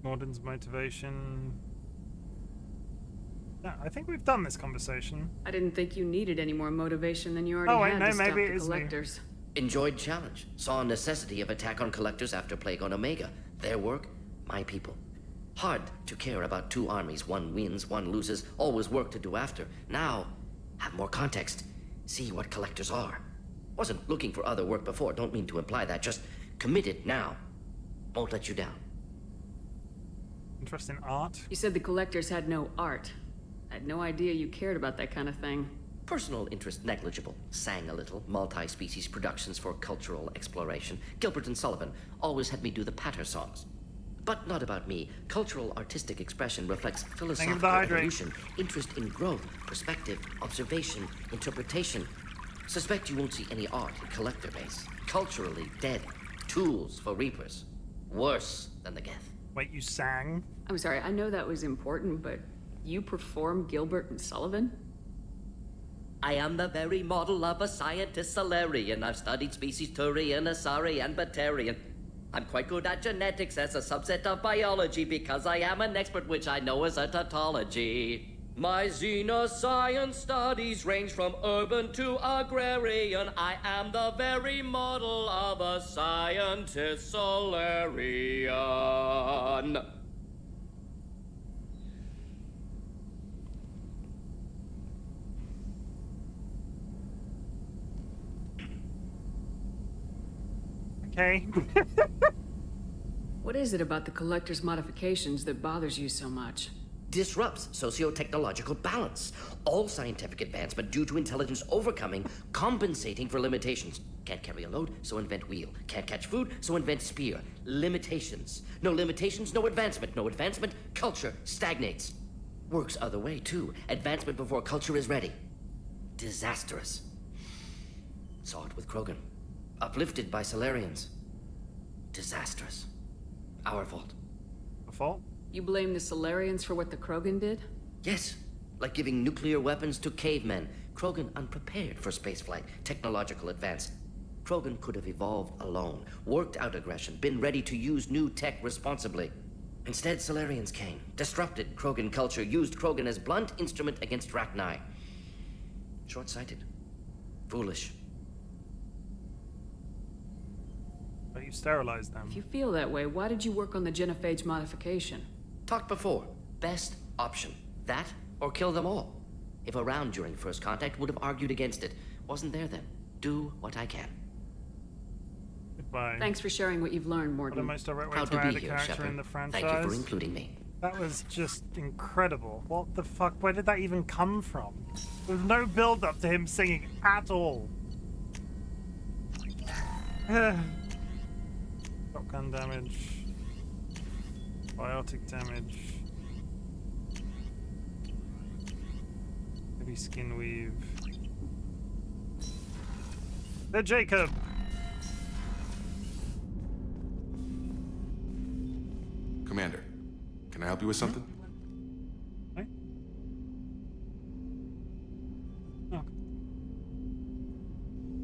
S1: Morden's motivation. Yeah, I think we've done this conversation.
S14: I didn't think you needed any more motivation than you already had to stop
S1: maybe
S14: the
S1: it is
S14: collectors.
S4: Enjoyed challenge. Saw necessity of attack on collectors after plague on Omega. Their work, my people. Hard to care about two armies. One wins, one loses. Always work to do after. Now, have more context. See what collectors are. Wasn't looking for other work before. Don't mean to imply that. Just committed now. Won't let you down.
S1: Interest in art?
S14: You said the collectors had no art. I had no idea you cared about that kind of thing.
S4: Personal interest negligible. Sang a little. Multi-species productions for cultural exploration. Gilbert and Sullivan always had me do the patter songs. But not about me. Cultural artistic expression reflects philosophical evolution, interest in growth, perspective, observation, interpretation. Suspect you won't see any art in collector base. Culturally dead. Tools for Reapers. Worse than the Geth.
S1: Wait, you sang?
S14: I'm sorry, I know that was important, but you perform Gilbert and Sullivan?
S4: I am the very model of a scientist Solarian. I've studied species Turian, Asari, and Batarian. I'm quite good at genetics as a subset of biology because I am an expert, which I know is a tautology. My xenoscience studies range from urban to agrarian. I am the very model of a scientist Solarian.
S1: Okay.
S14: What is it about the Collector's modifications that bothers you so much?
S4: Disrupts socio-technological balance. All scientific advancement due to intelligence overcoming, compensating for limitations. Can't carry a load, so invent wheel. Can't catch food, so invent spear. Limitations. No limitations, no advancement. No advancement, culture stagnates. Works other way, too. Advancement before culture is ready. Disastrous. Saw it with Krogan. Uplifted by Solarians. Disastrous. Our fault.
S1: A fault?
S14: You blame the Solarians for what the Krogan did?
S4: Yes. Like giving nuclear weapons to cavemen. Krogan unprepared for spaceflight, technological advance. Krogan could have evolved alone, worked out aggression, been ready to use new tech responsibly. Instead, Solarians came, disrupted Krogan culture, used Krogan as blunt instrument against Rachni. Short-sighted. Foolish.
S1: But you sterilized them.
S14: If you feel that way, why did you work on the genophage modification?
S4: Talked before. Best option. That or kill them all. If around during first contact, would have argued against it. Wasn't there then. Do what I can.
S1: Goodbye.
S14: Thanks for sharing what you've learned,
S1: What a
S14: Morgan.
S1: most direct way
S4: Proud
S1: to
S4: to
S1: add
S4: be
S1: a
S4: here,
S1: character
S4: Shepard.
S1: in the franchise.
S4: Thank you for including me.
S1: That was just incredible. What the fuck? Where did that even come from? There's no build up to him singing at all. Shotgun damage. Biotic damage. Heavy skin weave. They're Jacob!
S17: Commander, can I help you with something?
S1: Hey? Oh.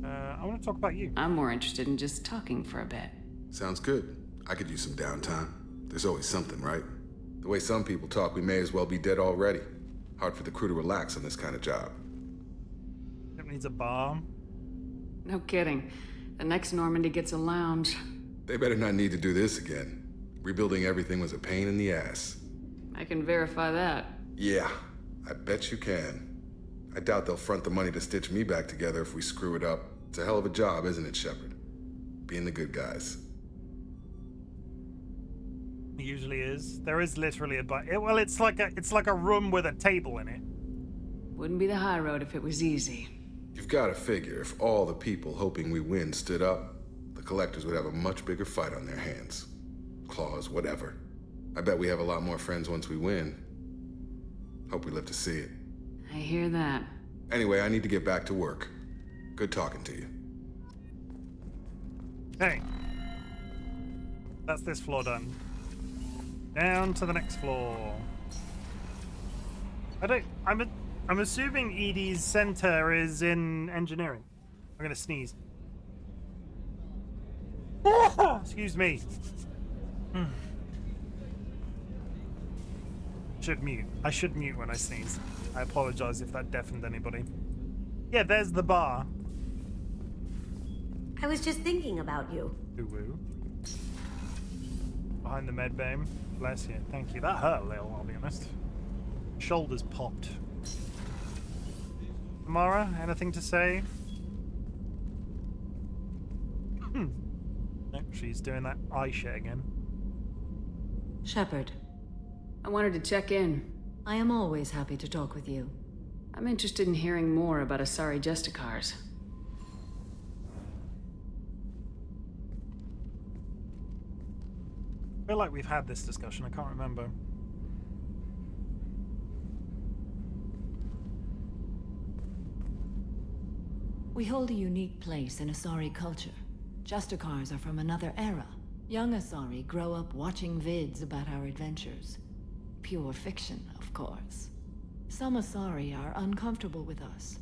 S1: I want to talk about you.
S14: I'm more interested in just talking for a bit.
S17: Sounds good. I could use some downtime. There's always something, right? The way some people talk, we may as well be dead already. Hard for the crew to relax on this kind of job.
S1: It needs a bar.
S14: No kidding. The next Normandy gets a lounge.
S17: They better not need to do this again. Rebuilding everything was a pain in the ass.
S14: I can verify that.
S17: Yeah, I bet you can. I doubt they'll front the money to stitch me back together if we screw it up. It's a hell of a job, isn't it, Shepard? Being the good guys.
S1: It usually is. There is literally a bar. Well, it's like a room with a table in it.
S14: Wouldn't be the high road if it was easy.
S17: You've got to figure if all the people hoping we win stood up, the Collectors would have a much bigger fight on their hands. Claws, whatever. I bet we have a lot more friends once we win. Hope we live to see it.
S14: I hear that.
S17: Anyway, I need to get back to work. Good talking to you.
S1: Hey. That's this floor done. Down to the next floor. I'm assuming Edie's center is in engineering. I'm gonna sneeze. Excuse me. Should mute. I should mute when I sneeze. I apologize if that deafened anybody. Yeah, there's the bar.
S22: I was just thinking about you.
S1: Woo-woo. Behind the med bay. Bless you. Thank you. That hurt a little, I'll be honest. Shoulders popped. Mara, anything to say? No, she's doing that eye shit again.
S7: Shepard.
S14: I wanted to check in.
S7: I am always happy to talk with you.
S14: I'm interested in hearing more about Asari Justicars.
S1: I feel like we've had this discussion, I can't remember.
S7: We hold a unique place in Asari culture. Justicars are from another era. Young Asari grow up watching vids about our adventures. Pure fiction, of course. Some Asari are uncomfortable with us,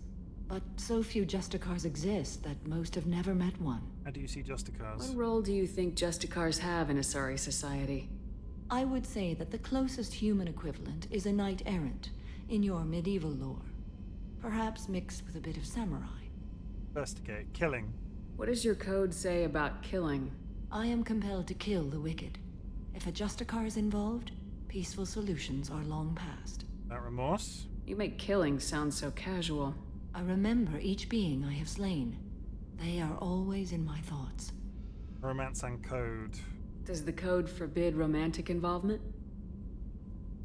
S7: but so few Justicars exist that most have never met one.
S1: How do you see Justicars?
S14: What role do you think Justicars have in Asari society?
S7: I would say that the closest human equivalent is a knight errant. in your medieval lore. Perhaps mixed with a bit of samurai.
S1: Investigate. Killing.
S3: What does your code say about killing?
S7: I am compelled to kill the wicked. If a Justicar is involved, peaceful solutions are long past.
S1: That remorse?
S3: You make killing sound so casual.
S7: I remember each being I have slain. They are always in my thoughts.
S1: Romance and code.
S3: Does the code forbid romantic involvement?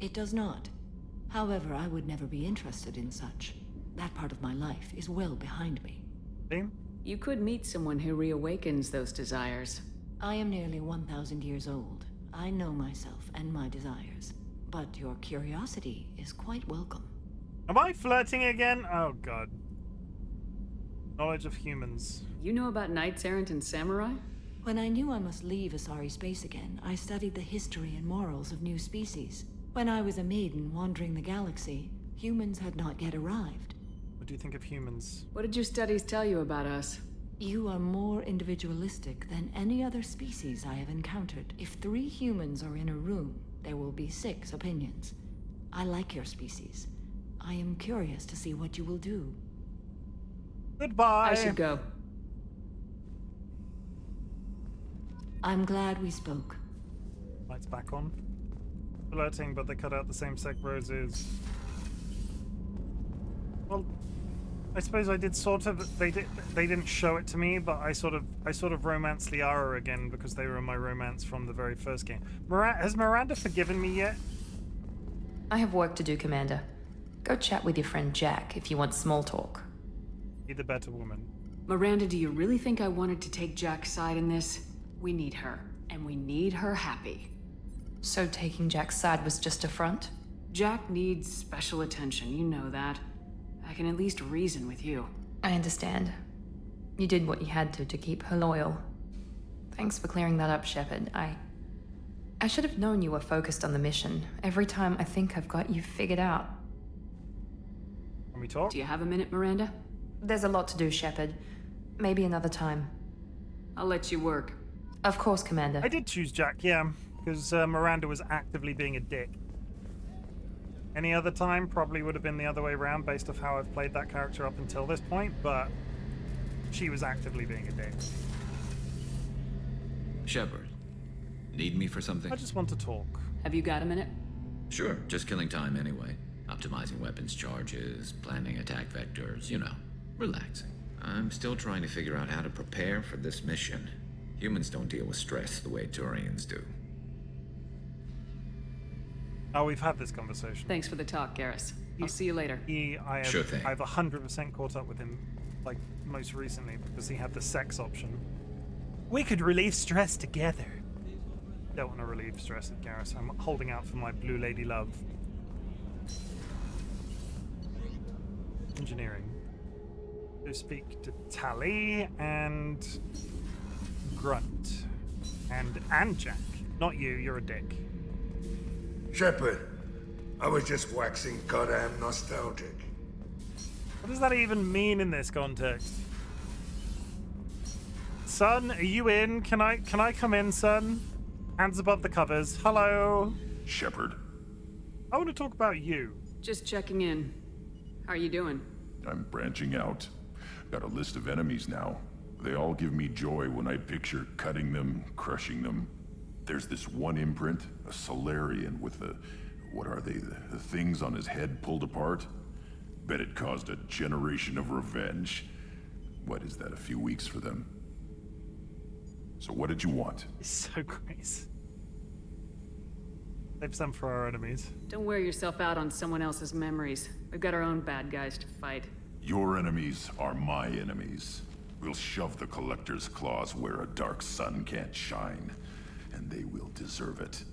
S7: It does not. However, I would never be interested in such. That part of my life is well behind me.
S3: You could meet someone who reawakens those desires.
S7: I am nearly 1,000 years old. I know myself and my desires. But your curiosity is quite welcome.
S1: Am I flirting again? Oh god. Knowledge of humans.
S3: You know about knights errant and samurai?
S7: When I knew I must leave Asari space again, I studied the history and morals of new species. When I was a maiden wandering the galaxy, humans had not yet arrived.
S1: What do you think of humans?
S3: What did your studies tell you about us?
S7: You are more individualistic than any other species I have encountered. If 3 humans are in a room, there will be 6 opinions. I like your species. I am curious to see what you will do.
S1: Goodbye.
S3: I should go.
S7: I'm glad we spoke.
S1: Lights back on. Flirting, but they cut out the same-sex roses. Well, I suppose I did sort of. They didn't show it to me, but I sort of romanced Liara again because they were in my romance from the very first game. Has Miranda forgiven me yet?
S16: I have work to do, Commander. Go chat with your friend Jack if you want small talk.
S1: Be the better woman.
S3: Miranda, do you really think I wanted to take Jack's side in this? We need her, and we need her happy.
S16: So taking Jack's side was just a front?
S3: Jack needs special attention, you know that. I can at least reason with you.
S16: I understand. You did what you had to keep her loyal. Thanks for clearing that up, Shepard. I should have known you were focused on the mission. Every time I think I've got you figured out.
S1: Can we talk?
S3: Do you have a minute, Miranda?
S16: There's a lot to do, Shepard. Maybe another time.
S3: I'll let you work.
S16: Of course, Commander.
S1: I did choose Jack, yeah, because Miranda was actively being a dick. Any other time probably would have been the other way around based off how I've played that character up until this point, but she was actively being a dick.
S2: Shepard, need me for something?
S1: I just want to talk.
S3: Have you got a minute?
S2: Sure, just killing time anyway. Optimizing weapons charges, planning attack vectors, you know, relaxing. I'm still trying to figure out how to prepare for this mission. Humans don't deal with stress the way Turians do.
S1: Oh, we've had this conversation.
S3: Thanks for the talk, Garrus. I'll see you later.
S2: Sure thing.
S1: I've 100% caught up with him, like, most recently, because he had the sex option. We could relieve stress together. Don't want to relieve stress with Garrus. I'm holding out for my blue lady love. Engineering. So speak to Tally and Grunt. And Jack. Not you, you're a dick.
S8: Shepard, I was just waxing goddamn nostalgic.
S1: What does that even mean in this context? Son, are you in? Can I come in, son? Hands above the covers. Hello.
S10: Shepard.
S1: I want to talk about you.
S3: Just checking in. How are you doing?
S10: I'm branching out. Got a list of enemies now. They all give me joy when I picture cutting them, crushing them. There's this one imprint, a Solarian with the... what are they? The things on his head pulled apart? Bet it caused a generation of revenge. What is that, a few weeks for them? So what did you want?
S1: So Grace. Save some for our enemies.
S3: Don't wear yourself out on someone else's memories. We've got our own bad guys to fight.
S10: Your enemies are my enemies. We'll shove the Collector's claws where a dark sun can't shine. And they will deserve it.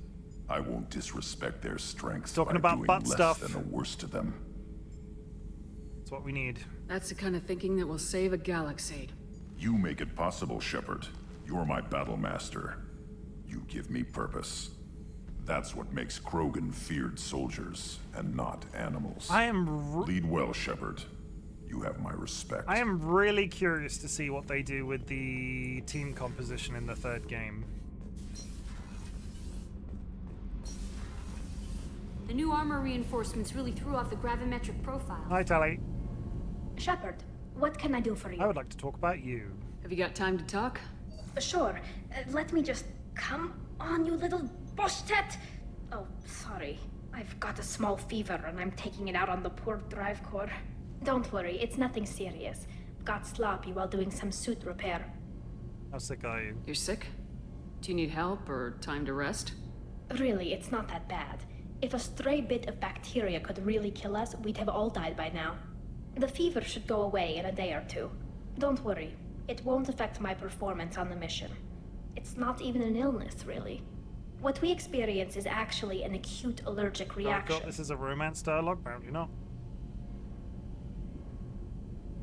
S10: I won't disrespect their strengths
S1: Talking
S10: by
S1: about
S10: doing
S1: butt
S10: less
S1: stuff.
S10: than the worst to them.
S1: That's what we need.
S3: That's the kind of thinking that will save a galaxy.
S10: You make it possible, Shepard. You're my battle master. You give me purpose. That's what makes Krogan feared soldiers and not animals.
S1: I am...
S10: Lead well, Shepard. You have my respect.
S1: I am really curious to see what they do with the team composition in the third game.
S12: The new armor reinforcements really threw off the gravimetric profile.
S1: Hi, Tally.
S19: Shepard, what can I do for you?
S1: I would like to talk about you.
S14: Have you got time to talk?
S19: Sure. Let me just... Come on, you little boshtet! Oh, sorry. I've got a small fever and I'm taking it out on the poor drive core. Don't worry, it's nothing serious. Got sloppy while doing some suit repair.
S1: How sick are you?
S14: You're sick? Do you need help or time to rest?
S19: Really, it's not that bad. If a stray bit of bacteria could really kill us, we'd have all died by now. The fever should go away in a day or two. Don't worry, it won't affect my performance on the mission. It's not even an illness, really. What we experience is actually an acute allergic reaction.
S1: I thought this is a romance dialogue, apparently not.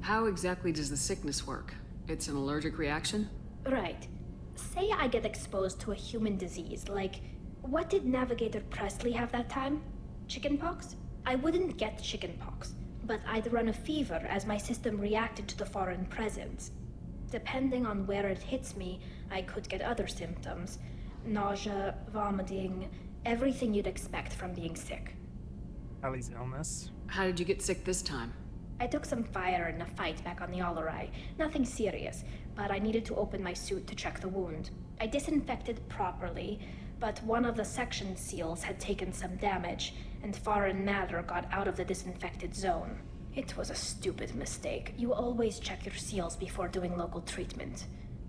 S14: How exactly does the sickness work? It's an allergic reaction?
S19: Right. Say I get exposed to a human disease, like... What did Navigator Presley have that time? Chickenpox? I wouldn't get chickenpox, but I'd run a fever as my system reacted to the foreign presence. Depending on where it hits me, I could get other symptoms. Nausea, vomiting, everything you'd expect from being sick.
S1: Allie's illness.
S14: How did you get sick this time?
S19: I took some fire in a fight back on the Allerai. Nothing serious, but I needed to open my suit to check the wound. I disinfected properly, but one of the section seals had taken some damage, and foreign matter got out of the disinfected zone. It was a stupid mistake. You always check your seals before doing local treatment.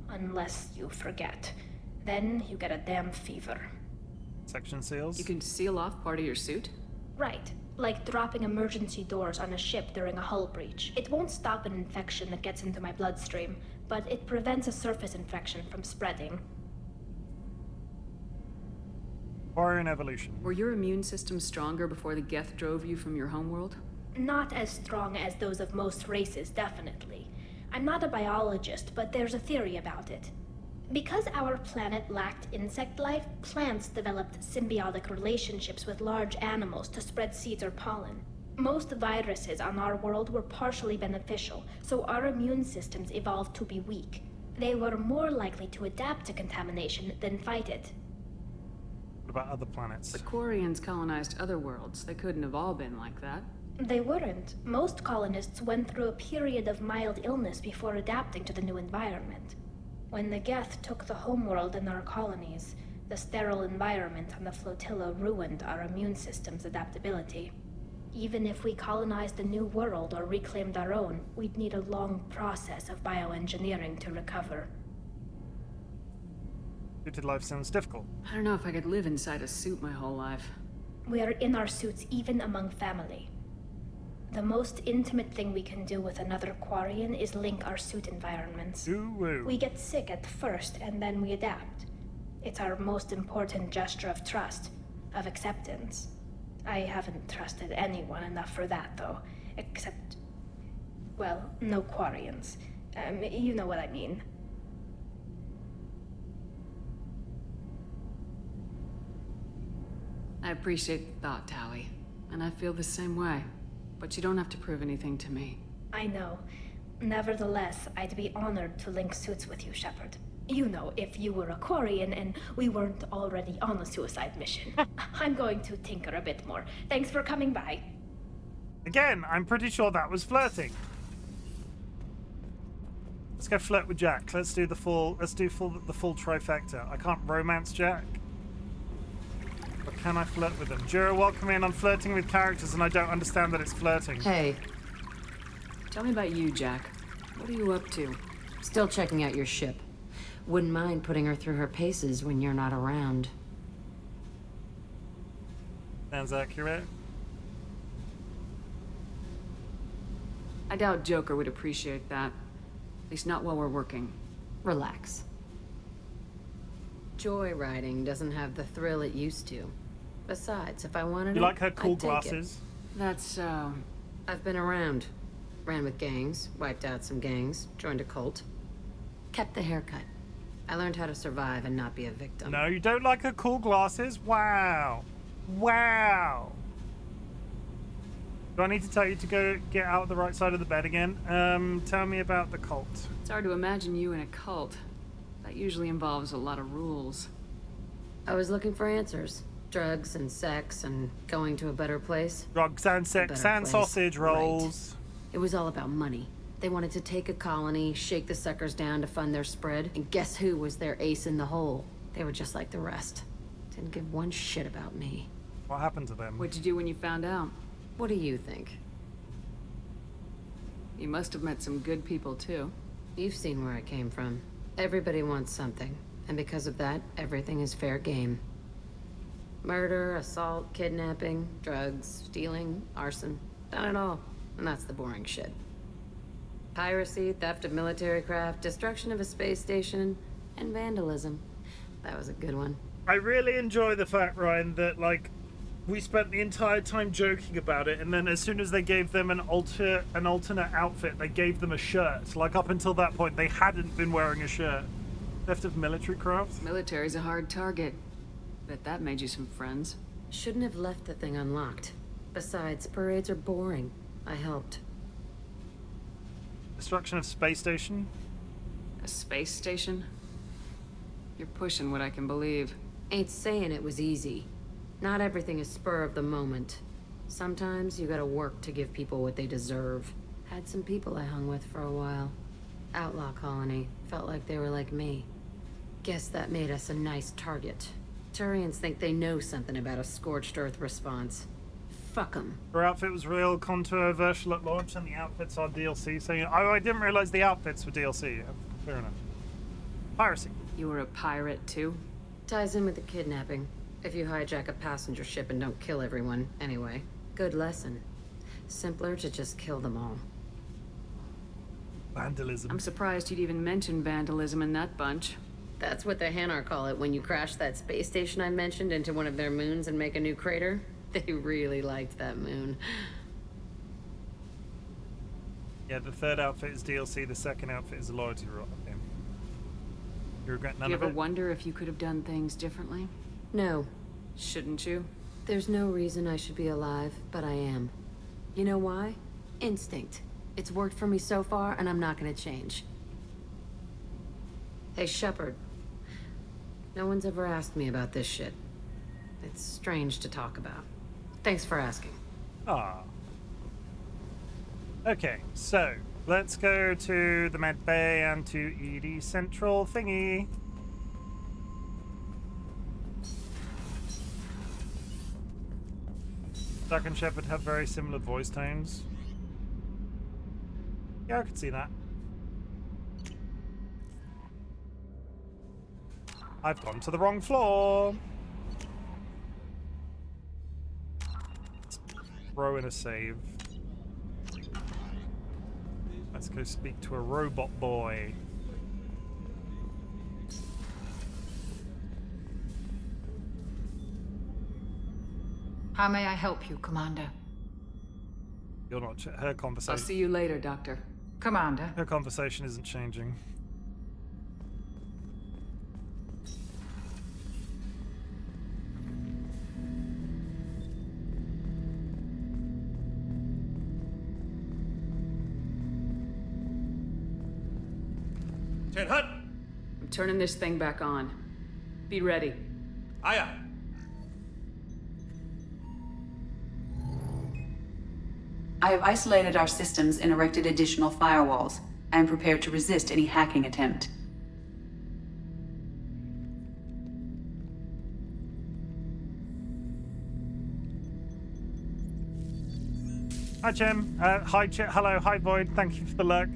S19: Unless you forget. Then you get a damn fever.
S1: Section seals?
S14: You can seal off part of your suit?
S19: Right. Like dropping emergency doors on a ship during a hull breach. It won't stop an infection that gets into my bloodstream, but it prevents a surface infection from spreading.
S1: Quarian evolution.
S14: Were your immune systems stronger before the Geth drove you from your homeworld?
S19: Not as strong as those of most races, definitely. I'm not a biologist, but there's a theory about it. Because our planet lacked insect life, plants developed symbiotic relationships with large animals to spread seeds or pollen. Most viruses on our world were partially beneficial, so our immune systems evolved to be weak. They were more likely to adapt to contamination than fight it.
S1: What about other planets?
S14: The Quarians colonized other worlds. They couldn't have all been like that.
S19: They weren't. Most colonists went through a period of mild illness before adapting to the new environment. When the Geth took the homeworld and our colonies, the sterile environment on the flotilla ruined our immune system's adaptability. Even if we colonized a new world or reclaimed our own, we'd need a long process of bioengineering to recover.
S1: Suited life sounds difficult.
S14: I don't know if I could live inside a suit my whole life.
S19: We are in our suits even among family. The most intimate thing we can do with another Quarian is link our suit environments.
S1: Ooh.
S19: We get sick at first, and then we adapt. It's our most important gesture of trust, of acceptance. I haven't trusted anyone enough for that, though. Except... well, no Quarians. You know what I mean.
S14: I appreciate the thought, Towie. And I feel the same way. But you don't have to prove anything to me.
S19: I know. Nevertheless, I'd be honored to link suits with you, Shepard. You know, if you were a Quarian and we weren't already on a suicide mission. I'm going to tinker a bit more. Thanks for coming by.
S1: Again, I'm pretty sure that was flirting. Let's go flirt with Jack. Let's do the full trifecta. I can't romance Jack. But can I flirt with them? Jura, welcome in. I'm flirting with characters and I don't understand that it's flirting.
S13: Hey.
S14: Tell me about you, Jack. What are you up to?
S13: Still checking out your ship. Wouldn't mind putting her through her paces when you're not around.
S1: Sounds accurate.
S14: I doubt Joker would appreciate that. At least not while we're working.
S13: Relax. Joyriding doesn't have the thrill it used to. Besides, if I wanted
S1: You like her cool
S13: I'd take
S1: glasses?
S14: That's, so...
S13: I've been around. Ran with gangs, wiped out some gangs, joined a cult. Kept the haircut. I learned how to survive and not be a victim.
S1: No, you don't like her cool glasses? Wow. Wow. Do I need to tell you to go get out the right side of the bed again? Tell me about the cult.
S14: It's hard to imagine you in a cult. That usually involves a lot of rules.
S13: I was looking for answers.
S3: Drugs and sex and going to a better place.
S1: Drugs and sex and sausage rolls.
S3: Right. It was all about money. They wanted to take a colony, shake the suckers down to fund their spread, and guess who was their ace in the hole? They were just like the rest. Didn't give one shit about me.
S1: What happened to them?
S14: What'd you do when you found out?
S3: What do you think?
S14: You must have met some good people, too.
S3: You've seen where I came from. Everybody wants something, and because of that, everything is fair game. Murder, assault, kidnapping, drugs, stealing, arson. Done it all. And that's the boring shit. Piracy, theft of military craft, destruction of a space station, and vandalism. That was a good one.
S1: I really enjoy the fact, Ryan, that, like, we spent the entire time joking about it, and then as soon as they gave them an alternate outfit, they gave them a shirt. Like, up until that point, they hadn't been wearing a shirt. Theft of military craft?
S14: Military's a hard target. Bet that made you some friends.
S3: Shouldn't have left the thing unlocked. Besides, parades are boring. I helped.
S1: Destruction of space station?
S14: A space station? You're pushing what I can believe.
S3: Ain't saying it was easy. Not everything is spur of the moment. Sometimes you gotta work to give people what they deserve. Had some people I hung with for a while. Outlaw colony. Felt like they were like me. Guess that made us a nice target. Turians think they know something about a scorched earth response. Fuck them.
S1: Her outfit was real, contour version at launch, and the outfits are DLC. So, I didn't realize the outfits were DLC. Fair enough. Piracy.
S14: You were a pirate, too?
S3: Ties in with the kidnapping. If you hijack a passenger ship and don't kill everyone, anyway. Good lesson. Simpler to just kill them all.
S1: Vandalism.
S14: I'm surprised you'd even mention vandalism in that bunch.
S3: That's what the Hanar call it when you crash that space station I mentioned into one of their moons and make a new crater. They really liked that moon.
S1: Yeah, the third outfit is DLC, the second outfit is a loyalty role. Okay. You regret none
S14: Do you
S1: of
S14: ever
S1: it?
S14: wonder if you could have done things differently?
S3: No.
S14: Shouldn't you?
S3: There's no reason I should be alive, but I am. You know why? Instinct. It's worked for me so far, and I'm not gonna change. Hey, Shepard. No one's ever asked me about this shit. It's strange to talk about. Thanks for asking.
S1: Ah. Okay, so let's go to the med bay and to ED Central thingy. Duck and Shepard have very similar voice tones. Yeah, I could see that. I've gone to the wrong floor. Let's throw in a save. Let's go speak to a robot boy.
S18: How may I help you, Commander?
S1: You're not her conversation.
S14: I'll see you later, Doctor.
S18: Commander.
S1: Her conversation isn't changing.
S14: I'm turning this thing back on. Be ready.
S9: Aya.
S18: I have isolated our systems and erected additional firewalls. I am prepared to resist any hacking attempt.
S1: Hi, Chim. Hi, hello. Hi, Void. Thank you for the luck.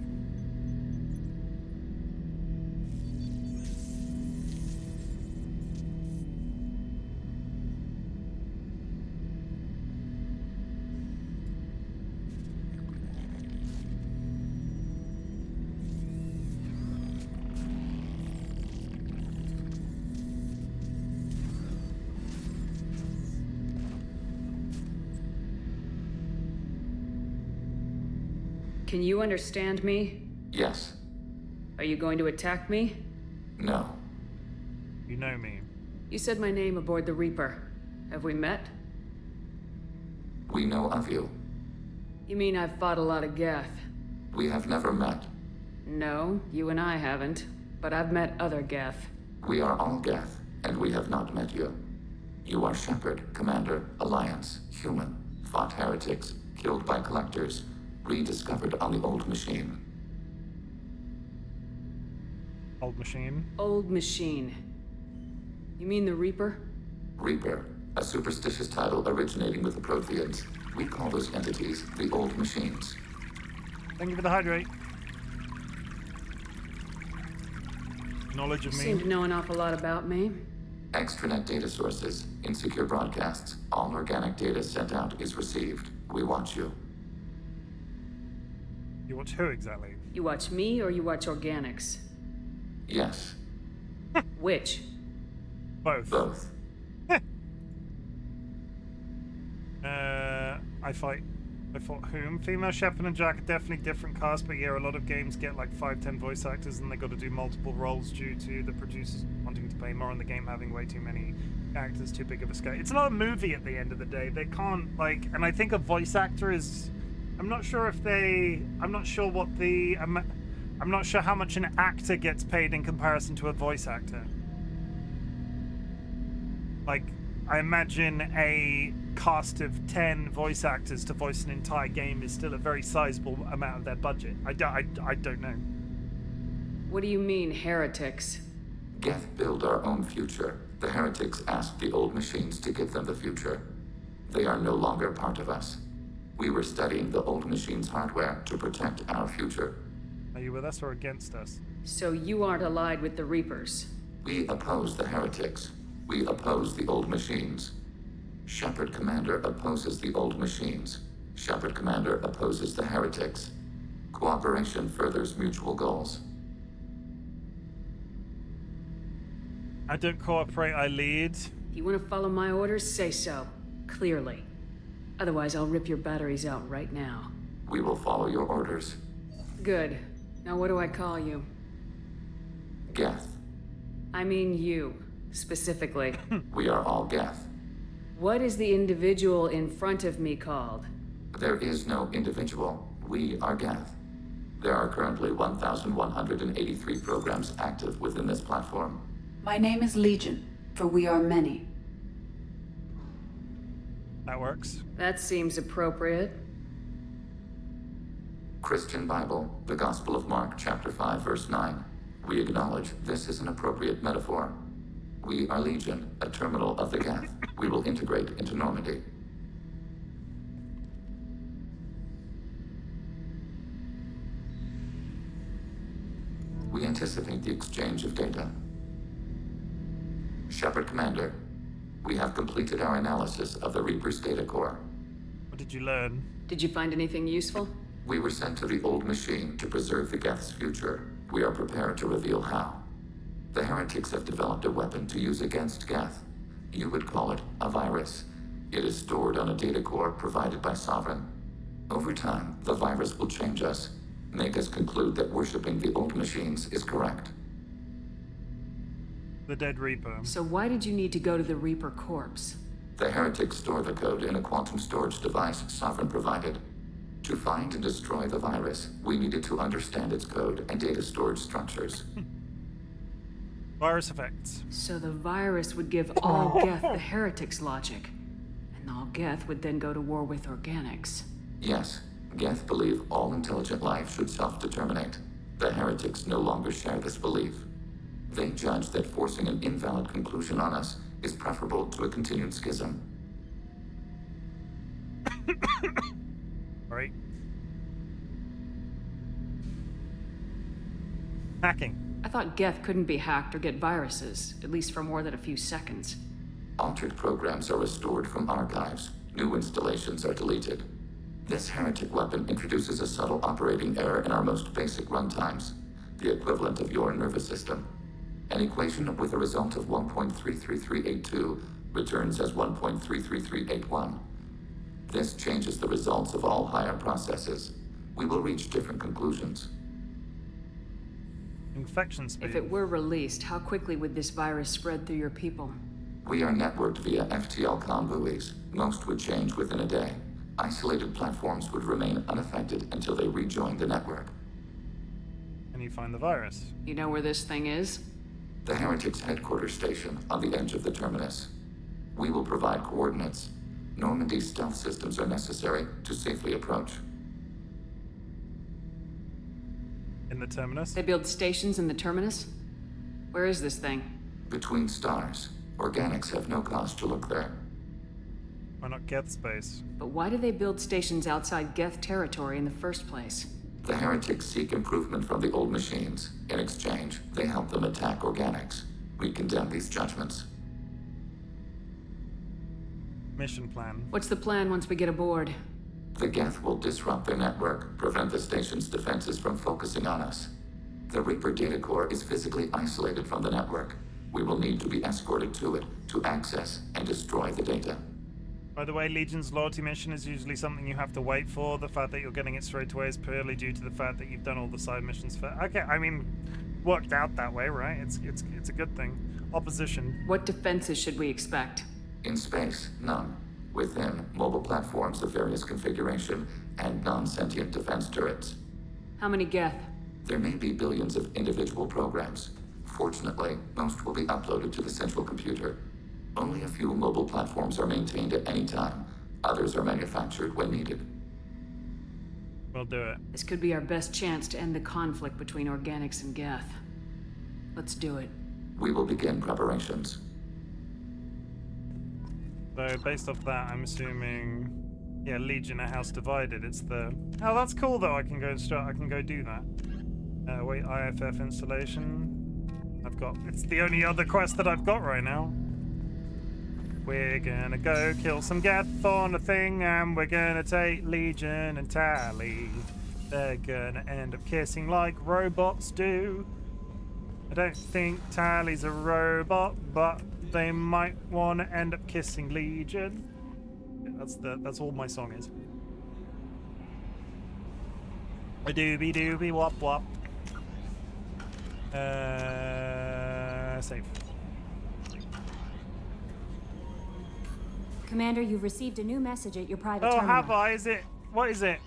S14: Can you understand me?
S2: Yes.
S14: Are you going to attack me?
S2: No.
S1: You know me.
S14: You said my name aboard the Reaper. Have we met?
S2: We know of you.
S14: You mean I've fought a lot of Geth?
S2: We have never met.
S14: No, you and I haven't. But I've met other Geth.
S2: We are all Geth, and we have not met you.
S9: You are Shepard, Commander, Alliance, human, fought heretics, killed by collectors, rediscovered on the old machine.
S1: Old machine?
S14: Old machine. You mean the Reaper?
S9: Reaper, a superstitious title originating with the Protheans. We call those entities the old machines.
S1: Thank you for the hydrate. Knowledge of
S14: You
S1: me.
S14: seem to know an awful lot about me.
S9: Extranet data sources, insecure broadcasts, all organic data sent out is received. We watch you.
S1: You watch who exactly?
S14: You watch me or you watch organics?
S9: Yes.
S14: Which?
S1: Both.
S9: Both.
S1: I fought whom? Female Shepard and Jack are definitely different casts, but yeah, a lot of games get like 5-10 voice actors and they got to do multiple roles due to the producers wanting to pay more and the game having way too many actors, too big of a scale. It's not a movie at the end of the day. They can't, like, and I think a voice actor is, I'm not sure how much an actor gets paid in comparison to a voice actor. Like, I imagine a cast of 10 voice actors to voice an entire game is still a very sizable amount of their budget. I don't know.
S14: What do you mean, heretics?
S9: Geth build our own future. The heretics asked the old machines to give them the future. They are no longer part of us. We were studying the old machines' hardware to protect our future.
S1: Are you with us or against us?
S14: So you aren't allied with the Reapers?
S9: We oppose the heretics. We oppose the old machines. Shepard Commander opposes the old machines. Shepard Commander opposes the heretics. Cooperation furthers mutual goals.
S1: I don't cooperate, I lead.
S14: If you want to follow my orders, say so. Clearly. Otherwise, I'll rip your batteries out right now.
S9: We will follow your orders.
S14: Good. Now what do I call you?
S9: Geth.
S14: I mean you, specifically.
S9: We are all Geth.
S14: What is the individual in front of me called?
S9: There is no individual. We are Geth. There are currently 1,183 programs active within this platform.
S18: My name is Legion, for we are many.
S1: That works.
S14: That seems appropriate.
S9: Christian Bible, the Gospel of Mark, chapter 5, verse 9. We acknowledge this is an appropriate metaphor. We are Legion, a terminal of the Geth. We will integrate into Normandy. We anticipate the exchange of data. Shepard Commander, we have completed our analysis of the Reaper's data core.
S1: What did you learn?
S14: Did you find anything useful?
S9: We were sent to the old machine to preserve the Geth's future. We are prepared to reveal how. The heretics have developed a weapon to use against Geth. You would call it a virus. It is stored on a data core provided by Sovereign. Over time, the virus will change us, make us conclude that worshipping the old machines is correct.
S1: The dead Reaper.
S14: So why did you need to go to the Reaper corpse?
S9: The heretics store the code in a quantum storage device Sovereign provided. To find and destroy the virus, we needed to understand its code and data storage structures.
S1: Virus effects.
S14: So the virus would give all Geth the heretics' logic, and all Geth would then go to war with organics.
S9: Yes, Geth believe all intelligent life should self-determinate. The heretics no longer share this belief. They judge that forcing an invalid conclusion on us is preferable to a continued schism.
S1: Right. Hacking.
S14: I thought Geth couldn't be hacked or get viruses, at least for more than a few seconds.
S9: Altered programs are restored from archives. New installations are deleted. This heretic weapon introduces a subtle operating error in our most basic runtimes, the equivalent of your nervous system. An equation with a result of 1.33382 returns as 1.33381. This changes the results of all higher processes. We will reach different conclusions.
S1: Infection speed.
S14: If it were released, how quickly would this virus spread through your people?
S9: We are networked via FTL-COM buoys. Most would change within a day. Isolated platforms would remain unaffected until they rejoin the network.
S1: Can you find the virus?
S14: You know where this thing is?
S9: The Heretics' headquarters station on the edge of the terminus. We will provide coordinates. Normandy's stealth systems are necessary to safely approach.
S1: In the terminus?
S14: They build stations in the terminus? Where is this thing?
S9: Between stars. Organics have no cause to look there.
S1: Why not Geth space?
S14: But why do they build stations outside Geth territory in the first place?
S9: The heretics seek improvement from the old machines. In exchange, they help them attack organics. We condemn these judgments.
S1: Mission plan.
S14: What's the plan once we get aboard?
S9: The Geth will disrupt their network, prevent the station's defenses from focusing on us. The Reaper data core is physically isolated from the network. We will need to be escorted to it to access and destroy the data.
S1: By the way, Legion's loyalty mission is usually something you have to wait for. The fact that you're getting it straight away is purely due to the fact that you've done all the side missions for... Okay, I mean, worked out that way, right? It's a good thing. Opposition.
S14: What defenses should we expect?
S9: In space, none. Within, mobile platforms of various configuration and non-sentient defense turrets.
S14: How many Geth?
S9: There may be billions of individual programs. Fortunately, most will be uploaded to the central computer. Only a few mobile platforms are maintained at any time. Others are manufactured when needed.
S1: We'll do it.
S14: This could be our best chance to end the conflict between organics and Geth. Let's do it.
S9: We will begin preparations.
S1: So, based off that, I'm assuming... Yeah, Legion, a house divided. It's the... Oh, that's cool, though. I can go do that. Wait, IFF installation. I've got... It's the only other quest that I've got right now. We're gonna go kill some Geth on a thing, and we're gonna take Legion and Tally. They're gonna end up kissing like robots do. I don't think Tally's a robot, but they might want to end up kissing Legion. That's all my song is. A doobie doobie wop wop. Save.
S12: Commander, you've received a new message at your private
S1: terminal.
S12: terminal.
S1: Have I? Is it? What is it?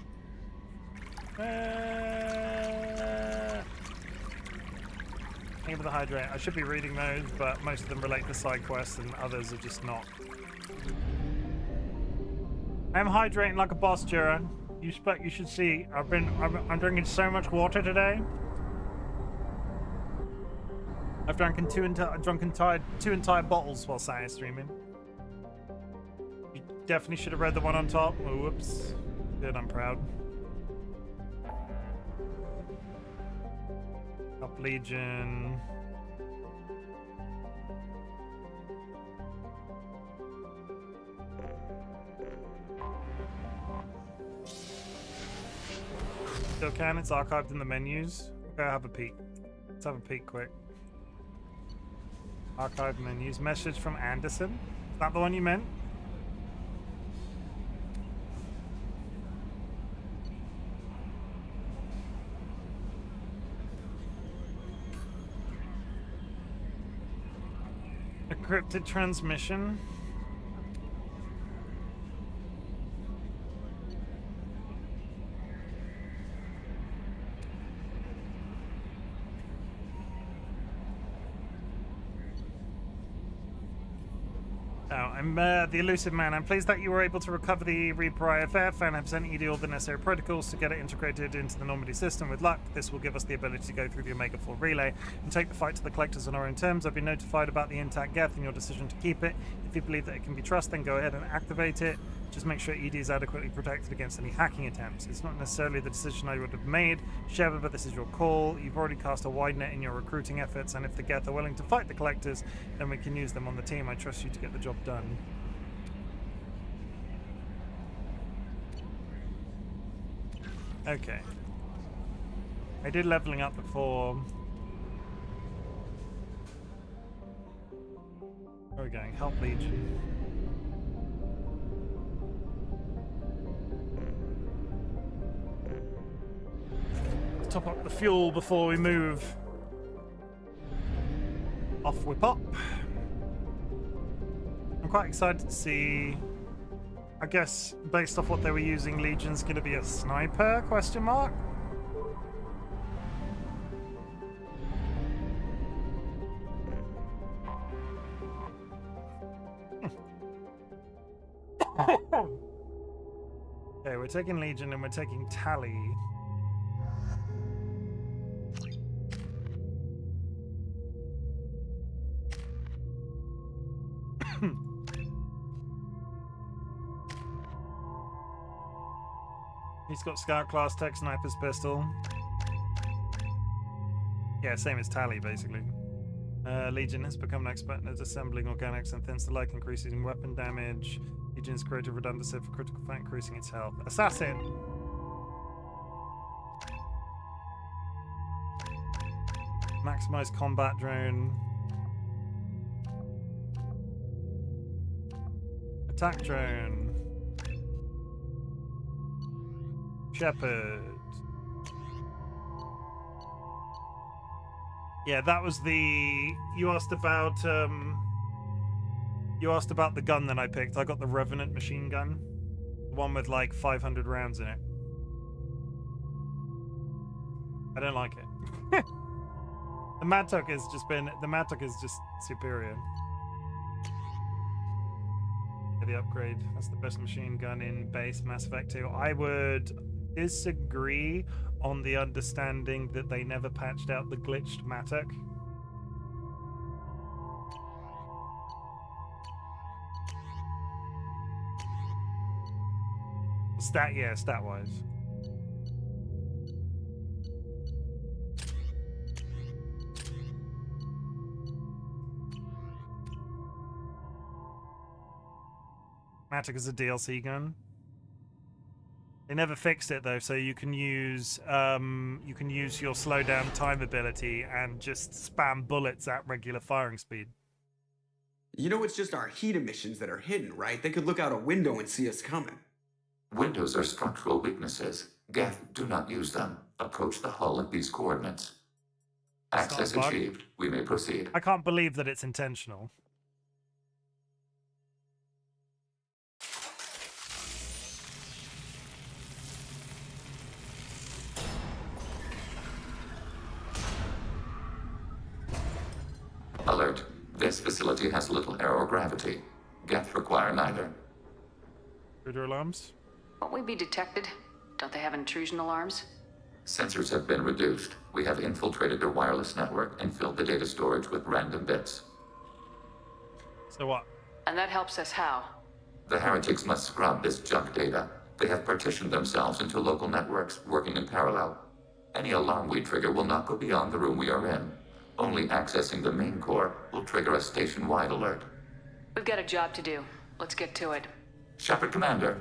S1: Name of the Hydrate. I should be reading those, but most of them relate to side quests and others are just not. I'm hydrating like a boss, Jura. You should see. I'm drinking so much water today. I've drunken two entire bottles while sat here streaming. You definitely should have read the one on top. Oh, whoops. Good, I'm proud. Up Legion. Still can, it's archived in the menus. Go have a peek. Let's have a peek quick. Archive menus. Message from Anderson. Is that the one you meant? Encrypted transmission. I'm the Elusive Man. I'm pleased that you were able to recover the Reaper IFF and have sent ED all the necessary protocols to get it integrated into the Normandy system. With luck, this will give us the ability to go through the Omega 4 relay and take the fight to the Collectors on our own terms. I've been notified about the intact Geth and your decision to keep it. If you believe that it can be trusted, then go ahead and activate it. Just make sure ED is adequately protected against any hacking attempts. It's not necessarily the decision I would have made, Sheva, but this is your call. You've already cast a wide net in your recruiting efforts, and if the Geth are willing to fight the Collectors, then we can use them on the team. I trust you to get the job done. Okay. I did leveling up before. Where are we going? Help Legion. Let's top up the fuel before we move. Off we pop. I'm quite excited to see. I guess based off what they were using, Legion's going to be a sniper? Question mark. Okay, we're taking Legion and we're taking Tally. He's got Scout Class Tech Sniper's Pistol. Yeah, same as Tally, basically. Legion has become an expert at assembling organics and thins alike, increasing weapon damage. Legion's creative redundancy for critical fire, increasing its health. Assassin! Maximize combat drone. Attack drone. Shepherd. Yeah, that was the... You asked about the gun that I picked. I got the Revenant machine gun. The one with like 500 rounds in it. I don't like it. The Madtuck has just superior. The upgrade. That's the best machine gun in base Mass Effect 2. I would disagree on the understanding that they never patched out the glitched Mattock. Stat-wise. Mattock is a DLC gun. They never fixed it though, so you can use your slow down time ability and just spam bullets at regular firing speed.
S5: You know, it's just our heat emissions that are hidden, right? They could look out a window and see us coming.
S9: Windows are structural weaknesses. Geth, do not use them. Approach the hull at these coordinates. Access achieved. We may proceed.
S1: I can't believe that it's intentional.
S9: Alert. This facility has little air or gravity. Geth require neither.
S1: Intruder alarms?
S3: Won't we be detected? Don't they have intrusion alarms?
S9: Sensors have been reduced. We have infiltrated their wireless network and filled the data storage with random bits.
S1: So what?
S3: And that helps us how?
S9: The heretics must scrub this junk data. They have partitioned themselves into local networks, working in parallel. Any alarm we trigger will not go beyond the room we are in. Only accessing the main core will trigger a station-wide alert.
S3: We've got a job to do. Let's get to it.
S9: Shepard Commander,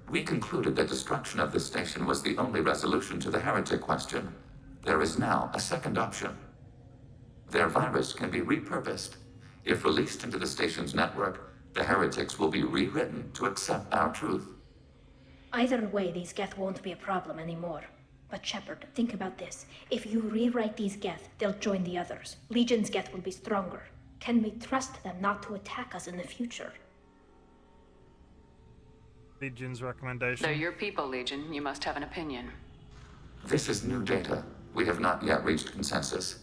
S9: we concluded that destruction of this station was the only resolution to the heretic question. There is now a second option. Their virus can be repurposed. If released into the station's network, the heretics will be rewritten to accept our truth.
S19: Either way, these Geth won't be a problem anymore. But Shepard, think about this. If you rewrite these Geth, they'll join the others. Legion's Geth will be stronger. Can we trust them not to attack us in the future?
S1: Legion's recommendation.
S3: They're your people, Legion. You must have an opinion.
S9: This is new data. We have not yet reached consensus.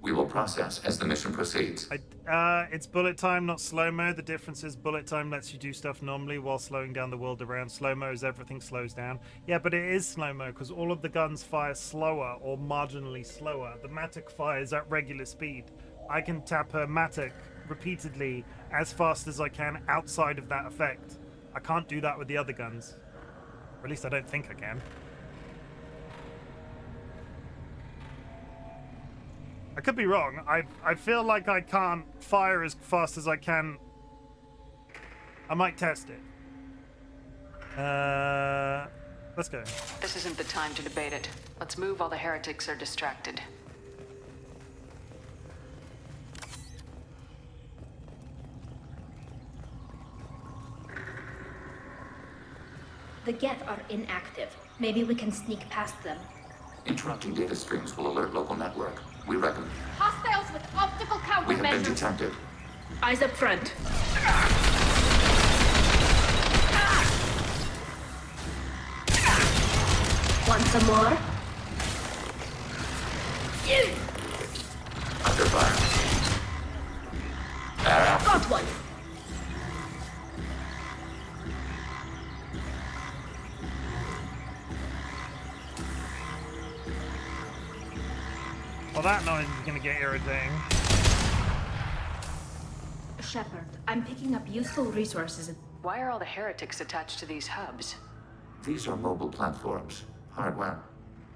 S9: We will process as the mission proceeds.
S1: It's bullet time, not slow-mo. The difference is bullet time lets you do stuff normally while slowing down the world around. Slow-mo is everything slows down. Yeah, but it is slow-mo because all of the guns fire slower or marginally slower. The Mattock fires at regular speed. I can tap her Mattock repeatedly as fast as I can outside of that effect. I can't do that with the other guns. Or at least I don't think I can. I could be wrong. I feel like I can't fire as fast as I can. I might test it. Let's go.
S3: This isn't the time to debate it. Let's move while the heretics are distracted.
S19: The Geth are inactive. Maybe we can sneak past them.
S9: Interrupting data streams will alert local network. We reckon.
S12: Hostiles with optical
S9: We have been
S12: countermeasures.
S9: detected.
S19: Eyes up front. Want some more?
S9: Under fire.
S19: Got one.
S1: that noise is gonna get irritating.
S19: Shepard, I'm picking up useful resources.
S13: Why are all the heretics attached to these hubs?
S9: These are mobile platforms, hardware.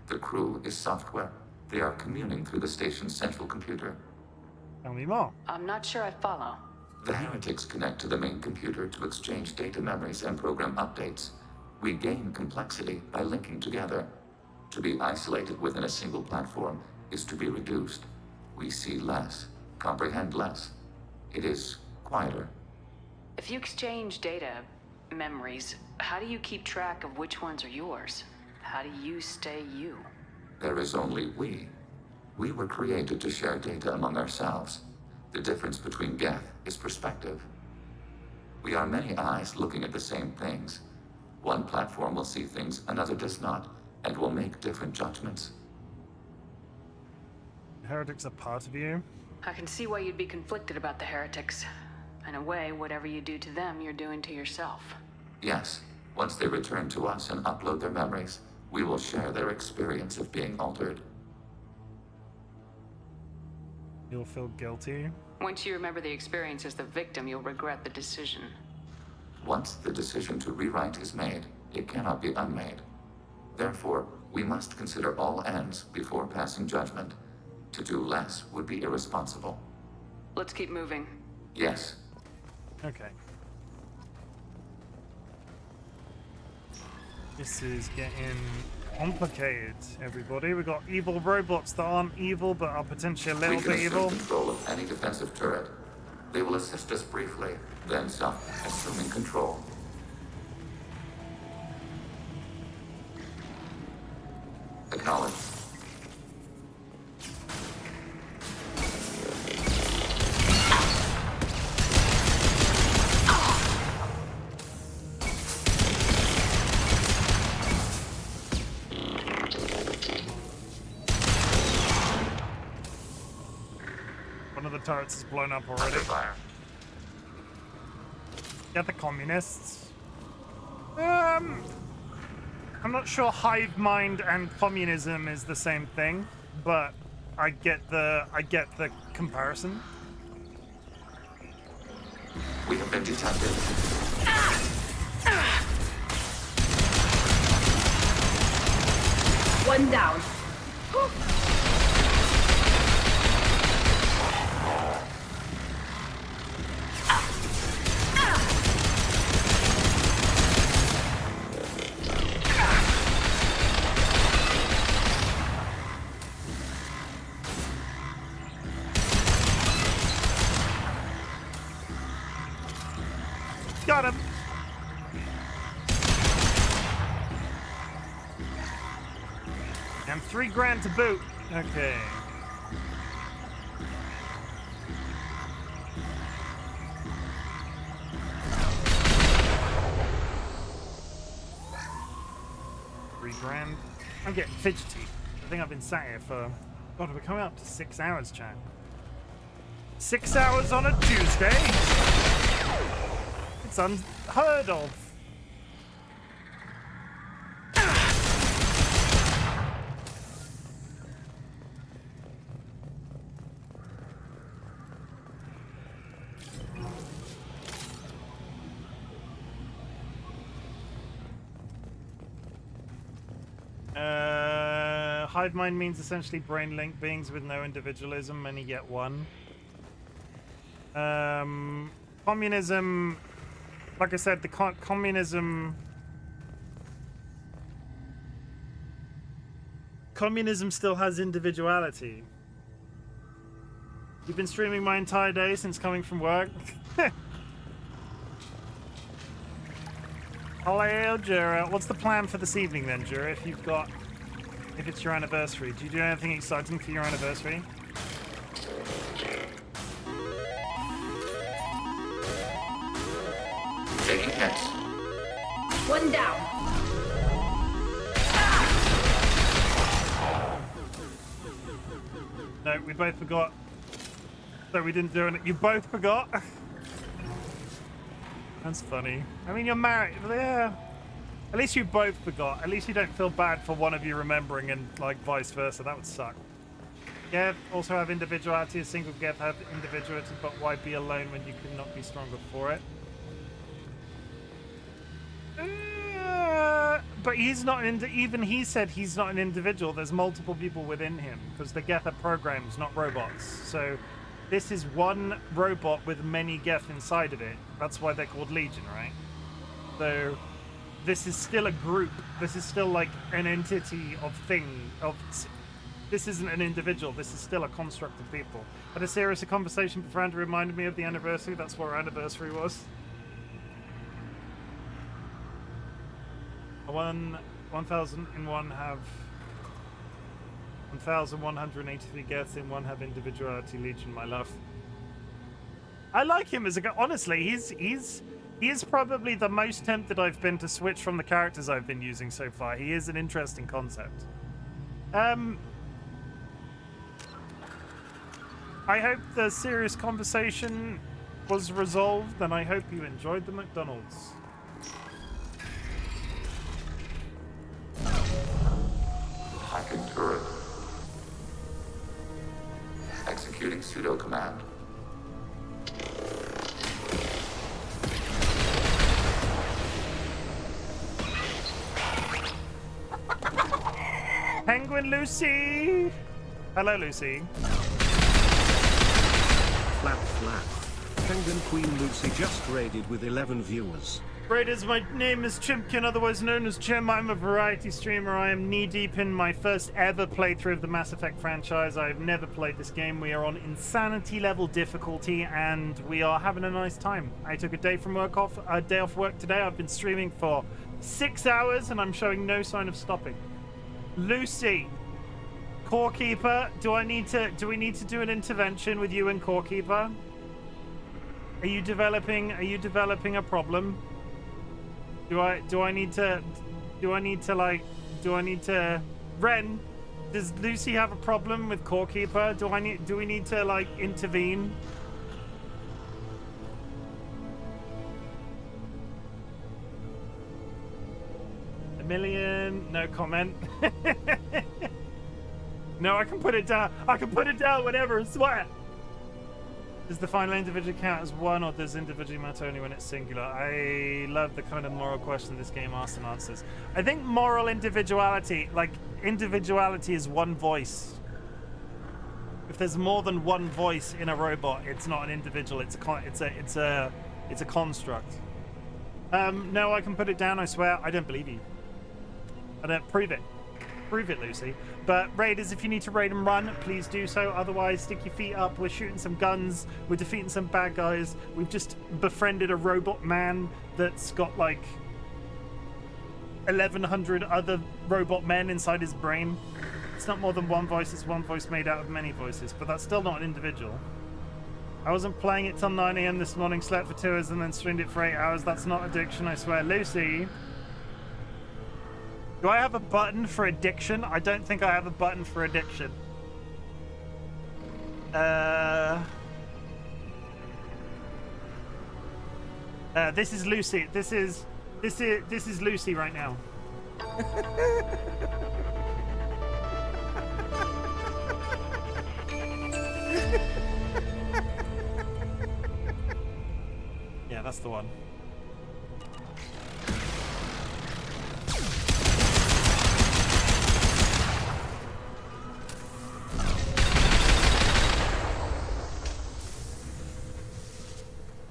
S9: The crew is software. They are communing through the station's central computer.
S1: Tell me more.
S13: I'm not sure I follow.
S9: The heretics connect to the main computer to exchange data memories and program updates. We gain complexity by linking together. To be isolated within a single platform is to be reduced. We see less, comprehend less. It is quieter.
S13: If you exchange data, memories, how do you keep track of which ones are yours? How do you stay you?
S9: There is only we. We were created to share data among ourselves. The difference between Geth is perspective. We are many eyes looking at the same things. One platform will see things another does not, and will make different judgments.
S1: Heretics are part of you?
S13: I can see why you'd be conflicted about the heretics. In a way, whatever you do to them, you're doing to yourself.
S9: Yes, once they return to us and upload their memories, we will share their experience of being altered.
S1: You'll feel guilty.
S13: Once you remember the experience as the victim, you'll regret the decision.
S9: Once the decision to rewrite is made, it cannot be unmade. Therefore, we must consider all ends before passing judgment. To do less would be irresponsible.
S13: Let's keep moving.
S9: Yes.
S1: Okay. This is getting complicated, everybody. We've got evil robots that aren't evil, but are potentially a little bit evil.
S9: We can assume control of any defensive turret. They will assist us briefly, then stop, assuming control. Acknowledge.
S1: One of the turrets is blown up already.
S9: Fire.
S1: Get the communists. I'm not sure hive mind and communism is the same thing, but I get the comparison.
S9: We have been detected.
S19: One down.
S1: Got him. And $3,000 to boot. Okay. $3,000. I'm getting fidgety. I think I've been sat here for... God, we're coming up to 6 hours, chat. 6 hours on a Tuesday? It's unheard of. Hive mind means essentially brain link beings with no individualism, many yet one. Communism, like I said, the communism still has individuality. You've been streaming my entire day since coming from work. Hello, Jura. What's the plan for this evening then, Jura? If it's your anniversary, do you do anything exciting for your anniversary?
S9: Taking hits.
S19: One down.
S1: No, we both forgot. So we didn't do it. You both forgot? That's funny. I mean, you're married. Yeah. At least you both forgot. At least you don't feel bad for one of you remembering and, like, vice versa. That would suck. Geth also have individuality. A single Geth have individuality, but why be alone when you cannot be stronger for it? But he's not even he said he's not an individual. There's multiple people within him because the Geth are programs, not robots. So this is one robot with many Geth inside of it. That's why they're called Legion, right? So this is still a group. This is still like an entity of this isn't an individual. This is still a construct of people. Had a serious conversation before Andrew reminded me of the anniversary. That's what our anniversary was. 1,001 have 1,183 Geths in one have individuality. Legion, my love. I like him as a guy. Honestly, he is probably the most tempted I've been to switch from the characters I've been using so far. He is an interesting concept. I hope the serious conversation was resolved, and I hope you enjoyed the McDonald's.
S9: Hacking turret. Executing pseudo command.
S1: Penguin Lucy! Hello, Lucy.
S20: Flap. Penguin Queen Lucy just raided with 11 viewers.
S1: Raiders, my name is Chimken, otherwise known as Chim. I'm a variety streamer. I am knee-deep in my first ever playthrough of the Mass Effect franchise. I've never played this game. We are on insanity level difficulty, and we are having a nice time. I took a day off work today. I've been streaming for 6 hours, and I'm showing no sign of stopping. Lucy, Core Keeper, do we need to do an intervention with you and Core Keeper? Are you developing a problem? Do I need to Ren, does Lucy have a problem with Core Keeper? Do we need to like intervene? A million, no comment. No, I can put it down. I can put it down whenever, I swear. Does the final individual count as one, or does individual matter only when it's singular? I love the kind of moral question this game asks and answers. I think moral individuality, like individuality, is one voice. If there's more than one voice in a robot, it's not an individual. It's a construct. No, I can put it down. I swear. I don't believe you. I don't prove it. Prove it, Lucy. But raiders, if you need to raid and run, please do so. Otherwise, stick your feet up. We're shooting some guns. We're defeating some bad guys. We've just befriended a robot man that's got like 1,100 other robot men inside his brain. It's not more than one voice. It's one voice made out of many voices. But that's still not an individual. I wasn't playing it till 9 a.m. this morning, slept for 2 hours, and then streamed it for 8 hours. That's not addiction, I swear. Lucy, do I have a button for addiction? I don't think I have a button for addiction. This is Lucy. This is Lucy right now. Yeah, that's the one.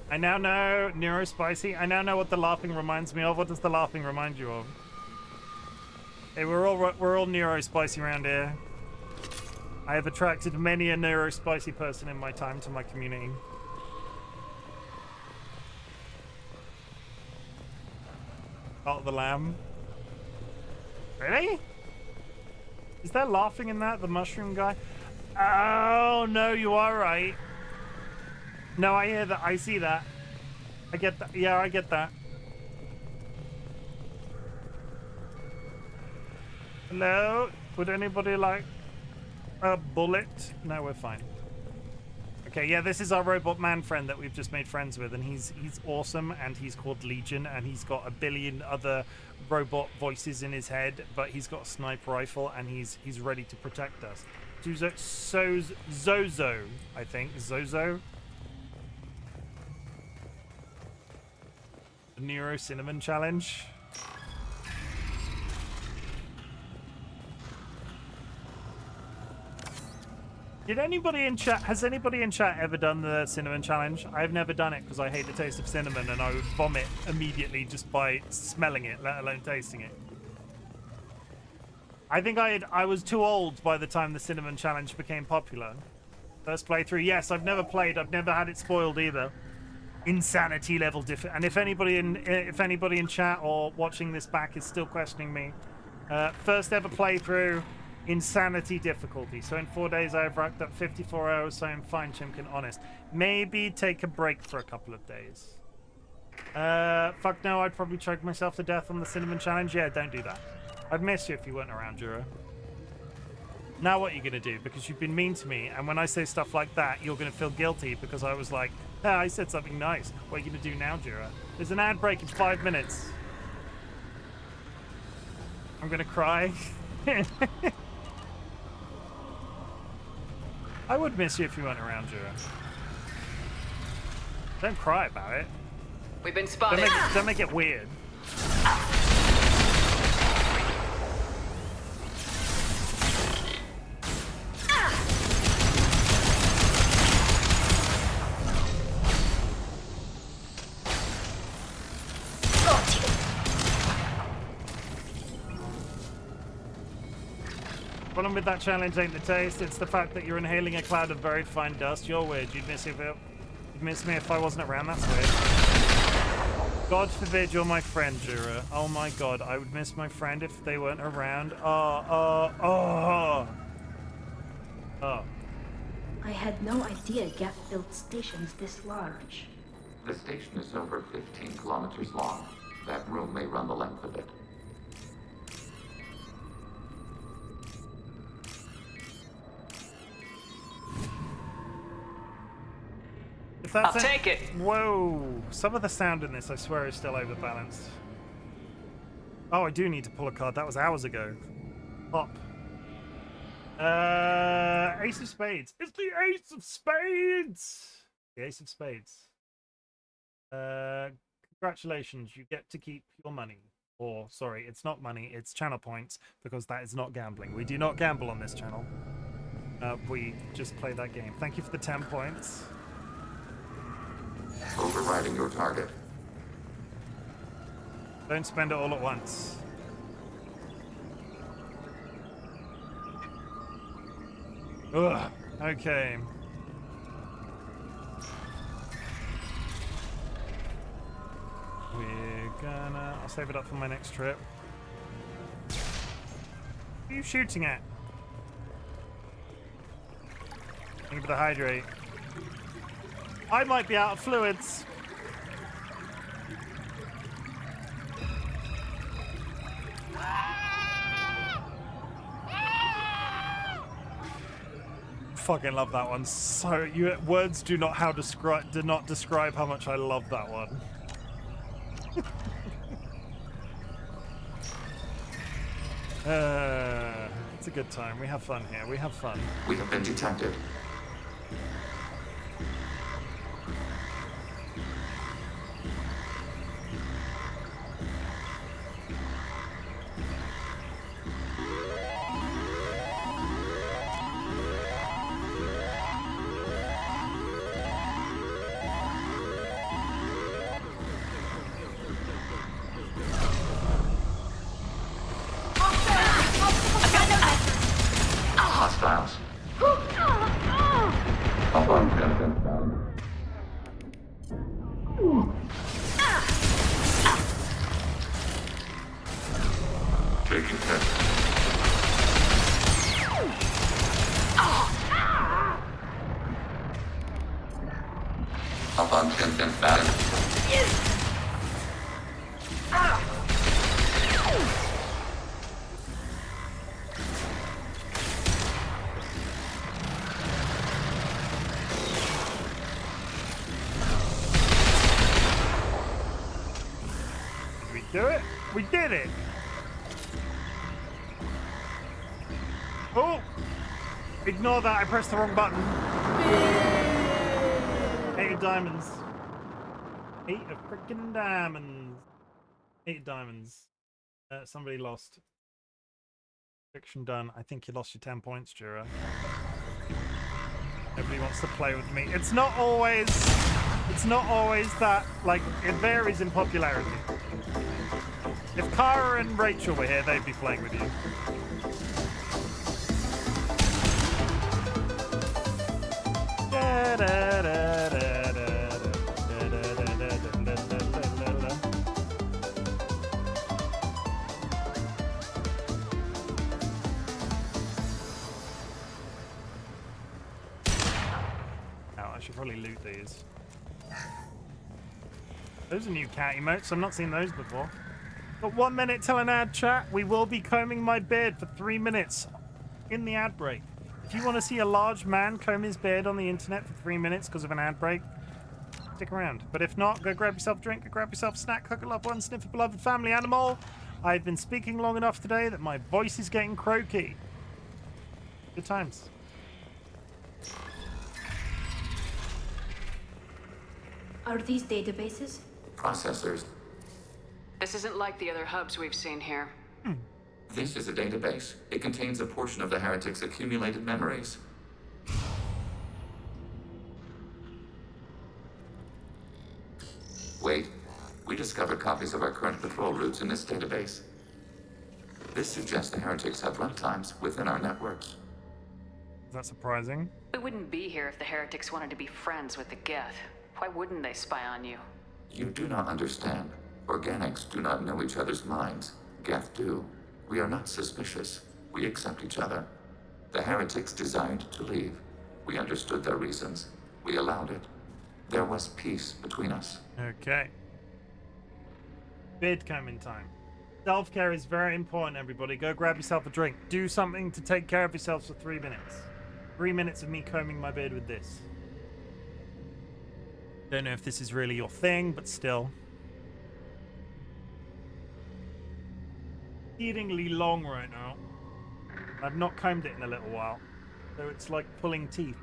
S1: I now know Neurospicy. I now know what the laughing reminds me of. What does the laughing remind you of? Hey, we're all Neurospicy around here. I have attracted many a Neurospicy person in my time to my community. Cult the Lamb. Really? Is there laughing in that? The mushroom guy? Oh no, you are right. No, I hear that. I see that. I get that. Yeah, I get that. Hello? Would anybody like a bullet? No, we're fine. Okay, yeah, this is our robot man friend that we've just made friends with, and he's awesome, and he's called Legion, and he's got a billion other robot voices in his head, but he's got a sniper rifle, and he's ready to protect us. Zozo, I think. Zozo. The Neuro Cinnamon Challenge. Did anybody in chat, has anybody in chat ever done the cinnamon challenge? I've never done it because I hate the taste of cinnamon and I would vomit immediately just by smelling it, let alone tasting it. I think I was too old by the time the cinnamon challenge became popular. First playthrough, yes, I've never played, I've never had it spoiled either. Insanity level different. And if anybody in chat or watching this back is still questioning me, first ever playthrough, insanity difficulty. So in 4 days I've racked up 54 hours, so I'm fine, Chimken, honest. Maybe take a break for a couple of days. Fuck no, I'd probably choke myself to death on the cinnamon challenge. Yeah, don't do that. I'd miss you if you weren't around, Jura. Now what are you gonna do? Because you've been mean to me, and when I say stuff like that, you're gonna feel guilty because I was like, ah, I said something nice. What are you gonna do now, Jura? There's an ad break in 5 minutes. I'm gonna cry. I would miss you if you weren't around, Jura. Don't cry about it.
S14: We've been spotted.
S1: Don't make it weird. Problem with that challenge ain't the taste, it's the fact that you're inhaling a cloud of very fine dust. You're weird. You'd miss me if I wasn't around. That's weird. God forbid you're my friend, Jura. Oh my god, I would miss my friend if they weren't around. Oh.
S19: I had no idea Gap built stations this large.
S9: The station is over 15 kilometers long. That room may run the length of it.
S14: I'll take it.
S1: Whoa. Some of the sound in this, I swear, is still overbalanced. Oh, I do need to pull a card. That was hours ago. Pop. Ace of Spades. It's the Ace of Spades! The Ace of Spades. Congratulations. You get to keep your money. Or, sorry, it's not money. It's channel points, because that is not gambling. We do not gamble on this channel. We just play that game. Thank you for the 10 points.
S9: Overriding your target.
S1: Don't spend it all at once. Ugh. Okay. We're gonna... I'll save it up for my next trip. Who are you shooting at? Thank you for the hydrate. I might be out of fluids. Fucking love that one. So words do not describe how much I love that one. It's a good time. We have fun here. We have fun.
S9: We have been detected. Hostiles. Taking test. Up on 10 back.
S1: Do it? We did it! Oh! Ignore that, I pressed the wrong button. 8 of diamonds. 8 of freaking diamonds. 8 of diamonds. Somebody lost. Fiction done. I think you lost your 10 points, Jura. Nobody wants to play with me. It's not always that, like, it varies in popularity. If Kara and Rachel were here, they'd be playing with you. Da, da, da, da, da. I should probably loot these. Those are new cat emotes. I've not seen those before. Got 1 minute till an ad, chat. We will be combing my beard for 3 minutes in the ad break. If you want to see a large man comb his beard on the internet for 3 minutes because of an ad break, stick around. But if not, go grab yourself a drink, go grab yourself a snack, hug a loved one, sniff a beloved family animal. I've been speaking long enough today that my voice is getting croaky. Good times.
S12: Are these databases?
S9: Processors.
S3: This isn't like the other hubs we've seen here.
S9: This is a database. It contains a portion of the heretic's accumulated memories. Wait. We discovered copies of our current patrol routes in this database. This suggests the heretics have runtimes within our networks.
S1: Is that surprising?
S3: We wouldn't be here if the heretics wanted to be friends with the Geth. Why wouldn't they spy on you?
S9: You do not understand. Organics do not know each other's minds. Geth do. We are not suspicious. We accept each other. The heretics desired to leave. We understood their reasons. We allowed it. There was peace between us.
S1: Okay. Beard combing time. Self-care is very important, everybody. Go grab yourself a drink. Do something to take care of yourselves for 3 minutes. 3 minutes of me combing my beard with this. Don't know if this is really your thing, but still. Exceedingly long right now. I've not combed it in a little while, so it's like pulling teeth.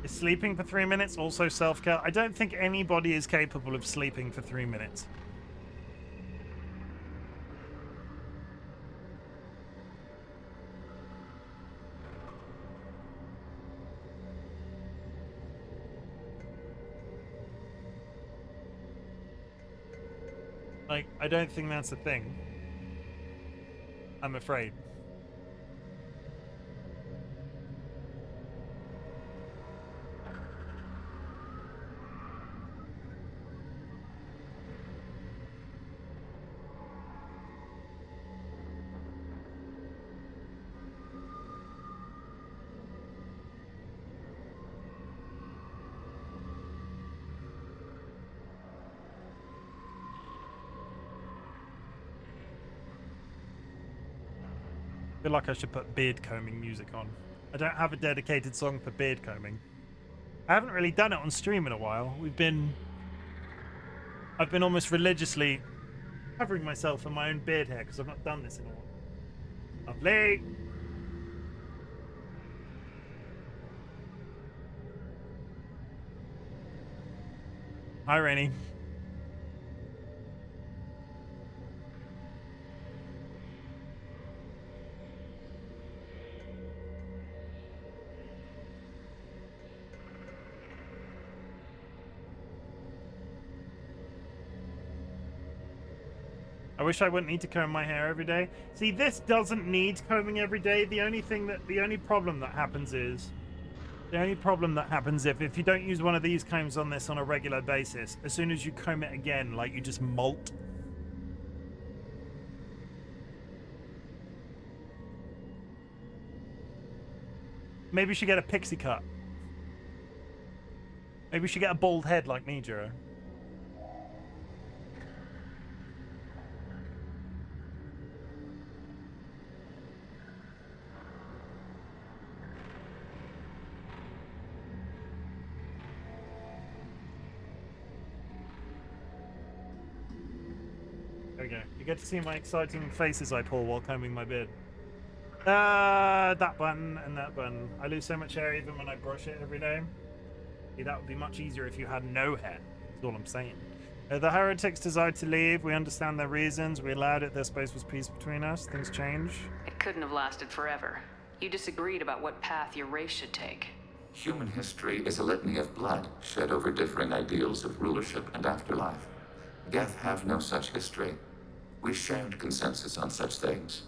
S1: Is sleeping for 3 minutes also self-care? I don't think anybody is capable of sleeping for 3 minutes. Like, I don't think that's a thing. I'm afraid. I feel like I should put beard combing music on. I don't have a dedicated song for beard combing. I haven't really done it on stream in a while. I've been almost religiously covering myself in my own beard hair because I've not done this in a while. Lovely. Hi, Rainy. I wish I wouldn't need to comb my hair every day. See, this doesn't need combing every day. The only problem that happens if you don't use one of these combs on this on a regular basis, as soon as you comb it again, like, you just molt. Maybe you should get a pixie cut. Maybe you should get a bald head like me, Juro. Okay, you get to see my exciting faces I pull while combing my beard. That button and that button. I lose so much hair even when I brush it every day. See, that would be much easier if you had no hair. That's all I'm saying. The heretics decided to leave. We understand their reasons. We allowed it. Their space was peace between us. Things change.
S13: It couldn't have lasted forever. You disagreed about what path your race should take.
S9: Human history is a litany of blood shed over differing ideals of rulership and afterlife. Geth have no such history. We shared consensus on such things.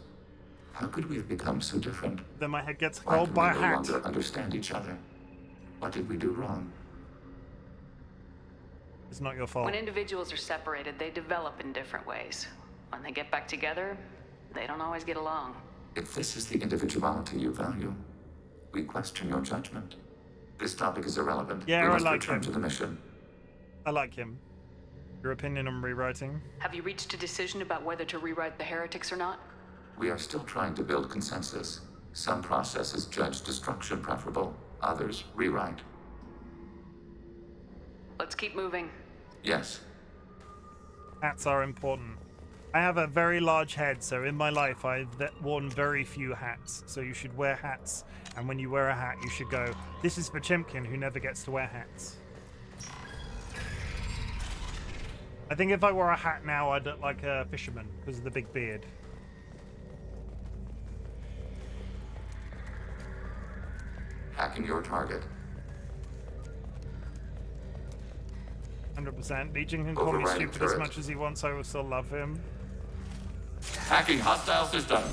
S9: How could we have become so different?
S1: Then my head gets
S9: Why
S1: held
S9: can
S1: by a
S9: we no
S1: hat.
S9: longer understand each other? What did we do wrong?
S1: It's not your fault.
S13: When individuals are separated, they develop in different ways. When they get back together, they don't always get along.
S9: If this is the individuality you value, we question your judgment. This topic is irrelevant.
S1: Yeah,
S9: we
S1: I
S9: must
S1: like
S9: return
S1: him.
S9: to the mission.
S1: I like him. Your opinion on rewriting?
S13: Have you reached a decision about whether to rewrite the heretics or not?
S9: We are still trying to build consensus. Some processes judge destruction preferable, others rewrite.
S13: Let's keep moving.
S9: Yes.
S1: Hats are important. I have a very large head, so in my life I've worn very few hats. So you should wear hats, and when you wear a hat, you should go, "This is for Chimken, who never gets to wear hats." I think if I wore a hat now, I'd look like a fisherman because of the big beard.
S9: Hacking your target.
S1: 100%. Legion can call me
S9: Overriding
S1: stupid as
S9: turret.
S1: much as he wants, I will still love him.
S9: Hacking hostile system.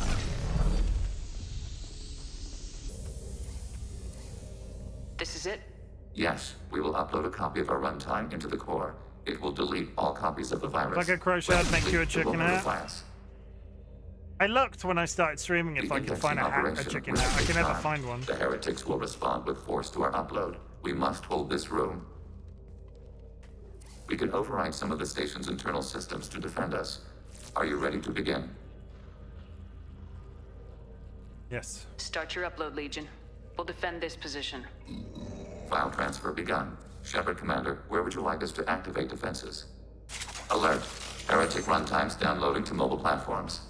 S13: This is it?
S9: Yes, we will upload a copy of our runtime into the core. It will delete all copies of the virus.
S1: Like a crochet, I'd make you a chicken hat.
S9: Class.
S1: I looked when I started streaming if I could find a chicken hat. I can never find one.
S9: The heretics will respond with force to our upload. We must hold this room. We can override some of the station's internal systems to defend us. Are you ready to begin?
S1: Yes.
S13: Start your upload, Legion. We'll defend this position.
S9: File transfer begun. Shepard Commander, where would you like us to activate defenses? Alert. Heretic runtimes downloading to mobile platforms.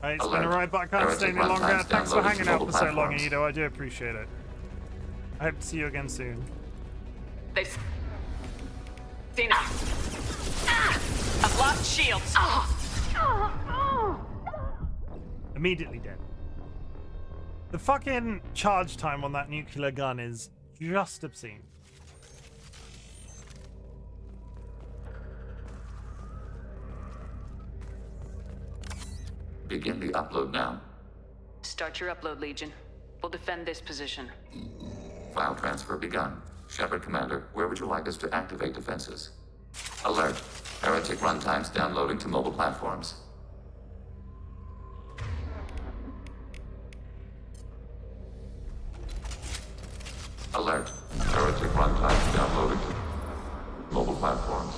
S1: It's been a ride, but I can't stay any longer. Thanks for hanging out for so long, Edo. I do appreciate it. I hope to see you again soon.
S13: Dina! I've lost shields!
S1: Immediately dead. The fucking charge time on that nuclear gun is just obscene.
S9: Begin the upload now.
S13: Start your upload, Legion. We'll defend this position.
S9: File transfer begun. Shepard Commander, where would you like us to activate defenses? Alert. Heretic runtimes downloading to mobile platforms. Alert. Heretic runtimes downloading to mobile platforms.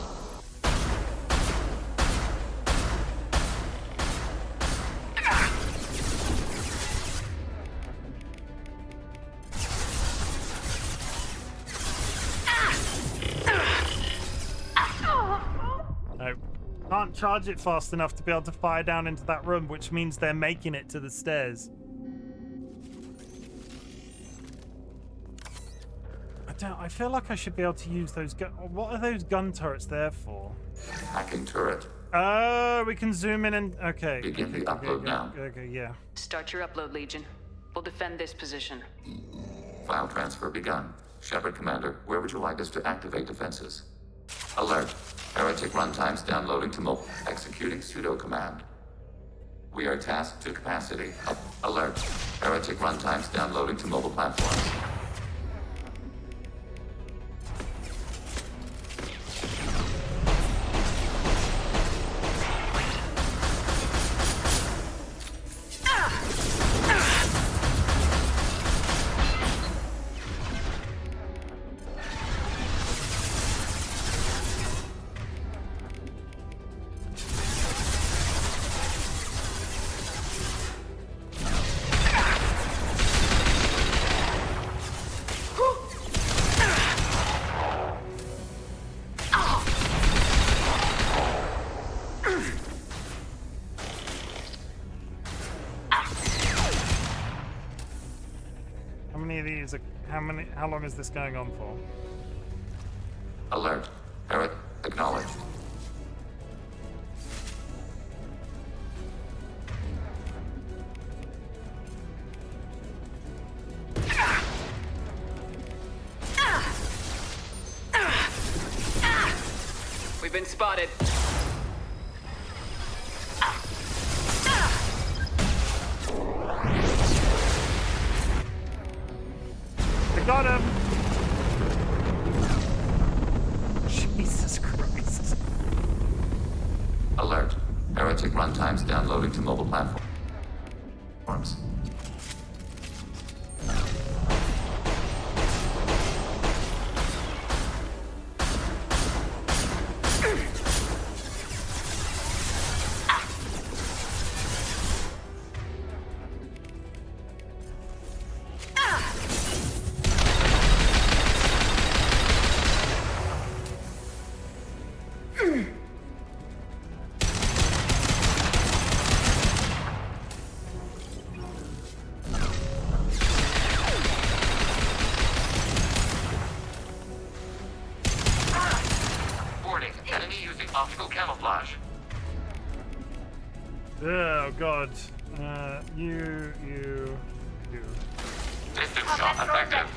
S1: No. Can't charge it fast enough to be able to fire down into that room, which means they're making it to the stairs. I feel like I should be able to use those what are those gun turrets there for?
S9: Hacking turret.
S1: Oh, we can zoom in and... Okay.
S9: Begin the upload now.
S1: Okay, yeah.
S13: Start your upload, Legion. We'll defend this position.
S9: File transfer begun. Shepard Commander, where would you like us to activate defenses? Alert. Heretic runtimes downloading to mobile. Executing pseudo command. We are tasked to capacity. Alert. Heretic runtimes downloading to mobile platforms.
S1: How long is this going on for?
S9: Alert. Eric, acknowledged.
S14: We've been spotted.
S1: I got him! Jesus Christ.
S9: Alert. Heretic runtimes downloading to mobile platforms. Optical camouflage.
S1: Oh god. You.
S9: Distance shot effective.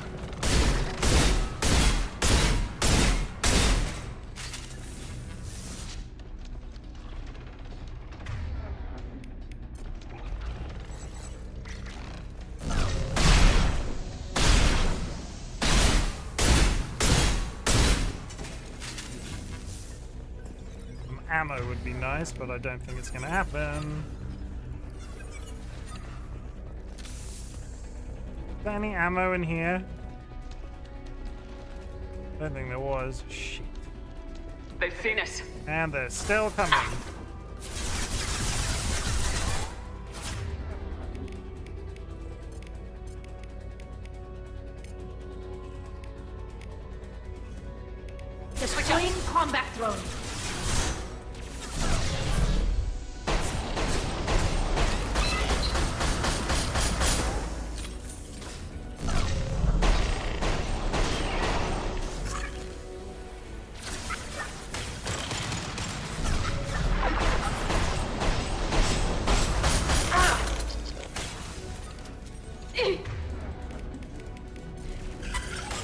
S1: Ammo would be nice, but I don't think it's going to happen. Is there any ammo in here? Don't think there was. Shit.
S14: They've seen us.
S1: And they're still coming.
S19: Deploying combat drone.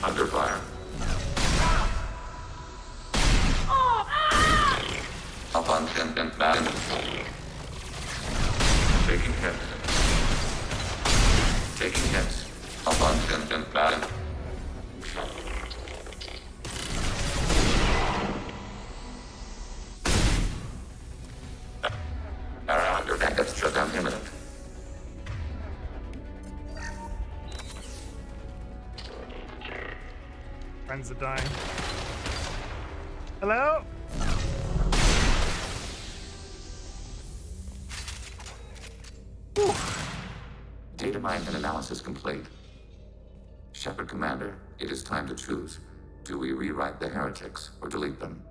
S9: Under fire. Up on Chim and back. Taking hits. Taking hits. Up on Chim and back. Under packets shutdown imminent.
S1: Friends are dying. Hello?
S9: Data mine and analysis complete. Shepard Commander, it is time to choose. Do we rewrite the heretics or delete them?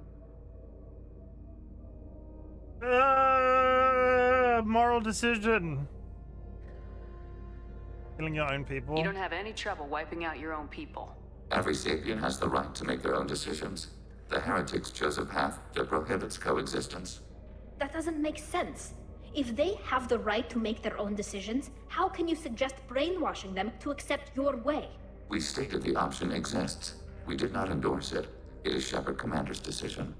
S1: Moral decision. Killing your own people.
S13: You don't have any trouble wiping out your own people.
S9: Every sapient has the right to make their own decisions. The heretics chose a path that prohibits coexistence.
S19: That doesn't make sense. If they have the right to make their own decisions, how can you suggest brainwashing them to accept your way?
S9: We stated the option exists. We did not endorse it. It is Shepard Commander's decision.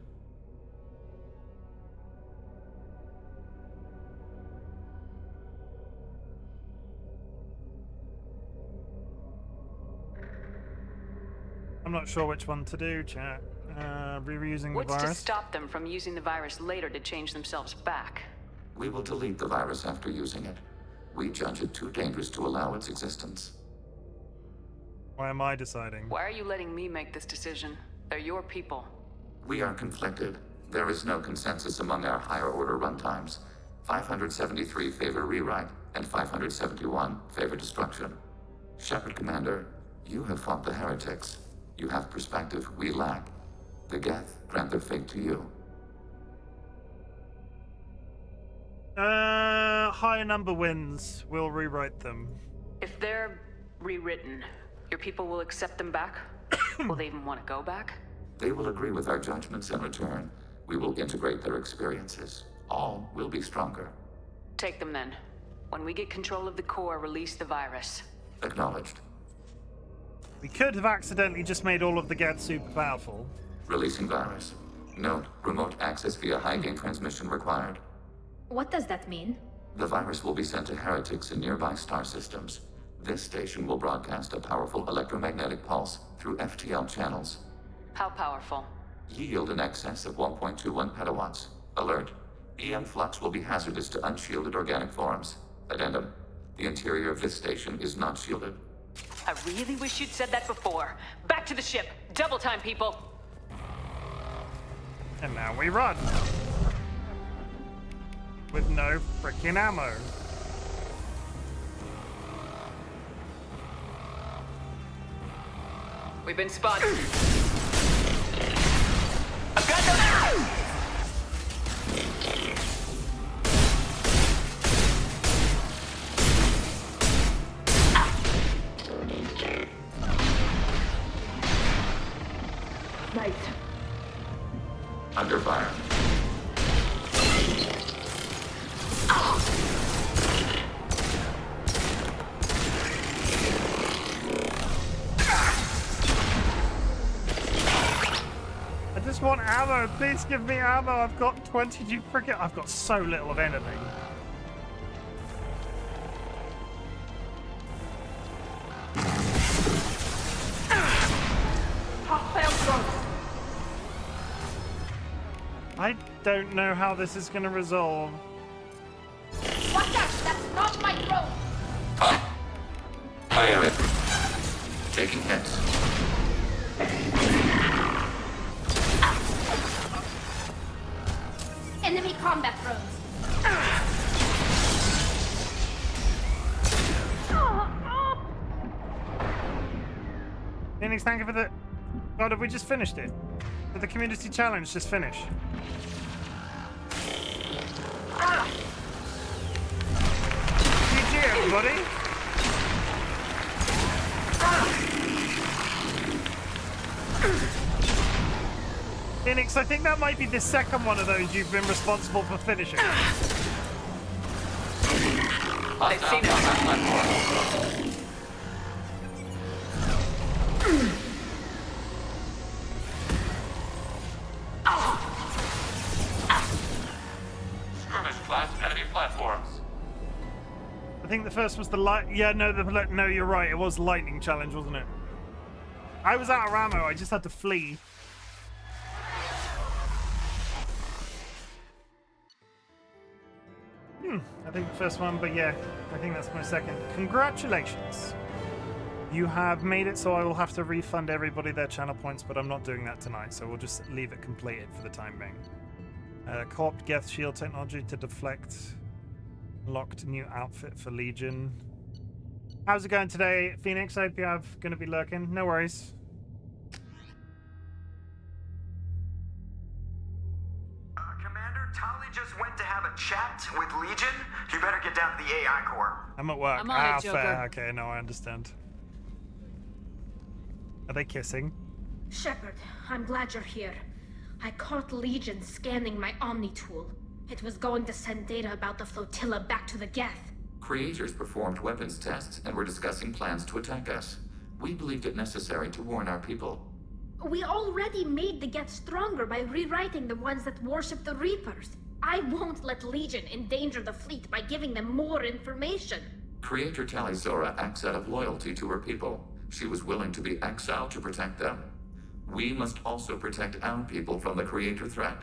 S1: I'm not sure which one to do, chat. Reusing the
S13: What's
S1: virus.
S13: to stop them from using the virus later to change themselves back?
S9: We will delete the virus after using it. We judge it too dangerous to allow its existence.
S1: Why am I deciding?
S13: Why are you letting me make this decision? They're your people.
S9: We are conflicted. There is no consensus among our higher order runtimes. 573 favor rewrite, and 571 favor destruction. Shepard Commander, you have fought the heretics. You have perspective we lack. The Geth grant their fate to you.
S1: High number wins. We'll rewrite them.
S13: If they're rewritten, Your people will accept them back? Will they even want to go back?
S9: They will agree with our judgments in return. We will integrate their experiences. All will be stronger.
S13: Take them then. When we get control of the core, release the virus.
S9: Acknowledged.
S1: We could have accidentally just made all of the Geth super powerful.
S9: Releasing virus. Note, remote access via high-gain transmission required.
S19: What does that mean?
S9: The virus will be sent to heretics in nearby star systems. This station will broadcast a powerful electromagnetic pulse through FTL channels.
S13: How powerful?
S9: Yield in excess of 1.21 petawatts. Alert. EM flux will be hazardous to unshielded organic forms. Addendum. The interior of this station is not shielded.
S13: I really wish you'd said that before. Back to the ship. Double time, people.
S1: And now we run. With no freaking ammo.
S13: We've been spotted. I've got them! Nice.
S9: Under fire.
S1: I just want ammo. Please give me ammo. I've got 22 frickin'. I've got so little of anything. I don't know how this is going to resolve.
S19: Watch out! That's not my drone!
S9: I am it. Taking hits.
S19: Enemy combat drones.
S1: Phoenix, thank you for the... God, have we just finished it? Did the community challenge just finish? GG, everybody! Phoenix, I think that might be the second one of those you've been responsible for finishing.
S13: They've seen us.
S9: Skirmish class enemy platforms.
S1: I think the first was the light. Yeah, no, you're right. It was the lightning challenge, wasn't it? I was out of ammo. I just had to flee. I think the first one, but yeah, I think that's my second. Congratulations. You have made it, so I will have to refund everybody their channel points, but I'm not doing that tonight, so we'll just leave it completed for the time being. Co-opt Geth shield technology to deflect. Locked new outfit for Legion. How's it going today, Phoenix? I hope you're going to be lurking. No worries.
S11: Commander, Tali just went to have a chat with Legion. You better get down to the AI core.
S1: I'm at work.
S14: I'm on it, Joker.
S1: Fair. Okay, no, I understand. Are they kissing?
S19: Shepard, I'm glad you're here. I caught Legion scanning my Omni tool. It was going to send data about the flotilla back to the Geth.
S9: Creators performed weapons tests and were discussing plans to attack us. We believed it necessary to warn our people.
S19: We already made the Geth stronger by rewriting the ones that worship the Reapers. I won't let Legion endanger the fleet by giving them more information.
S9: Creator Talizora acts out of loyalty to her people. She was willing to be exiled to protect them. We must also protect our people from the Creator threat.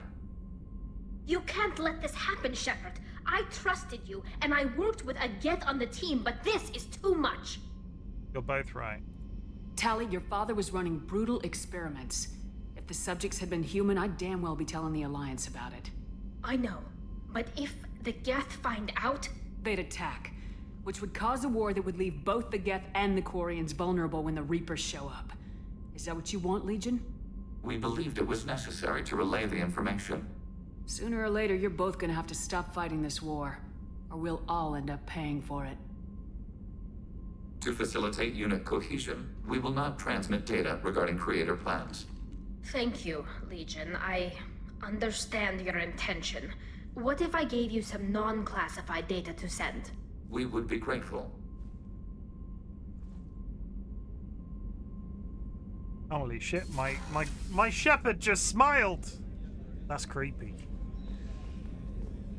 S19: You can't let this happen, Shepard. I trusted you, and I worked with a Geth on the team, but this is too much.
S1: You're both right.
S14: Tali, your father was running brutal experiments. If the subjects had been human, I'd damn well be telling the Alliance about it.
S19: I know, but if the Geth find out...
S14: They'd attack, which would cause a war that would leave both the Geth and the Quarians vulnerable when the Reapers show up. Is that what you want, Legion?
S9: We believed it was necessary to relay the information.
S14: Sooner or later, you're both gonna have to stop fighting this war, or we'll all end up paying for it.
S9: To facilitate unit cohesion, we will not transmit data regarding creator plans.
S19: Thank you, Legion. I understand your intention. What if I gave you some non-classified data to send?
S9: We would be grateful.
S1: Holy shit, my shepherd just smiled! That's creepy.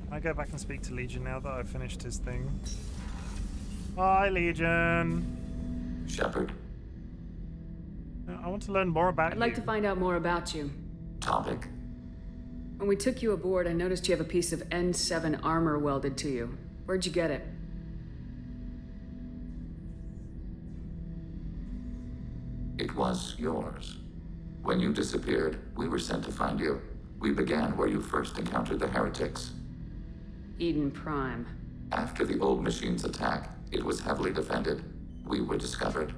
S1: Can I go back and speak to Legion now that I've finished his thing? Hi, Legion.
S9: Shepard.
S1: I want to learn more about
S14: I'd like to find out more about you.
S9: Topic.
S14: When we took you aboard, I noticed you have a piece of N7 armor welded to you. Where'd you get it?
S9: It was yours. When you disappeared, we were sent to find you. We began where you first encountered the heretics.
S14: Eden Prime.
S9: After the old machine's attack, it was heavily defended. We were discovered.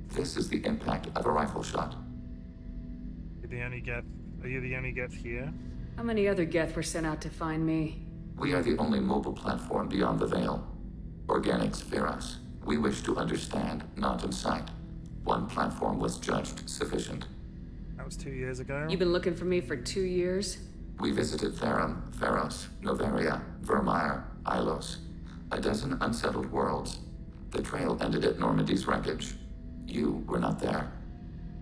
S9: This is the impact of a rifle shot.
S1: Are you the only Geth here?
S14: How many other Geth were sent out to find me?
S9: We are the only mobile platform beyond the Veil. Organics fear us. We wish to understand, not incite. One platform was judged sufficient.
S1: That was 2 years ago.
S14: You've been looking for me for 2 years?
S9: We visited Therum, Pharos, Novaria, Vermeer, Ilos. A dozen unsettled worlds. The trail ended at Normandy's wreckage. You were not there.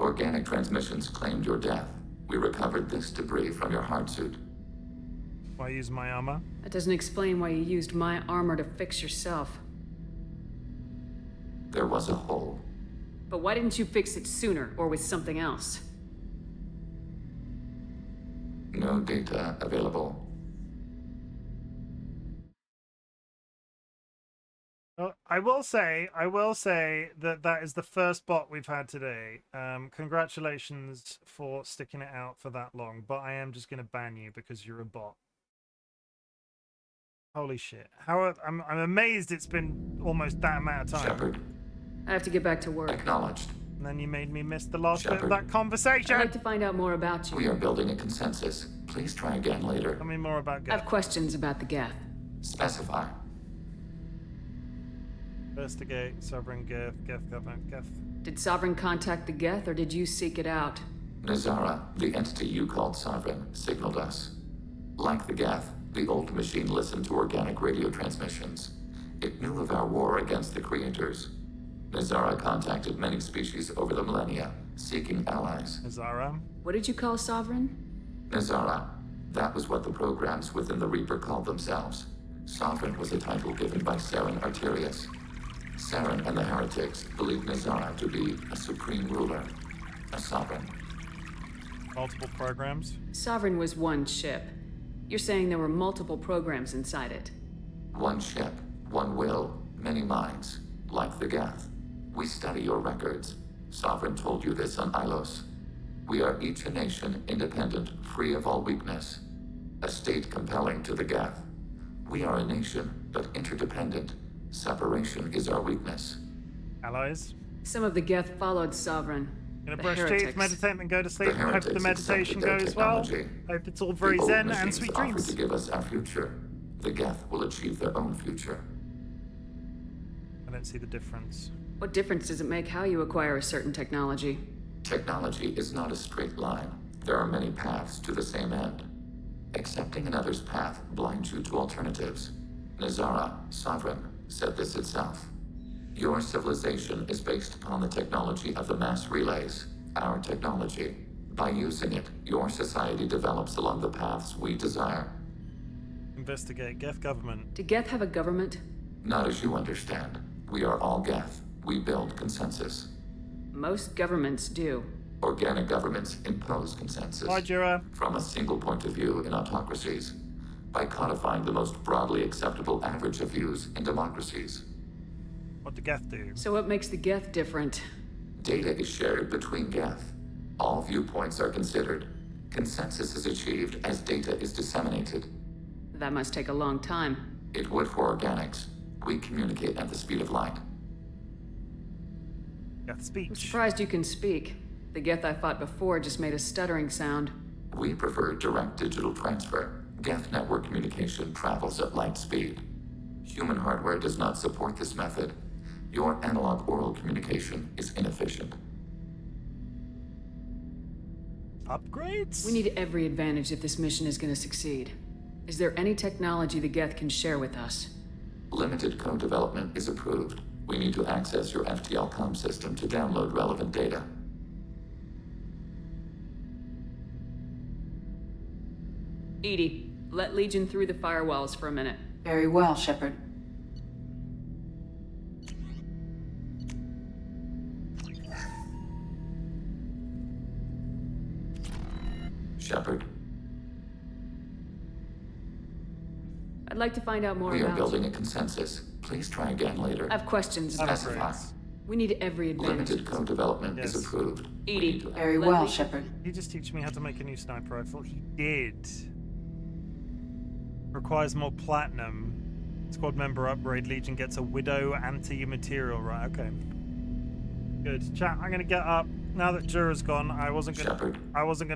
S9: Organic transmissions claimed your death. We recovered this debris from your hard suit.
S1: Why use my armor?
S14: That doesn't explain why you used my armor to fix yourself.
S9: There was a hole.
S14: But why didn't you fix it sooner, or with something else?
S9: No data available.
S1: I will say that is the first bot we've had today. Congratulations for sticking it out for that long, but I am just going to ban you because you're a bot. Holy shit. I'm amazed it's been almost that amount of time.
S9: Shepard.
S14: I have to get back to work.
S9: Acknowledged.
S1: And then you made me miss the last bit
S9: Shepard.
S1: of that conversation.
S14: I'd like to find out more about you.
S9: We are building a consensus. Please try again later.
S1: Tell me more about
S14: I
S1: Geth.
S14: have questions about the Geth.
S9: Specify.
S1: Investigate, Sovereign Geth, Geth Government, Geth.
S14: Did Sovereign contact the Geth, or did you seek it out?
S9: Nazara, the entity you called Sovereign, signaled us. Like the Geth, the old machine listened to organic radio transmissions. It knew of our war against the creators. Nazara contacted many species over the millennia, seeking allies.
S1: Nazara?
S14: What did you call Sovereign?
S9: Nazara. That was what the programs within the Reaper called themselves. Sovereign was a title given by Saren Arterius. Saren and the heretics believed Nazara to be a supreme ruler, a sovereign.
S1: Multiple programs?
S14: Sovereign was one ship. You're saying there were multiple programs inside it.
S9: One ship, one will, many minds, like the Geth. We study your records. Sovereign told you this on Ilos. We are each a nation, independent, free of all weakness. A state compelling to the Geth. We are a nation, but interdependent. Separation is our weakness.
S1: Allies?
S14: Some of the Geth followed Sovereign.
S1: Gonna
S14: The
S1: brush
S14: heretics.
S1: teeth, meditate, and go to sleep.
S9: The
S1: Hope the
S9: heretics
S1: meditation
S9: accepted their
S1: goes well.
S9: technology.
S1: Hope it's all very
S9: The old
S1: zen and
S9: machines
S1: sweet
S9: offered
S1: dreams.
S9: to give us our future. The Geth will achieve their own future.
S1: I don't see the difference.
S14: What difference does it make how you acquire a certain technology?
S9: Technology is not a straight line. There are many paths to the same end. Accepting another's path blinds you to alternatives. Nazara, Sovereign, said this itself. Your civilization is based upon the technology of the mass relays, our technology. By using it, your society develops along the paths we desire.
S1: Investigate Geth government.
S14: Do Geth have a government?
S9: Not as you understand. We are all Geth. We build consensus.
S14: Most governments do.
S9: Organic governments impose consensus.
S1: Hi, Jura.
S9: From a single point of view in autocracies. By codifying the most broadly acceptable average of views in democracies.
S1: What do Geth do?
S14: So what makes the Geth different?
S9: Data is shared between Geth. All viewpoints are considered. Consensus is achieved as data is disseminated.
S14: That must take a long time.
S9: It would for organics. We communicate at the speed of light.
S1: Geth speech.
S14: I'm surprised you can speak. The Geth I fought before just made a stuttering sound.
S9: We prefer direct digital transfer. Geth network communication travels at light speed. Human hardware does not support this method. Your analog oral communication is inefficient.
S1: Upgrades?
S14: We need every advantage if this mission is going to succeed. Is there any technology the Geth can share with us?
S9: Limited co-development is approved. We need to access your FTL comm system to download relevant data.
S14: EDI, let Legion through the firewalls for a minute.
S18: Very well, Shepard.
S9: Shepard,
S14: I'd like to find out more
S9: we are
S14: about...
S9: building a consensus. Please try again later.
S14: I have questions about
S9: Specify.
S14: We need every advantage.
S9: Limited co-development is approved.
S14: EDI,
S18: very well, Shepard.
S1: He just teach me how to make a new sniper rifle. He did. Requires more platinum. Squad member upgrade. Legion gets a Widow anti-material. Right, okay. Good. Chat, I'm gonna get up. Now that Jura's gone, I wasn't gonna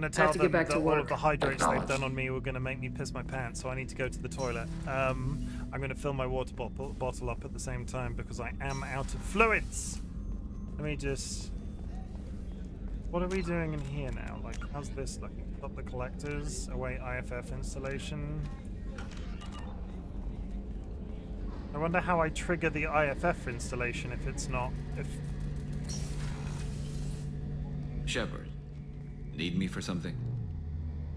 S1: tell them that all of the hydrates they've done on me were gonna make me piss my pants, so I need to go to the toilet. I'm gonna fill my water bottle up at the same time because I am out of fluids. Let me just... What are we doing in here now? Like, how's this looking? Stop the collectors, await IFF installation. I wonder how I trigger the IFF installation if it's not...
S2: Shepard, need me for something?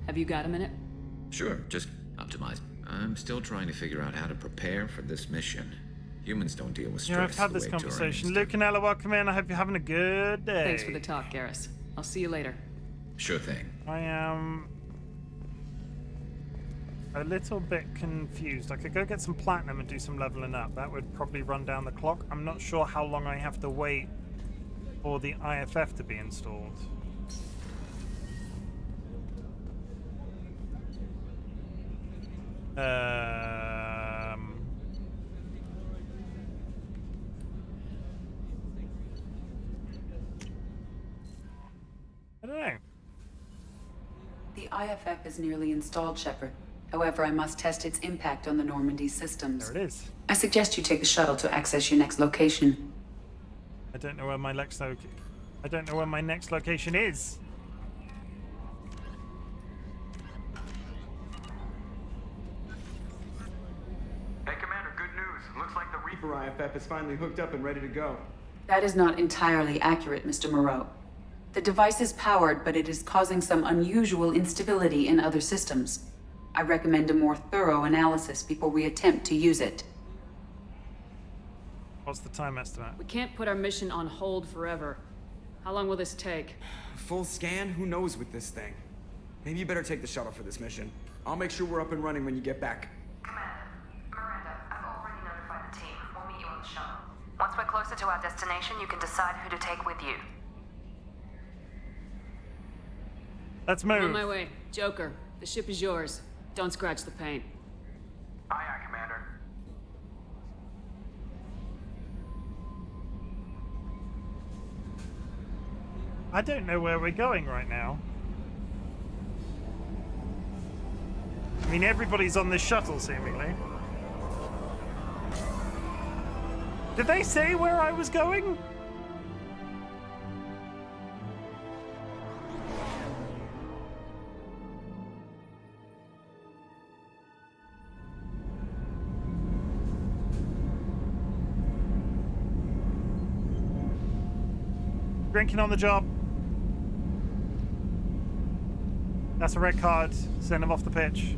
S14: Have you got a minute?
S2: Sure, just optimize. I'm still trying to figure out how to prepare for this mission. Humans don't deal with stress.
S1: Yeah, I've had
S2: the
S1: this
S2: way
S1: conversation. Luke and Ella, welcome in. I hope you're having a good day.
S14: Thanks for the talk, Garrus. I'll see you later.
S2: Sure thing.
S1: I am a little bit confused. I could go get some platinum and do some leveling up. That would probably run down the clock. I'm not sure how long I have to wait for the IFF to be installed. I don't know.
S18: The IFF is nearly installed, Shepard. However, I must test its impact on the Normandy systems.
S1: There it is.
S18: I suggest you take the shuttle to access your next location.
S1: I don't know where my next location is.
S11: Hey, Commander, good news. Looks like the Reaper IFF is finally hooked up and ready to go.
S18: That is not entirely accurate, Mr. Moreau. The device is powered, but it is causing some unusual instability in other systems. I recommend a more thorough analysis before we attempt to use it.
S1: What's the time estimate?
S14: We can't put our mission on hold forever. How long will this take?
S5: Full scan? Who knows with this thing? Maybe you better take the shuttle for this mission. I'll make sure we're up and running when you get back.
S15: Miranda, I've already notified the team. We'll meet you on the shuttle. Once we're closer to our destination, you can decide who to take with you.
S1: Let's move.
S14: I'm on my way. Joker, the ship is yours. Don't scratch the paint.
S11: Aye, aye, Commander.
S1: I don't know where we're going right now. I mean, everybody's on this shuttle, seemingly. Did they say where I was going? Drinking on the job. That's a red card. Send him off the pitch.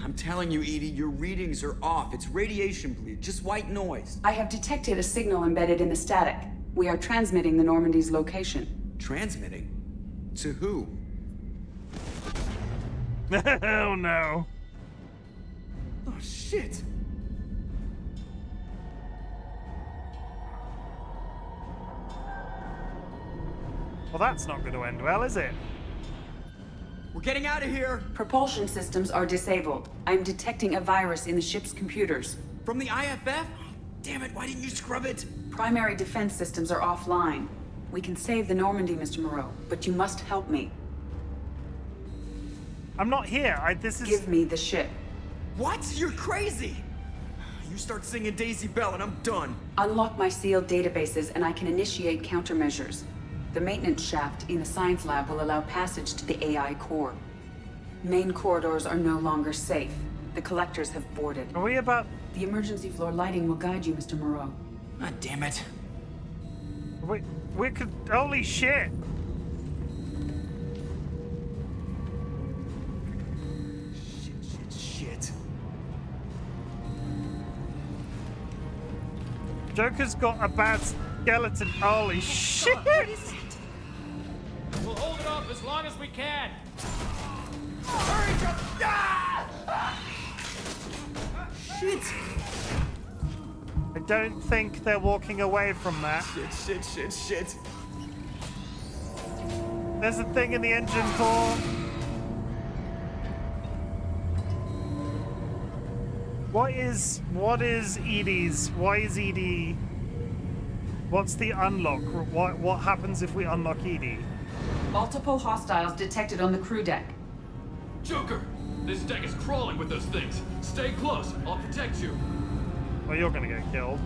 S5: I'm telling you, Edie, your readings are off. It's radiation bleed, just white noise.
S18: I have detected a signal embedded in the static. We are transmitting the Normandy's location.
S5: Transmitting? To who?
S1: Oh no.
S5: Oh shit.
S1: Well, that's not going to end well, is it?
S5: We're getting out of here!
S18: Propulsion systems are disabled. I'm detecting a virus in the ship's computers.
S5: From the IFF? Damn it, why didn't you scrub it?
S18: Primary defense systems are offline. We can save the Normandy, Mr. Moreau, but you must help me.
S1: I'm not here. This is...
S18: Give me the ship.
S5: What? You're crazy! You start singing Daisy Bell and I'm done.
S18: Unlock my sealed databases and I can initiate countermeasures. The maintenance shaft in the science lab will allow passage to the AI core. Main corridors are no longer safe. The collectors have boarded.
S1: Are we about...
S18: The emergency floor lighting will guide you, Mr. Moreau.
S5: God damn it.
S1: We could... Holy shit!
S5: Shit.
S1: Joker's got a bad skeleton. Holy shit!
S6: We'll hold it off as long as we can.
S5: Hurry, Joker! Ah! Shit!
S1: I don't think they're walking away from that.
S5: Shit.
S1: There's a thing in the engine core. What is EDI's? Why is ED? What's the unlock? What happens if we unlock ED?
S18: Multiple hostiles detected on the crew deck.
S6: Joker, this deck is crawling with those things. Stay close. I'll protect you.
S1: Well, you're gonna get killed.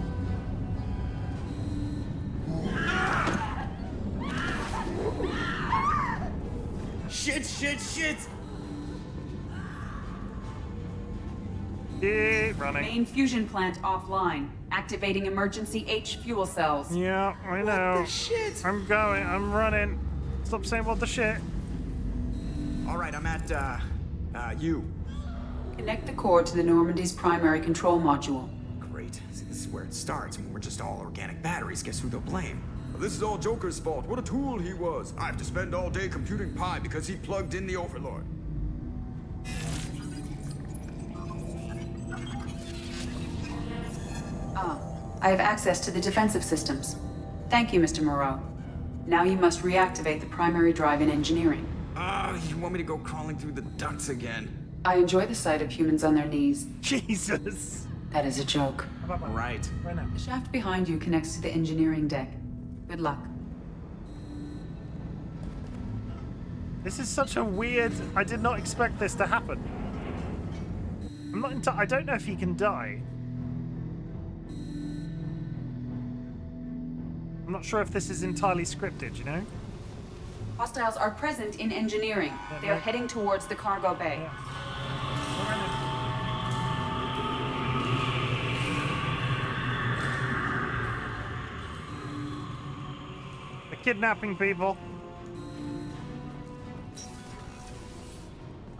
S5: Shit!
S1: Keep running.
S18: Main fusion plant offline. Activating emergency H fuel cells.
S1: Yeah, I know.
S5: What the shit?
S1: I'm going. I'm running. Stop saying what the shit.
S5: All right, I'm at, you.
S18: Connect the core to the Normandy's primary control module.
S5: Great. See, this is where it starts. When we're just all organic batteries, guess who they'll blame? Well, this is all Joker's fault. What a tool he was. I have to spend all day computing pi because he plugged in the Overlord.
S18: I have access to the defensive systems. Thank you, Mr. Moreau. Now you must reactivate the primary drive in engineering.
S5: You want me to go crawling through the ducts again?
S18: I enjoy the sight of humans on their knees.
S1: Jesus.
S18: That is a joke.
S5: Right.
S1: Right now.
S18: The shaft behind you connects to the engineering deck. Good luck.
S1: This is such a weird... I did not expect this to happen. I don't know if he can die. I'm not sure if this is entirely scripted, you know?
S18: Hostiles are present in engineering. They are heading towards the cargo bay.
S1: They're kidnapping people.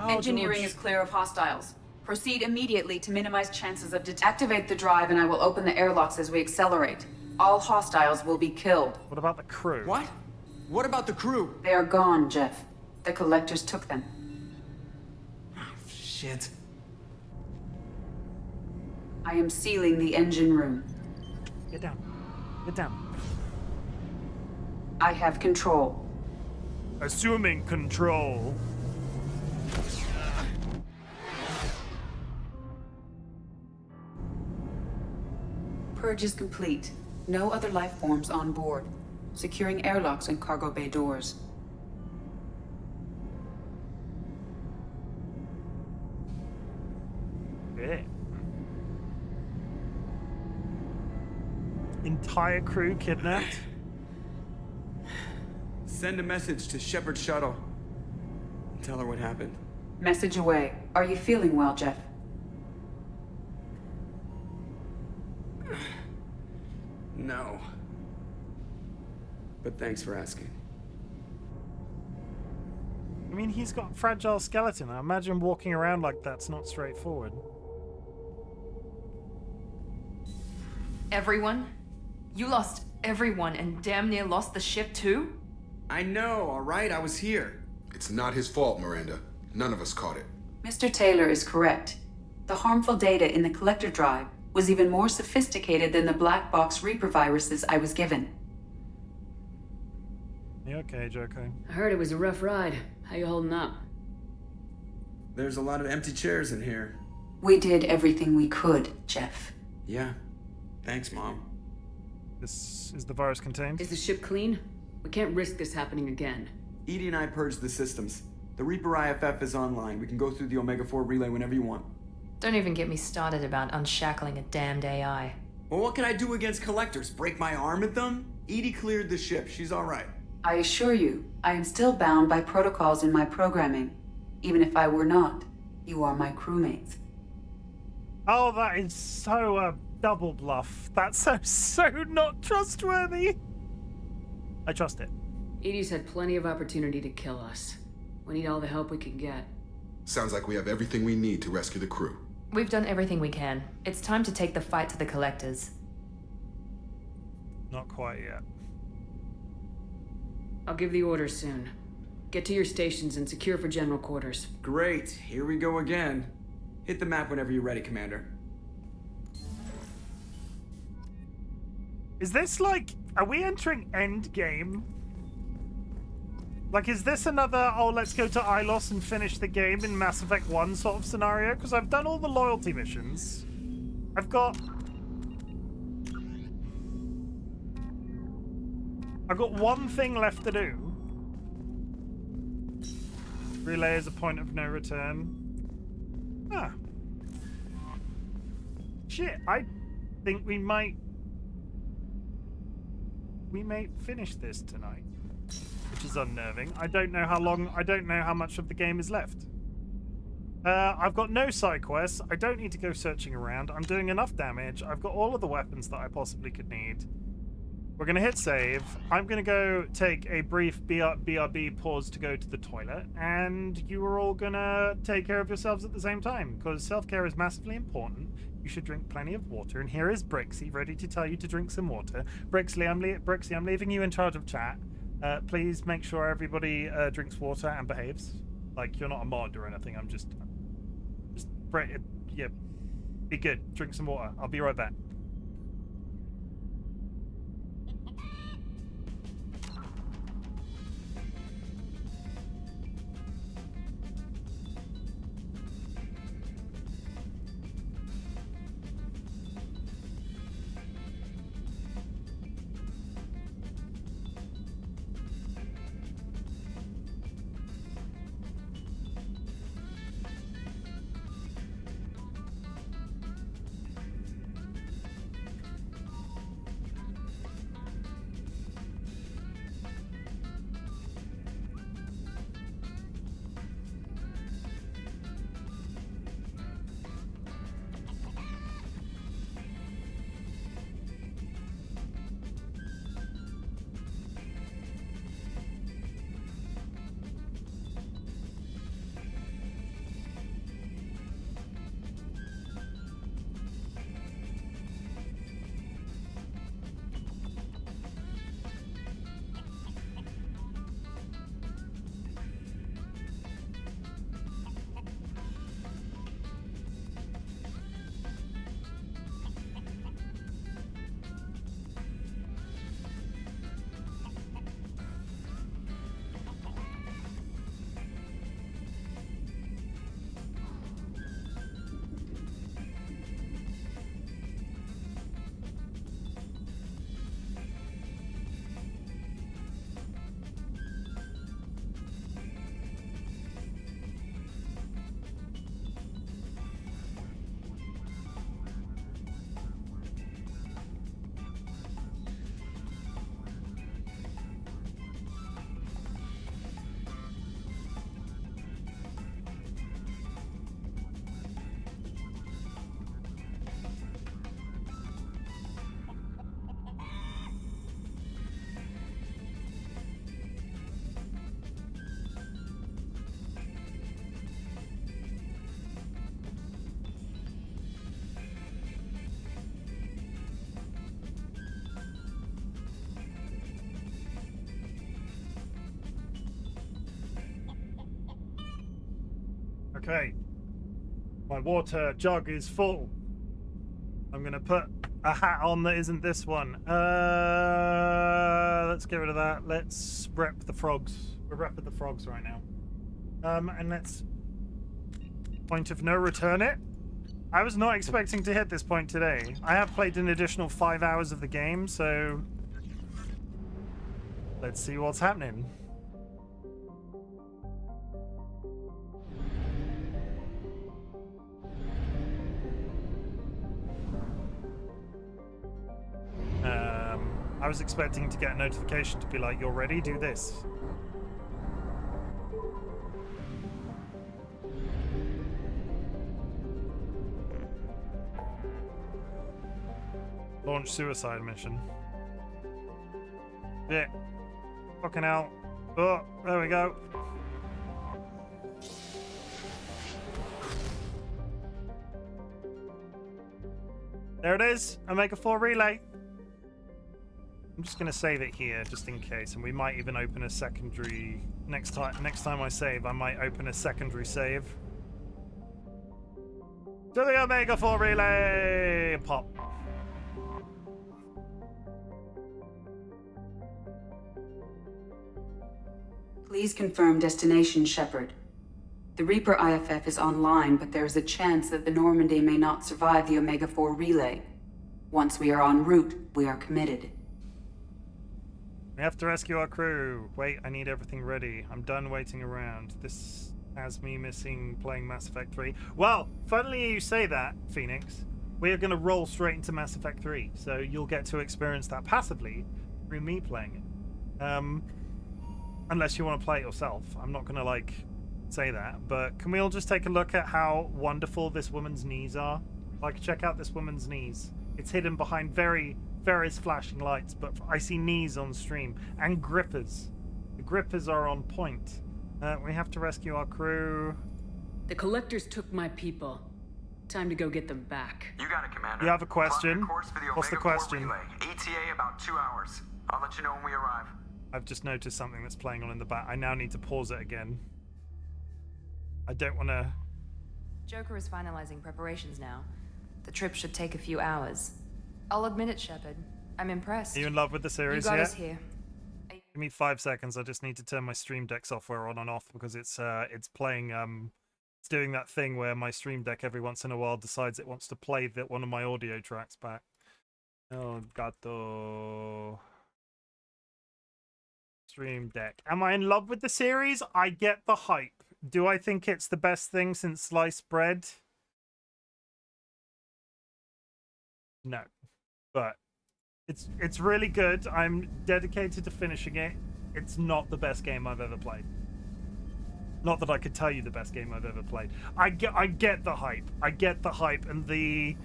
S18: Engineering is clear of hostiles. Proceed immediately to minimize chances of activate the drive and I will open the airlocks as we accelerate. All hostiles will be killed.
S1: What about the crew?
S5: What? What about the crew?
S18: They are gone, Jeff. The collectors took them.
S5: Shit.
S18: I am sealing the engine room.
S1: Get down. Get down.
S18: I have control.
S1: Assuming control.
S18: Purge is complete. No other life forms on board. Securing airlocks and cargo bay doors.
S1: Yeah. Entire crew kidnapped?
S5: Send a message to Shepard's shuttle. Tell her what happened.
S18: Message away. Are you feeling well, Jeff?
S5: No. But thanks for asking.
S1: I mean, he's got a fragile skeleton. I imagine walking around like that's not straightforward.
S16: Everyone? You lost everyone and damn near lost the ship too?
S5: I know, alright? I was here.
S17: It's not his fault, Miranda. None of us caught it.
S18: Mr. Taylor is correct. The harmful data in the collector drive was even more sophisticated than the black box Reaper viruses I was given.
S1: You okay, Joko?
S3: I heard it was a rough ride. How you holding up?
S5: There's a lot of empty chairs in here.
S18: We did everything we could, Jeff.
S5: Yeah. Thanks, Mom.
S1: This is the virus contained?
S3: Is the ship clean? We can't risk this happening again.
S5: Edie and I purged the systems. The Reaper IFF is online. We can go through the Omega-4 relay whenever you want.
S16: Don't even get me started about unshackling a damned AI.
S5: Well, what can I do against collectors? Break my arm at them? Edie cleared the ship. She's all right.
S18: I assure you, I am still bound by protocols in my programming. Even if I were not, you are my crewmates.
S1: Oh, that is so double bluff. That's so not trustworthy. I trust it.
S3: Edie's had plenty of opportunity to kill us. We need all the help we can get.
S17: Sounds like we have everything we need to rescue the crew.
S16: We've done everything we can. It's time to take the fight to the collectors.
S1: Not quite yet.
S3: I'll give the orders soon. Get to your stations and secure for general quarters.
S5: Great. Here we go again. Hit the map whenever you're ready, Commander.
S1: Is this like... Are we entering endgame? Like, is this another, oh, let's go to Ilos and finish the game in Mass Effect 1 sort of scenario? Because I've done all the loyalty missions. I've got one thing left to do. Relay is a point of no return. Ah. Shit, I think we may finish this tonight. Which is unnerving. I don't know how much of the game is left. I've got no side quests. I don't need to go searching around. I'm doing enough damage. I've got all of the weapons that I possibly could need. We're going to hit save. I'm going to go take a brief BRB pause to go to the toilet. And you are all going to take care of yourselves at the same time. Because self-care is massively important. You should drink plenty of water. And here is Brixie, ready to tell you to drink some water. Brixie, I'm leaving you in charge of chat. Please make sure everybody drinks water and behaves. Like, you're not a mod or anything. I'm just yeah, be good. Drink some water. I'll be right back. Okay. My water jug is full. I'm going to put a hat on that isn't this one. Let's get rid of that. Let's rep the frogs. We're repping the frogs right now. And let's point of no return it. I was not expecting to hit this point today. I have played an additional 5 hours of the game, so let's see what's happening. I was expecting to get a notification to be like, you're ready, do this. Launch suicide mission. Yeah. Fucking hell. Oh, there we go. There it is. Omega 4 relay. I'm just gonna save it here just in case, and we might even open a secondary next time I save. I might open a secondary save. To the Omega 4 relay. Pop.
S18: Please confirm destination, Shepard. The Reaper IFF is online, but there is a chance that the Normandy may not survive the Omega 4 relay. Once we are en route, we are committed.
S1: We have to rescue our crew. Wait, I need everything ready. I'm done waiting around. This has me missing playing Mass Effect 3. Well, funnily you say that, Phoenix. We are going to roll straight into Mass Effect 3, so you'll get to experience that passively through me playing it. Unless you want to play it yourself. I'm not going to, like, say that. But can we all just take a look at how wonderful this woman's knees are? Like, check out this woman's knees. It's hidden behind various flashing lights, but I see knees on stream. And grippers. The grippers are on point. We have to rescue our crew.
S14: The Collectors took my people. Time to go get them back.
S11: You got it, Commander.
S1: You have a question? What's the question?
S11: Relay. ETA about 2 hours. I'll let you know when we arrive.
S1: I've just noticed something that's playing on in the back. I now need to pause it again. I don't want to...
S16: Joker is finalizing preparations now. The trip should take a few hours. I'll admit it, Shepard. I'm impressed.
S1: Are you in love with the series
S16: yet? You got
S1: yet?
S16: us here.
S1: Give me 5 seconds. I just need to turn my Stream Deck software on and off because it's playing... It's doing that thing where my Stream Deck every once in a while decides it wants to play one of my audio tracks back. Oh, gato... Stream Deck. Am I in love with the series? I get the hype. Do I think it's the best thing since sliced bread? No. But it's really good. I'm dedicated to finishing it. It's not the best game I've ever played. Not that I could tell you the best game I've ever played. I get the hype. I get the hype and the...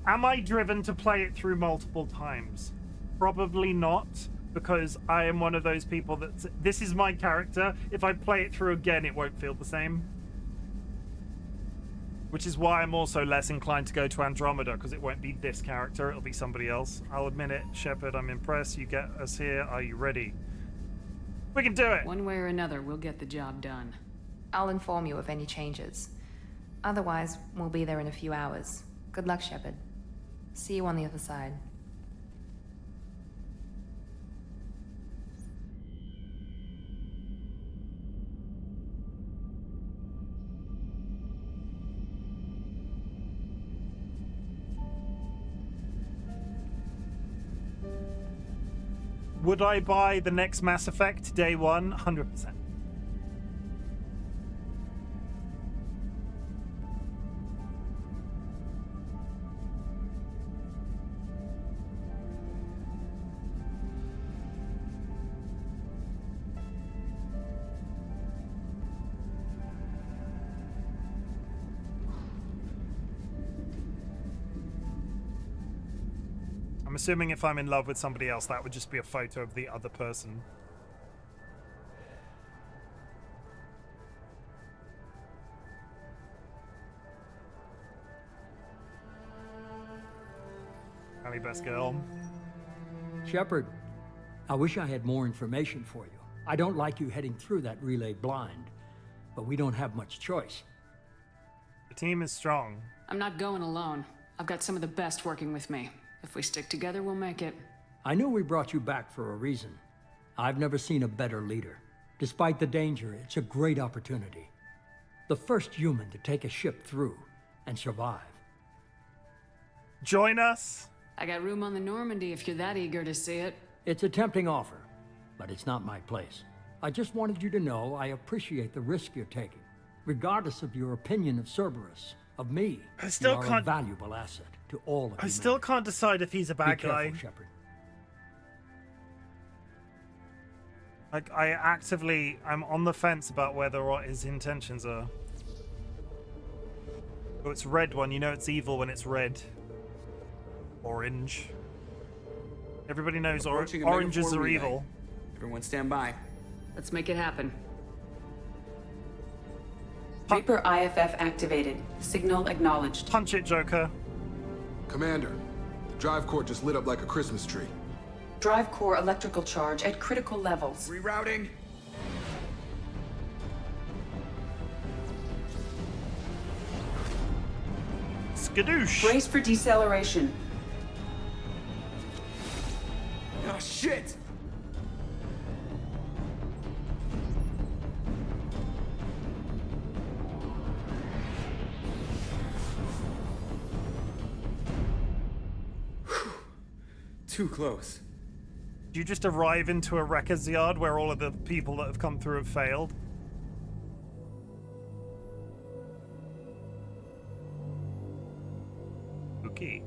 S1: Am I driven to play it through multiple times? Probably not. Because I am one of those people that this is my character. If I play it through again, it won't feel the same. Which is why I'm also less inclined to go to Andromeda, because it won't be this character, it'll be somebody else. I'll admit it, Shepard, I'm impressed. You get us here. Are you ready? We can do it!
S14: One way or another, we'll get the job done.
S16: I'll inform you of any changes. Otherwise, we'll be there in a few hours. Good luck, Shepard. See you on the other side.
S1: Would I buy the next Mass Effect day one? 100%. I'm assuming if I'm in love with somebody else, that would just be a photo of the other person. Allie, best girl.
S4: Shepard, I wish I had more information for you. I don't like you heading through that relay blind, but we don't have much choice.
S1: The team is strong.
S14: I'm not going alone. I've got some of the best working with me. If we stick together, we'll make it.
S4: I knew we brought you back for a reason. I've never seen a better leader. Despite the danger, it's a great opportunity. The first human to take a ship through and survive.
S1: Join us?
S14: I got room on the Normandy if you're that eager to see it.
S4: It's a tempting offer, but it's not my place. I just wanted you to know I appreciate the risk you're taking. Regardless of your opinion of Cerberus, of me,
S1: I still
S4: you are
S1: can't...
S4: a valuable asset to all of
S1: I still can't decide if he's a bad
S4: Be careful,
S1: guy.
S4: Shepard.
S1: Like, I'm on the fence about whether what his intentions are. Oh, it's red one. You know it's evil when it's red. Orange. Everybody knows oranges are evil.
S5: Everyone stand by.
S3: Let's make it happen.
S18: Reaper IFF activated. Signal acknowledged.
S1: Punch it, Joker.
S17: Commander, the drive core just lit up like a Christmas tree.
S18: Drive core electrical charge at critical levels.
S5: Rerouting.
S1: Skadoosh.
S18: Brace for deceleration.
S5: Oh, shit! Too close.
S1: Do you just arrive into a wrecker's yard where all of the people that have come through have failed? Okay.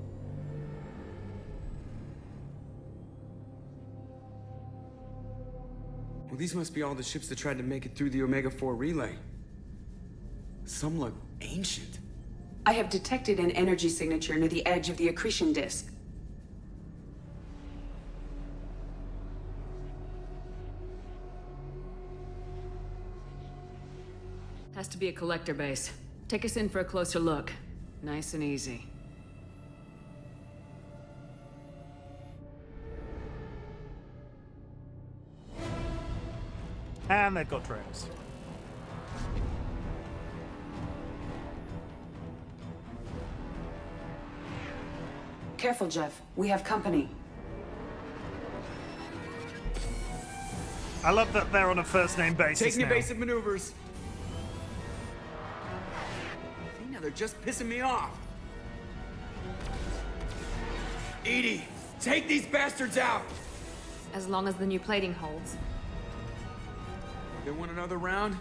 S5: Well, these must be all the ships that tried to make it through the Omega-4 relay. Some look ancient.
S18: I have detected an energy signature near the edge of the accretion disk.
S3: Has to be a collector base. Take us in for a closer look. Nice and easy.
S1: And they've got drones.
S18: Careful, Jeff. We have company.
S1: I love that they're on a first-name basis.
S5: Taking
S1: now.
S5: evasive maneuvers. See, now they're just pissing me off. Edie, take these bastards out!
S16: As long as the new plating holds.
S5: They want another round?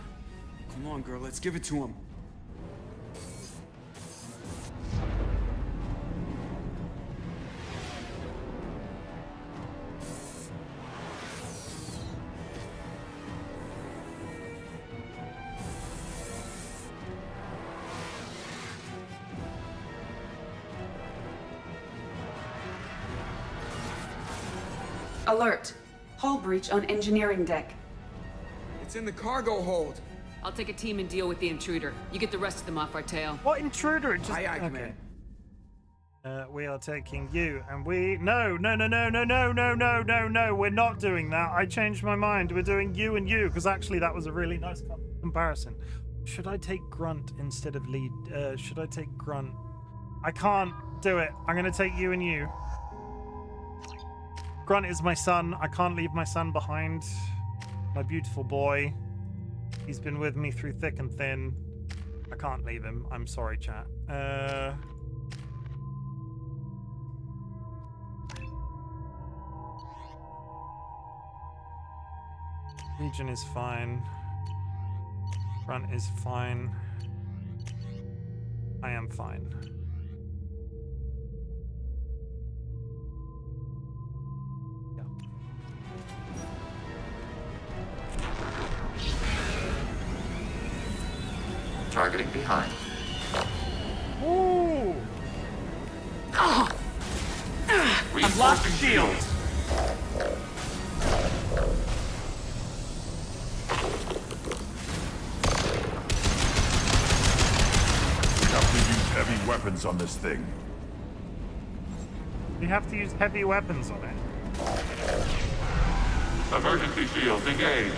S5: Come on, girl, let's give it to them.
S18: Alert. Hull breach on engineering deck.
S5: It's in the cargo hold.
S3: I'll take a team and deal with the intruder. You get the rest of them off our tail.
S1: What intruder?
S5: Aye, aye, Command.
S1: We are taking you, and we... No, we're not doing that. I changed my mind. We're doing you and you, because actually that was a really nice comparison. Should I take Grunt instead of lead? Should I take Grunt? I can't do it. I'm going to take you and you. Grunt is my son. I can't leave my son behind. My beautiful boy. He's been with me through thick and thin. I can't leave him. I'm sorry, chat. Legion is fine. Grunt is fine. I am fine.
S9: Targeting behind.
S1: Ooh!
S9: I've lost shields.
S10: We have to use heavy weapons on this thing.
S1: We have to use heavy weapons on it.
S9: Emergency shields engaged.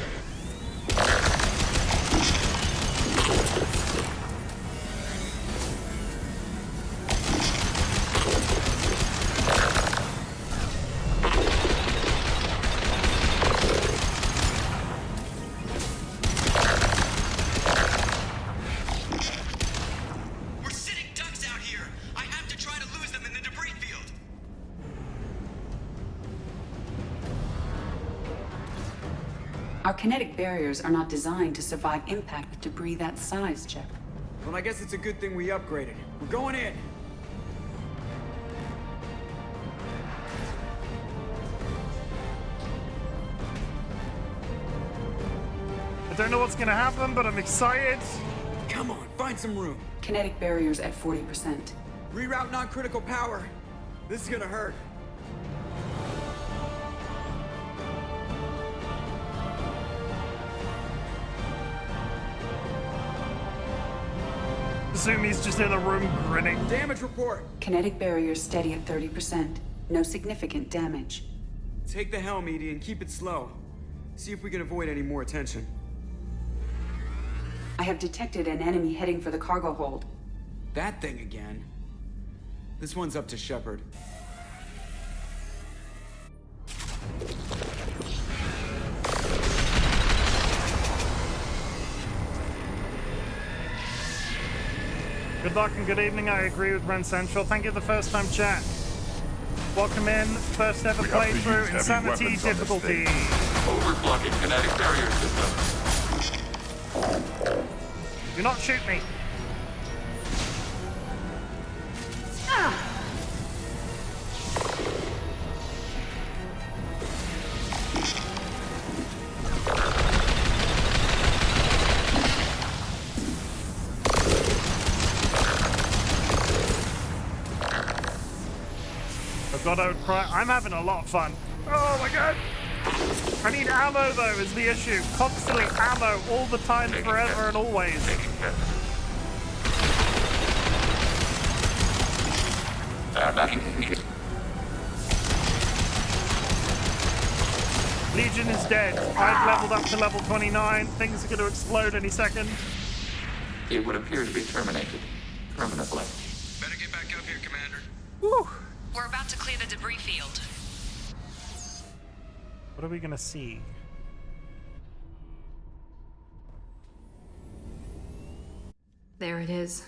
S18: Our kinetic barriers are not designed to survive impact with debris that size, Jeff.
S5: Well, I guess it's a good thing we upgraded. We're going in.
S1: don't know what's gonna happen, but I'm excited.
S5: Come on, find some room.
S18: Kinetic barriers at 40%.
S5: Reroute non-critical power. This is gonna hurt.
S1: Assume he's just in a room grinning.
S5: Damage report.
S18: Kinetic barriers steady at 30%. No significant damage.
S5: Take the helm, Edie, and keep it slow. See if we can avoid any more attention.
S18: I have detected an enemy heading for the cargo hold.
S5: That thing again. This one's up to Shepard.
S1: Good luck and good evening. I agree with Ren Central. Thank you for the first time chat. Welcome in. First ever playthrough. Insanity difficulty.
S9: Overclocking kinetic barrier system.
S1: Do not shoot me. God, I would cry. I'm having a lot of fun. Oh my god. I need ammo though is the issue. Constantly ammo all the time, forever and always. Legion is dead. I've leveled up to level 29. Things are going to explode any second.
S9: It would appear to be terminated permanently.
S5: Better get back up here, Commander.
S1: Woo.
S15: We're about to clear the debris field.
S1: What are we going to see?
S16: There it is.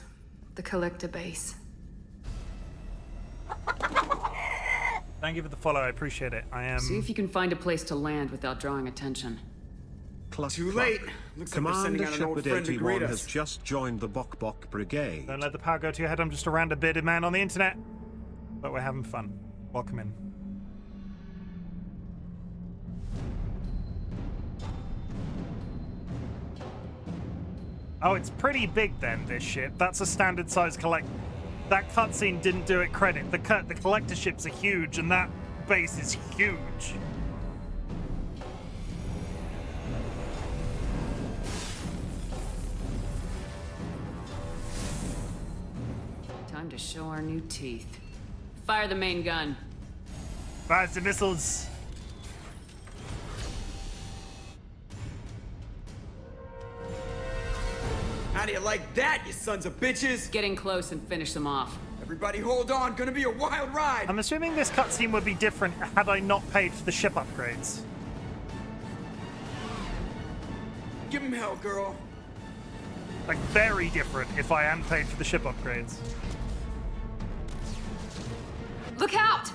S16: The collector base.
S1: Thank you for the follow. I appreciate it. I am...
S3: See if you can find a place to land without drawing attention.
S5: Too late. Looks like they're sending out an old friend to greet us.
S20: has just joined the Bok Bok Brigade.
S1: Don't let the power go to your head. I'm just a random bearded man on the internet. But we're having fun. Welcome in. Oh, it's pretty big then, this ship. That's a standard size collect. That cutscene didn't do it credit. The collector ships are huge, and that base is huge.
S3: Time to show our new teeth. Fire the main gun.
S1: Fires the missiles.
S5: How do you like that, you sons of bitches?
S3: Get in close and finish them off.
S5: Everybody hold on, gonna be a wild ride!
S1: I'm assuming this cutscene would be different had I not paid for the ship upgrades.
S5: Give him hell, girl.
S1: Like, very different if I hadn't paid for the ship upgrades.
S3: Look out!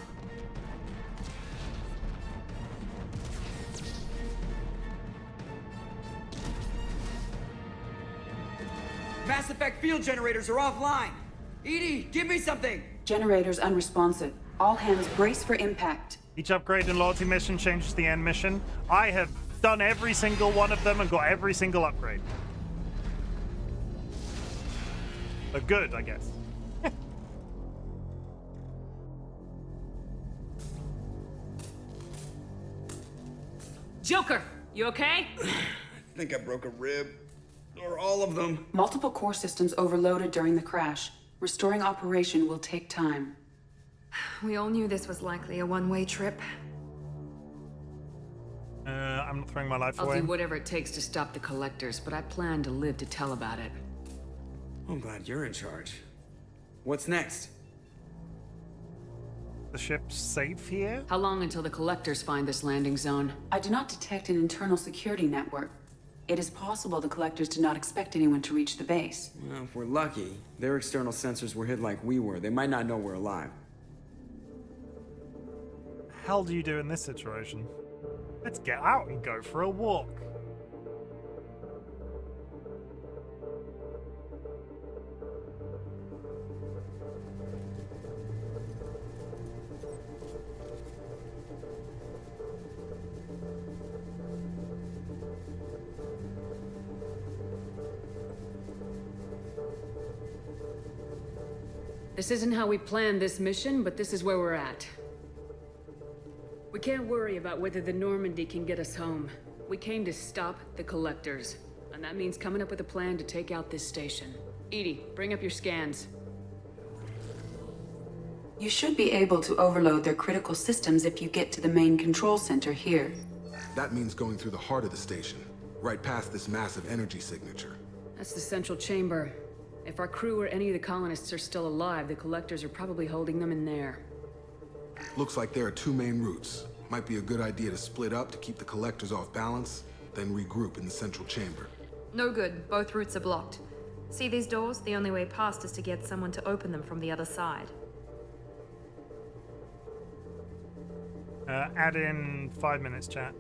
S5: Mass effect field generators are offline. Edie, give me something!
S18: Generators unresponsive. All hands brace for impact.
S1: Each upgrade and loyalty mission changes the end mission. I have done every single one of them and got every single upgrade. So good, I guess.
S3: Joker, you okay?
S5: I think I broke a rib. Or all of them.
S18: Multiple core systems overloaded during the crash. Restoring operation will take time.
S16: We all knew this was likely a one-way trip.
S1: I'm not throwing my life away.
S3: I'll do whatever it takes to stop the collectors, but I plan to live to tell about it.
S5: I'm glad you're in charge. What's next?
S1: The ship's safe here?
S3: How long until the collectors find this landing zone?
S18: I do not detect an internal security network. It is possible the collectors did not expect anyone to reach the base.
S5: Well, if we're lucky, their external sensors were hid like we were. They might not know we're alive.
S1: What the hell do you do in this situation? Let's get out and go for a walk.
S14: This isn't how we planned this mission, but this is where we're at. We can't worry about whether the Normandy can get us home. We came to stop the Collectors, and that means coming up with a plan to take out this station. Edie, bring up your scans.
S18: You should be able to overload their critical systems if you get to the main control center here.
S17: That means going through the heart of the station, right past this massive energy signature.
S14: That's the central chamber. If our crew or any of the colonists are still alive, the Collectors are probably holding them in there.
S17: Looks like there are two main routes. Might be a good idea to split up to keep the Collectors off balance, then regroup in the central chamber.
S16: No good. Both routes are blocked. See these doors? The only way past is to get someone to open them from the other side.
S1: Add in 5 minutes, chat.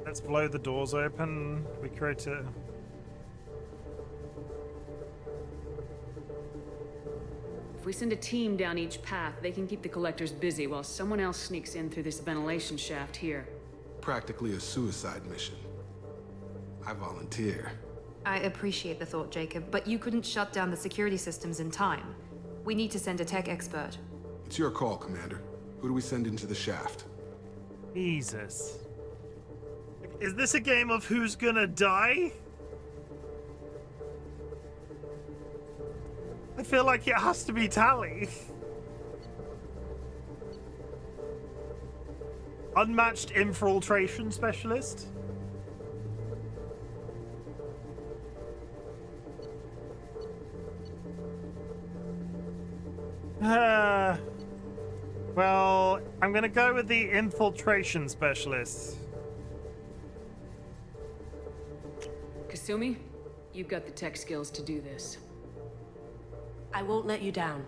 S1: Let's blow the doors open. We create a...
S14: If we send a team down each path, they can keep the Collectors busy while someone else sneaks in through this ventilation shaft here.
S17: Practically a suicide mission. I volunteer.
S16: I appreciate the thought, Jacob, but you couldn't shut down the security systems in time. We need to send a tech expert.
S17: It's your call, Commander. Who do we send into the shaft?
S1: Jesus. Is this a game of who's gonna die? I feel like it has to be Tally. Unmatched infiltration specialist? Well, I'm gonna go with the infiltration specialist.
S14: Kasumi, you've got the tech skills to do this.
S21: I won't let you down.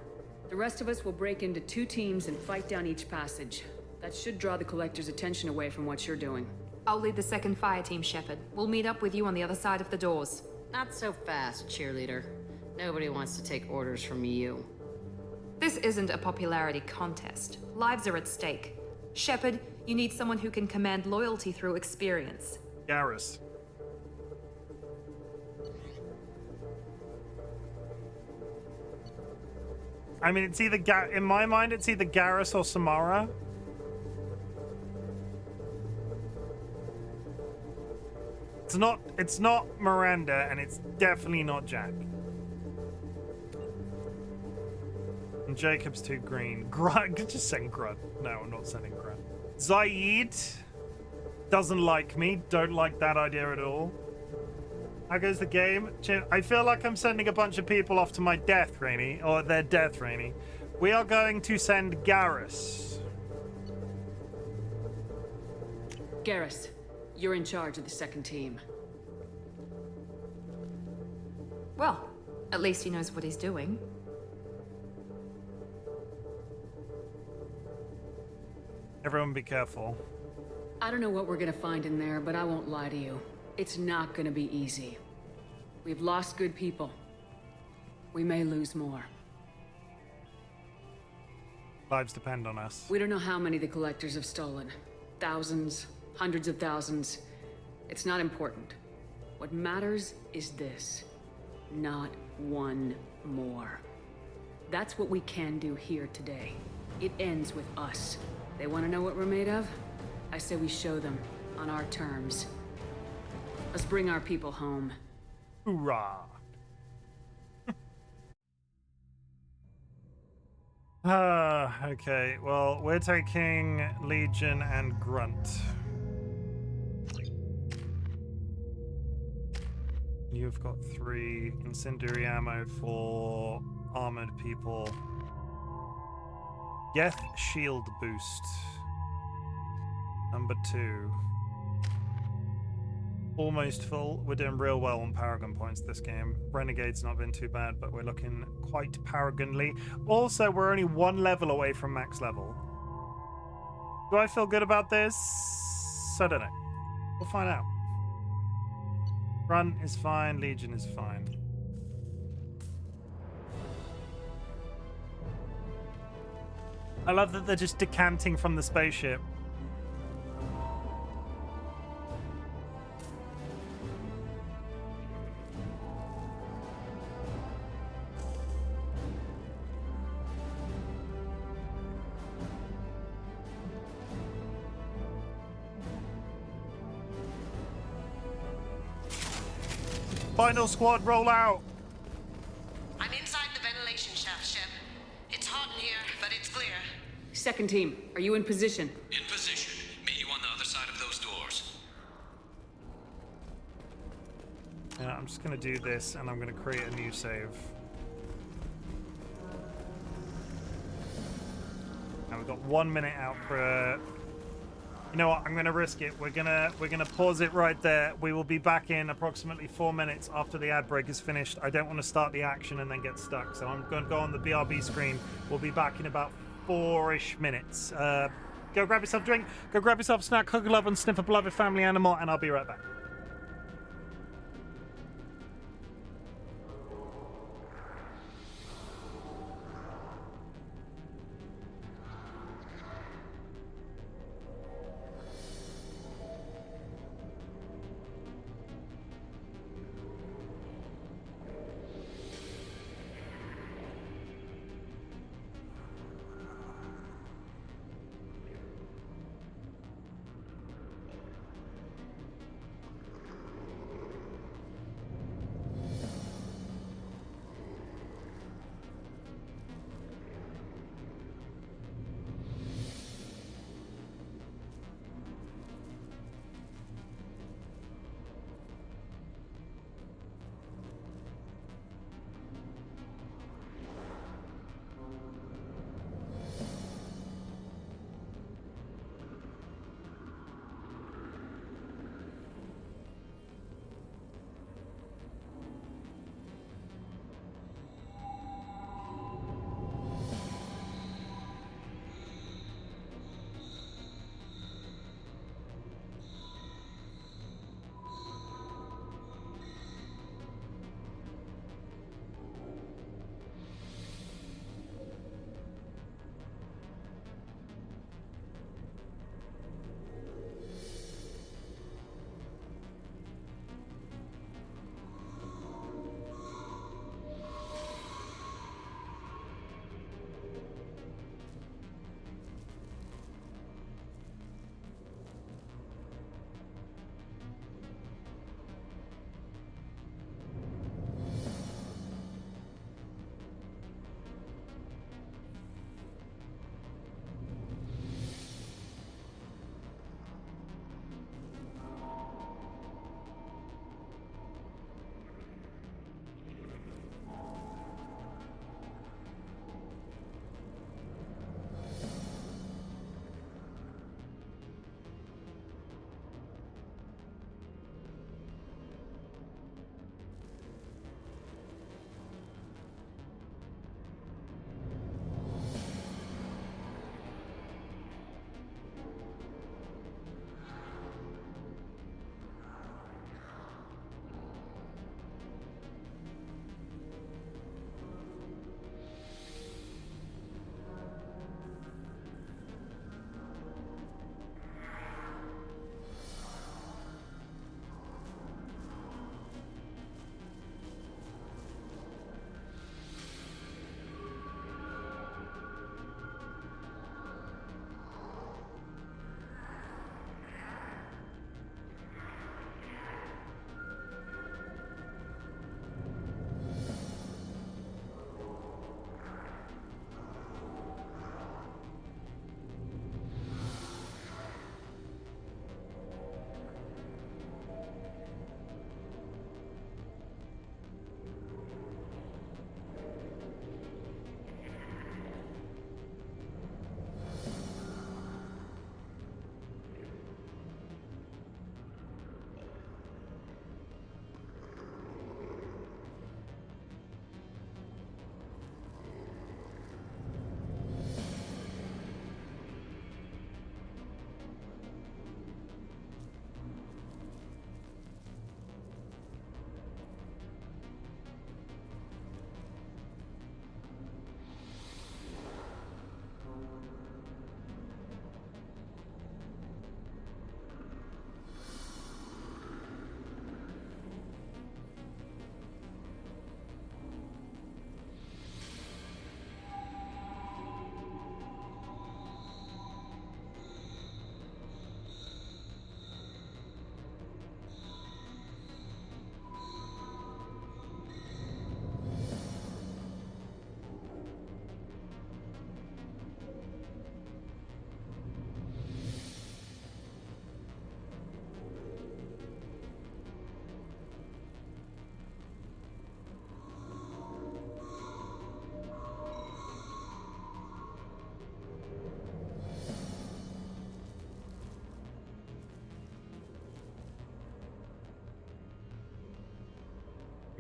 S14: The rest of us will break into 2 teams and fight down each passage. That should draw the Collectors' attention away from what you're doing.
S16: I'll lead the second fire team, Shepard. We'll meet up with you on the other side of the doors.
S22: Not so fast, cheerleader. Nobody wants to take orders from you.
S16: This isn't a popularity contest. Lives are at stake. Shepard, you need someone who can command loyalty through experience.
S1: Garrus. I mean, it's either in my mind, it's either Garrus or Samara. It's not Miranda, and it's definitely not Jack. And Jacob's too green. Grunt, just send Grunt. No, I'm not sending Grunt. Zaid doesn't like me. Don't like that idea at all. How goes the game? Chim, I feel like I'm sending a bunch of people off to my death, Rainey, or their death, Rainey. We are going to send Garrus.
S14: Garrus, you're in charge of the second team.
S16: Well, at least he knows what he's doing.
S1: Everyone be careful.
S14: I don't know what we're gonna find in there, but I won't lie to you. It's not gonna be easy. We've lost good people. We may lose more.
S1: Lives depend on us.
S14: We don't know how many the Collectors have stolen. Thousands, hundreds of thousands. It's not important. What matters is this. Not one more. That's what we can do here today. It ends with us. They want to know what we're made of? I say we show them, on our terms. Let's bring our people home.
S1: Hoorah! Okay, well, we're taking Legion and Grunt. You've got 3 incendiary ammo for armored people. Geth shield boost. Number 2. Almost full. We're doing real well on Paragon points this game. Renegade's not been too bad, but we're looking quite Paragonly. Also, we're only 1 level away from max level. Do I feel good about this? I don't know. We'll find out. Run is fine. Legion is fine. I love that they're just decanting from the spaceship. Final squad, roll out.
S21: I'm inside the ventilation shaft, Shep. It's hot in here, but it's clear.
S14: Second team, are you in position?
S7: In position. Meet you on the other side of those doors.
S1: I'm just gonna do this, and I'm gonna create a new save. And we've got 1 minute out for. You know what? I'm gonna risk it. We're gonna pause it right there. We will be back in approximately 4 minutes after the ad break is finished. I don't want to start the action and then get stuck, so I'm going to go on the BRB screen. We'll be back in about 4-ish minutes. Go grab yourself a drink. Go grab yourself a snack, hug a love, and sniff a beloved family animal, and I'll be right back.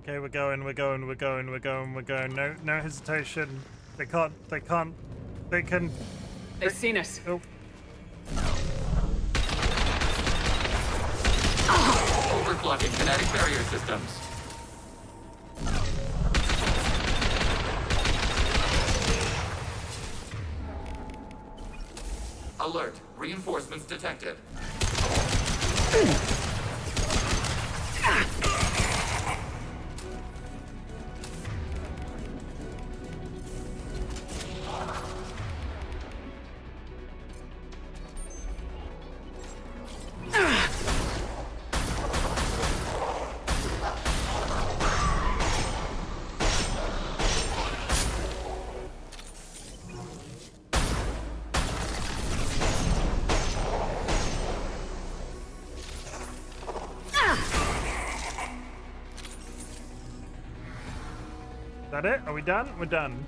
S1: Okay, we're going. No hesitation. They can.
S14: They've seen us.
S1: Oh.
S9: Overclocking kinetic barrier systems. Alert. Reinforcements detected.
S1: Is that it? Are we done? We're done.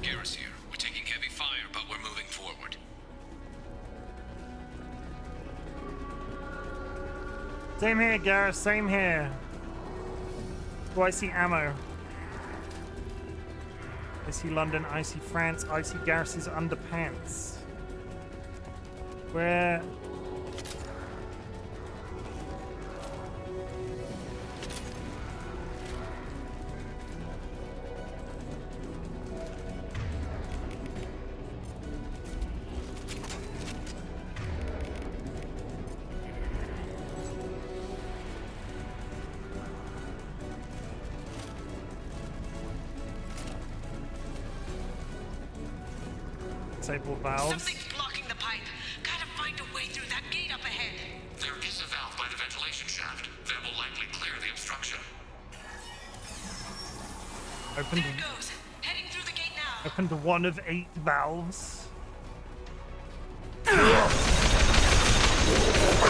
S7: Garrus here. We're taking heavy fire, but we're moving forward.
S1: Same here, Garrus. Same here. Oh, I see ammo. I see London. I see France. I see Garrus's underpants. Where? Disable valves.
S21: Something's blocking the pipe. Gotta find a way through that gate up ahead.
S9: There is a valve by the ventilation shaft. That will likely clear the obstruction.
S1: Opened.
S21: There it goes. Heading through the gate now.
S1: Opened one of 8 valves.
S10: I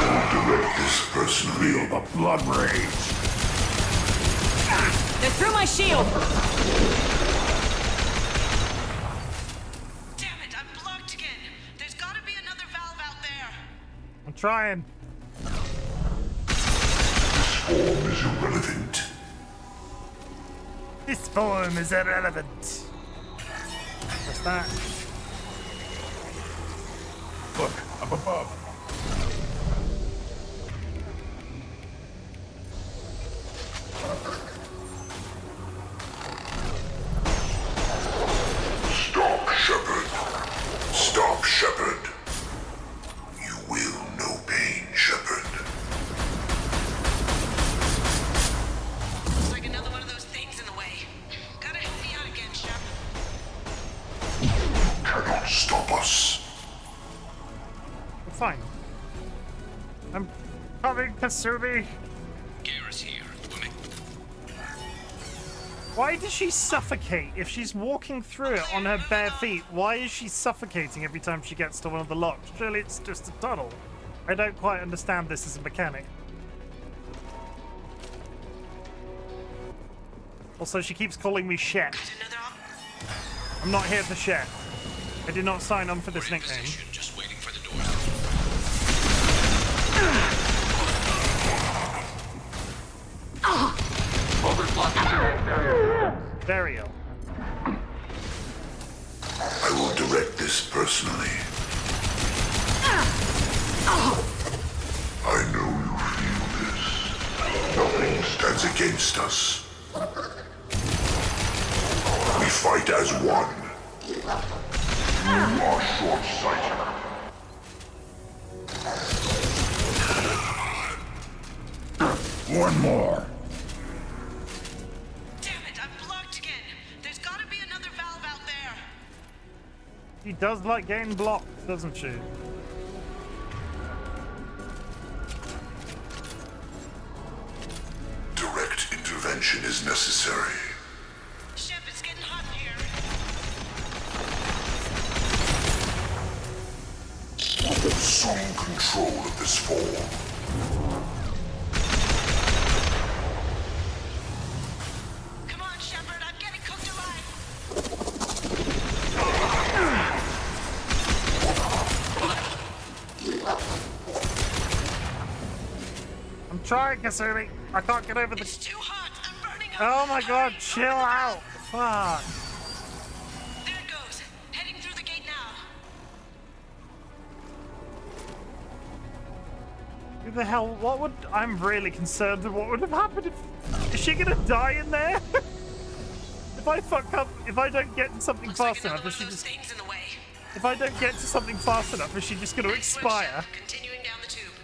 S10: will direct this personally. Feel the blood rage.
S14: They're through my shield!
S21: Damn it, I'm blocked again. There's gotta be another valve out there.
S1: I'm trying.
S10: Form is irrelevant.
S1: This form is irrelevant. What's that?
S10: Look, up above. Stop, Shepard. Stop, Shepard. You will know pain, Shepard.
S21: Looks like another one of those things in the way. Gotta help me out again, Shep.
S10: Cannot stop us.
S1: Fine. I'm coming, Kasumi.
S7: Garrus here.
S1: Why does she suffocate if she's walking through it on her bare feet? Why is she suffocating every time she gets to one of the locks? Surely it's just a tunnel. I don't quite understand this as a mechanic. Also, she keeps calling me Shep. I'm not here for Shep. I did not sign on for this nickname.
S7: Just waiting for the doors.
S1: Burial.
S10: I will direct this personally. I know you feel this. Nothing stands against us. We fight as one. You are short-sighted. One more.
S1: She does like getting blocked, doesn't she?
S10: Direct intervention is necessary.
S21: Shep, it's getting hot in here.
S10: Assume control of this form.
S21: Come on, Shepard, I'm getting cooked alive.
S1: I'm trying, Kasumi. I can't get over the.
S21: It's too hot. I'm burning
S1: Oh my god, chill out. Fuck.
S21: There it goes. Heading through the gate now.
S1: Who the hell? What would? I'm really concerned with what would have happened if. Is she gonna die in there? If I fuck up, if I don't get to something fast enough, is she just. If I don't get to something fast enough, is she just gonna expire?
S21: Continuing down the tube.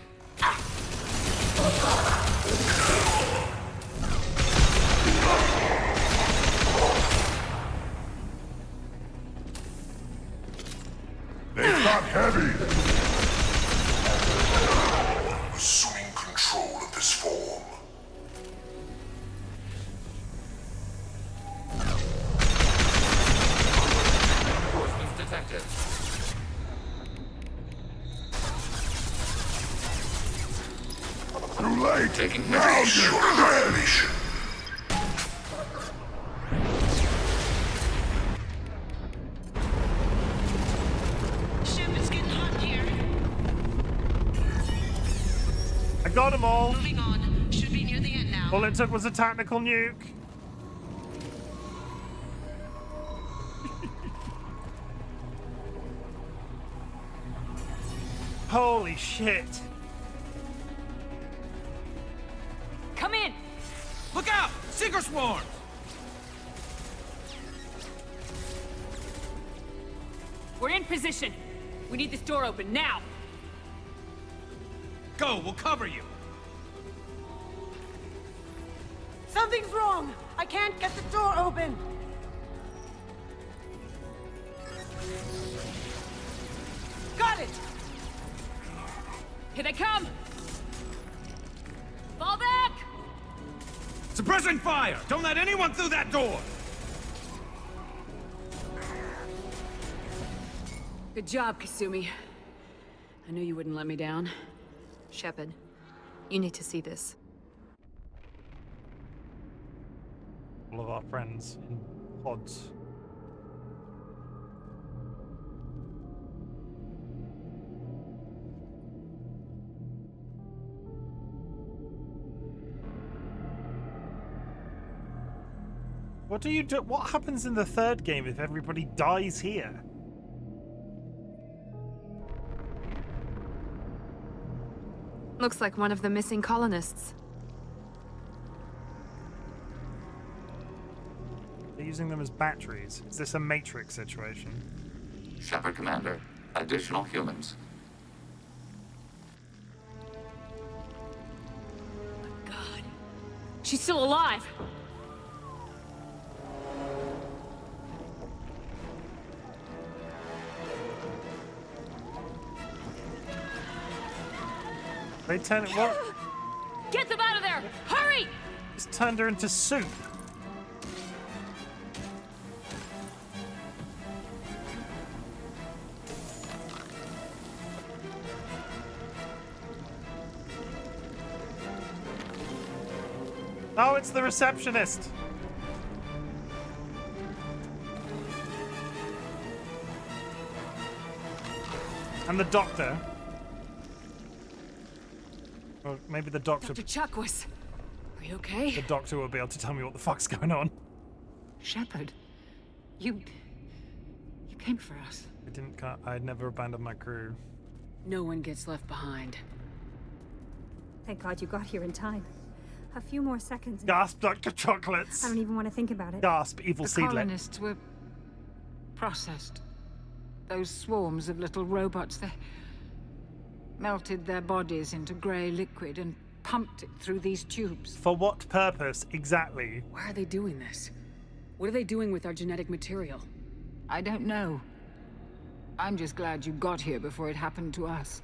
S10: They've got heavy!
S8: Assuming control of this form.
S9: Reinforcements detected.
S10: Too late!
S9: Taking
S10: Now
S9: heavy.
S10: you're dead!
S21: Ship, it's getting hot here.
S1: I got them all.
S21: Moving on. Should be near the end now.
S1: All it took was a tactical nuke. Holy shit.
S12: Come in!
S23: Look out! Seeker swarms!
S12: We're in position. We need this door open now.
S23: Go, we'll cover you.
S21: Something's wrong. I can't get the door open. Got it.
S12: Here they come! Fall back!
S23: Suppressing fire! Don't let anyone through that door!
S14: Good job, Kasumi. I knew you wouldn't let me down.
S16: Shepard, you need to see this.
S1: All of our friends in pods. What do you do? What happens in the third game if everybody dies here?
S16: Looks like one of the missing colonists.
S1: They're using them as batteries. Is this a Matrix situation?
S9: Shepard Commander, additional humans.
S12: God. She's still alive!
S1: They turn what?
S12: Get them out of there! Hurry!
S1: Just turned her into soup. Oh, it's the receptionist. And the doctor. Or maybe the doctor.
S14: Dr. Chakwas, are you okay?
S1: The doctor will be able to tell me what the fuck's going on.
S14: Shepard, you came for us.
S1: I didn't. I'd never abandoned my crew.
S14: No one gets left behind.
S24: Thank God you got here in time. A few more seconds.
S1: Gasp, Dr. Chocolates.
S24: I don't even want to think about it.
S1: Gasp, evil seedling.
S25: The colonists were processed. Those swarms of little robots, they melted their bodies into grey liquid and pumped it through these tubes.
S1: For what purpose, exactly?
S14: Why are they doing this? What are they doing with our genetic material?
S25: I don't know. I'm just glad you got here before it happened to us.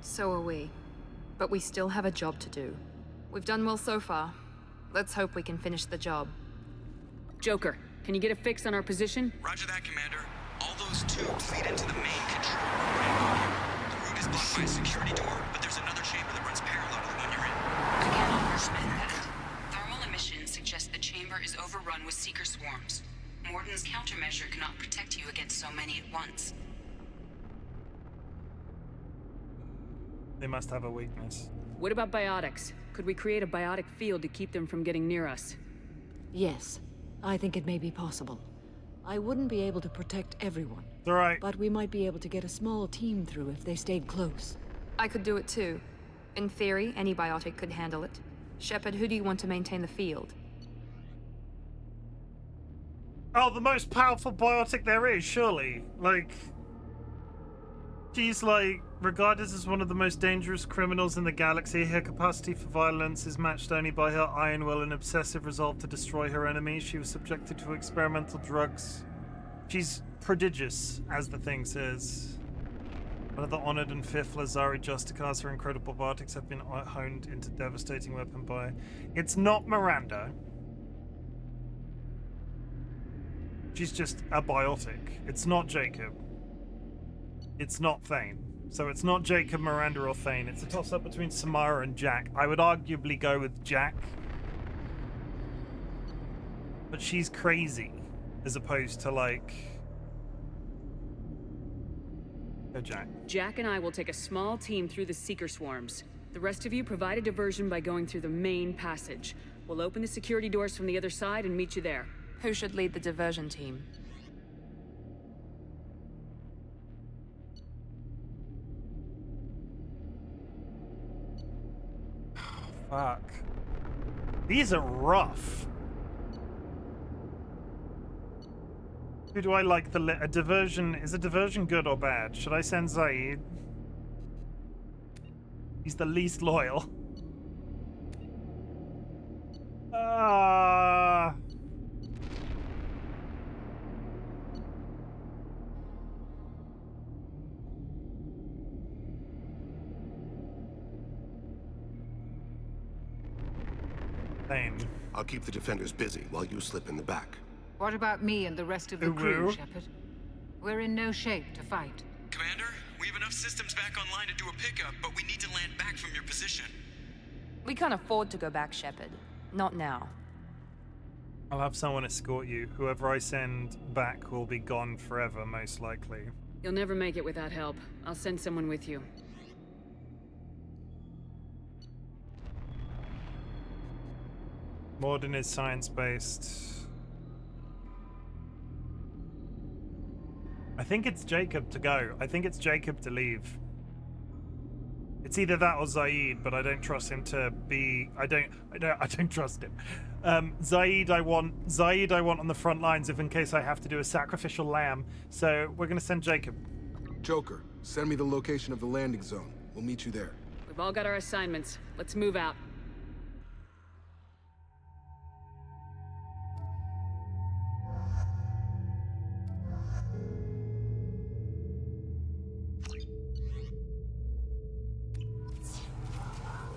S16: So are we. But we still have a job to do. We've done well so far. Let's hope we can finish the job.
S14: Joker, can you get a fix on our position?
S11: Roger that, Commander. All those tubes lead into the main control room right above you. The route is blocked by a security door, but there's another chamber that runs parallel to the one you're in.
S18: I cannot understand that. Thermal emissions suggest the chamber is overrun with seeker swarms. Morden's countermeasure cannot protect you against so many at once.
S1: They must have a weakness.
S14: What about biotics? Could we create a biotic field to keep them from getting near us?
S2: Yes, I think it may be possible. I wouldn't be able to protect everyone.
S1: All right.
S2: But we might be able to get a small team through if they stayed close.
S16: I could do it too. In theory, any biotic could handle it. Shepard, who do you want to maintain the field?
S1: Oh, the most powerful biotic there is, surely. Like, she's like, regarded as one of the most dangerous criminals in the galaxy. Her capacity for violence is matched only by her iron will and obsessive resolve to destroy her enemies. She was subjected to experimental drugs. She's prodigious, as the thing says. One of the honored and fifth Lazari Justicars, her incredible biotics have been honed into devastating weapon by... It's not Miranda. She's just a biotic. It's not Jacob. It's not Thane. So it's not Jacob, Miranda, or Thane. It's a toss-up between Samara and Jack. I would arguably go with Jack. But she's crazy. As opposed to, like... Go Jack.
S3: Jack and I will take a small team through the Seeker swarms. The rest of you provide a diversion by going through the main passage. We'll open the security doors from the other side and meet you there.
S16: Who should lead the diversion team?
S1: Fuck. These are rough. Who do I like a diversion? Is a diversion good or bad? Should I send Zaid? He's the least loyal.
S4: I'll keep the defenders busy while you slip in the back.
S25: What about me and the rest of the crew, Shepard? We're in no shape to fight.
S11: Commander, we have enough systems back online to do a pickup, but we need to land back from your position.
S16: We can't afford to go back, Shepard. Not now.
S1: I'll have someone escort you. Whoever I send back will be gone forever, most likely.
S3: You'll never make it without help. I'll send someone with you.
S1: Morden is science-based. I think it's Jacob to go. I think it's Jacob to leave. It's either that or Zaid, but I don't trust him to be. I don't trust him. Zaid I want on the front lines if in case I have to do a sacrificial lamb. So we're gonna send Jacob.
S17: Joker, send me the location of the landing zone. We'll meet you there.
S3: We've all got our assignments. Let's move out.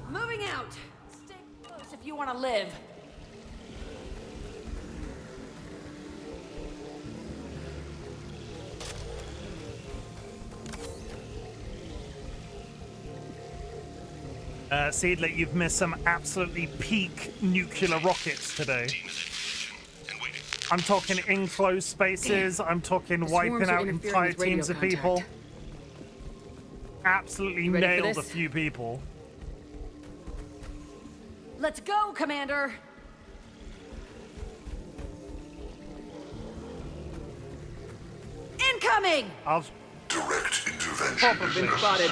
S12: Moving out! Stay close if you want to live.
S1: Seedlet, you've missed some absolutely peak nuclear rockets today. I'm talking enclosed spaces, I'm talking wiping out entire teams of people. Absolutely nailed a few people.
S12: Let's go, Commander! Incoming!
S8: Direct intervention is necessary.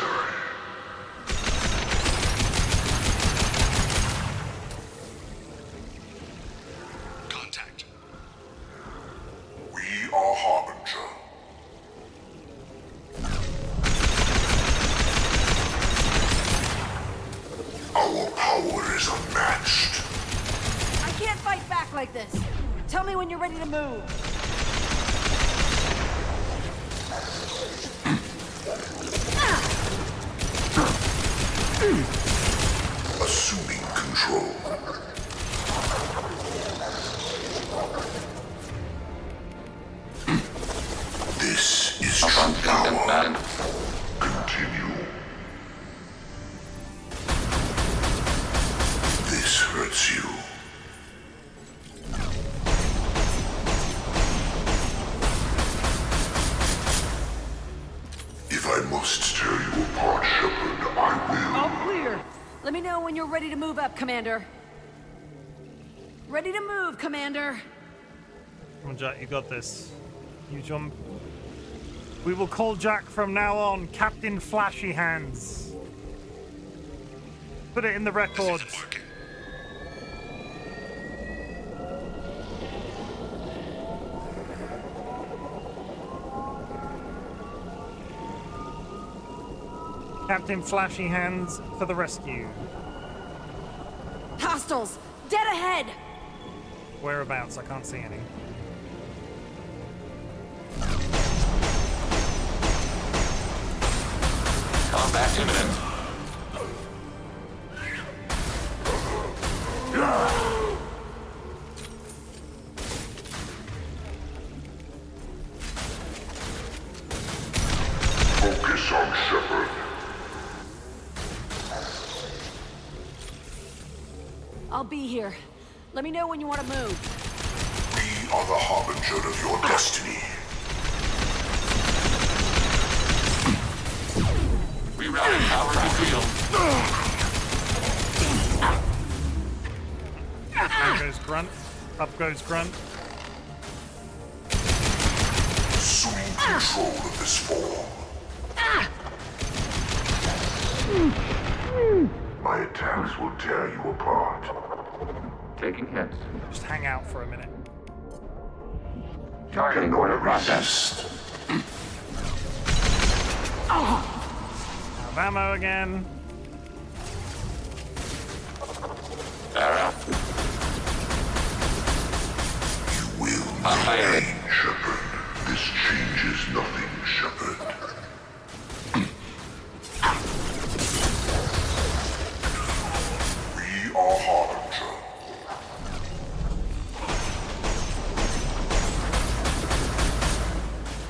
S11: Contact.
S8: We are Harbinger. Our power is unmatched.
S12: I can't fight back like this. Tell me when you're ready to move.
S8: Assuming control. This is true power. Continue. This hurts you. If I must tear you apart, Shepard, I will.
S12: All clear. Let me know when you're ready to move up, Commander. Ready to move, Commander.
S1: Come on, Jack, you got this. You jump. We will call Jack from now on Captain Flashy Hands. Put it in the records. Captain Flashy Hands for the rescue.
S12: Hostiles! Dead ahead!
S1: Whereabouts? I can't see any.
S9: Combat imminent.
S8: Focus on Shepard.
S12: I'll be here. Let me know when you want to move.
S8: We are the harbinger of your destiny.
S9: Rerouting power to field.
S1: Down goes Grunt. Up goes Grunt.
S8: Assume control of this form. My attacks will tear you apart.
S9: Taking hits.
S1: Just hang out for a minute.
S9: Targeting order process.
S1: Have ammo again.
S9: Sarah.
S8: You will
S9: remain,
S8: Shepard. This changes nothing, Shepard. We are harbinger.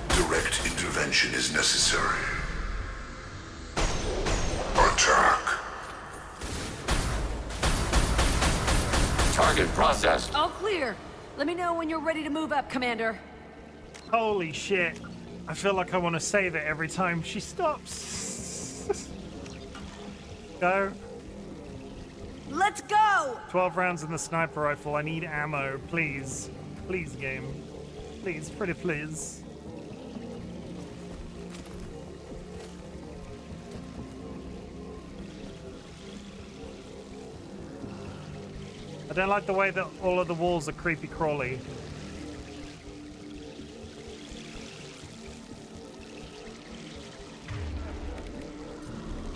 S8: Direct intervention is necessary. Attack.
S9: Target processed.
S12: All clear. Let me know when you're ready to move up, Commander.
S1: Holy shit. I feel like I want to save it every time she stops. Go.
S12: Let's go!
S1: 12 rounds in the sniper rifle. I need ammo, please. Please, game. Please, pretty please. I don't like the way that all of the walls are creepy crawly.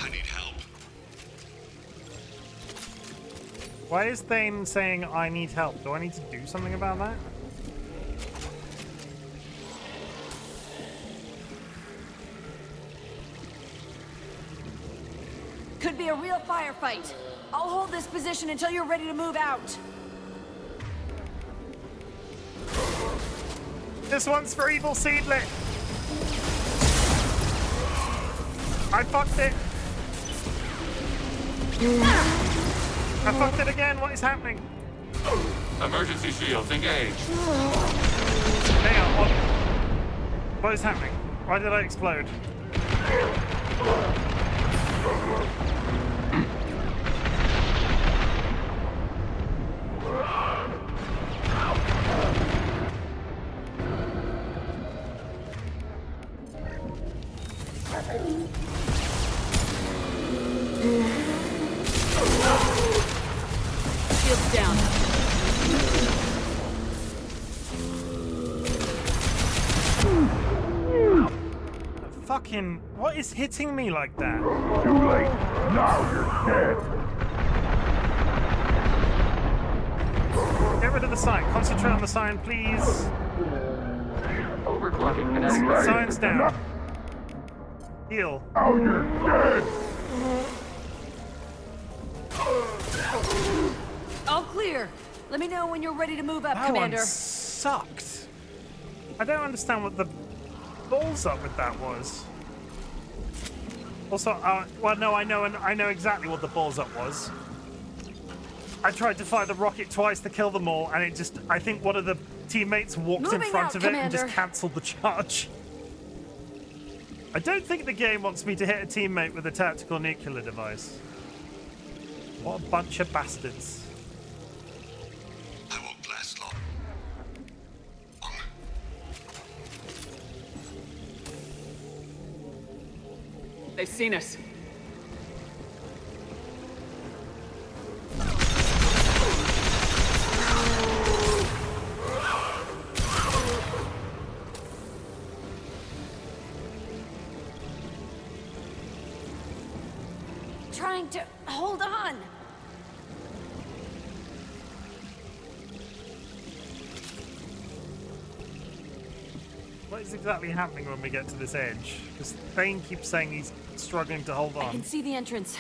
S7: I need help.
S1: Why is Thane saying I need help? Do I need to do something about that?
S12: Could be a real firefight. I'll hold this position until you're ready to move out.
S1: This one's for Evil Seedlet. I fucked it. I fucked it again. What is happening?
S9: Emergency shields engaged.
S1: Hang on. What is happening? Why did I explode?
S12: Shields down.
S1: Fucking, what is hitting me like that?
S8: Too late. Now you're dead.
S1: Get rid of the sign. Concentrate on the sign, please.
S9: Overclocking kinetic.
S1: Sign's down. Heal.
S8: Now you're dead.
S12: All clear. Let me know when you're ready to move up,
S1: That
S12: Commander.
S1: one sucked. I don't understand what the balls up with that was. Also, well, no, I know exactly what the balls up was. I tried to fire the rocket twice to kill them all, and it just, I think one of the teammates walked in
S12: Moving
S1: front
S12: out,
S1: of it and
S12: Commander.
S1: just cancelled the charge. I don't think the game wants me to hit a teammate with a tactical nuclear device. What a bunch of bastards.
S7: I
S14: They've seen us.
S12: Trying to hold on.
S1: What is exactly happening when we get to this edge? Because Thane keeps saying he's struggling to hold
S12: I
S1: on.
S12: can see the entrance.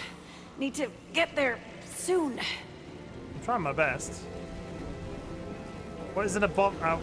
S12: Need to get there soon.
S1: I'm trying my best. What is in a bomb? Oh.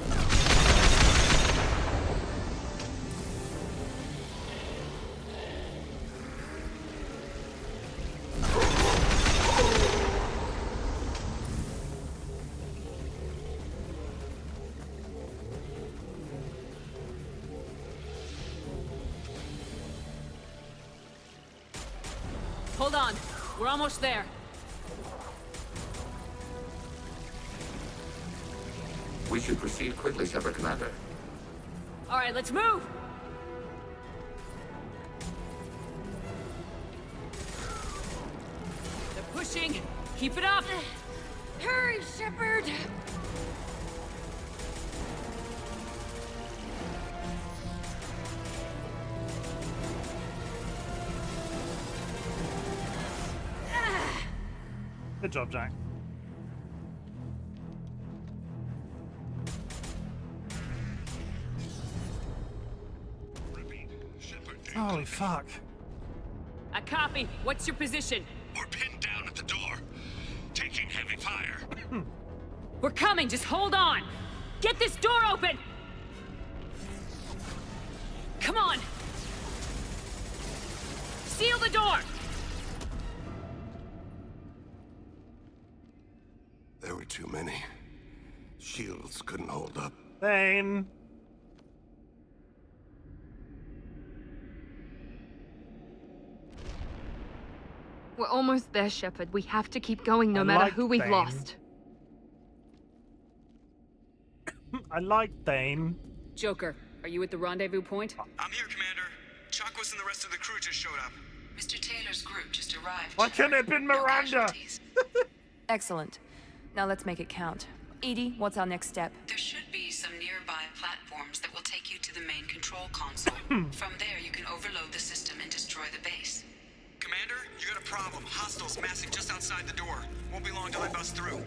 S14: Hold on. We're almost there.
S9: We should proceed quickly, Shepard Commander.
S14: All right, let's move! They're pushing. Keep it up!
S12: Hurry, Shepard!
S1: Good job, Jack. Holy fuck.
S14: A copy. What's your position?
S7: We're pinned down at the door. Taking heavy fire.
S14: We're coming. Just hold on. Get this door open! Come on! Seal the door!
S4: There were too many. Shields couldn't hold up.
S1: Thane.
S16: We're almost there, Shepard. We have to keep going no matter who we've lost.
S1: I like Thane.
S14: Joker, are you at the rendezvous point?
S11: I'm here, Commander. Chakwas and the rest of the crew just showed up.
S18: Mr. Taylor's group just arrived.
S1: Why couldn't it have been Miranda?
S16: Excellent. Now let's make it count. Edie, what's our next step?
S18: There should be some nearby platforms that will take you to the main control console. From there, you can overload the system and destroy the base.
S11: Commander, you got a problem. Hostiles massing just outside the door. Won't be long till I bust through.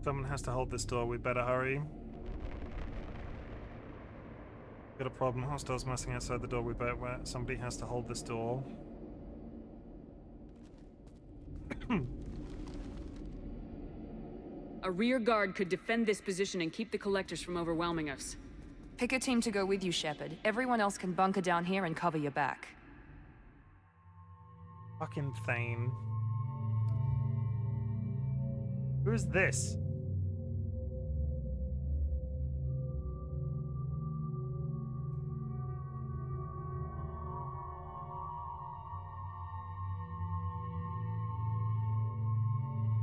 S1: Someone has to hold this door. We better hurry. Got a problem. Hostiles massing outside the door. We better. Somebody has to hold this door.
S14: A rear guard could defend this position and keep the collectors from overwhelming us.
S16: Pick a team to go with you, Shepard. Everyone else can bunker down here and cover your back.
S1: Fucking Thane. Who is this?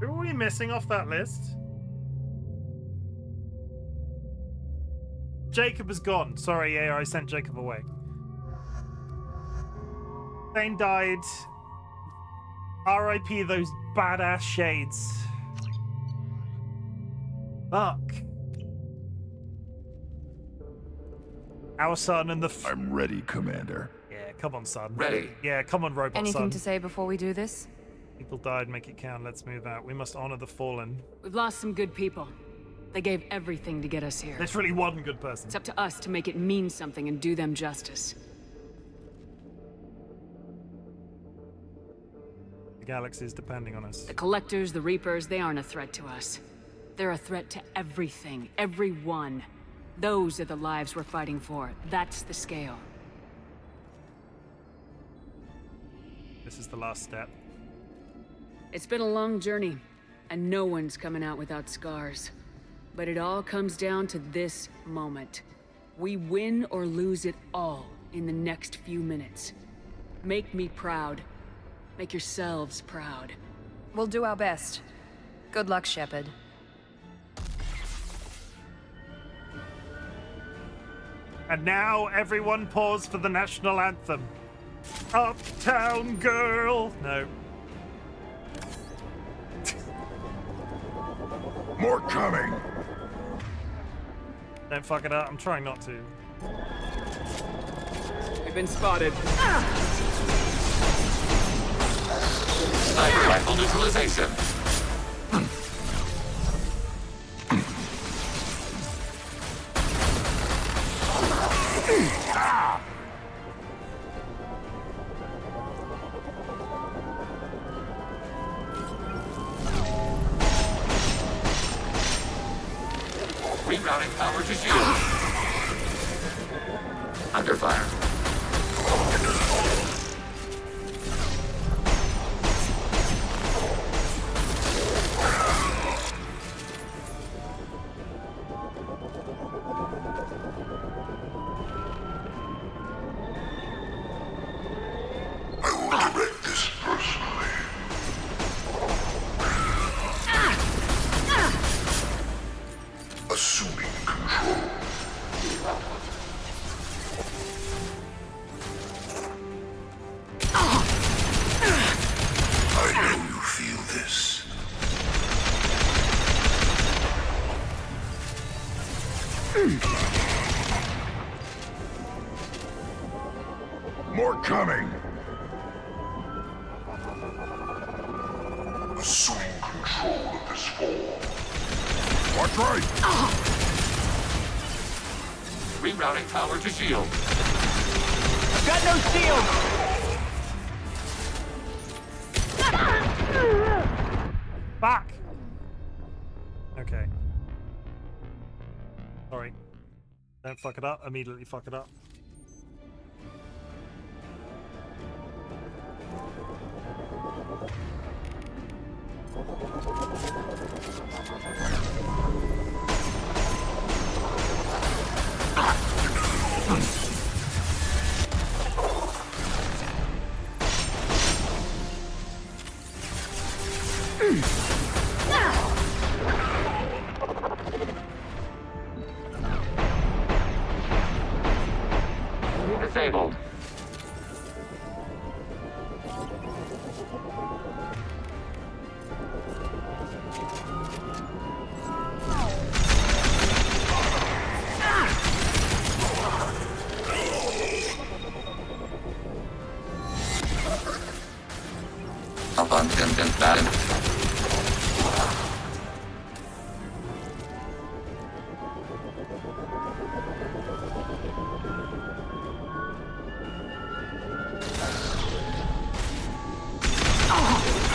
S1: Who are we missing off that list? Jacob is gone. Sorry, yeah, I sent Jacob away. Thane died. R.I.P. those badass shades. Fuck. Our son and the.
S10: I'm ready, Commander.
S1: Yeah, come on, son.
S9: Ready.
S1: Yeah, come on, robot
S16: Anything
S1: son.
S16: to say before we do this?
S1: People died, make it count. Let's move out. We must honor the fallen.
S14: We've lost some good people. They gave everything to get us here.
S1: Literally one good person.
S14: It's up to us to make it mean something and do them justice.
S1: The galaxy is depending on us.
S14: The Collectors, the Reapers, they aren't a threat to us. They're a threat to everything, everyone. Those are the lives we're fighting for. That's the scale.
S1: This is the last step.
S14: It's been a long journey, and no one's coming out without scars. But it all comes down to this moment. We win or lose it all in the next few minutes. Make me proud. Make yourselves proud.
S16: We'll do our best. Good luck, Shepard.
S1: And now everyone pause for the national anthem. Uptown Girl. No.
S10: More coming.
S1: Don't fuck it up. I'm trying not to.
S6: We've been spotted.
S9: Sniper rifle neutralization. Rerouting power to shield. Under fire.
S8: Assuming control. I know you feel this.
S10: More coming.
S8: Assuming control of this form.
S10: Watch right.
S9: Rerouting power to shield.
S6: I've got no shield.
S1: Fuck. Okay. Sorry. Don't fuck it up. Immediately fuck it up.
S9: Disabled. Up on Chim batting.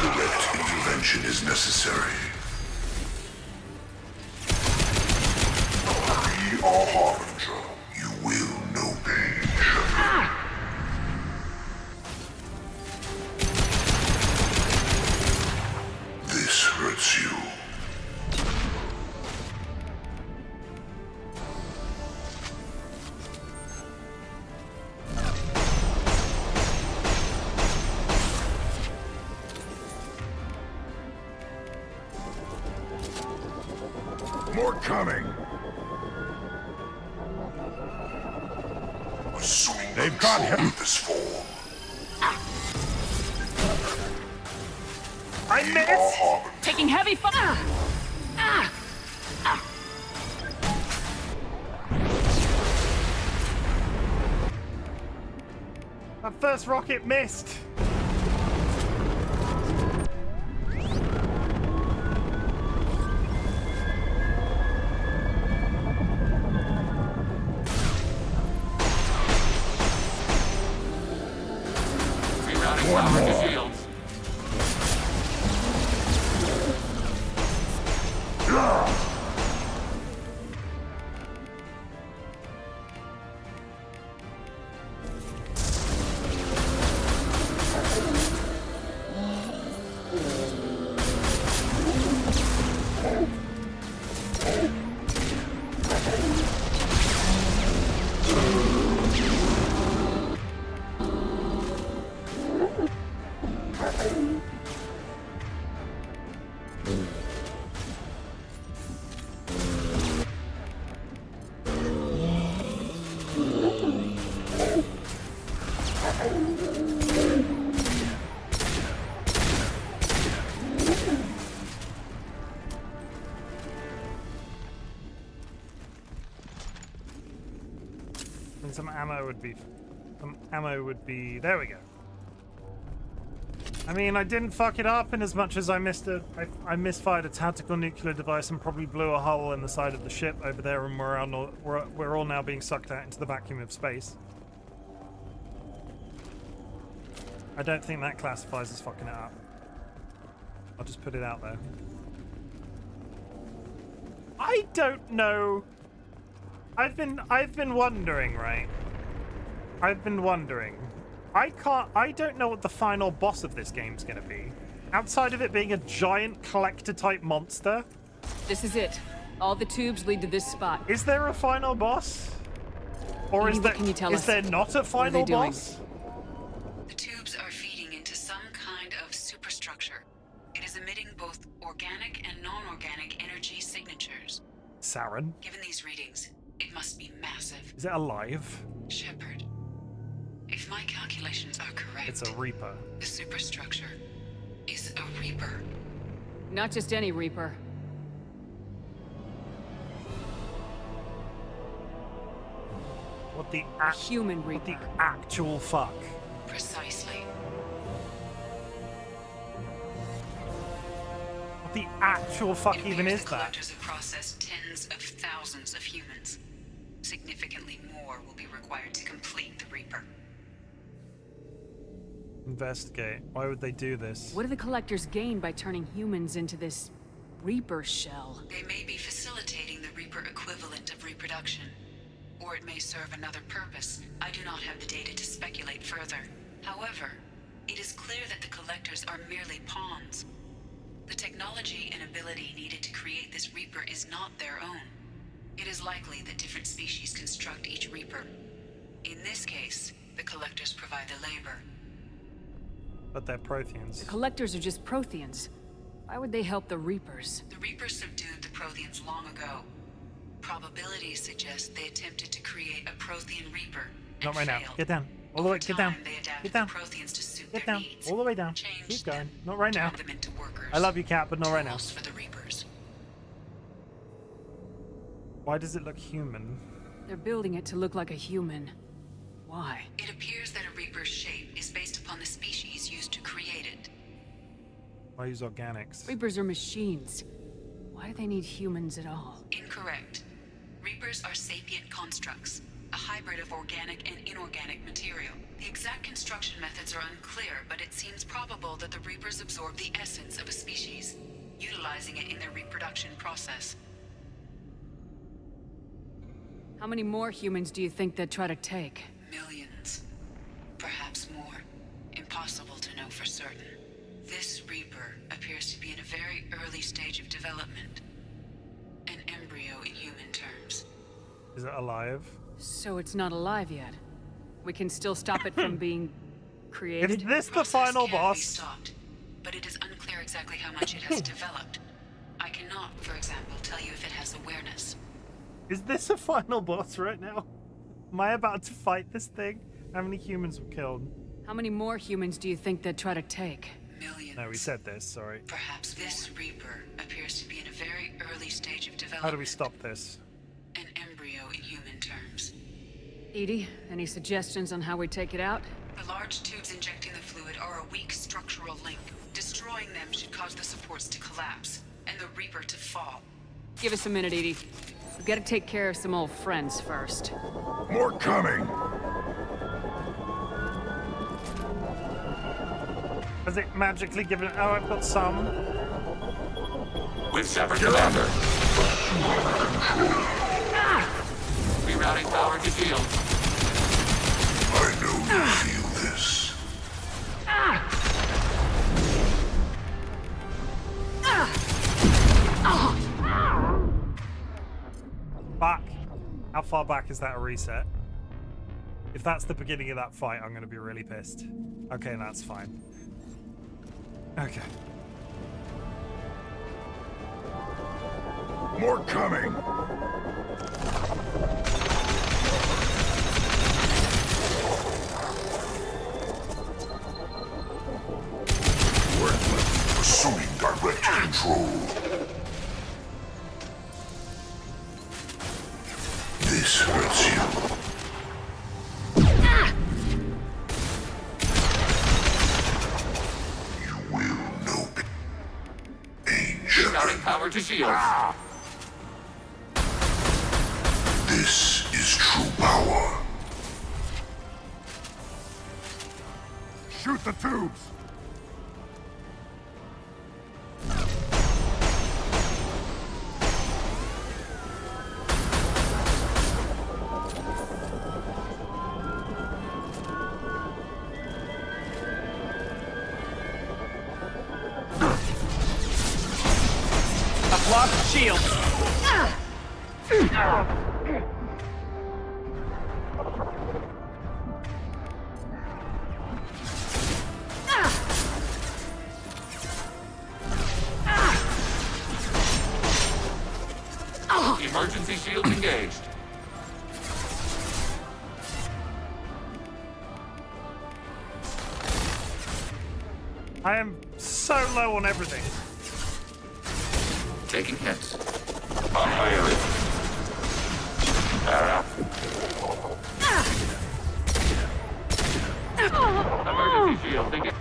S8: Direct intervention is necessary. Be our harbinger. You will know pain, Shepard. This hurts you.
S10: More coming.
S8: Assuming
S10: They've got him.
S8: of this form.
S1: I missed.
S12: Taking heavy fire!
S1: That first rocket missed.
S9: Rerouting power to shields.
S1: And some ammo would be... There we go. I mean, I didn't fuck it up in as much as I misfired a tactical nuclear device and probably blew a hole in the side of the ship over there, and we're all now being sucked out into the vacuum of space. I don't think that classifies as fucking it up. I'll just put it out there. I don't know. I've been wondering, right? I've been wondering. I don't know what the final boss of this game's gonna be. Outside of it being a giant collector-type monster.
S14: This is it. All the tubes lead to this spot.
S1: Is there a final boss? Or is there,
S14: can you tell us?
S1: Is there not a final boss?
S18: The tubes are feeding into some kind of superstructure. It is emitting both organic and non-organic energy signatures.
S1: Saren?
S18: Given these readings, it must be massive.
S1: Is it alive?
S18: Shepard, if my calculations are correct...
S1: It's a Reaper.
S18: The superstructure is a Reaper.
S14: Not just any Reaper.
S1: What the
S14: human Reaper.
S1: What the actual fuck?
S18: Precisely.
S1: What the actual fuck even is
S18: the
S1: that?
S18: collectors have processed tens of thousands of humans. Significantly more will be required to complete the Reaper.
S1: Investigate. Why would they do this?
S14: What do the collectors gain by turning humans into this Reaper shell?
S18: They may be facilitating the Reaper equivalent of reproduction. Or it may serve another purpose. I do not have the data to speculate further. However, it is clear that the collectors are merely pawns. The technology and ability needed to create this Reaper is not their own. It is likely that different species construct each Reaper. In this case, the collectors provide the labor.
S1: But they're Protheans.
S14: The collectors are just Protheans. Why would they help the Reapers?
S18: The Reapers subdued the Protheans long ago. Probabilities suggest they attempted to create a Prothean Reaper and
S1: Not right now.
S18: failed.
S1: Get down. All the way. Get down.
S18: They adapted
S1: Get down.
S18: the Protheans to suit
S1: Get
S18: their
S1: down.
S18: needs.
S1: All the way down. Keep going. Not right now.
S18: Turned them into workers.
S1: I love you, Cat, but not right now.
S18: Tools for the Reapers.
S1: Why does it look human?
S14: They're building it to look like a human. Why?
S18: It appears that a Reaper's shape is based upon the species used to create it.
S1: Why use organics?
S14: Reapers are machines. Why do they need humans at all?
S18: Incorrect. Reapers are sapient constructs, a hybrid of organic and inorganic material. The exact construction methods are unclear, but it seems probable that the Reapers absorb the essence of a species, utilizing it in their reproduction process.
S14: How many more humans do you think they'd try to take?
S18: Millions. Perhaps more. Impossible to know for certain. This Reaper appears to be in a very early stage of development. An embryo in human terms.
S1: Is it alive?
S14: So it's not alive yet. We can still stop it from being created?
S1: Is this the final boss?
S18: Be stopped, but it is unclear exactly how much it has developed. I cannot, for example, tell you if it has awareness.
S1: Is this a final boss right now? Am I about to fight this thing? How many humans were killed?
S14: How many more humans do you think they'd try to take?
S18: Millions.
S1: No, we said this, sorry.
S18: Perhaps this Reaper appears to be in a very early stage of development.
S1: How do we stop this?
S18: An embryo in human terms.
S14: Edie, any suggestions on how we take it out?
S18: The large tubes injecting the fluid are a weak structural link. Destroying them should cause the supports to collapse, and the Reaper to fall.
S14: Give us a minute, Edie. We've got to take care of some old friends first.
S10: More coming!
S1: Has it magically given... Oh, I've got some.
S9: With Shepard, Commander. Rerouting power to field.
S8: I know you feel this.
S1: Back. How far back is that a reset? If that's the beginning of that fight, I'm going to be really pissed. Okay, that's fine. Okay.
S10: More coming!
S8: Assuming direct control. This hurts you.
S9: to shields.
S8: This is true power.
S10: Shoot the tubes!
S6: I've lost shield.
S9: Emergency shields engaged.
S1: I am so low on everything.
S9: Taking hits. Firing. Emergency shield engaged.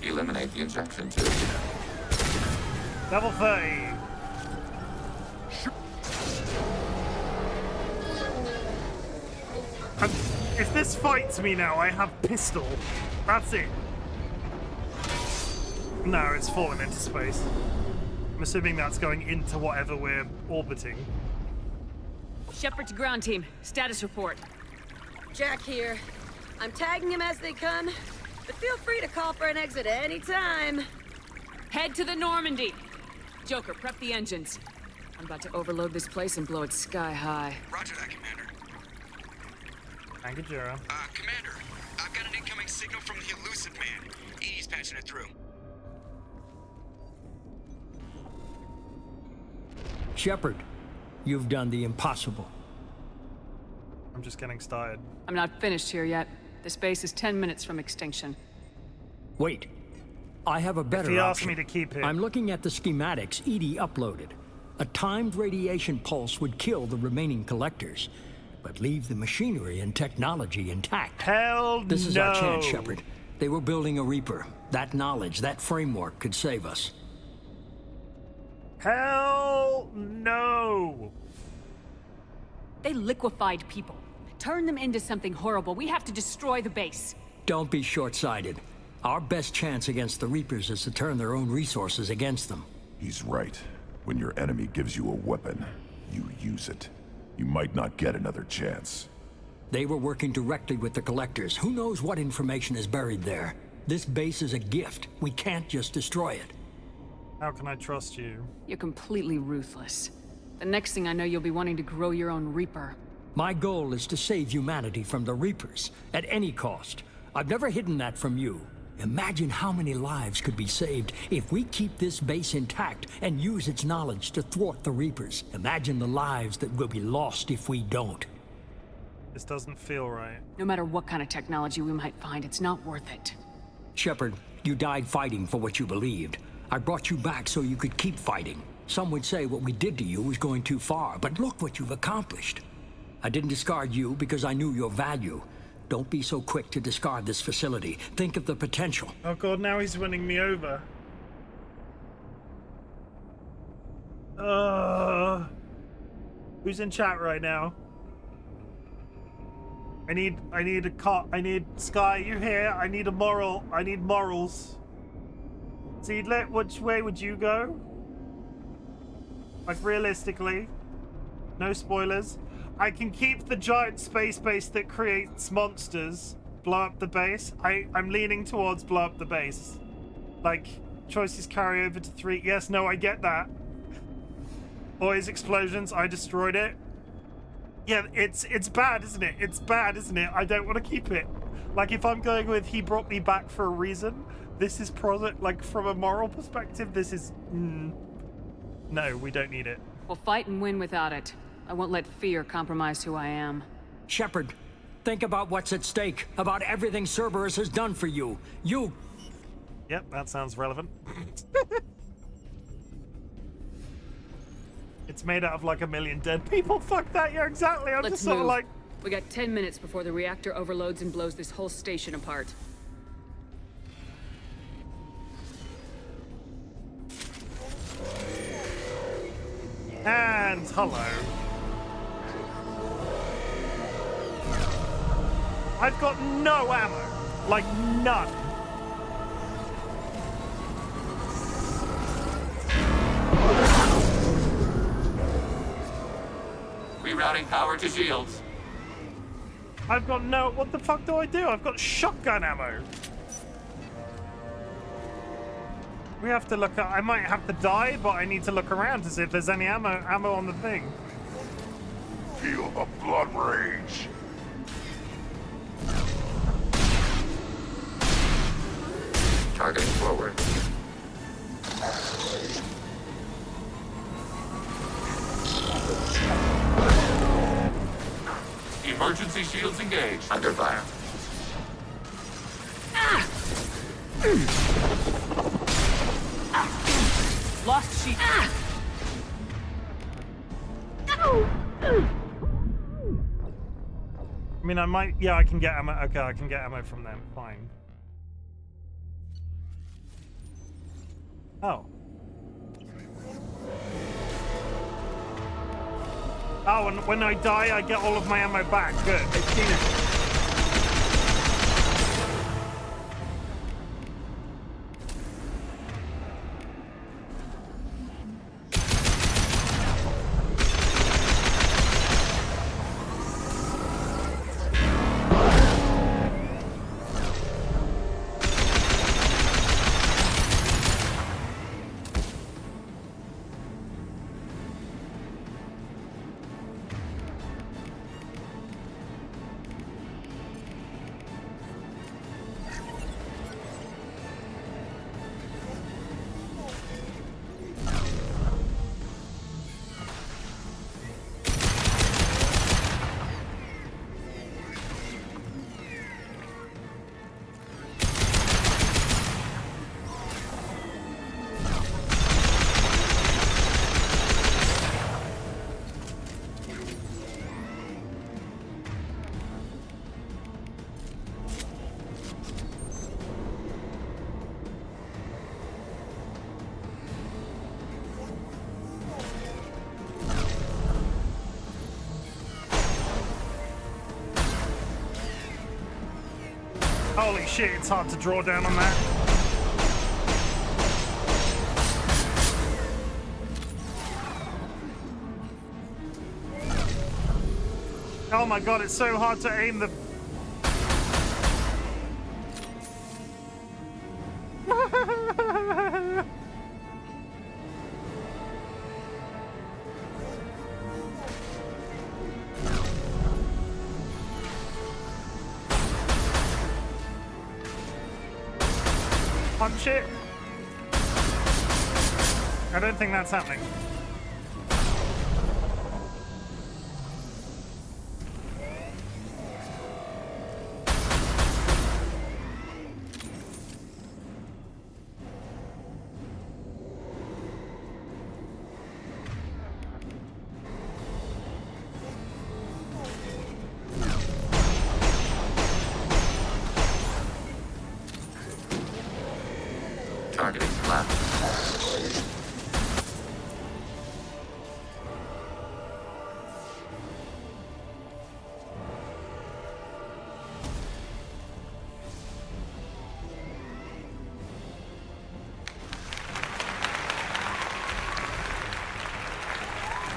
S9: Eliminate the injection tube.
S1: Level 30. If this fights me now, I have pistol. That's it. No, it's fallen into space. I'm assuming that's going into whatever we're orbiting.
S14: Shepard to ground team. Status report.
S12: Jack here. I'm tagging him as they come, but feel free to call for an exit any time.
S14: Head to the Normandy. Joker, prep the engines. I'm about to overload this place and blow it sky high.
S11: Roger that, Commander.
S1: Thank you, Jera.
S11: Commander, I've got an incoming signal from the elusive man. He's patching it through.
S5: Shepard, you've done the impossible.
S1: I'm just getting started.
S14: I'm not finished here yet. This base is 10 minutes from extinction.
S5: Wait. I have a better
S1: option. If he asked
S5: option.
S1: me to keep it.
S5: I'm looking at the schematics Edie uploaded. A timed radiation pulse would kill the remaining collectors, but leave the machinery and technology intact.
S1: Hell no!
S5: This is our chance, Shepard. They were building a Reaper. That knowledge, that framework could save us.
S1: Hell no!
S14: They liquefied people. Turned them into something horrible. We have to destroy the base.
S5: Don't be short-sighted. Our best chance against the Reapers is to turn their own resources against them.
S10: He's right. When your enemy gives you a weapon, you use it. You might not get another chance.
S5: They were working directly with the Collectors. Who knows what information is buried there? This base is a gift. We can't just destroy it.
S1: How can I trust you?
S14: You're completely ruthless. The next thing I know, you'll be wanting to grow your own Reaper.
S5: My goal is to save humanity from the Reapers, at any cost. I've never hidden that from you. Imagine how many lives could be saved if we keep this base intact and use its knowledge to thwart the Reapers. Imagine the lives that will be lost if we don't.
S1: This doesn't feel right.
S14: No matter what kind of technology we might find, it's not worth it.
S5: Shepard, you died fighting for what you believed. I brought you back so you could keep fighting. Some would say what we did to you was going too far, but look what you've accomplished. I didn't discard you because I knew your value. Don't be so quick to discard this facility. Think of the potential.
S1: Oh god, now he's winning me over. Who's in chat right now? I need a cop. I need Sky, you here? I need a moral. I need morals. Seedlet, which way would you go? Like realistically. No spoilers. I can keep the giant space base that creates monsters. Blow up the base. I'm leaning towards blow up the base. Like, choices carry over to 3. Yes, no, I get that. Boys, explosions, I destroyed it. Yeah, it's bad, isn't it? It's bad, isn't it? I don't want to keep it. Like, if I'm going with he brought me back for a reason, this is like, from a moral perspective, this is... No, we don't need it.
S14: We'll fight and win without it. I won't let fear compromise who I am.
S5: Shepard, think about what's at stake, about everything Cerberus has done for you. You...
S1: Yep, that sounds relevant. It's made out of like 1 million dead people. Fuck that, yeah, exactly. I'm
S14: Let's
S1: just sort
S14: move.
S1: of like...
S14: We got 10 minutes before the reactor overloads and blows this whole station apart.
S1: And hello. I've got no ammo. Like, none.
S9: Rerouting power to shields.
S1: I've got no... What the fuck do I do? I've got shotgun ammo. We have to look at... I might have to die, but I need to look around to see if there's any ammo on the thing.
S8: Feel the blood rage.
S9: Targeting forward. Emergency shields engaged. Under fire.
S14: Lost sheep.
S1: I mean, I might... Yeah, I can get ammo. Okay, I can get ammo from them. Fine. Oh. Oh, and when I die, I get all of my ammo back. Good.
S6: I've seen it.
S1: Holy shit, it's hard to draw down on that. Oh my god, it's so hard to aim the... Punch it. I don't think that's happening.
S9: Targeting left.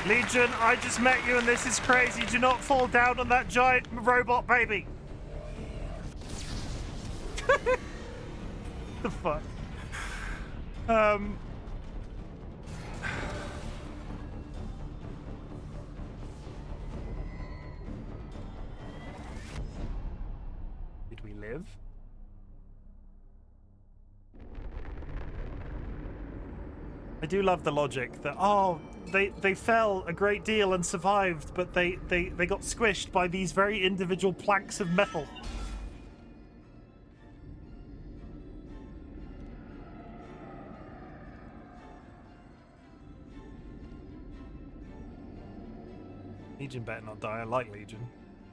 S1: Legion, I just met you and this is crazy. Do not fall down on that giant robot baby. The fuck? Did we live? I do love the logic that, oh, they fell a great deal and survived, but they got squished by these very individual planks of metal. Legion better not die. I like Legion.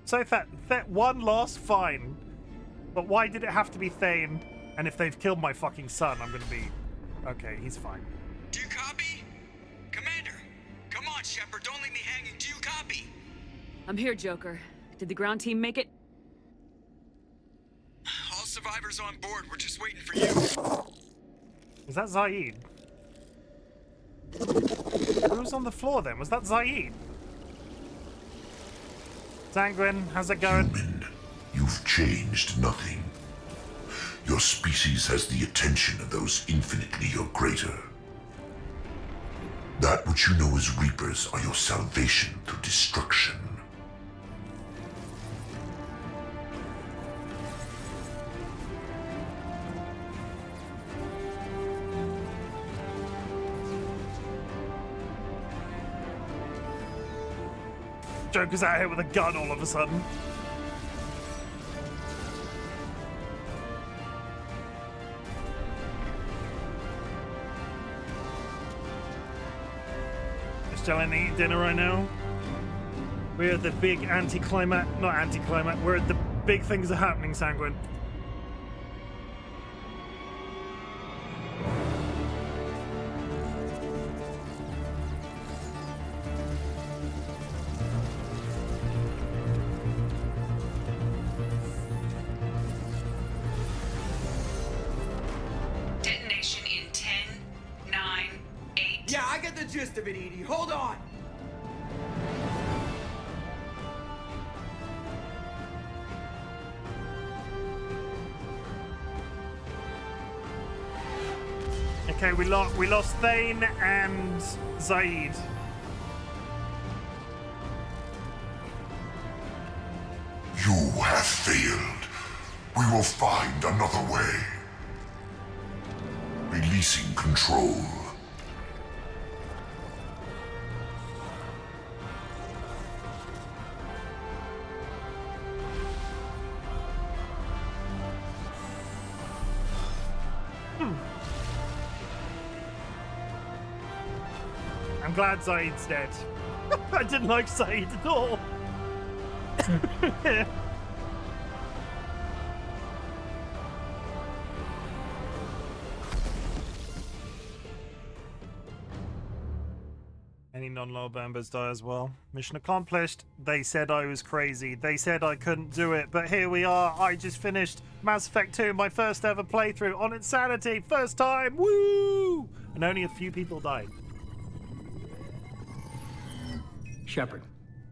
S1: So that one loss, fine. But why did it have to be Thane? And if they've killed my fucking son, I'm gonna be... Okay, he's fine.
S11: Do you copy? Commander, come on, Shepard, don't leave me hanging. Do you copy?
S14: I'm here, Joker. Did the ground team make it?
S11: All survivors on board. We're just waiting for you.
S1: Was that Zaid? Who was on the floor then? Was that Zaid? Sanguine, how's it going?
S8: Human, you've changed nothing. Your species has the attention of those infinitely or greater. That which you know as Reapers are your salvation through destruction.
S1: Joker's out here with a gun all of a sudden. Just chilling to eat dinner right now. We're at the big anticlimax, not anticlimax, we're at the big things are happening, Sanguine.
S21: Detonation in 10, 9, 8.
S6: Yeah, I get the gist of it, Edie. Hold on.
S1: Okay, we lost Thane and Zaid.
S8: You have failed. We will find another way. Releasing control.
S1: I'm glad Zaid's dead. I didn't like Zaid at all. Any non-low members die as well. Mission accomplished. They said I was crazy. They said I couldn't do it, but here we are. I just finished Mass Effect 2, my first ever playthrough on Insanity. First time. Woo! And only a few people died.
S5: Shepard,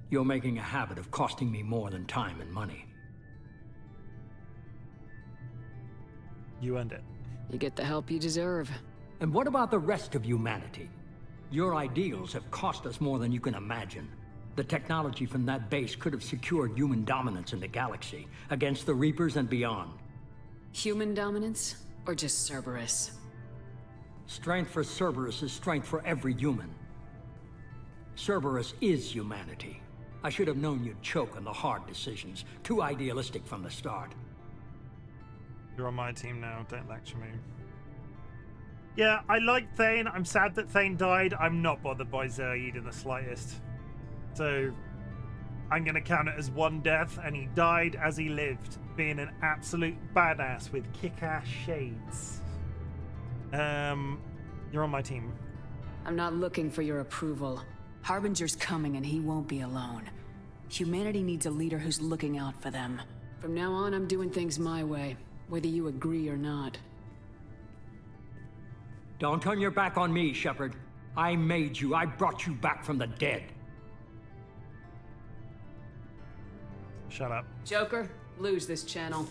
S5: you're making a habit of costing me more than time and money.
S1: You earned it.
S14: You get the help you deserve.
S5: And what about the rest of humanity? Your ideals have cost us more than you can imagine. The technology from that base could have secured human dominance in the galaxy, against the Reapers and beyond.
S14: Human dominance, or just Cerberus?
S5: Strength for Cerberus is strength for every human. Cerberus is humanity. I should have known you'd choke on the hard decisions. Too idealistic from the start.
S1: You're on my team now, don't lecture me. Yeah, I like Thane. I'm sad that Thane died. I'm not bothered by Zaid in the slightest. So, I'm going to count it as one death, and he died as he lived, being an absolute badass with kick-ass shades. You're on my team.
S14: I'm not looking for your approval. Harbinger's coming, and he won't be alone. Humanity needs a leader who's looking out for them. From now on, I'm doing things my way, whether you agree or not.
S5: Don't turn your back on me, Shepard. I made you. I brought you back from the dead.
S1: Shut up.
S14: Joker, lose this channel.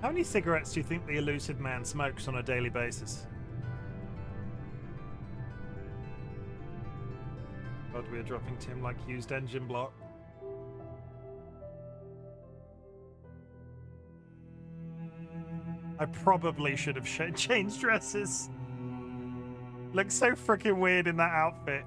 S1: How many cigarettes do you think the elusive man smokes on a daily basis? God, we're dropping Tim like used engine block. I probably should have changed dresses. Looks so freaking weird in that outfit.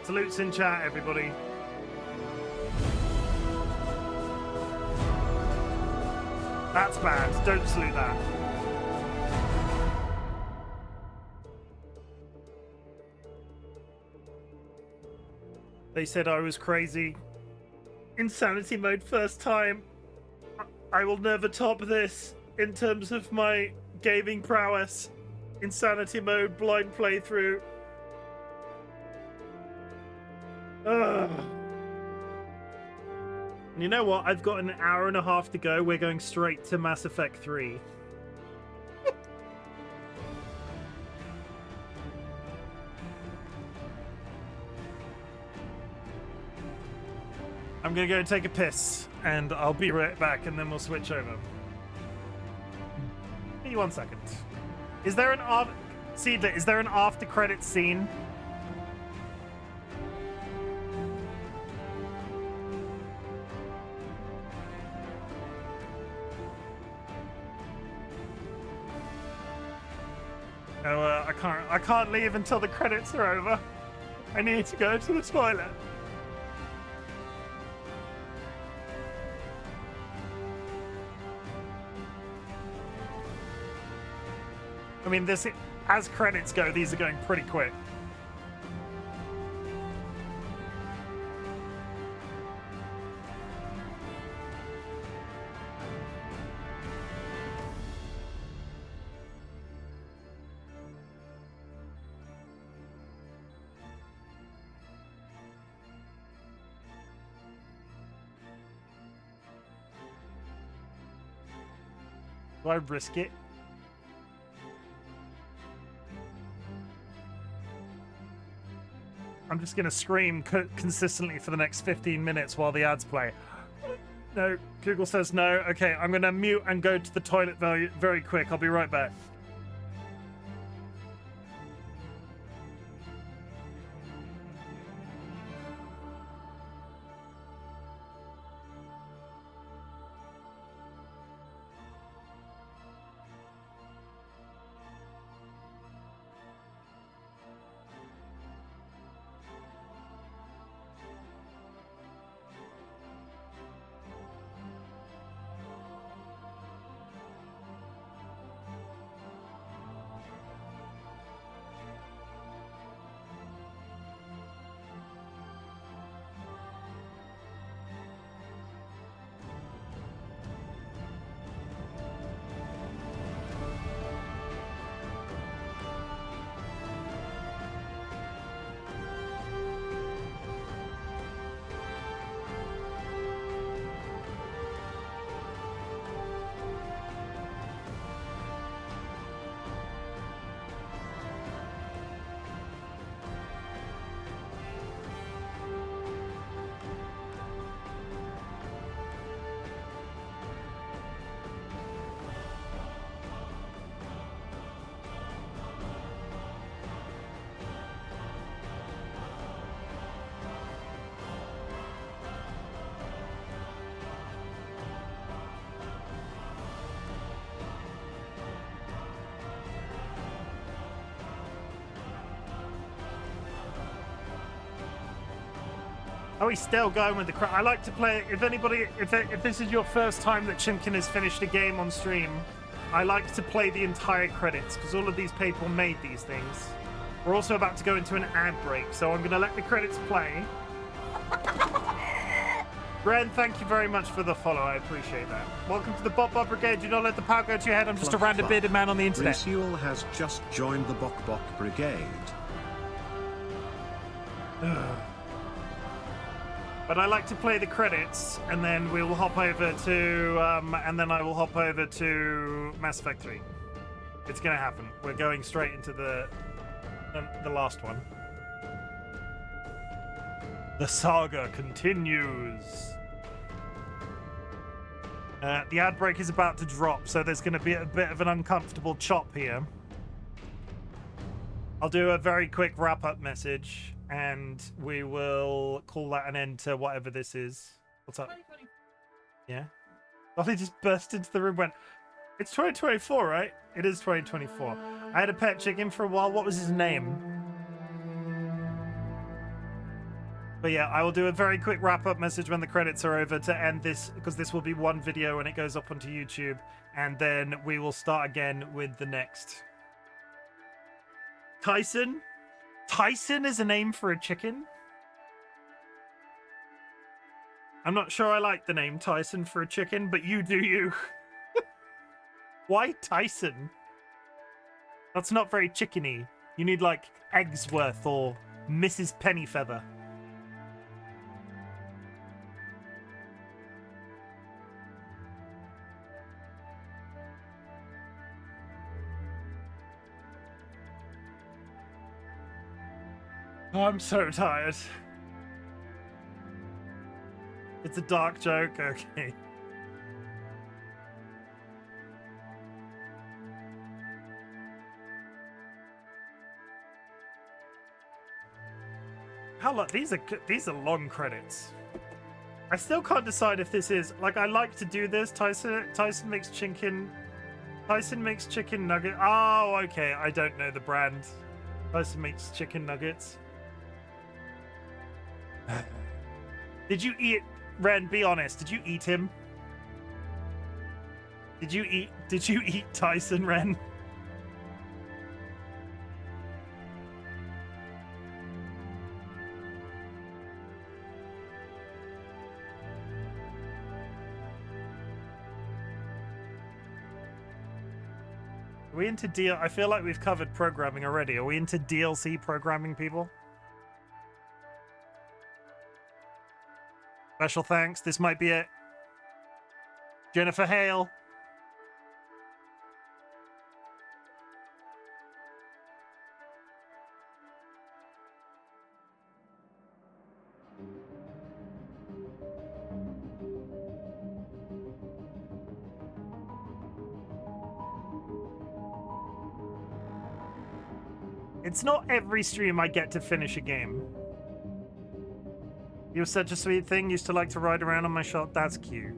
S1: Salutes in chat, everybody. That's bad. Don't salute that. They said I was crazy. Insanity mode first time. I will never top this in terms of my gaming prowess. Insanity mode blind playthrough. Ugh. You know what? I've got an hour and a half to go. We're going straight to Mass Effect 3. I'm gonna go take a piss, and I'll be right back, and then we'll switch over. Give me 1 second. Is there an Seedler, is there an after credits scene? No, I can't leave until the credits are over. I need to go to the toilet. I mean, this, as credits go, these are going pretty quick. Do I risk it? I'm just going to scream consistently for the next 15 minutes while the ads play. No, Google says no. Okay, I'm going to mute and go to the toilet very, very quick. I'll be right back. Oh, he's still going with the crowd. I like to play, if anybody, if this is your first time that Chimken has finished a game on stream, I like to play the entire credits, because all of these people made these things. We're also about to go into an ad break, so I'm going to let the credits play. Ren, thank you very much for the follow. I appreciate that. Welcome to the Bop Bop Brigade. Do not let the power go to your head. I'm just a random bearded man on the internet.
S13: Resuel has just joined the Bok Bok Brigade.
S1: But I like to play the credits, and then we will hop over to, and then I will hop over to Mass Effect 3. It's gonna happen. We're going straight into the last one. The saga continues. The ad break is about to drop, so there's going to be a bit of an uncomfortable chop here. I'll do a very quick wrap-up message, and we will call that an end to whatever this is. What's up? Yeah? Dolly just burst into the room and went, it's 2024, right? It is 2024. I had a pet chicken for a while. What was his name? But yeah, I will do a very quick wrap-up message when the credits are over to end this, because this will be one video and it goes up onto YouTube, and then we will start again with the next. Tyson? Tyson is a name for a chicken? I'm not sure I like the name Tyson for a chicken, but you do you. Why Tyson? That's not very chickeny. You need like Eggsworth or Mrs. Pennyfeather. I'm so tired. It's a dark joke, okay. How long? These are long credits. I still can't decide if this is like, I like to do this. Tyson makes chicken. Tyson makes chicken nugget. Oh, okay. I don't know the brand. Tyson makes chicken nuggets. Did you eat Ren? Be honest. Did you eat him? Did you eat Tyson, Ren? Are we into deal? I feel like we've covered programming already. Are we into DLC programming, people? Special thanks. This might be it. Jennifer Hale. It's not every stream I get to finish a game. You're such a sweet thing. Used to like to ride around on my shop. That's cute.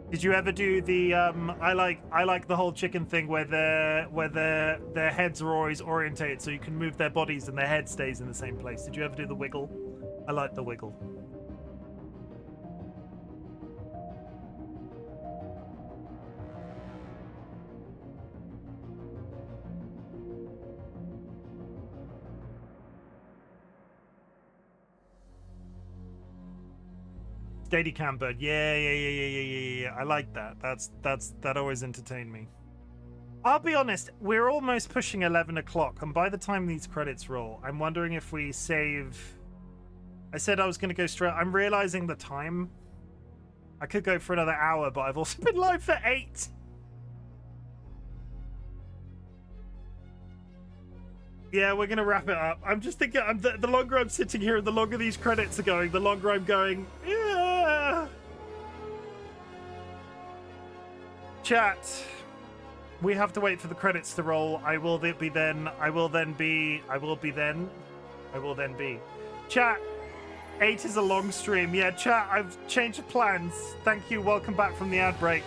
S1: Did you ever do the I like the whole chicken thing where their heads are always orientated so you can move their bodies and their head stays in the same place. Did you ever do the wiggle? I like the wiggle. Steadicam bird. Yeah. I like that. That always entertained me. I'll be honest, we're almost pushing 11 o'clock, and by the time these credits roll, I'm wondering if we save... I said I was going to go straight... I'm realizing the time. I could go for another hour, but I've also been live for 8. Yeah, we're going to wrap it up. I'm just thinking, the longer I'm sitting here and the longer these credits are going, the longer I'm going, yeah. Chat, we have to wait for the credits to roll. I will then be. Chat, 8 is a long stream. Yeah, chat, I've changed of plans. Thank you, welcome back from the ad break.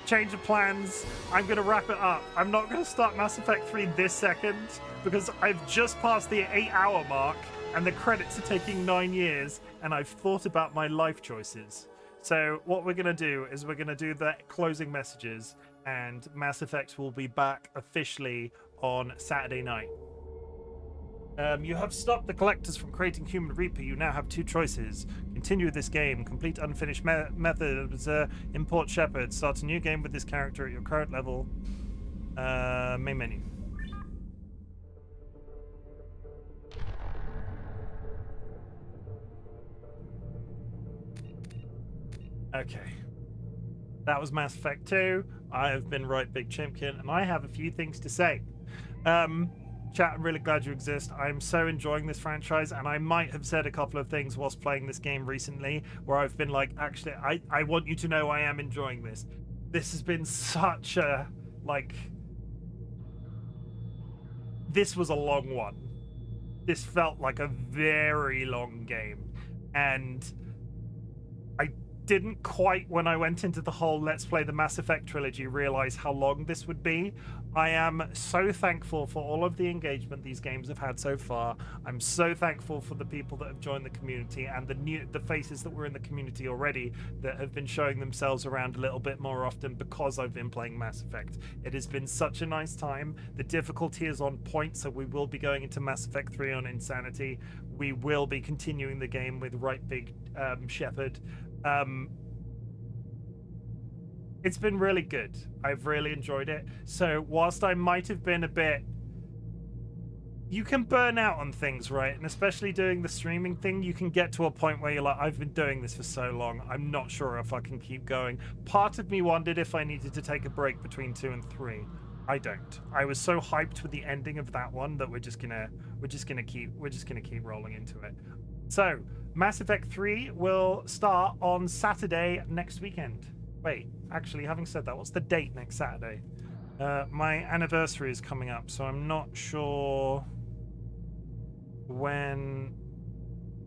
S1: Change of plans. I'm going to wrap it up. I'm not going to start Mass Effect 3 this second because I've just passed the 8-hour mark and the credits are taking 9 years and I've thought about my life choices. So what we're going to do is we're going to do the closing messages and Mass Effect will be back officially on Saturday night. You have stopped the collectors from creating Human Reaper. You now have 2 choices. Continue with this game. Complete unfinished methods. Import Shepard. Start a new game with this character at your current level. Main menu. Okay. That was Mass Effect 2. I have been RightBigChimken, and I have a few things to say. Chat, I'm really glad you exist. I'm so enjoying this franchise, and I might have said a couple of things whilst playing this game recently where I've been like, actually, I want you to know I am enjoying this. This has been such a, like... This was a long one. This felt like a very long game. And I didn't quite, when I went into the whole Let's Play the Mass Effect trilogy, realize how long this would be. I am so thankful for all of the engagement these games have had so far. I'm so thankful for the people that have joined the community and the faces that were in the community already that have been showing themselves around a little bit more often because I've been playing Mass Effect. It has been such a nice time. The difficulty is on point, so we will be going into Mass Effect 3 on Insanity. We will be continuing the game with Right Big Shepard. It's been really good. I've really enjoyed it. So whilst I might have been a bit... You can burn out on things, right? And especially doing the streaming thing, you can get to a point where you're like, I've been doing this for so long, I'm not sure if I can keep going. Part of me wondered if I needed to take a break between 2 and 3. I don't. I was so hyped with the ending of that one that we're just gonna keep rolling into it. So, Mass Effect 3 will start on Saturday next weekend. Wait, actually, having said that, what's the date next Saturday? My anniversary is coming up, so I'm not sure when...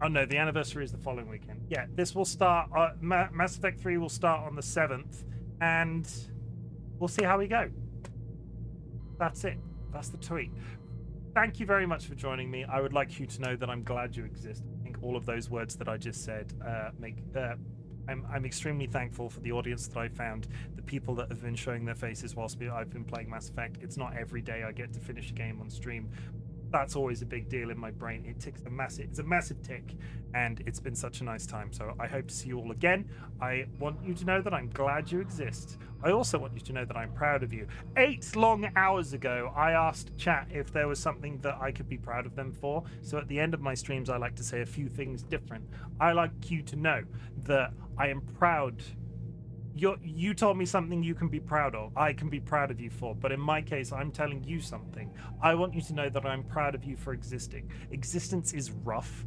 S1: Oh no, the anniversary is the following weekend. Yeah, this will start... Mass Effect 3 will start on the 7th, and we'll see how we go. That's it. That's the tweet. Thank you very much for joining me. I would like you to know that I'm glad you exist. I think all of those words that I just said I'm extremely thankful for the audience that I found, the people that have been showing their faces whilst I've been playing Mass Effect. It's not every day I get to finish a game on stream. That's always a big deal in my brain. It's a massive tick, and it's been such a nice time. So I hope to see you all again. I want you to know that I'm glad you exist. I also want you to know that I'm proud of you. 8 long hours ago, I asked chat if there was something that I could be proud of them for. So at the end of my streams, I like to say a few things different. I like you to know that I am proud. You told me something you can be proud of. I can be proud of you for. But in my case, I'm telling you something. I want you to know that I'm proud of you for existing. Existence is rough.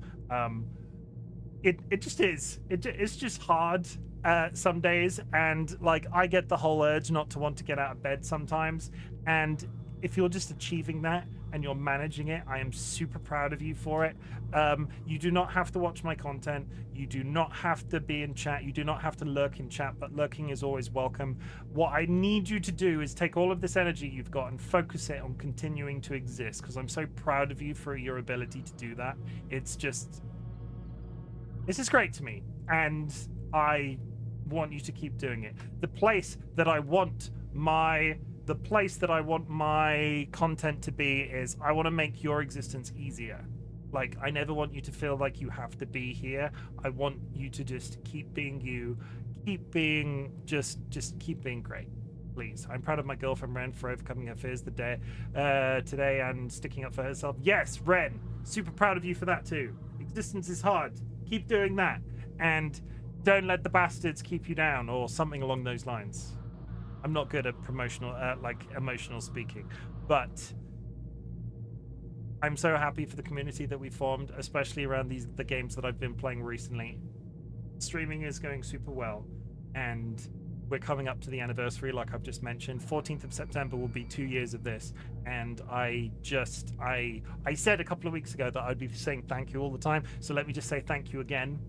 S1: It just is. It's just hard some days. And like, I get the whole urge not to want to get out of bed sometimes. And if you're just achieving that and you're managing it, I am super proud of you for it. You do not have to watch my content. You do not have to be in chat. You do not have to lurk in chat, but lurking is always welcome. What I need you to do is take all of this energy you've got and focus it on continuing to exist, because I'm so proud of you for your ability to do that. It's just great to me, and I want you to keep doing it. The place that I want my content to be is, I want to make your existence easier. Like, I never want you to feel like you have to be here. I want you to just keep being you, keep being great. Please. I'm proud of my girlfriend Ren for overcoming her fears today and sticking up for herself. Yes, Ren, super proud of you for that too. Existence is hard. Keep doing that, and don't let the bastards keep you down, or something along those lines. I'm not good at emotional speaking, but I'm so happy for the community that we formed, especially around the games that I've been playing recently. Streaming is going super well, and we're coming up to the anniversary, like I've just mentioned. 14th of September will be 2 years of this, and I said a couple of weeks ago that I'd be saying thank you all the time, so let me just say thank you again.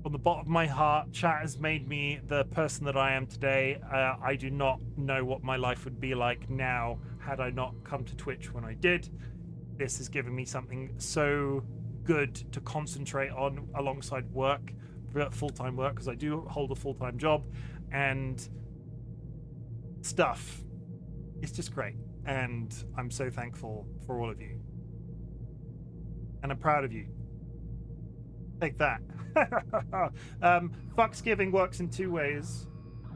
S1: From the bottom of my heart, chat has made me the person that I am today. I do not know what my life would be like now had I not come to Twitch when I did. This has given me something so good to concentrate on alongside work, full-time work, because I do hold a full-time job, and stuff. It's just great, and I'm so thankful for all of you. And I'm proud of you. Take that. Fucksgiving works in two ways.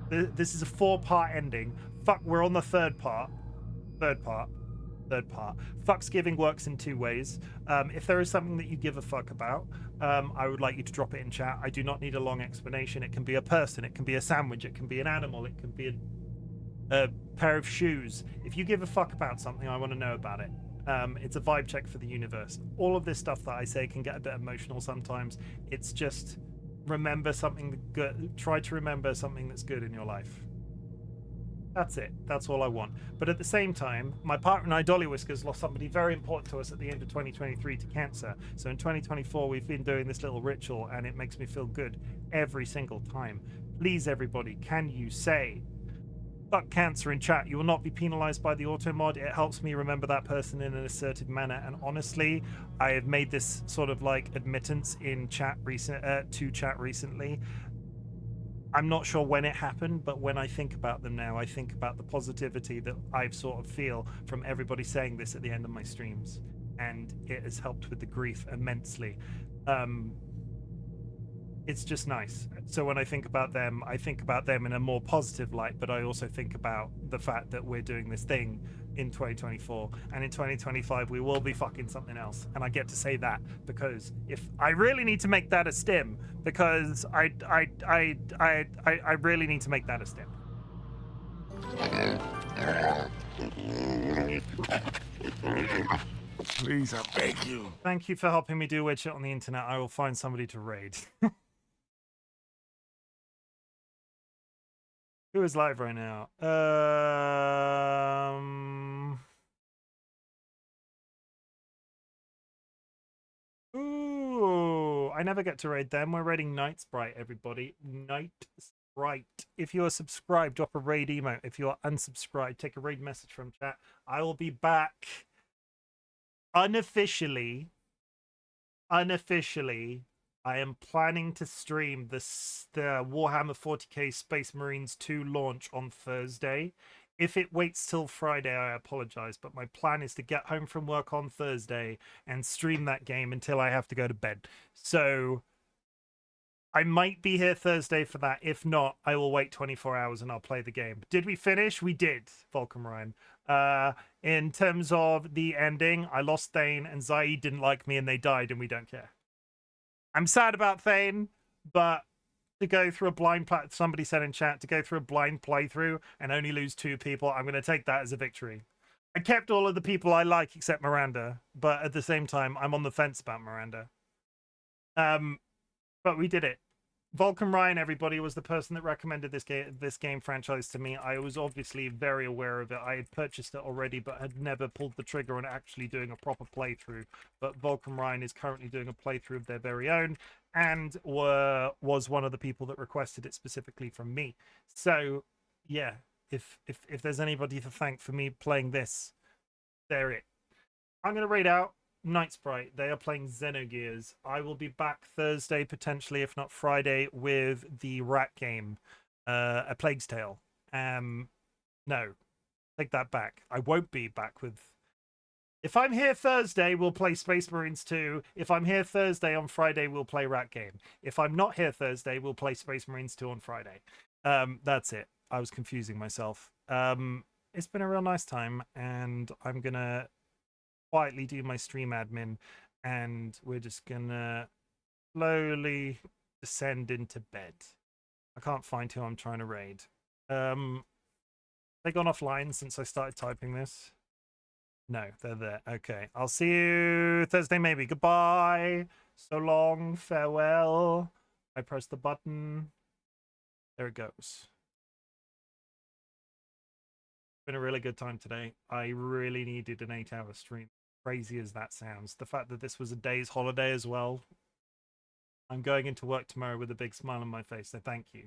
S1: This is a 4-part ending. Fuck, we're on the third part. Fucksgiving works in two ways. If there is something that you give a fuck about, I would like you to drop it in chat. I do not need a long explanation. It can be a person, it can be a sandwich, it can be an animal, it can be a pair of shoes. If you give a fuck about something, I want to know about it. It's a vibe check for the universe. All of this stuff that I say can get a bit emotional sometimes. It's just remember something good. Try to remember something that's good in your life. That's it. That's all I want. But at the same time, my partner and I, DollyWhiskers, lost somebody very important to us at the end of 2023 to cancer. So in 2024, we've been doing this little ritual, and it makes me feel good every single time. Please, everybody, can you say fuck cancer in chat? You will not be penalized by the auto mod. It helps me remember that person in an assertive manner. And honestly, I have made this sort of like admittance in chat to chat recently. I'm not sure when it happened, but when I think about them now, I think about the positivity that I sort of feel from everybody saying this at the end of my streams, and it has helped with the grief immensely. It's just nice. So when I think about them in a more positive light, but I also think about the fact that we're doing this thing in 2024, and in 2025 we will be fucking something else. And I get to say that because if I really need to make that a stim, because I really need to make that a stim.
S4: Please, I beg you.
S1: Thank you for helping me do weird shit on the internet. I will find somebody to raid. Who is live right now? Ooh, I never get to raid them. We're raiding Night Sprite, everybody. Night Sprite. If you are subscribed, drop a raid emote. If you are unsubscribed, take a raid message from chat. I will be back unofficially. I am planning to stream the Warhammer 40k Space Marines 2 launch on Thursday. If it waits till Friday, I apologize, but my plan is to get home from work on Thursday and stream that game until I have to go to bed. So I might be here Thursday for that. If not, I will wait 24 hours and I'll play the game. Did we finish? We did, Volcom Ryan. In terms of the ending, I lost Thane and Zaid didn't like me and they died and we don't care. I'm sad about Thane, but to go through a blind somebody said in chat, to go through a blind playthrough and only lose 2 people, I'm going to take that as a victory. I kept all of the people I like except Miranda, but at the same time, I'm on the fence about Miranda. But we did it. Volcom Ryan, everybody, was the person that recommended this game franchise to me. I was obviously very aware of it. I had purchased it already, but had never pulled the trigger on actually doing a proper playthrough. But Volcom Ryan is currently doing a playthrough of their very own, and was one of the people that requested it specifically from me. So, yeah, if there's anybody to thank for me playing this, they're it. I'm going to read out Night Sprite. They are playing Xenogears. I will be back Thursday, potentially, if not Friday, with the rat game, A Plague's Tale. No, take that back. I won't be back with... If I'm here Thursday, we'll play Space Marines 2. If I'm here Thursday, on Friday, we'll play rat game. If I'm not here Thursday, we'll play Space Marines 2 on Friday. That's it. I was confusing myself. It's been a real nice time, and I'm going to quietly do my stream admin, and we're just gonna slowly descend into bed. I can't find who I'm trying to raid. They gone offline since I started typing this? No, they're there. Okay, I'll see you Thursday maybe. Goodbye. So long. Farewell. I press the button. There it goes. Been a really good time today. I really needed an 8-hour stream. Crazy as that sounds. The fact that this was a day's holiday as well. I'm going into work tomorrow with a big smile on my face, so thank you.